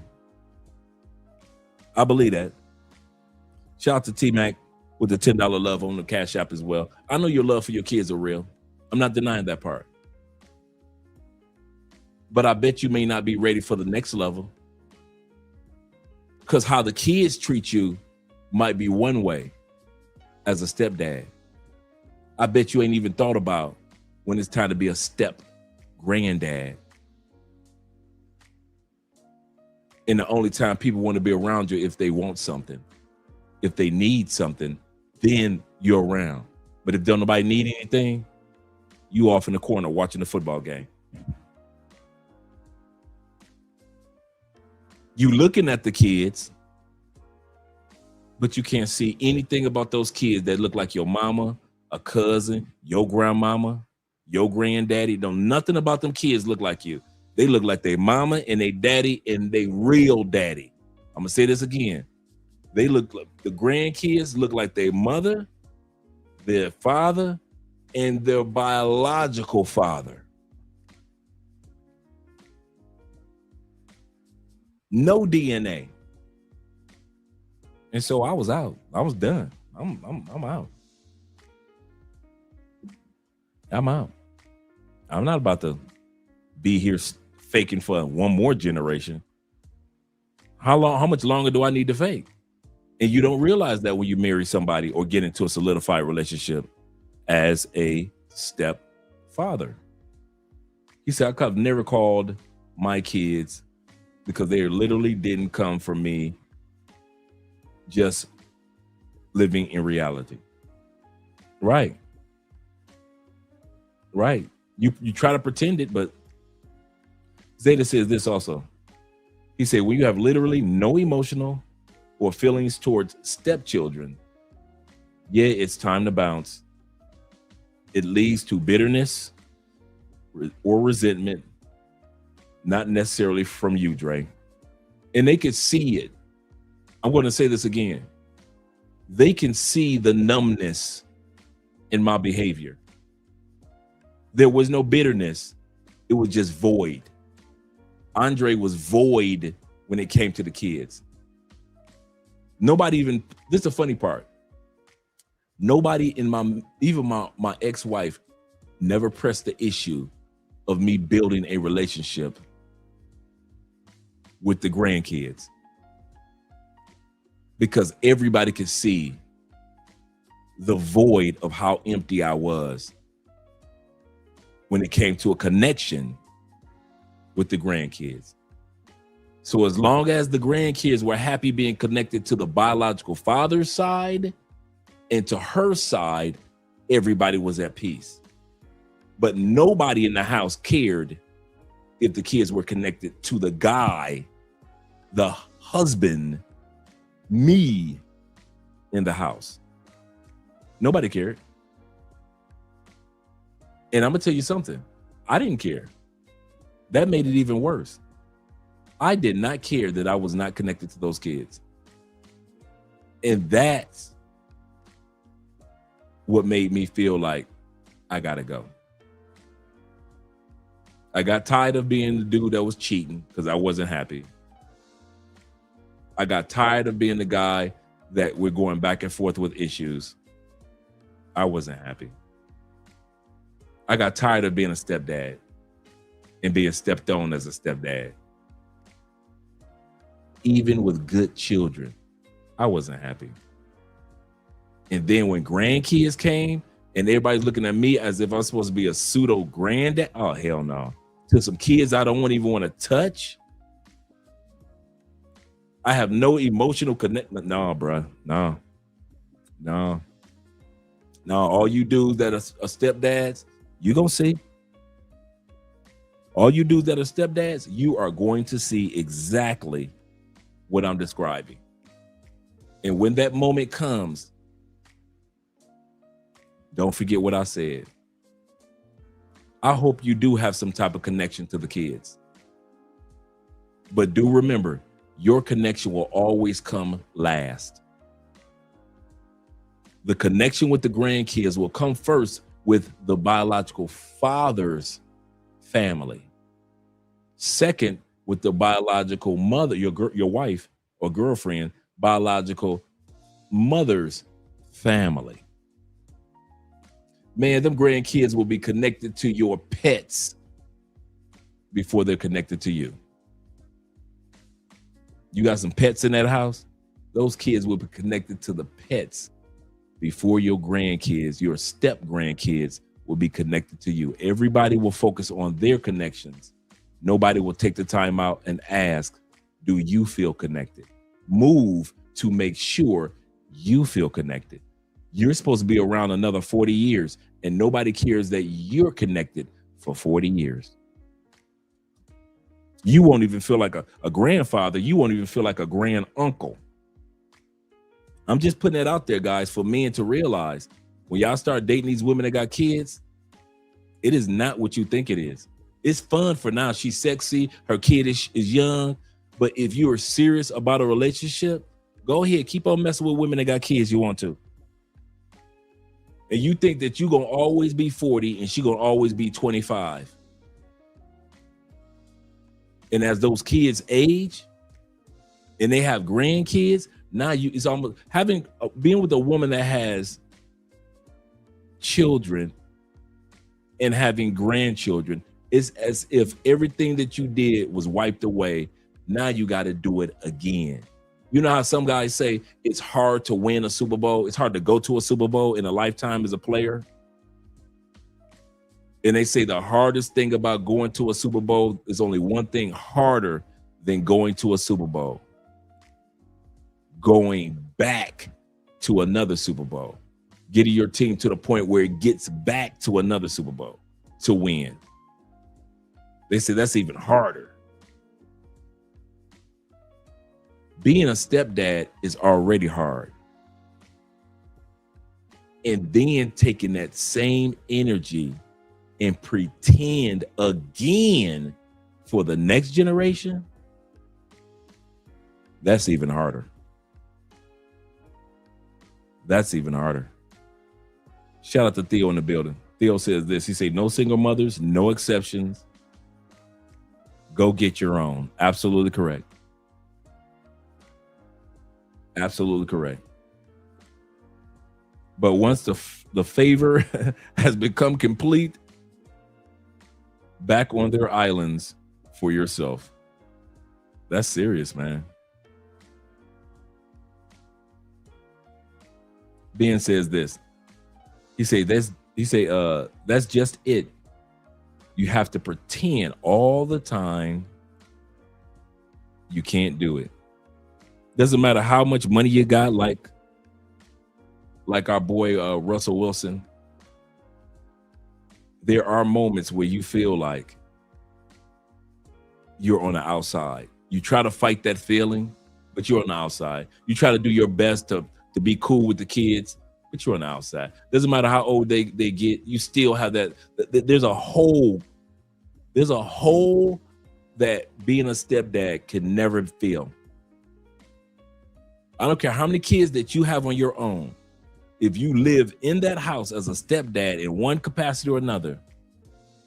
I believe that. Shout out to T-Mac with the $10 love on the Cash App as well. I know your love for your kids are real. I'm not denying that part. But I bet you may not be ready for the next level. Because how the kids treat you might be one way as a stepdad. I bet you ain't even thought about when it's time to be a step granddad. And the only time people want to be around you if they want something. If they need something, then you're around. But if don't nobody need anything, you off in the corner watching the football game. You looking at the kids, but you can't see anything about those kids that look like your mama, a cousin, your grandmama, your granddaddy. Don't nothing about them kids look like you. They look like their mama and their daddy and their real daddy. I'm gonna say this again. They look like the grandkids look like their mother, their father, and their biological father. No DNA. And so I was out. I was done. I'm out. I'm out. I'm not about to be here faking for one more generation. How much longer do I need to fake? And you don't realize that when you marry somebody or get into a solidified relationship as a stepfather. He said, I've never called my kids because they literally didn't come from me just living in reality. Right. Right. You try to pretend it, but Zeta says this also. He said, when you have literally no emotional or feelings towards stepchildren, yeah, it's time to bounce. It leads to bitterness or resentment, not necessarily from you, Dre. And they could see it. I'm going to say this again. They can see the numbness in my behavior. There was no bitterness. It was just void. Andre was void when it came to the kids. Nobody even, this is the funny part. Nobody in my ex-wife never pressed the issue of me building a relationship with the grandkids. Because everybody could see the void of how empty I was when it came to a connection with the grandkids. So as long as the grandkids were happy being connected to the biological father's side and to her side, everybody was at peace. But nobody in the house cared if the kids were connected to the guy, the husband, me in the house. Nobody cared. And I'm gonna tell you something. I didn't care. That made it even worse. I did not care that I was not connected to those kids. And that's what made me feel like I gotta go. I got tired of being the dude that was cheating because I wasn't happy. I got tired of being the guy that we're going back and forth with issues. I wasn't happy. I got tired of being a stepdad and being stepped on as a stepdad. Even with good children, I wasn't happy. And then when grandkids came and everybody's looking at me as if I'm supposed to be a pseudo granddad, oh hell no. To some kids I don't even want to touch. I have no emotional commitment. No, bro. No. All you dudes that are stepdads, you gonna see. All you dudes that are stepdads, you are going to see exactly what I'm describing. And when that moment comes, don't forget what I said. I hope you do have some type of connection to the kids. But do remember, your connection will always come last. The connection with the grandkids will come first with the biological father's family. Second, with the biological mother, your wife or girlfriend, biological mother's family. Man, them grandkids will be connected to your pets before they're connected to you. You got some pets in that house? Those kids will be connected to the pets before your grandkids, your step grandkids will be connected to you. Everybody will focus on their connections. Nobody will take the time out and ask, do you feel connected? Move to make sure you feel connected. You're supposed to be around another 40 years and nobody cares that you're connected for 40 years. You won't even feel like a grandfather. You won't even feel like a grand uncle. I'm just putting that out there, guys, for men to realize when y'all start dating these women that got kids, it is not what you think it is. It's fun for now. She's sexy. Her kid is young. But if you are serious about a relationship, go ahead. Keep on messing with women that got kids you want to. And you think that you're going to always be 40 and she's going to always be 25. And as those kids age and they have grandkids, now it's almost being with a woman that has children and having grandchildren. It's as if everything that you did was wiped away. Now you got to do it again. You know how some guys say it's hard to win a Super Bowl. It's hard to go to a Super Bowl in a lifetime as a player. And they say the hardest thing about going to a Super Bowl is only one thing harder than going to a Super Bowl. Going back to another Super Bowl. Getting your team to the point where it gets back to another Super Bowl to win. They say that's even harder. Being a stepdad is already hard. And then taking that same energy and pretend again for the next generation, that's even harder. That's even harder. Shout out to Theo in the building. Theo says this. He said, no single mothers, no exceptions. Go get your own. Absolutely correct. Absolutely correct. But once the favor has become complete, back on their islands for yourself. That's serious, man. Ben says this. He say that's just it. You have to pretend all the time you can't do it. Doesn't matter how much money you got, like our boy Russell Wilson. There are moments where you feel like you're on the outside. You try to fight that feeling, but you're on the outside. You try to do your best to be cool with the kids, but you're on the outside. Doesn't matter how old they get, you still have that. There's a hole that being a stepdad can never fill. I don't care how many kids that you have on your own. If you live in that house as a stepdad in one capacity or another,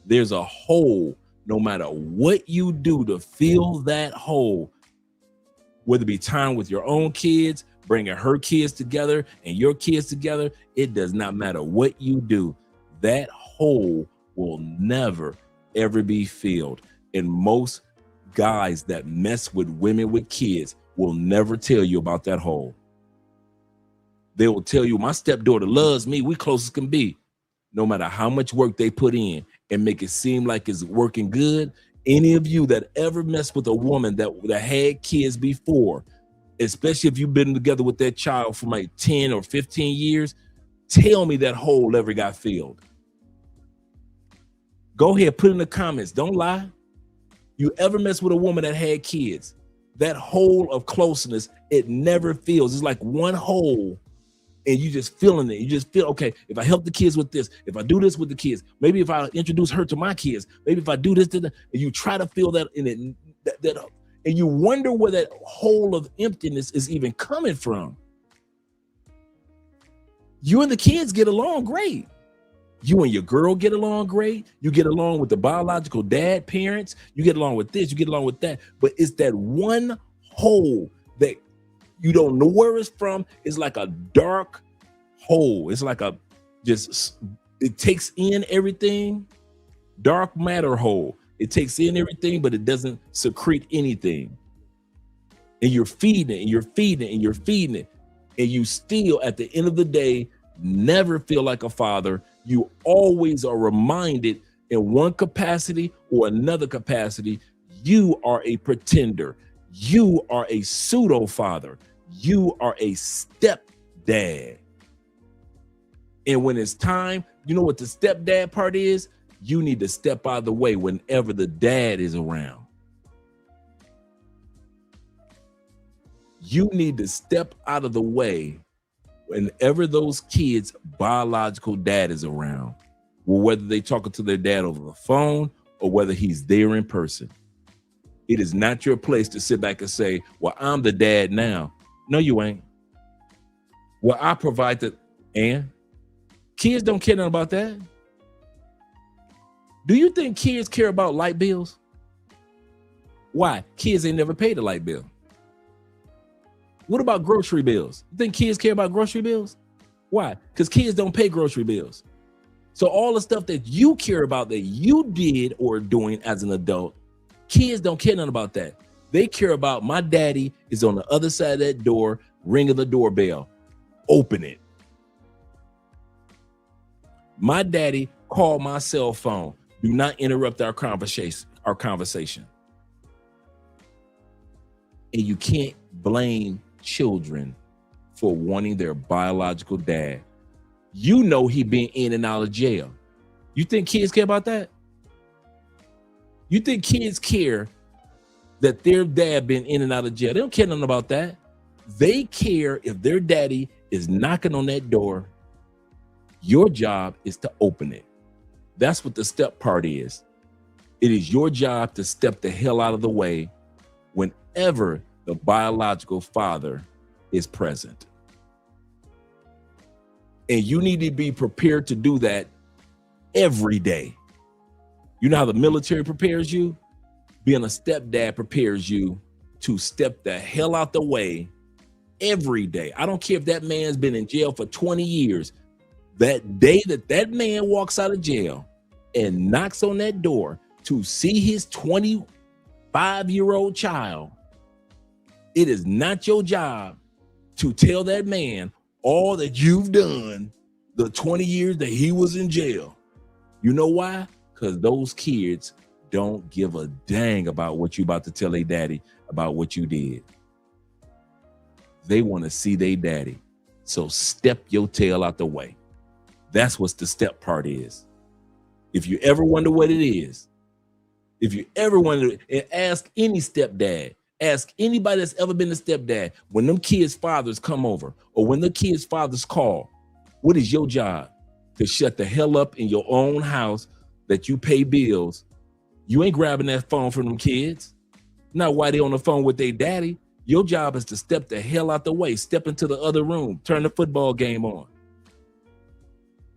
there's a hole no matter what you do to fill that hole, whether it be time with your own kids, bringing her kids together and your kids together. It does not matter what you do. That hole will never, ever be filled. And most guys that mess with women with kids will never tell you about that hole. They will tell you, my stepdaughter loves me. We close as can be. No matter how much work they put in and make it seem like it's working good. Any of you that ever messed with a woman that had kids before especially if you've been together with that child for like 10 or 15 years, tell me that hole ever got filled. Go ahead, put in the comments. Don't lie. You ever mess with a woman that had kids? That hole of closeness, it never fills. It's like one hole and you just feeling it. You just feel, okay, if I help the kids with this, if I do this with the kids, maybe if I introduce her to my kids, maybe if I do this to them, and you try to fill that in it, and you wonder where that hole of emptiness is even coming from. You and the kids get along great. You and your girl get along great. You get along with the biological dad, parents. You get along with this, you get along with that. But it's that one hole that you don't know where it's from. It's like a dark hole. It's like it takes in everything. Dark matter hole. It takes in everything, but it doesn't secrete anything. And you're feeding it, and you're feeding it, and you're feeding it. And you still, at the end of the day, never feel like a father. You always are reminded in one capacity or another capacity, you are a pretender. You are a pseudo father. You are a stepdad. And when it's time, you know what the stepdad part is? You need to step out of the way whenever the dad is around. You need to step out of the way whenever those kids' biological dad is around. Well, whether they talking to their dad over the phone or whether he's there in person. It is not your place to sit back and say, well, I'm the dad now. No, you ain't. Well, I provide the, and kids don't care nothing about that. Do you think kids care about light bills? Why? Kids ain't never paid a light bill. What about grocery bills? You think kids care about grocery bills? Why? Because kids don't pay grocery bills. So all the stuff that you care about that you did or are doing as an adult, kids don't care nothing about that. They care about my daddy is on the other side of that door, ringing the doorbell. Open it. My daddy called my cell phone. Do not interrupt our conversation. And you can't blame children for wanting their biological dad. You know he been in and out of jail. You think kids care about that? You think kids care that their dad been in and out of jail? They don't care nothing about that. They care if their daddy is knocking on that door. Your job is to open it. That's what the step part is. It is your job to step the hell out of the way whenever the biological father is present. And you need to be prepared to do that every day. You know how the military prepares you? Being a stepdad prepares you to step the hell out the way every day. I don't care if that man's been in jail for 20 years. That day that man walks out of jail and knocks on that door to see his 25-year-old child, it is not your job to tell that man all that you've done the 20 years that he was in jail. You know why? Because those kids don't give a dang about what you about to tell their daddy about what you did. They want to see their daddy. So step your tail out the way. That's what the step part is. If you ever wonder what it is, if you ever wonder, and ask any stepdad, ask anybody that's ever been a stepdad, when them kids' fathers come over or when the kids' fathers call, what is your job? To shut the hell up in your own house that you pay bills. You ain't grabbing that phone from them kids. Not while they on the phone with their daddy. Your job is to step the hell out the way, step into the other room, turn the football game on.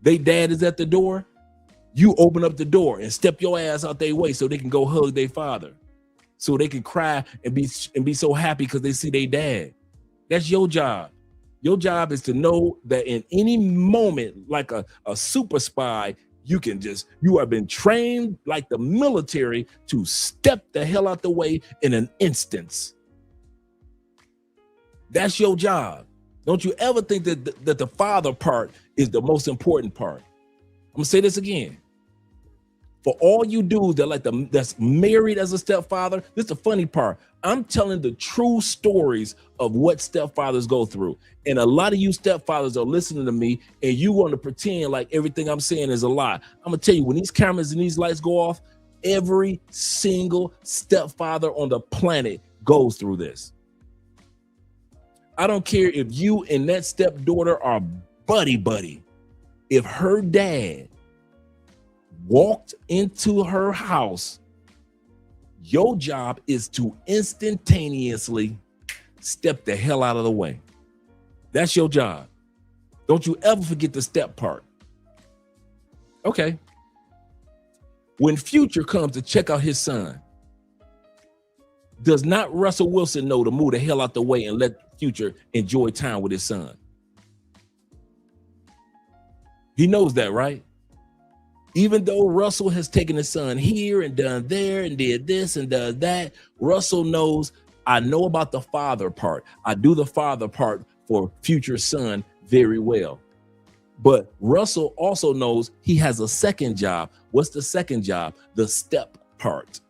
They dad is at the door. You open up the door and step your ass out their way so they can go hug their father. So they can cry and be so happy because they see their dad. That's your job. Your job is to know that in any moment, like a super spy, you have been trained like the military to step the hell out the way in an instance. That's your job. Don't you ever think that the father part is the most important part. I'm gonna say this again. For all you dudes that that's married as a stepfather, this is the funny part. I'm telling the true stories of what stepfathers go through. And a lot of you stepfathers are listening to me and you want to pretend like everything I'm saying is a lie. I'm gonna tell you, when these cameras and these lights go off, every single stepfather on the planet goes through this. I don't care if you and that stepdaughter are buddy. If her dad walked into her house, your job is to instantaneously step the hell out of the way. That's your job. Don't you ever forget the step part. Okay. When Future comes to check out his son, does not Russell Wilson know to move the hell out the way and let Future enjoy time with his son? He knows that, right? Even though Russell has taken his son here and done there and did this and does that, Russell knows, I know about the father part. I do the father part for Future's son very well. But Russell also knows he has a second job. What's the second job? The step part.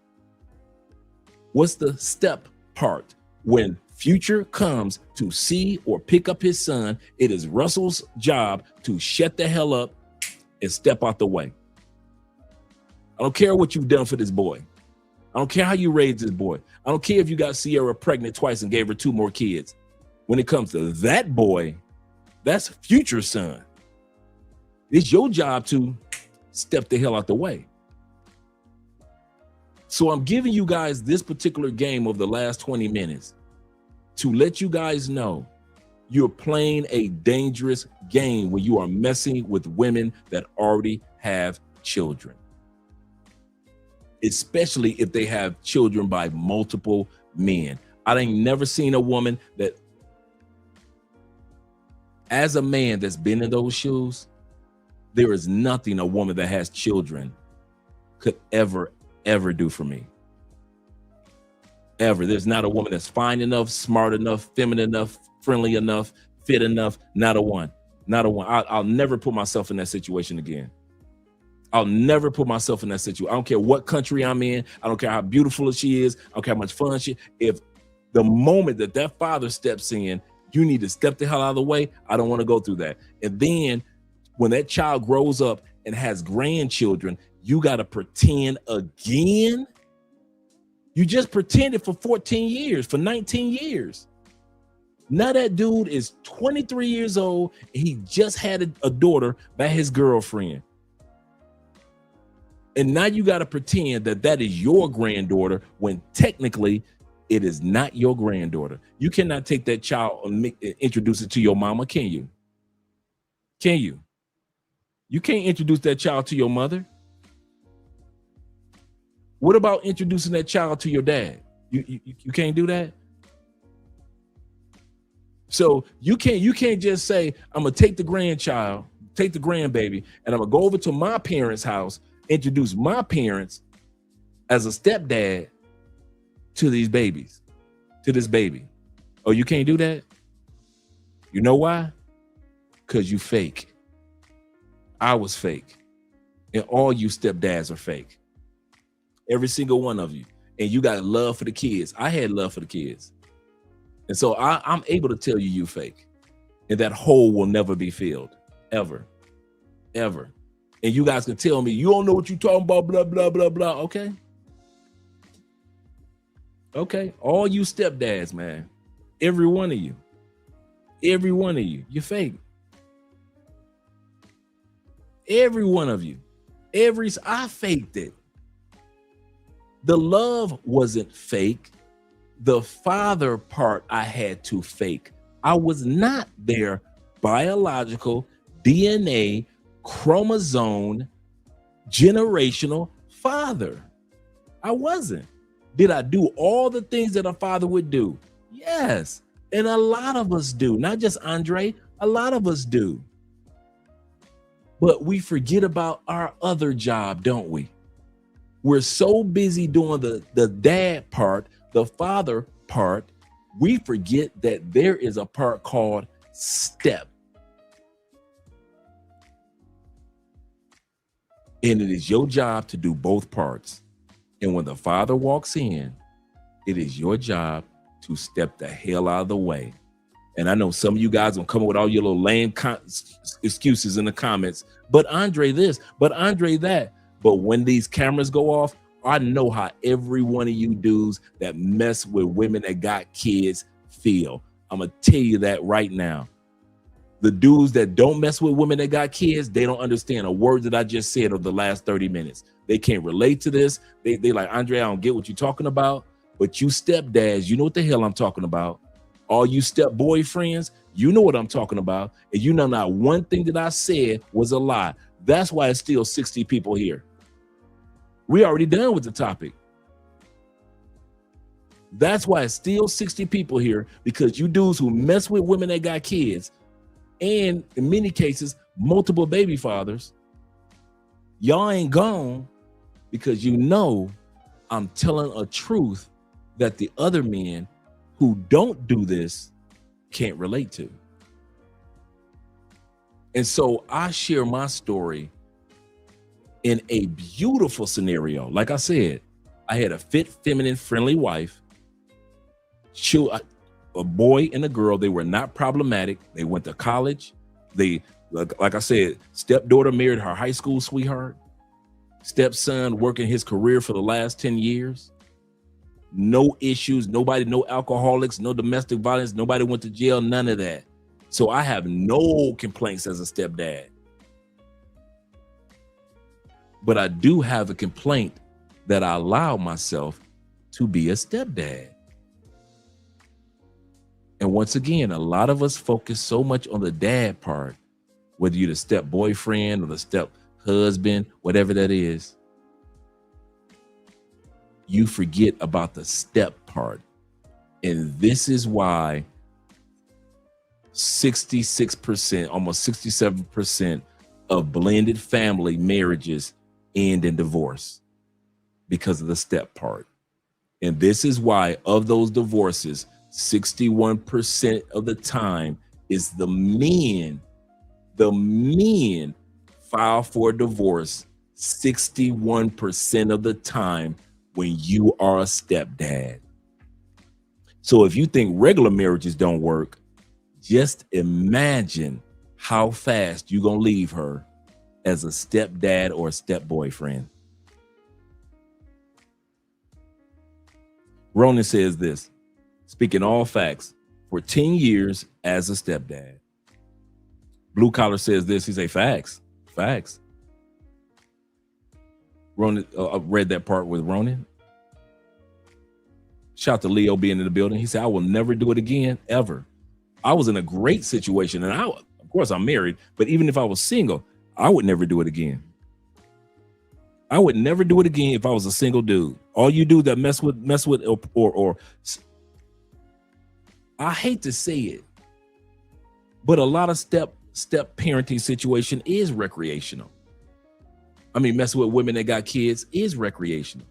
What's the step part? When Future comes to see or pick up his son, it is Russell's job to shut the hell up and step out the way. I don't care what you've done for this boy. I don't care how you raised this boy. I don't care if you got Sierra pregnant twice and gave her 2 more kids. When it comes to that boy, that's Future's son. It's your job to step the hell out the way. So I'm giving you guys this particular game of the last 20 minutes to let you guys know you're playing a dangerous game when you are messing with women that already have children. Especially if they have children by multiple men. I ain't never seen a woman that, as a man that's been in those shoes, there is nothing a woman that has children could ever do for me. Ever. There's not a woman that's fine enough, smart enough, feminine enough, friendly enough, fit enough. Not a one. Not a one. I'll never put myself in that situation again. I'll never put myself in that situation. I don't care what country I'm in. I don't care how beautiful she is. I don't care how much fun she is. If the moment that father steps in, you need to step the hell out of the way. I don't want to go through that. And then when that child grows up and has grandchildren, you got to pretend again. You just pretended for 14 years, for 19 years. Now that dude is 23 years old. And he just had a daughter by his girlfriend. And now you got to pretend that is your granddaughter when technically it is not your granddaughter. You cannot take that child and introduce it to your mama, can you? Can you? You can't introduce that child to your mother. What about introducing that child to your dad? You can't do that. So you can't just say, I'm gonna take the grandchild, take the grandbaby, and I'm gonna go over to my parents' house, introduce my parents as a stepdad to these babies, to this baby. Oh, you can't do that? You know why? Because you fake. I was fake. And all you stepdads are fake. Every single one of you. And you got love for the kids. I had love for the kids. And so I'm able to tell you fake. And that hole will never be filled. Ever. Ever. And you guys can tell me, you don't know what you're talking about, blah, blah, blah, blah. Okay. Okay. All you stepdads, man. Every one of you. Every one of you. You're fake. Every one of you. I faked it. The love wasn't fake. The father part I had to fake. I was not their biological DNA, chromosome, generational father. I wasn't. Did I do all the things that a father would do? Yes. And a lot of us do. Not just Andre. A lot of us do. But we forget about our other job, don't we? We're so busy doing the dad part, the father part, we forget that there is a part called step. And it is your job to do both parts. And when the father walks in, it is your job to step the hell out of the way. And I know some of you guys will come up with all your little lame excuses in the comments. But Andre this, but Andre that. But when these cameras go off, I know how every one of you dudes that mess with women that got kids feel. I'm going to tell you that right now. The dudes that don't mess with women that got kids, they don't understand a word that I just said over the last 30 minutes. They can't relate to this. They like, Andre, I don't get what you're talking about. But you stepdads, you know what the hell I'm talking about. All you step boyfriends, you know what I'm talking about. And you know not one thing that I said was a lie. That's why it's still 60 people here. We already done with the topic. That's why it's still 60 people here, because you dudes who mess with women that got kids, and in many cases, multiple baby fathers, y'all ain't gone because you know I'm telling a truth that the other men who don't do this can't relate to. And so I share my story in a beautiful scenario. Like I said, I had a fit, feminine, friendly wife. A boy and a girl, they were not problematic. They went to college. They, like I said, stepdaughter married her high school sweetheart. Stepson working his career for the last 10 years. No issues, nobody, no alcoholics, no domestic violence, nobody went to jail, none of that. So I have no complaints as a stepdad. But I do have a complaint that I allow myself to be a stepdad. And once again, a lot of us focus so much on the dad part, whether you're the step boyfriend or the step husband, whatever that is, you forget about the step part. And this is why 66%, almost 67% of blended family marriages end in divorce because of the step part. And this is why of those divorces, 61% of the time is the men file for divorce 61% of the time when you are a stepdad. So if you think regular marriages don't work, just imagine how fast you're gonna leave her as a stepdad or a step boyfriend. Ronan says this, speaking all facts, for 10 years as a stepdad. Blue Collar says this, he say facts. Ronan, I read that part with Ronan. Shout out to Leo being in the building. He said, I will never do it again, ever. I was in a great situation, and of course I'm married, but even if I was single, I would never do it again. I would never do it again if I was a single dude. All you do that mess with or I hate to say it, but a lot of step parenting situation is recreational. I mean, messing with women that got kids is recreational.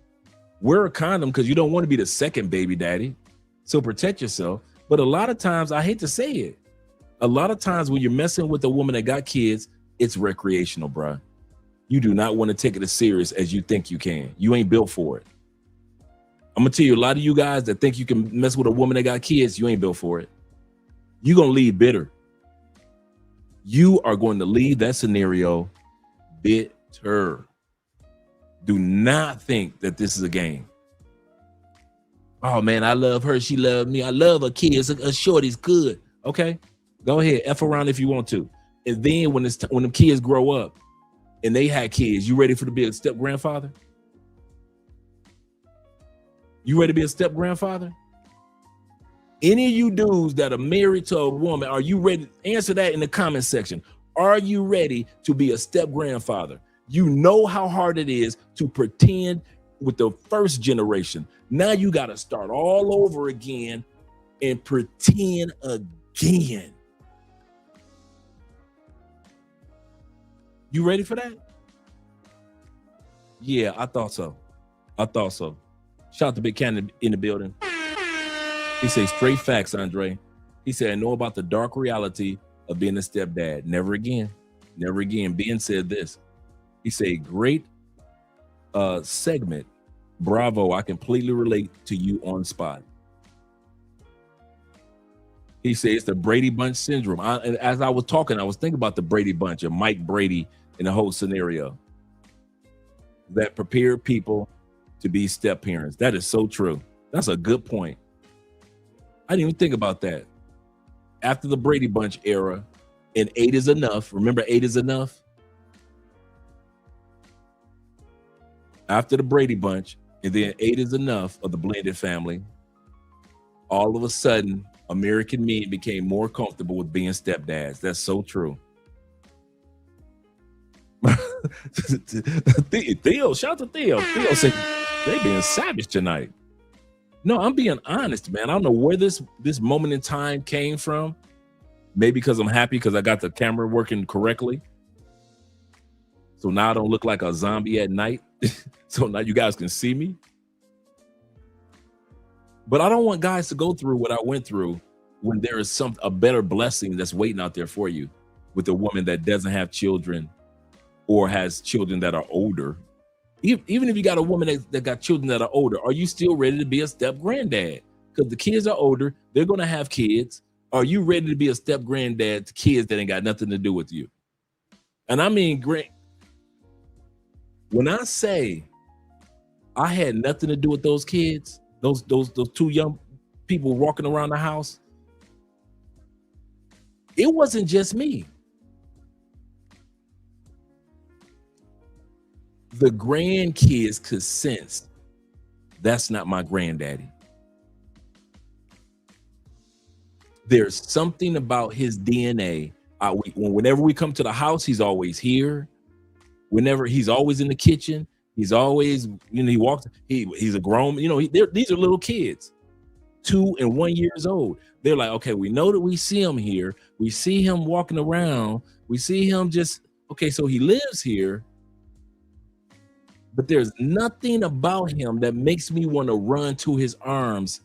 Wear a condom because you don't want to be the second baby daddy. So protect yourself. But a lot of times, I hate to say it, a lot of times when you're messing with a woman that got kids, it's recreational, bruh. You do not want to take it as serious as you think you can. You ain't built for it. I'm gonna tell you, a lot of you guys that think you can mess with a woman that got kids, you ain't built for it. You're gonna leave bitter. You are going to leave that scenario bitter. Do not think that this is a game. Oh man, I love her. She loved me. I love her kids. A shorty's good. Okay, go ahead, F around if you want to. And then when the kids grow up and they had kids, you ready for to be a step grandfather? You ready to be a step grandfather? Any of you dudes that are married to a woman, are you ready? Answer that in the comment section. Are you ready to be a step grandfather? You know how hard it is to pretend with the first generation. Now you got to start all over again and pretend again. You ready for that? Yeah, I thought so. Shout out to Big Cannon in the building. He says straight facts, Andre. He said, I know about the dark reality of being a stepdad. Never again. Never again. Ben said this. He said, great segment. Bravo. I completely relate to you on spot. He said it's the Brady Bunch syndrome. And as I was talking, I was thinking about the Brady Bunch and Mike Brady in the whole scenario that prepared people to be step parents. That is so true. That's a good point. I didn't even think about that. After the Brady Bunch era, and 8 is enough. Remember 8 is enough? After the Brady Bunch, and then 8 is enough of the blended family, all of a sudden, American men became more comfortable with being stepdads. That's so true. Theo, shout out to Theo. Theo said they being savage tonight. No, I'm being honest, man. I don't know where this moment in time came from. Maybe because I'm happy because I got the camera working correctly. So now I don't look like a zombie at night. So now you guys can see me. But I don't want guys to go through what I went through when there is a better blessing that's waiting out there for you with a woman that doesn't have children or has children that are older. Even if you got a woman that got children that are older, are you still ready to be a step granddad? Because the kids are older, they're going to have kids. Are you ready to be a step granddad to kids that ain't got nothing to do with you? And I mean, when I say I had nothing to do with those kids, those two young people walking around the house, it wasn't just me. The grandkids could sense that's not my granddaddy. There's something about his DNA. Whenever we come to the house, he's always here. Whenever he's always in the kitchen, he's always, he walks, he's a grown, these are little kids, 2 and 1 years old. They're like, okay, we know that we see him here. We see him walking around. We see him okay, so he lives here. But there's nothing about him that makes me want to run to his arms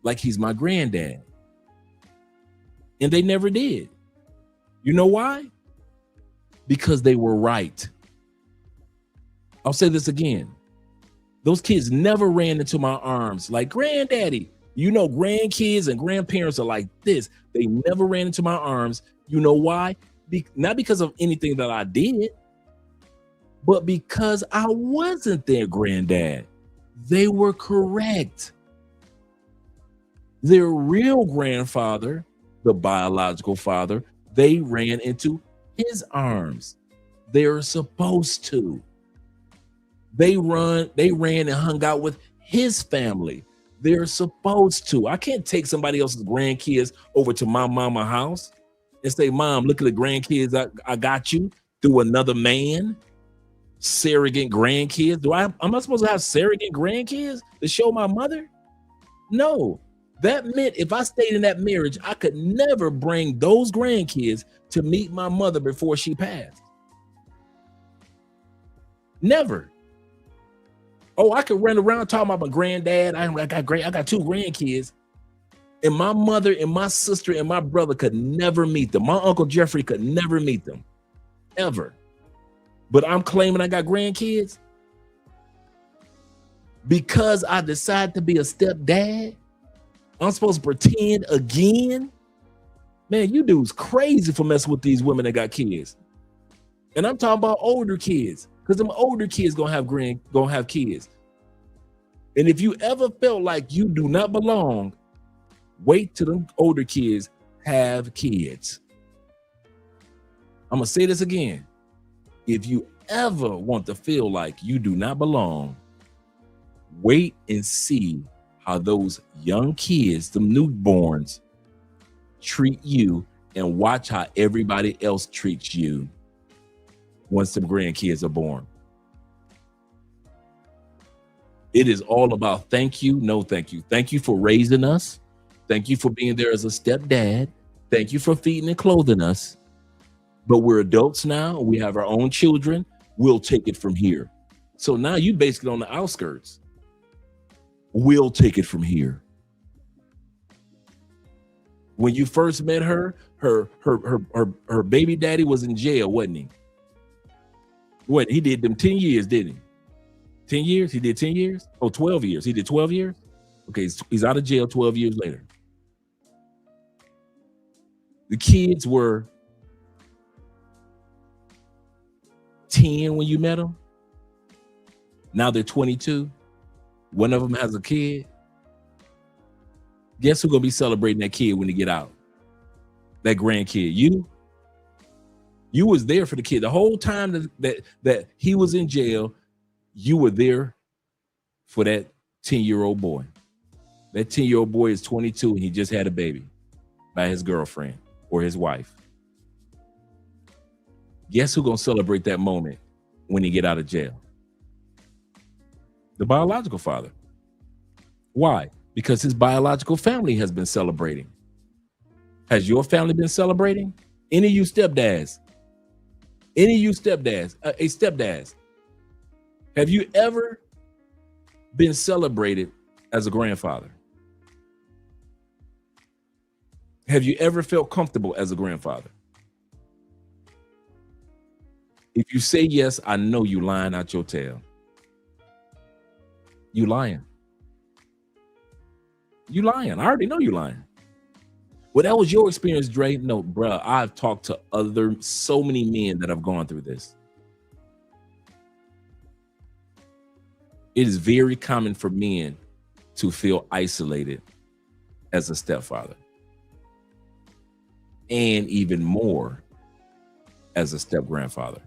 like he's my granddad. And they never did. You know why? Because they were right. I'll say this again. Those kids never ran into my arms like granddaddy. Grandkids and grandparents are like this. They never ran into my arms. You know why? Not because of anything that I did, but because I wasn't their granddad. They were correct. Their real grandfather, the biological father, they ran into his arms. They're supposed to. They ran and hung out with his family. They're supposed to. I can't take somebody else's grandkids over to my mama's house and say, Mom, look at the grandkids I got you through another man. Surrogate grandkids. Am I supposed to have surrogate grandkids to show my mother? No. That meant if I stayed in that marriage, I could never bring those grandkids to meet my mother before she passed. Never. Oh, I could run around talking about my granddad. I got 2 grandkids. And my mother and my sister and my brother could never meet them. My Uncle Jeffrey could never meet them. Ever. But I'm claiming I got grandkids because I decided to be a stepdad. I'm supposed to pretend again. Man, you dudes crazy for messing with these women that got kids. And I'm talking about older kids, because them older kids gonna have kids. And if you ever felt like you do not belong, wait till them older kids have kids. I'm gonna say this again. If you ever want to feel like you do not belong, wait and see how those young kids, them newborns, treat you, and watch how everybody else treats you once some grandkids are born. It is all about thank you, no thank you. Thank you for raising us. Thank you for being there as a stepdad. Thank you for feeding and clothing us. But we're adults now. We have our own children. We'll take it from here. So now you basically on the outskirts. We'll take it from here. When you first met her baby daddy was in jail, wasn't he? What, he did them 10 years, didn't he? 10 years? He did 10 years? Oh, 12 years. He did 12 years? Okay, he's out of jail 12 years later. The kids were 10 when you met them. Now they're 22. One of them has a kid. Guess who's gonna be celebrating that kid when they get out? That grandkid. You was there for the kid the whole time that he was in jail. You were there for that 10-year-old boy. That 10-year-old boy is 22 and he just had a baby by his girlfriend or his wife. Guess who's gonna celebrate that moment when he get out of jail? The biological father. Why? Because his biological family has been celebrating. Has your family been celebrating? Any of you stepdads? Any of you stepdads? Stepdads? Have you ever been celebrated as a grandfather? Have you ever felt comfortable as a grandfather? If you say yes, I know you lying out your tail. You lying. You lying. I already know you lying. Well, that was your experience, Dre. No, bruh, I've talked to so many men that have gone through this. It is very common for men to feel isolated as a stepfather. And even more as a step-grandfather.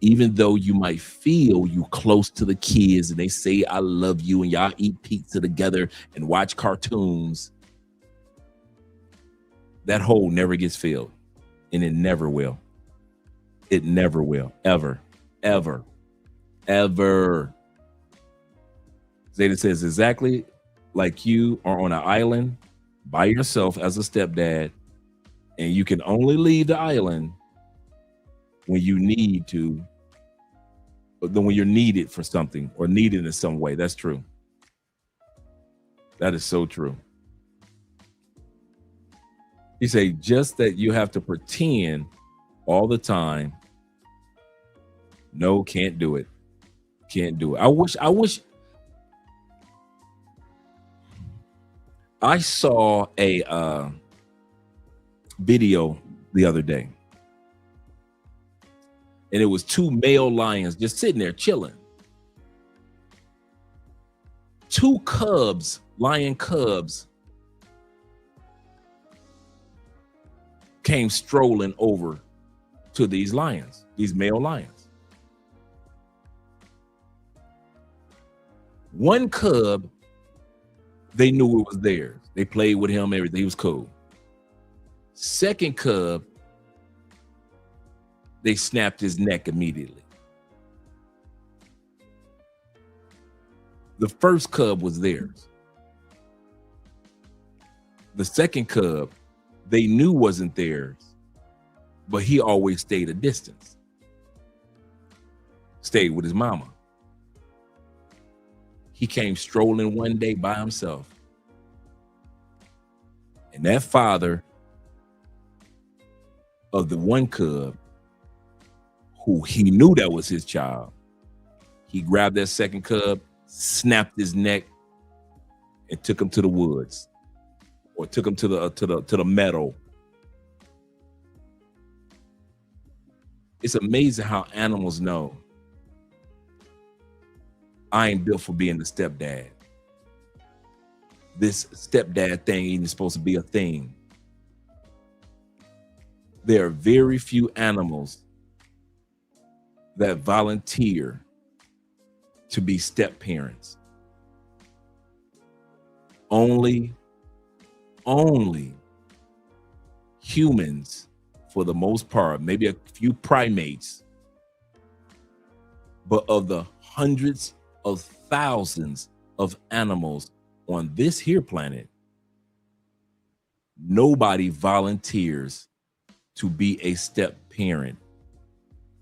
Even though you might feel you close to the kids and they say, I love you, and y'all eat pizza together and watch cartoons, that hole never gets filled, and it never will. It never will, ever, ever, ever. Zeta says, exactly like you are on an island by yourself as a stepdad, and you can only leave the island when you need to, but then when you're needed for something or needed in some way. That's true. That is so true. He say, just that you have to pretend all the time. No, can't do it. Can't do it. I wish I saw a video the other day. And it was two male lions just sitting there chilling. Two cubs, lion cubs, came strolling over to these lions, these male lions. One cub, they knew it was theirs. They played with him, everything. He was cool. Second cub, they snapped his neck immediately. The first cub was theirs. The second cub, they knew wasn't theirs, but he always stayed a distance. Stayed with his mama. He came strolling one day by himself. And that father of the one cub, who he knew that was his child, he grabbed that second cub, snapped his neck, and took him to the woods, or took him to the meadow. It's amazing how animals know I ain't built for being the stepdad. This stepdad thing ain't even supposed to be a thing. There are very few animals that volunteer to be step parents. Only humans, for the most part, maybe a few primates, but of the hundreds of thousands of animals on this here planet, nobody volunteers to be a step parent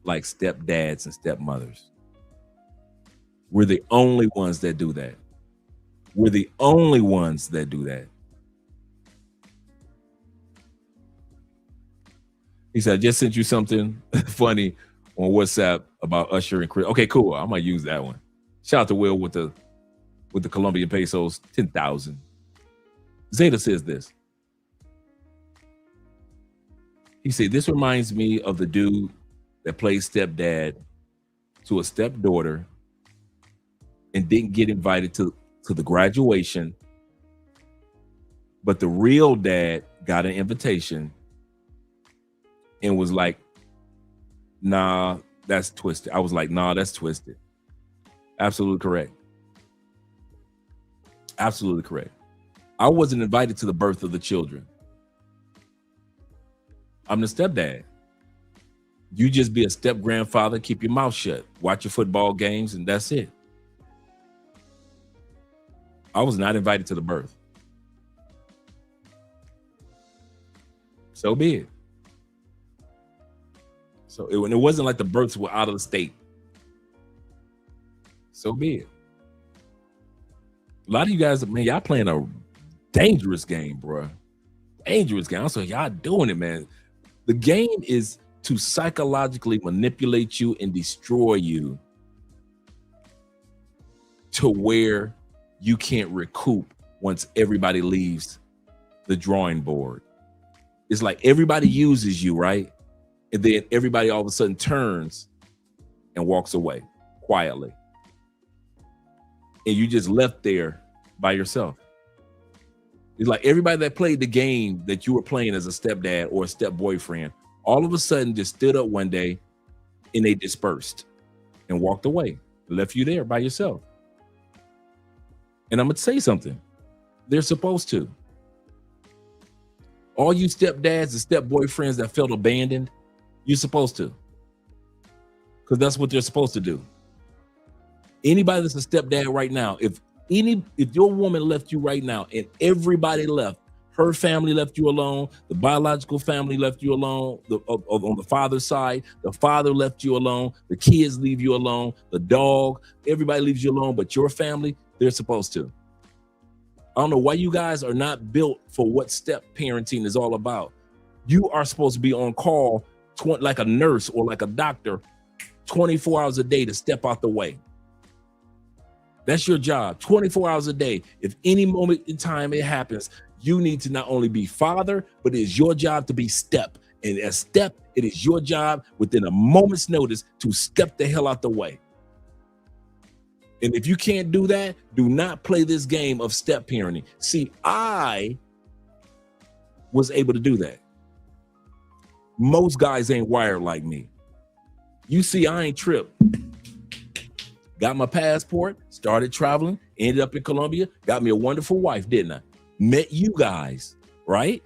like stepdads and stepmothers. We're the only ones that do that. We're the only ones that do that. He said, I just sent you something funny on WhatsApp about Usher and Chris. Okay, cool. I might use that one. Shout out to Will with the Colombian pesos, 10,000. Zeta says this. He said, this reminds me of the dude that played stepdad to a stepdaughter and didn't get invited to the graduation, but the real dad got an invitation and was like, nah, that's twisted. I was like, nah, that's twisted. Absolutely correct. Absolutely correct. I wasn't invited to the birth of the children. I'm the stepdad. You just be a step grandfather, keep your mouth shut, watch your football games, and that's it. I was not invited to the birth. So be it. So it wasn't like the births were out of the state. So be it. A lot of you guys, man, y'all playing a dangerous game, bro. Dangerous game. So y'all doing it, man. The game is to psychologically manipulate you and destroy you to where you can't recoup once everybody leaves the drawing board. It's like everybody uses you, right? And then everybody all of a sudden turns and walks away quietly. And you just left there by yourself. It's like everybody that played the game that you were playing as a stepdad or a step boyfriend, all of a sudden just stood up one day and they dispersed and walked away, left you there by yourself. And I'm going to say something. They're supposed to. All you stepdads and step boyfriends that felt abandoned, you're supposed to. Because that's what they're supposed to do. Anybody that's a stepdad right now, if your woman left you right now and everybody left, her family left you alone, the biological family left you alone, on the father's side, the father left you alone, the kids leave you alone, the dog, everybody leaves you alone, but your family, they're supposed to. I don't know why you guys are not built for what step parenting is all about. You are supposed to be on call like a nurse or like a doctor 24 hours a day to step out the way. That's your job, 24 hours a day. If any moment in time it happens, you need to not only be father, but it is your job to be step. And as step, it is your job within a moment's notice to step the hell out the way. And if you can't do that, do not play this game of step parenting. See, I was able to do that. Most guys ain't wired like me. You see, I ain't tripped. Got my passport, started traveling, ended up in Colombia, got me a wonderful wife, didn't I? Met you guys, right?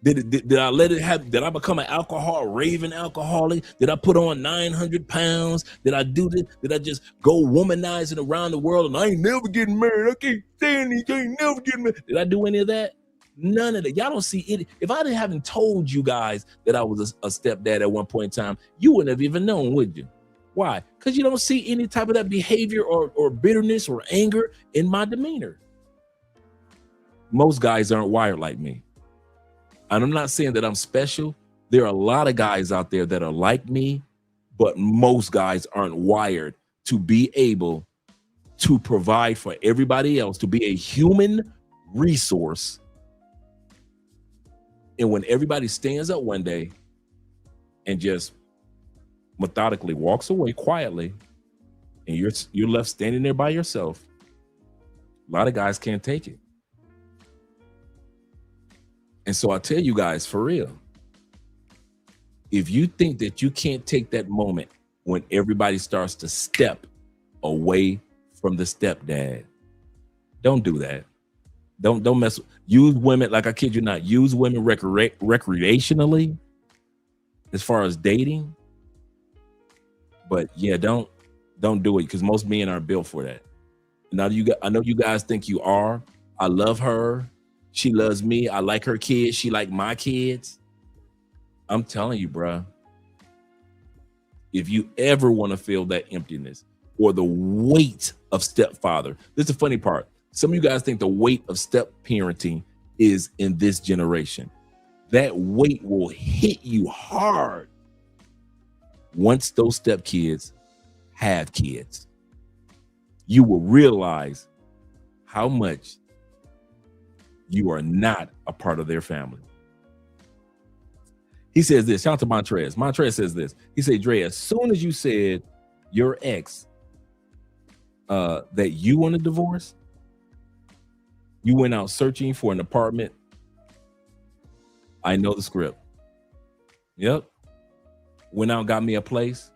Did I let it happen? Did I become an raving alcoholic? Did I put on 900 pounds? Did I do this? Did I just go womanizing around the world and I ain't never getting married? I can't stand it. I ain't never getting married. Did I do any of that? None of that. Y'all don't see it. If I haven't told you guys that I was a stepdad at one point in time, you wouldn't have even known, would you? Why? Because you don't see any type of that behavior or bitterness or anger in my demeanor. Most guys aren't wired like me. And I'm not saying that I'm special. There are a lot of guys out there that are like me, but most guys aren't wired to be able to provide for everybody else, to be a human resource. And when everybody stands up one day and just methodically walks away quietly, and you're left standing there by yourself, a lot of guys can't take it. And so I tell you guys, for real, if you think that you can't take that moment when everybody starts to step away from the stepdad, don't do that. Don't mess. Use women, like I kid you not, use women recreationally as far as dating. But yeah, don't do it, because most men aren't built for that. Now I know you guys think you are. I love her. She loves me. I like her kids. She like my kids. I'm telling you, bruh, if you ever want to feel that emptiness or the weight of stepfather, this is the funny part. Some of you guys think the weight of step parenting is in this generation. That weight will hit you hard once those stepkids have kids, you will realize how much you are not a part of their family. He says this, shout out to Montrez. Montrez says this. He said, Dre, as soon as you said your ex that you want a divorce, you went out searching for an apartment. I know the script. Yep. Went out and got me a place.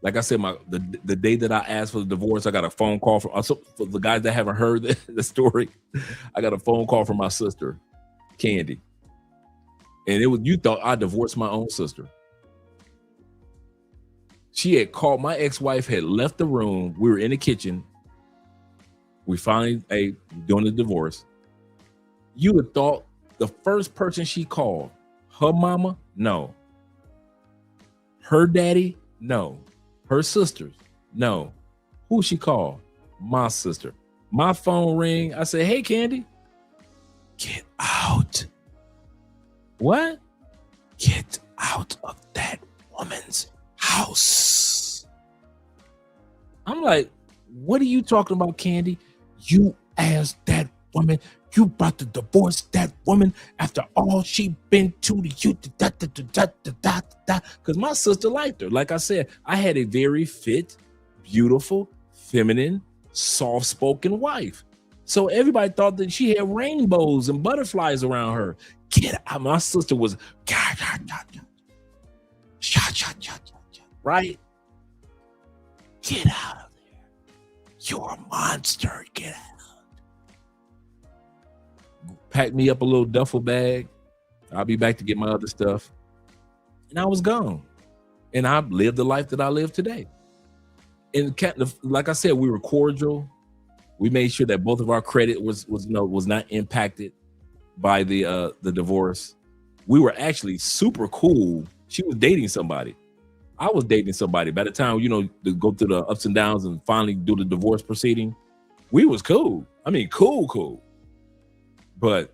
Like I said, the day that I asked for the divorce, I got a phone call from, also for the guys that haven't heard the story, I got a phone call from my sister, Candy. And it was, you thought I divorced my own sister. She had called, my ex-wife had left the room. We were in the kitchen. We finally doing the divorce. You would thought the first person she called, her mama? No. Her daddy? No. Her sisters? No. Who she called? My sister. My phone ring. I said, hey, Candy. Get out. What? Get out of that woman's house. I'm like, what are you talking about, Candy? You asked that woman, you about to divorce that woman after all she been to you, because my sister liked her. Like I said, I had a very fit, beautiful, feminine, soft-spoken wife. So everybody thought that she had rainbows and butterflies around her. Get out. My sister was right? Get out of there. You're a monster. Get out. Packed me up a little duffel bag. I'll be back to get my other stuff. And I was gone. And I lived the life that I live today. And like I said, we were cordial. We made sure that both of our credit was not impacted by the divorce. We were actually super cool. She was dating somebody. I was dating somebody. By the time, to go through the ups and downs and finally do the divorce proceeding, we was cool. I mean, cool. But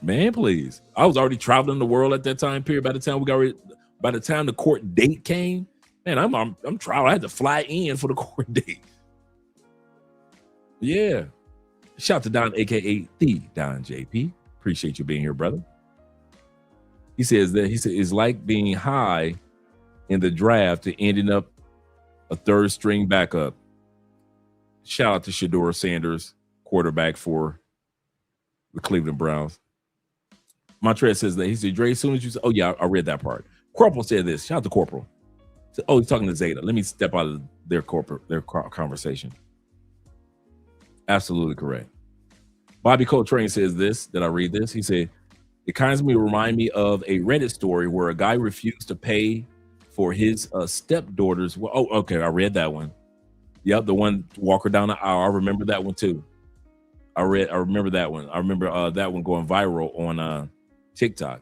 man, please. I was already traveling the world at that time period. By the time the court date came, man, I'm traveling. I had to fly in for the court date. Yeah. Shout out to Don, aka the Don JP. Appreciate you being here, brother. He said it's like being high in the draft to ending up a third string backup. Shout out to Shedeur Sanders, quarterback for the Cleveland Browns. Montrez says that. He said, Dre, as soon as you said, oh yeah, I read that part. Corporal said this. Shout out to Corporal. Oh, he's talking to Zeta. Let me step out of their conversation. Absolutely correct. Bobby Coltrane says this, that I read this. He said, it kind of remind me of a Reddit story where a guy refused to pay for his stepdaughter's. Well, oh, okay, I read that one. Yep, the one walk her down the aisle. I remember that one too. I remember that one. I remember that one going viral on TikTok.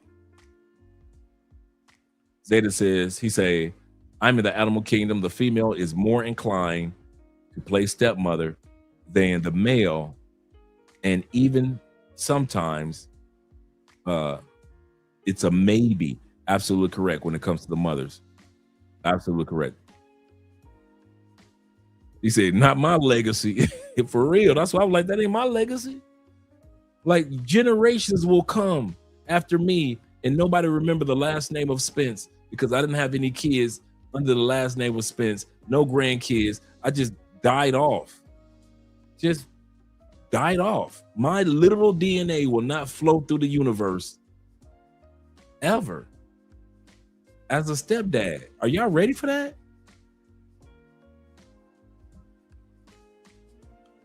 Zeta says, he say, I'm in the animal kingdom. The female is more inclined to play stepmother than the male. And even sometimes it's a maybe. Absolutely correct when it comes to the mothers. Absolutely correct. He said, not my legacy. For real. That's why I'm like, that ain't my legacy. Like, generations will come after me and nobody remember the last name of Spence because I didn't have any kids under the last name of Spence. No grandkids. I just died off. Just died off. My literal DNA will not flow through the universe ever. As a stepdad. Are y'all ready for that?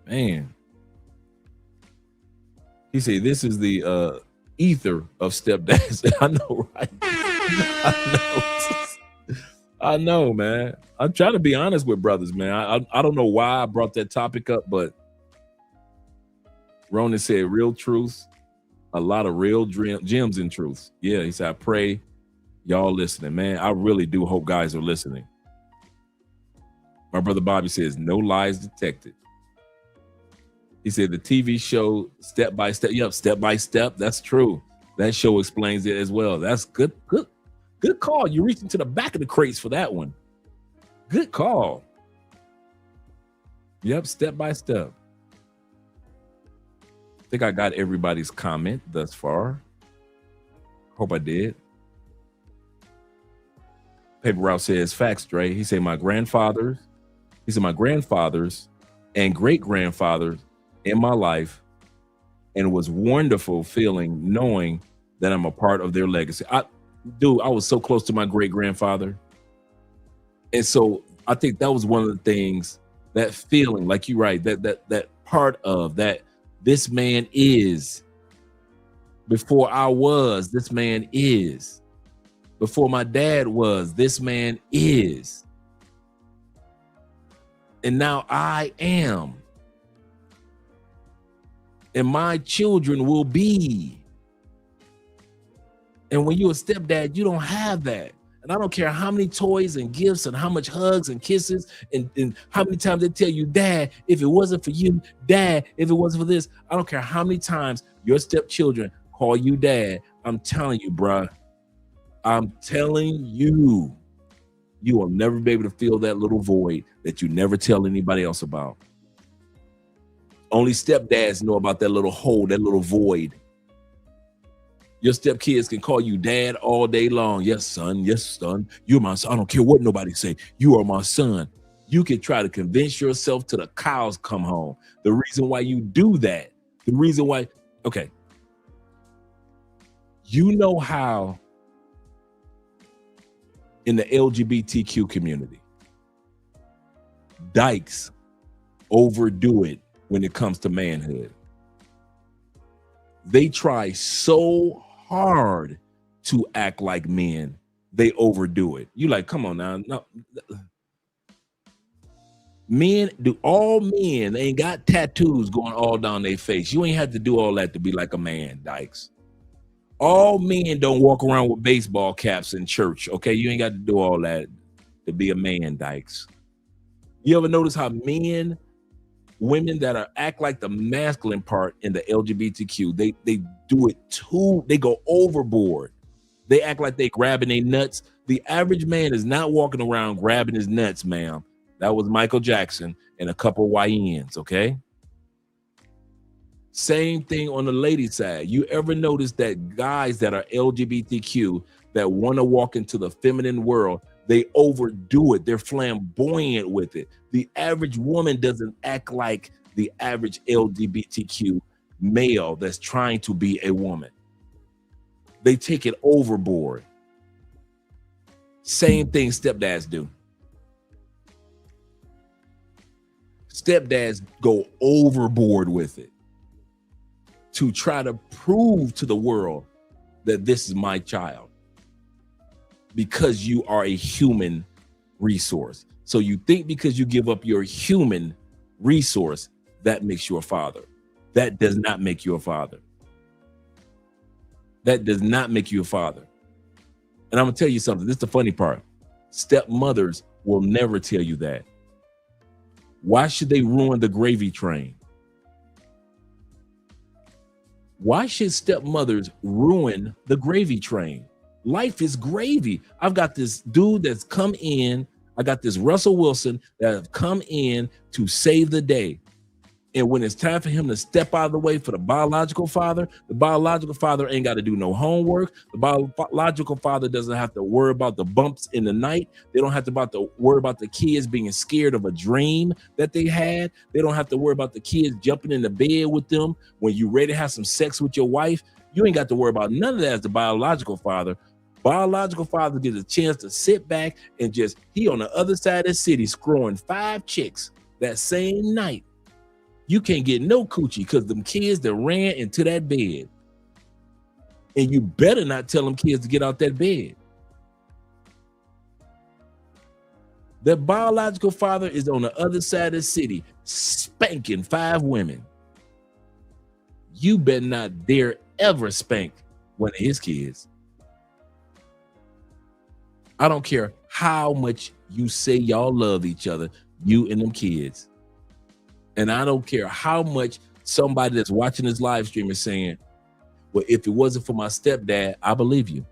Man. He said, this is the ether of stepdads. I know, right? I know, man. I'm trying to be honest with brothers, man. I don't know why I brought that topic up, but Ronan said real truth, a lot of real gems in truth. Yeah, he said, I pray y'all listening, man. I really do hope guys are listening. My brother Bobby says, no lies detected. He said the TV show Step by Step. Yep, Step by Step. That's true. That show explains it as well. That's good. Good call. You reached into the back of the crates for that one. Good call. Yep, step by step. I think I got everybody's comment thus far. Hope I did. Paper Route says, facts, Dre. He said, my grandfathers and great-grandfathers in my life, and it was wonderful feeling knowing that I'm a part of their legacy. I was so close to my great-grandfather. And so I think that was one of the things, that feeling, like you're right, that part of that, this man is, before I was, this man is. Before my dad was, this man is. And now I am. And my children will be. And when you're a stepdad, you don't have that. And I don't care how many toys and gifts and how much hugs and kisses and how many times they tell you, Dad, if it wasn't for you, Dad, if it wasn't for this, I don't care how many times your stepchildren call you Dad. I'm telling you, bruh. I'm telling you, you will never be able to fill that little void that you never tell anybody else about. Only stepdads know about that little hole, that little void. Your stepkids can call you dad all day long. Yes, son. Yes, son. You're my son. I don't care what nobody say. You are my son. You can try to convince yourself till the cows come home. The reason why you do that, the reason why, okay. You know how in the LGBTQ community, dykes overdo it when it comes to manhood. They try so hard to act like men, they overdo it. You like, come on now. No. Men, all men ain't got tattoos going all down their face. You ain't have to do all that to be like a man, dykes. All men don't walk around with baseball caps in church, okay? You ain't got to do all that to be a man, dykes. You ever notice how women that act like the masculine part in the LGBTQ, they do it too, they go overboard. They act like they grabbing their nuts. The average man is not walking around grabbing his nuts, ma'am. That was Michael Jackson and a couple YNs, okay? Same thing on the lady side. You ever notice that guys that are LGBTQ that want to walk into the feminine world, they overdo it. They're flamboyant with it. The average woman doesn't act like the average LGBTQ male that's trying to be a woman. They take it overboard. Same thing stepdads do. Stepdads go overboard with it to try to prove to the world that this is my child, because you are a human resource. So you think because you give up your human resource, that makes you a father. That does not make you a father. That does not make you a father. And I'm gonna tell you something, this is the funny part. Stepmothers will never tell you that. Why should they ruin the gravy train? Why should stepmothers ruin the gravy train? Life is gravy. I've got this dude that's come in. I got this Russell Wilson that have come in to save the day. And when it's time for him to step out of the way for the biological father ain't got to do no homework. The biological father doesn't have to worry about the bumps in the night. They don't have to worry about the kids being scared of a dream that they had. They don't have to worry about the kids jumping in the bed with them when you're ready to have some sex with your wife. You ain't got to worry about none of that as the biological father. Biological father gets a chance to sit back and he on the other side of the city screwing 5 chicks that same night. You can't get no coochie because them kids that ran into that bed. And you better not tell them kids to get out that bed. The biological father is on the other side of the city spanking 5 women. You better not dare ever spank one of his kids. I don't care how much you say y'all love each other, you and them kids. And I don't care how much somebody that's watching this live stream is saying, well, if it wasn't for my stepdad, I believe you.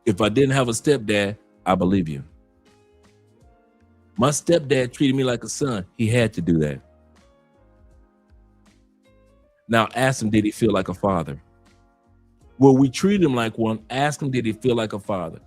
If I didn't have a stepdad, I believe you. My stepdad treated me like a son. He had to do that. Now ask him, did he feel like a father? Well, we treat him like one. Ask him, did he feel like a father?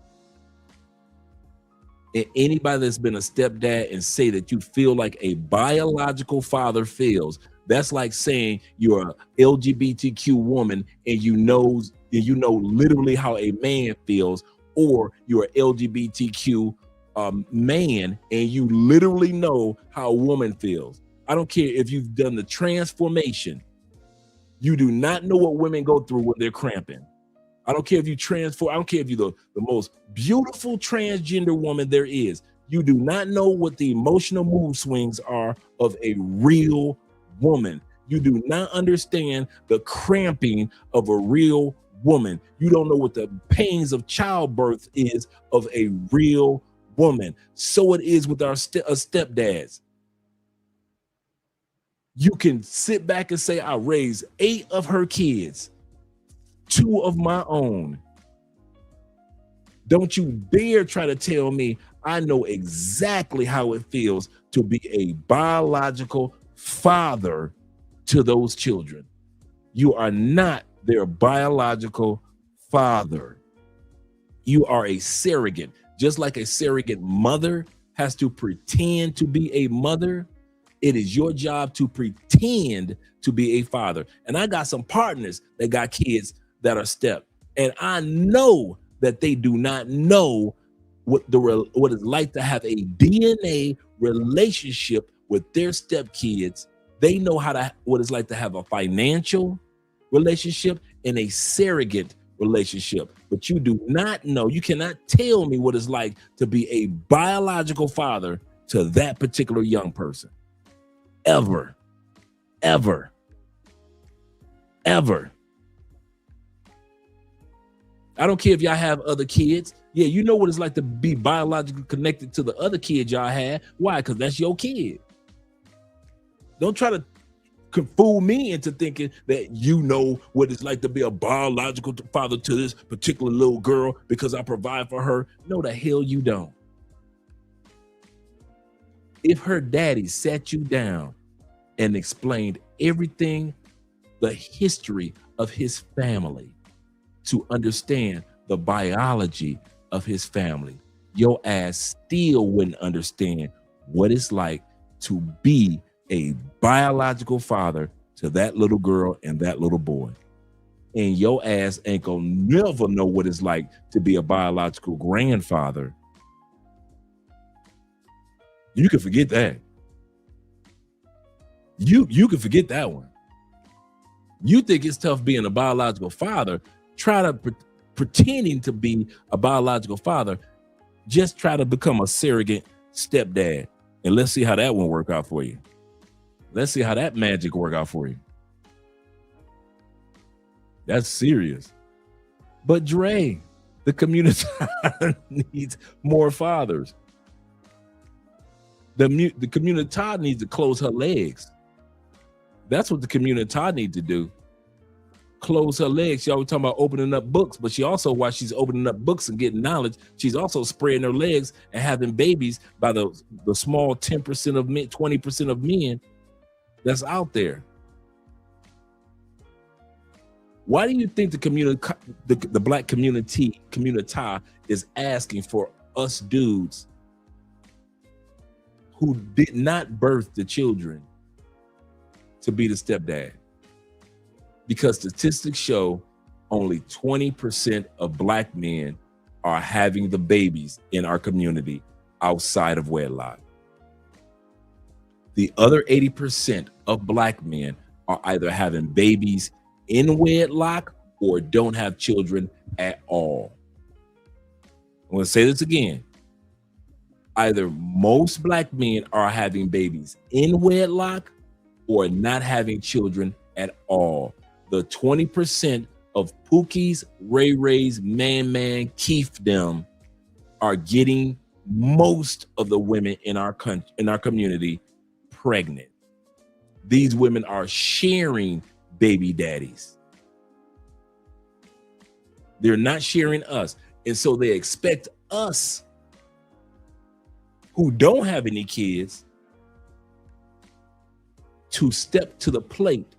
And anybody that's been a stepdad and say that you feel like a biological father feels, that's like saying you're a LGBTQ woman and you know literally how a man feels, or you're an LGBTQ man and you literally know how a woman feels. I don't care if you've done the transformation. You do not know what women go through when they're cramping. I don't care if you transform. I don't care if you're the most beautiful transgender woman there is. You do not know what the emotional mood swings are of a real woman. You do not understand the cramping of a real woman. You don't know what the pains of childbirth is of a real woman. So it is with our stepdads. You can sit back and say, I raised 8 of her kids, 2 of my own. Don't you dare try to tell me I know exactly how it feels to be a biological father to those children. You are not their biological father. You are a surrogate. Just like a surrogate mother has to pretend to be a mother, it is your job to pretend to be a father. And I got some partners that got kids that are step, and I know that they do not know what it's like to have a DNA relationship with their stepkids. They know what it's like to have a financial relationship and a surrogate relationship, but you do not know. You cannot tell me what it's like to be a biological father to that particular young person. Ever. I don't care if y'all have other kids. Yeah, you know what it's like to be biologically connected to the other kid y'all had. Why? Because that's your kid. Don't try to fool me into thinking that you know what it's like to be a biological father to this particular little girl because I provide for her. No, the hell you don't. If her daddy sat you down and explained everything, the history of his family, to understand the biology of his family, your ass still wouldn't understand what it's like to be a biological father to that little girl and that little boy. And your ass ain't gonna never know what it's like to be a biological grandfather. You can forget that. You can forget that one. You think it's tough being a biological father? Try to pretending to be a biological father. Just try to become a surrogate stepdad, and let's see how that one work out for you. Let's see how that magic work out for you. That's serious. But Dre, the community needs more fathers. The community needs to close her legs. That's what the community needs to do. Close her legs. Y'all were talking about opening up books, but she also, while she's opening up books and getting knowledge, she's also spreading her legs and having babies by the small 10% of men, 20% of men that's out there. Why do you think the black community is asking for us dudes who did not birth the children to be the stepdad? Because statistics show only 20% of black men are having the babies in our community outside of wedlock. The other 80% of black men are either having babies in wedlock or don't have children at all. I'm going to say this again. Either most black men are having babies in wedlock or not having children at all. The 20% of Pookie's, Ray Ray's, Man, Keith them are getting most of the women in our community pregnant. These women are sharing baby daddies. They're not sharing us. And so they expect us who don't have any kids to step to the plate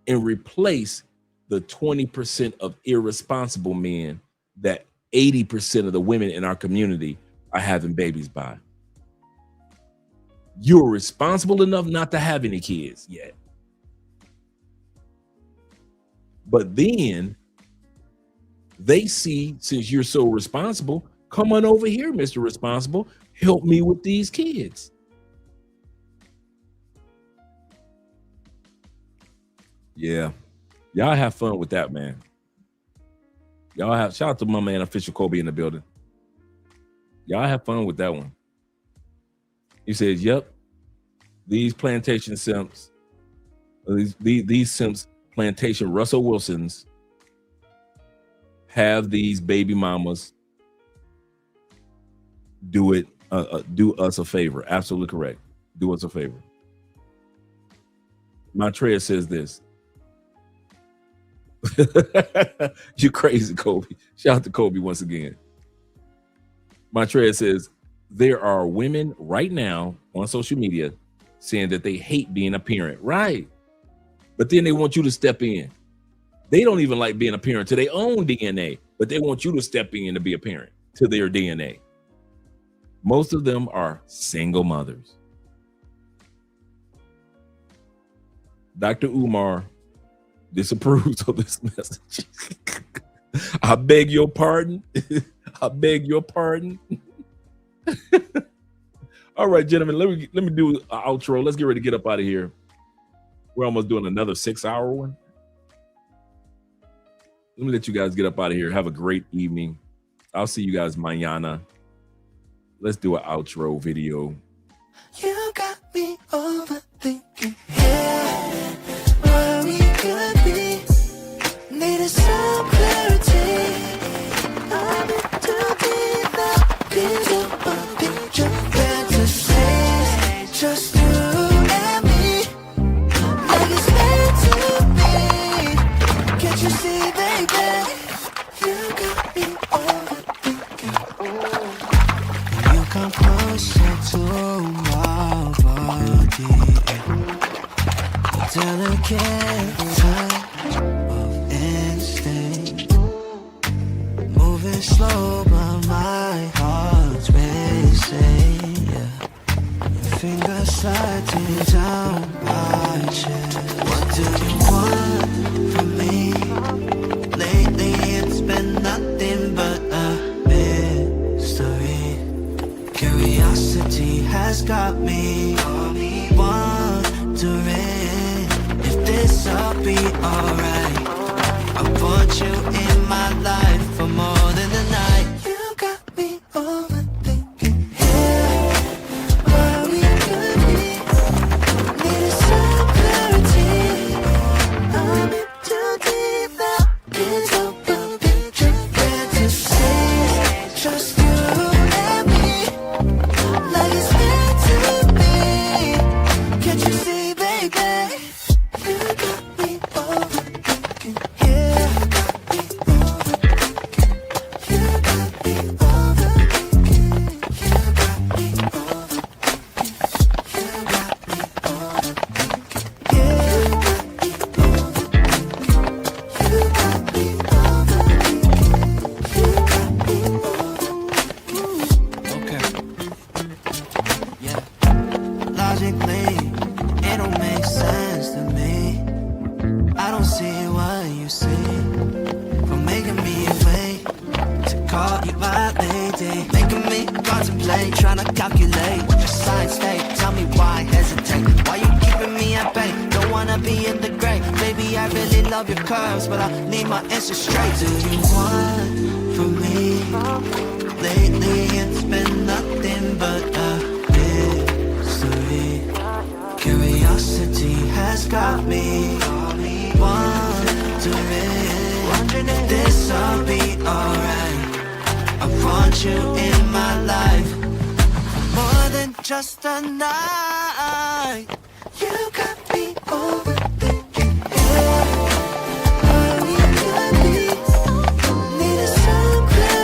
and replace the 20% of irresponsible men that 80% of the women in our community are having babies by. You're responsible enough not to have any kids yet. But then they see, since you're so responsible, come on over here, Mr. Responsible, help me with these kids. Yeah, y'all have fun with that, man. Y'all have, shout out to my man, Official Kobe in the building. Y'all have fun with that one. He says, yep, these plantation simps, these simps, plantation Russell Wilsons have these baby mamas do it, do us a favor. Absolutely correct. Do us a favor. Montreal says this. You crazy, Kobe. Shout out to Kobe once again. Montreal says there are women right now on social media saying that they hate being a parent. Right. But then they want you to step in. They don't even like being a parent to their own DNA, but they want you to step in to be a parent to their DNA. Most of them are single mothers. Dr. Umar disapproves of this message. I beg your pardon. I beg your pardon. All right, gentlemen, let me do an outro. Let's get ready to get up out of here. We're almost doing another 6-hour one. Let me let you guys get up out of here. Have a great evening. I'll see you guys mañana. Let's do an outro video. You got me overthinking here, where we could be. Needed some clarity. I'm in too deep now. Picture a picture, fantasies, just you and me. Like it's meant to be. Can't you see, baby? You got me overthinking. You come closer to my body, a delicate touch of instinct, moving slow but my heart's racing, yeah. Your fingers sliding down my chest. What do you want from me? Lately it's been nothing but a mystery. Curiosity has got me wondering if this'll be alright. I want you in my life for more than a night. You got me overthinking here, where we could be. Needed some clarity. I'm in too deep now. It's open picture fantasies, just you and me. Like it's meant to be. Can't you see, baby? You got me overthinking. Yeah, you got me overthinking. You got me overthinking. You got me overthinking. You got me overthinking. Yeah, you got me overthinking. You got me overthinking. You got me overthinking. Okay. Yeah. Logically, it don't make sense to me. I don't see what you see. For making me wait to call you my lady, making me contemplate, trying to calculate what your signs state. Tell me why hesitate? Why you keeping me at bay? Don't wanna be in the gray. Baby, I really love your curves, but I need my answer straight. Do you want from me? Lately it's been nothing but a mystery. Curiosity has got me wondering if this'll be alright. I want you in my life more than just a night. You got me over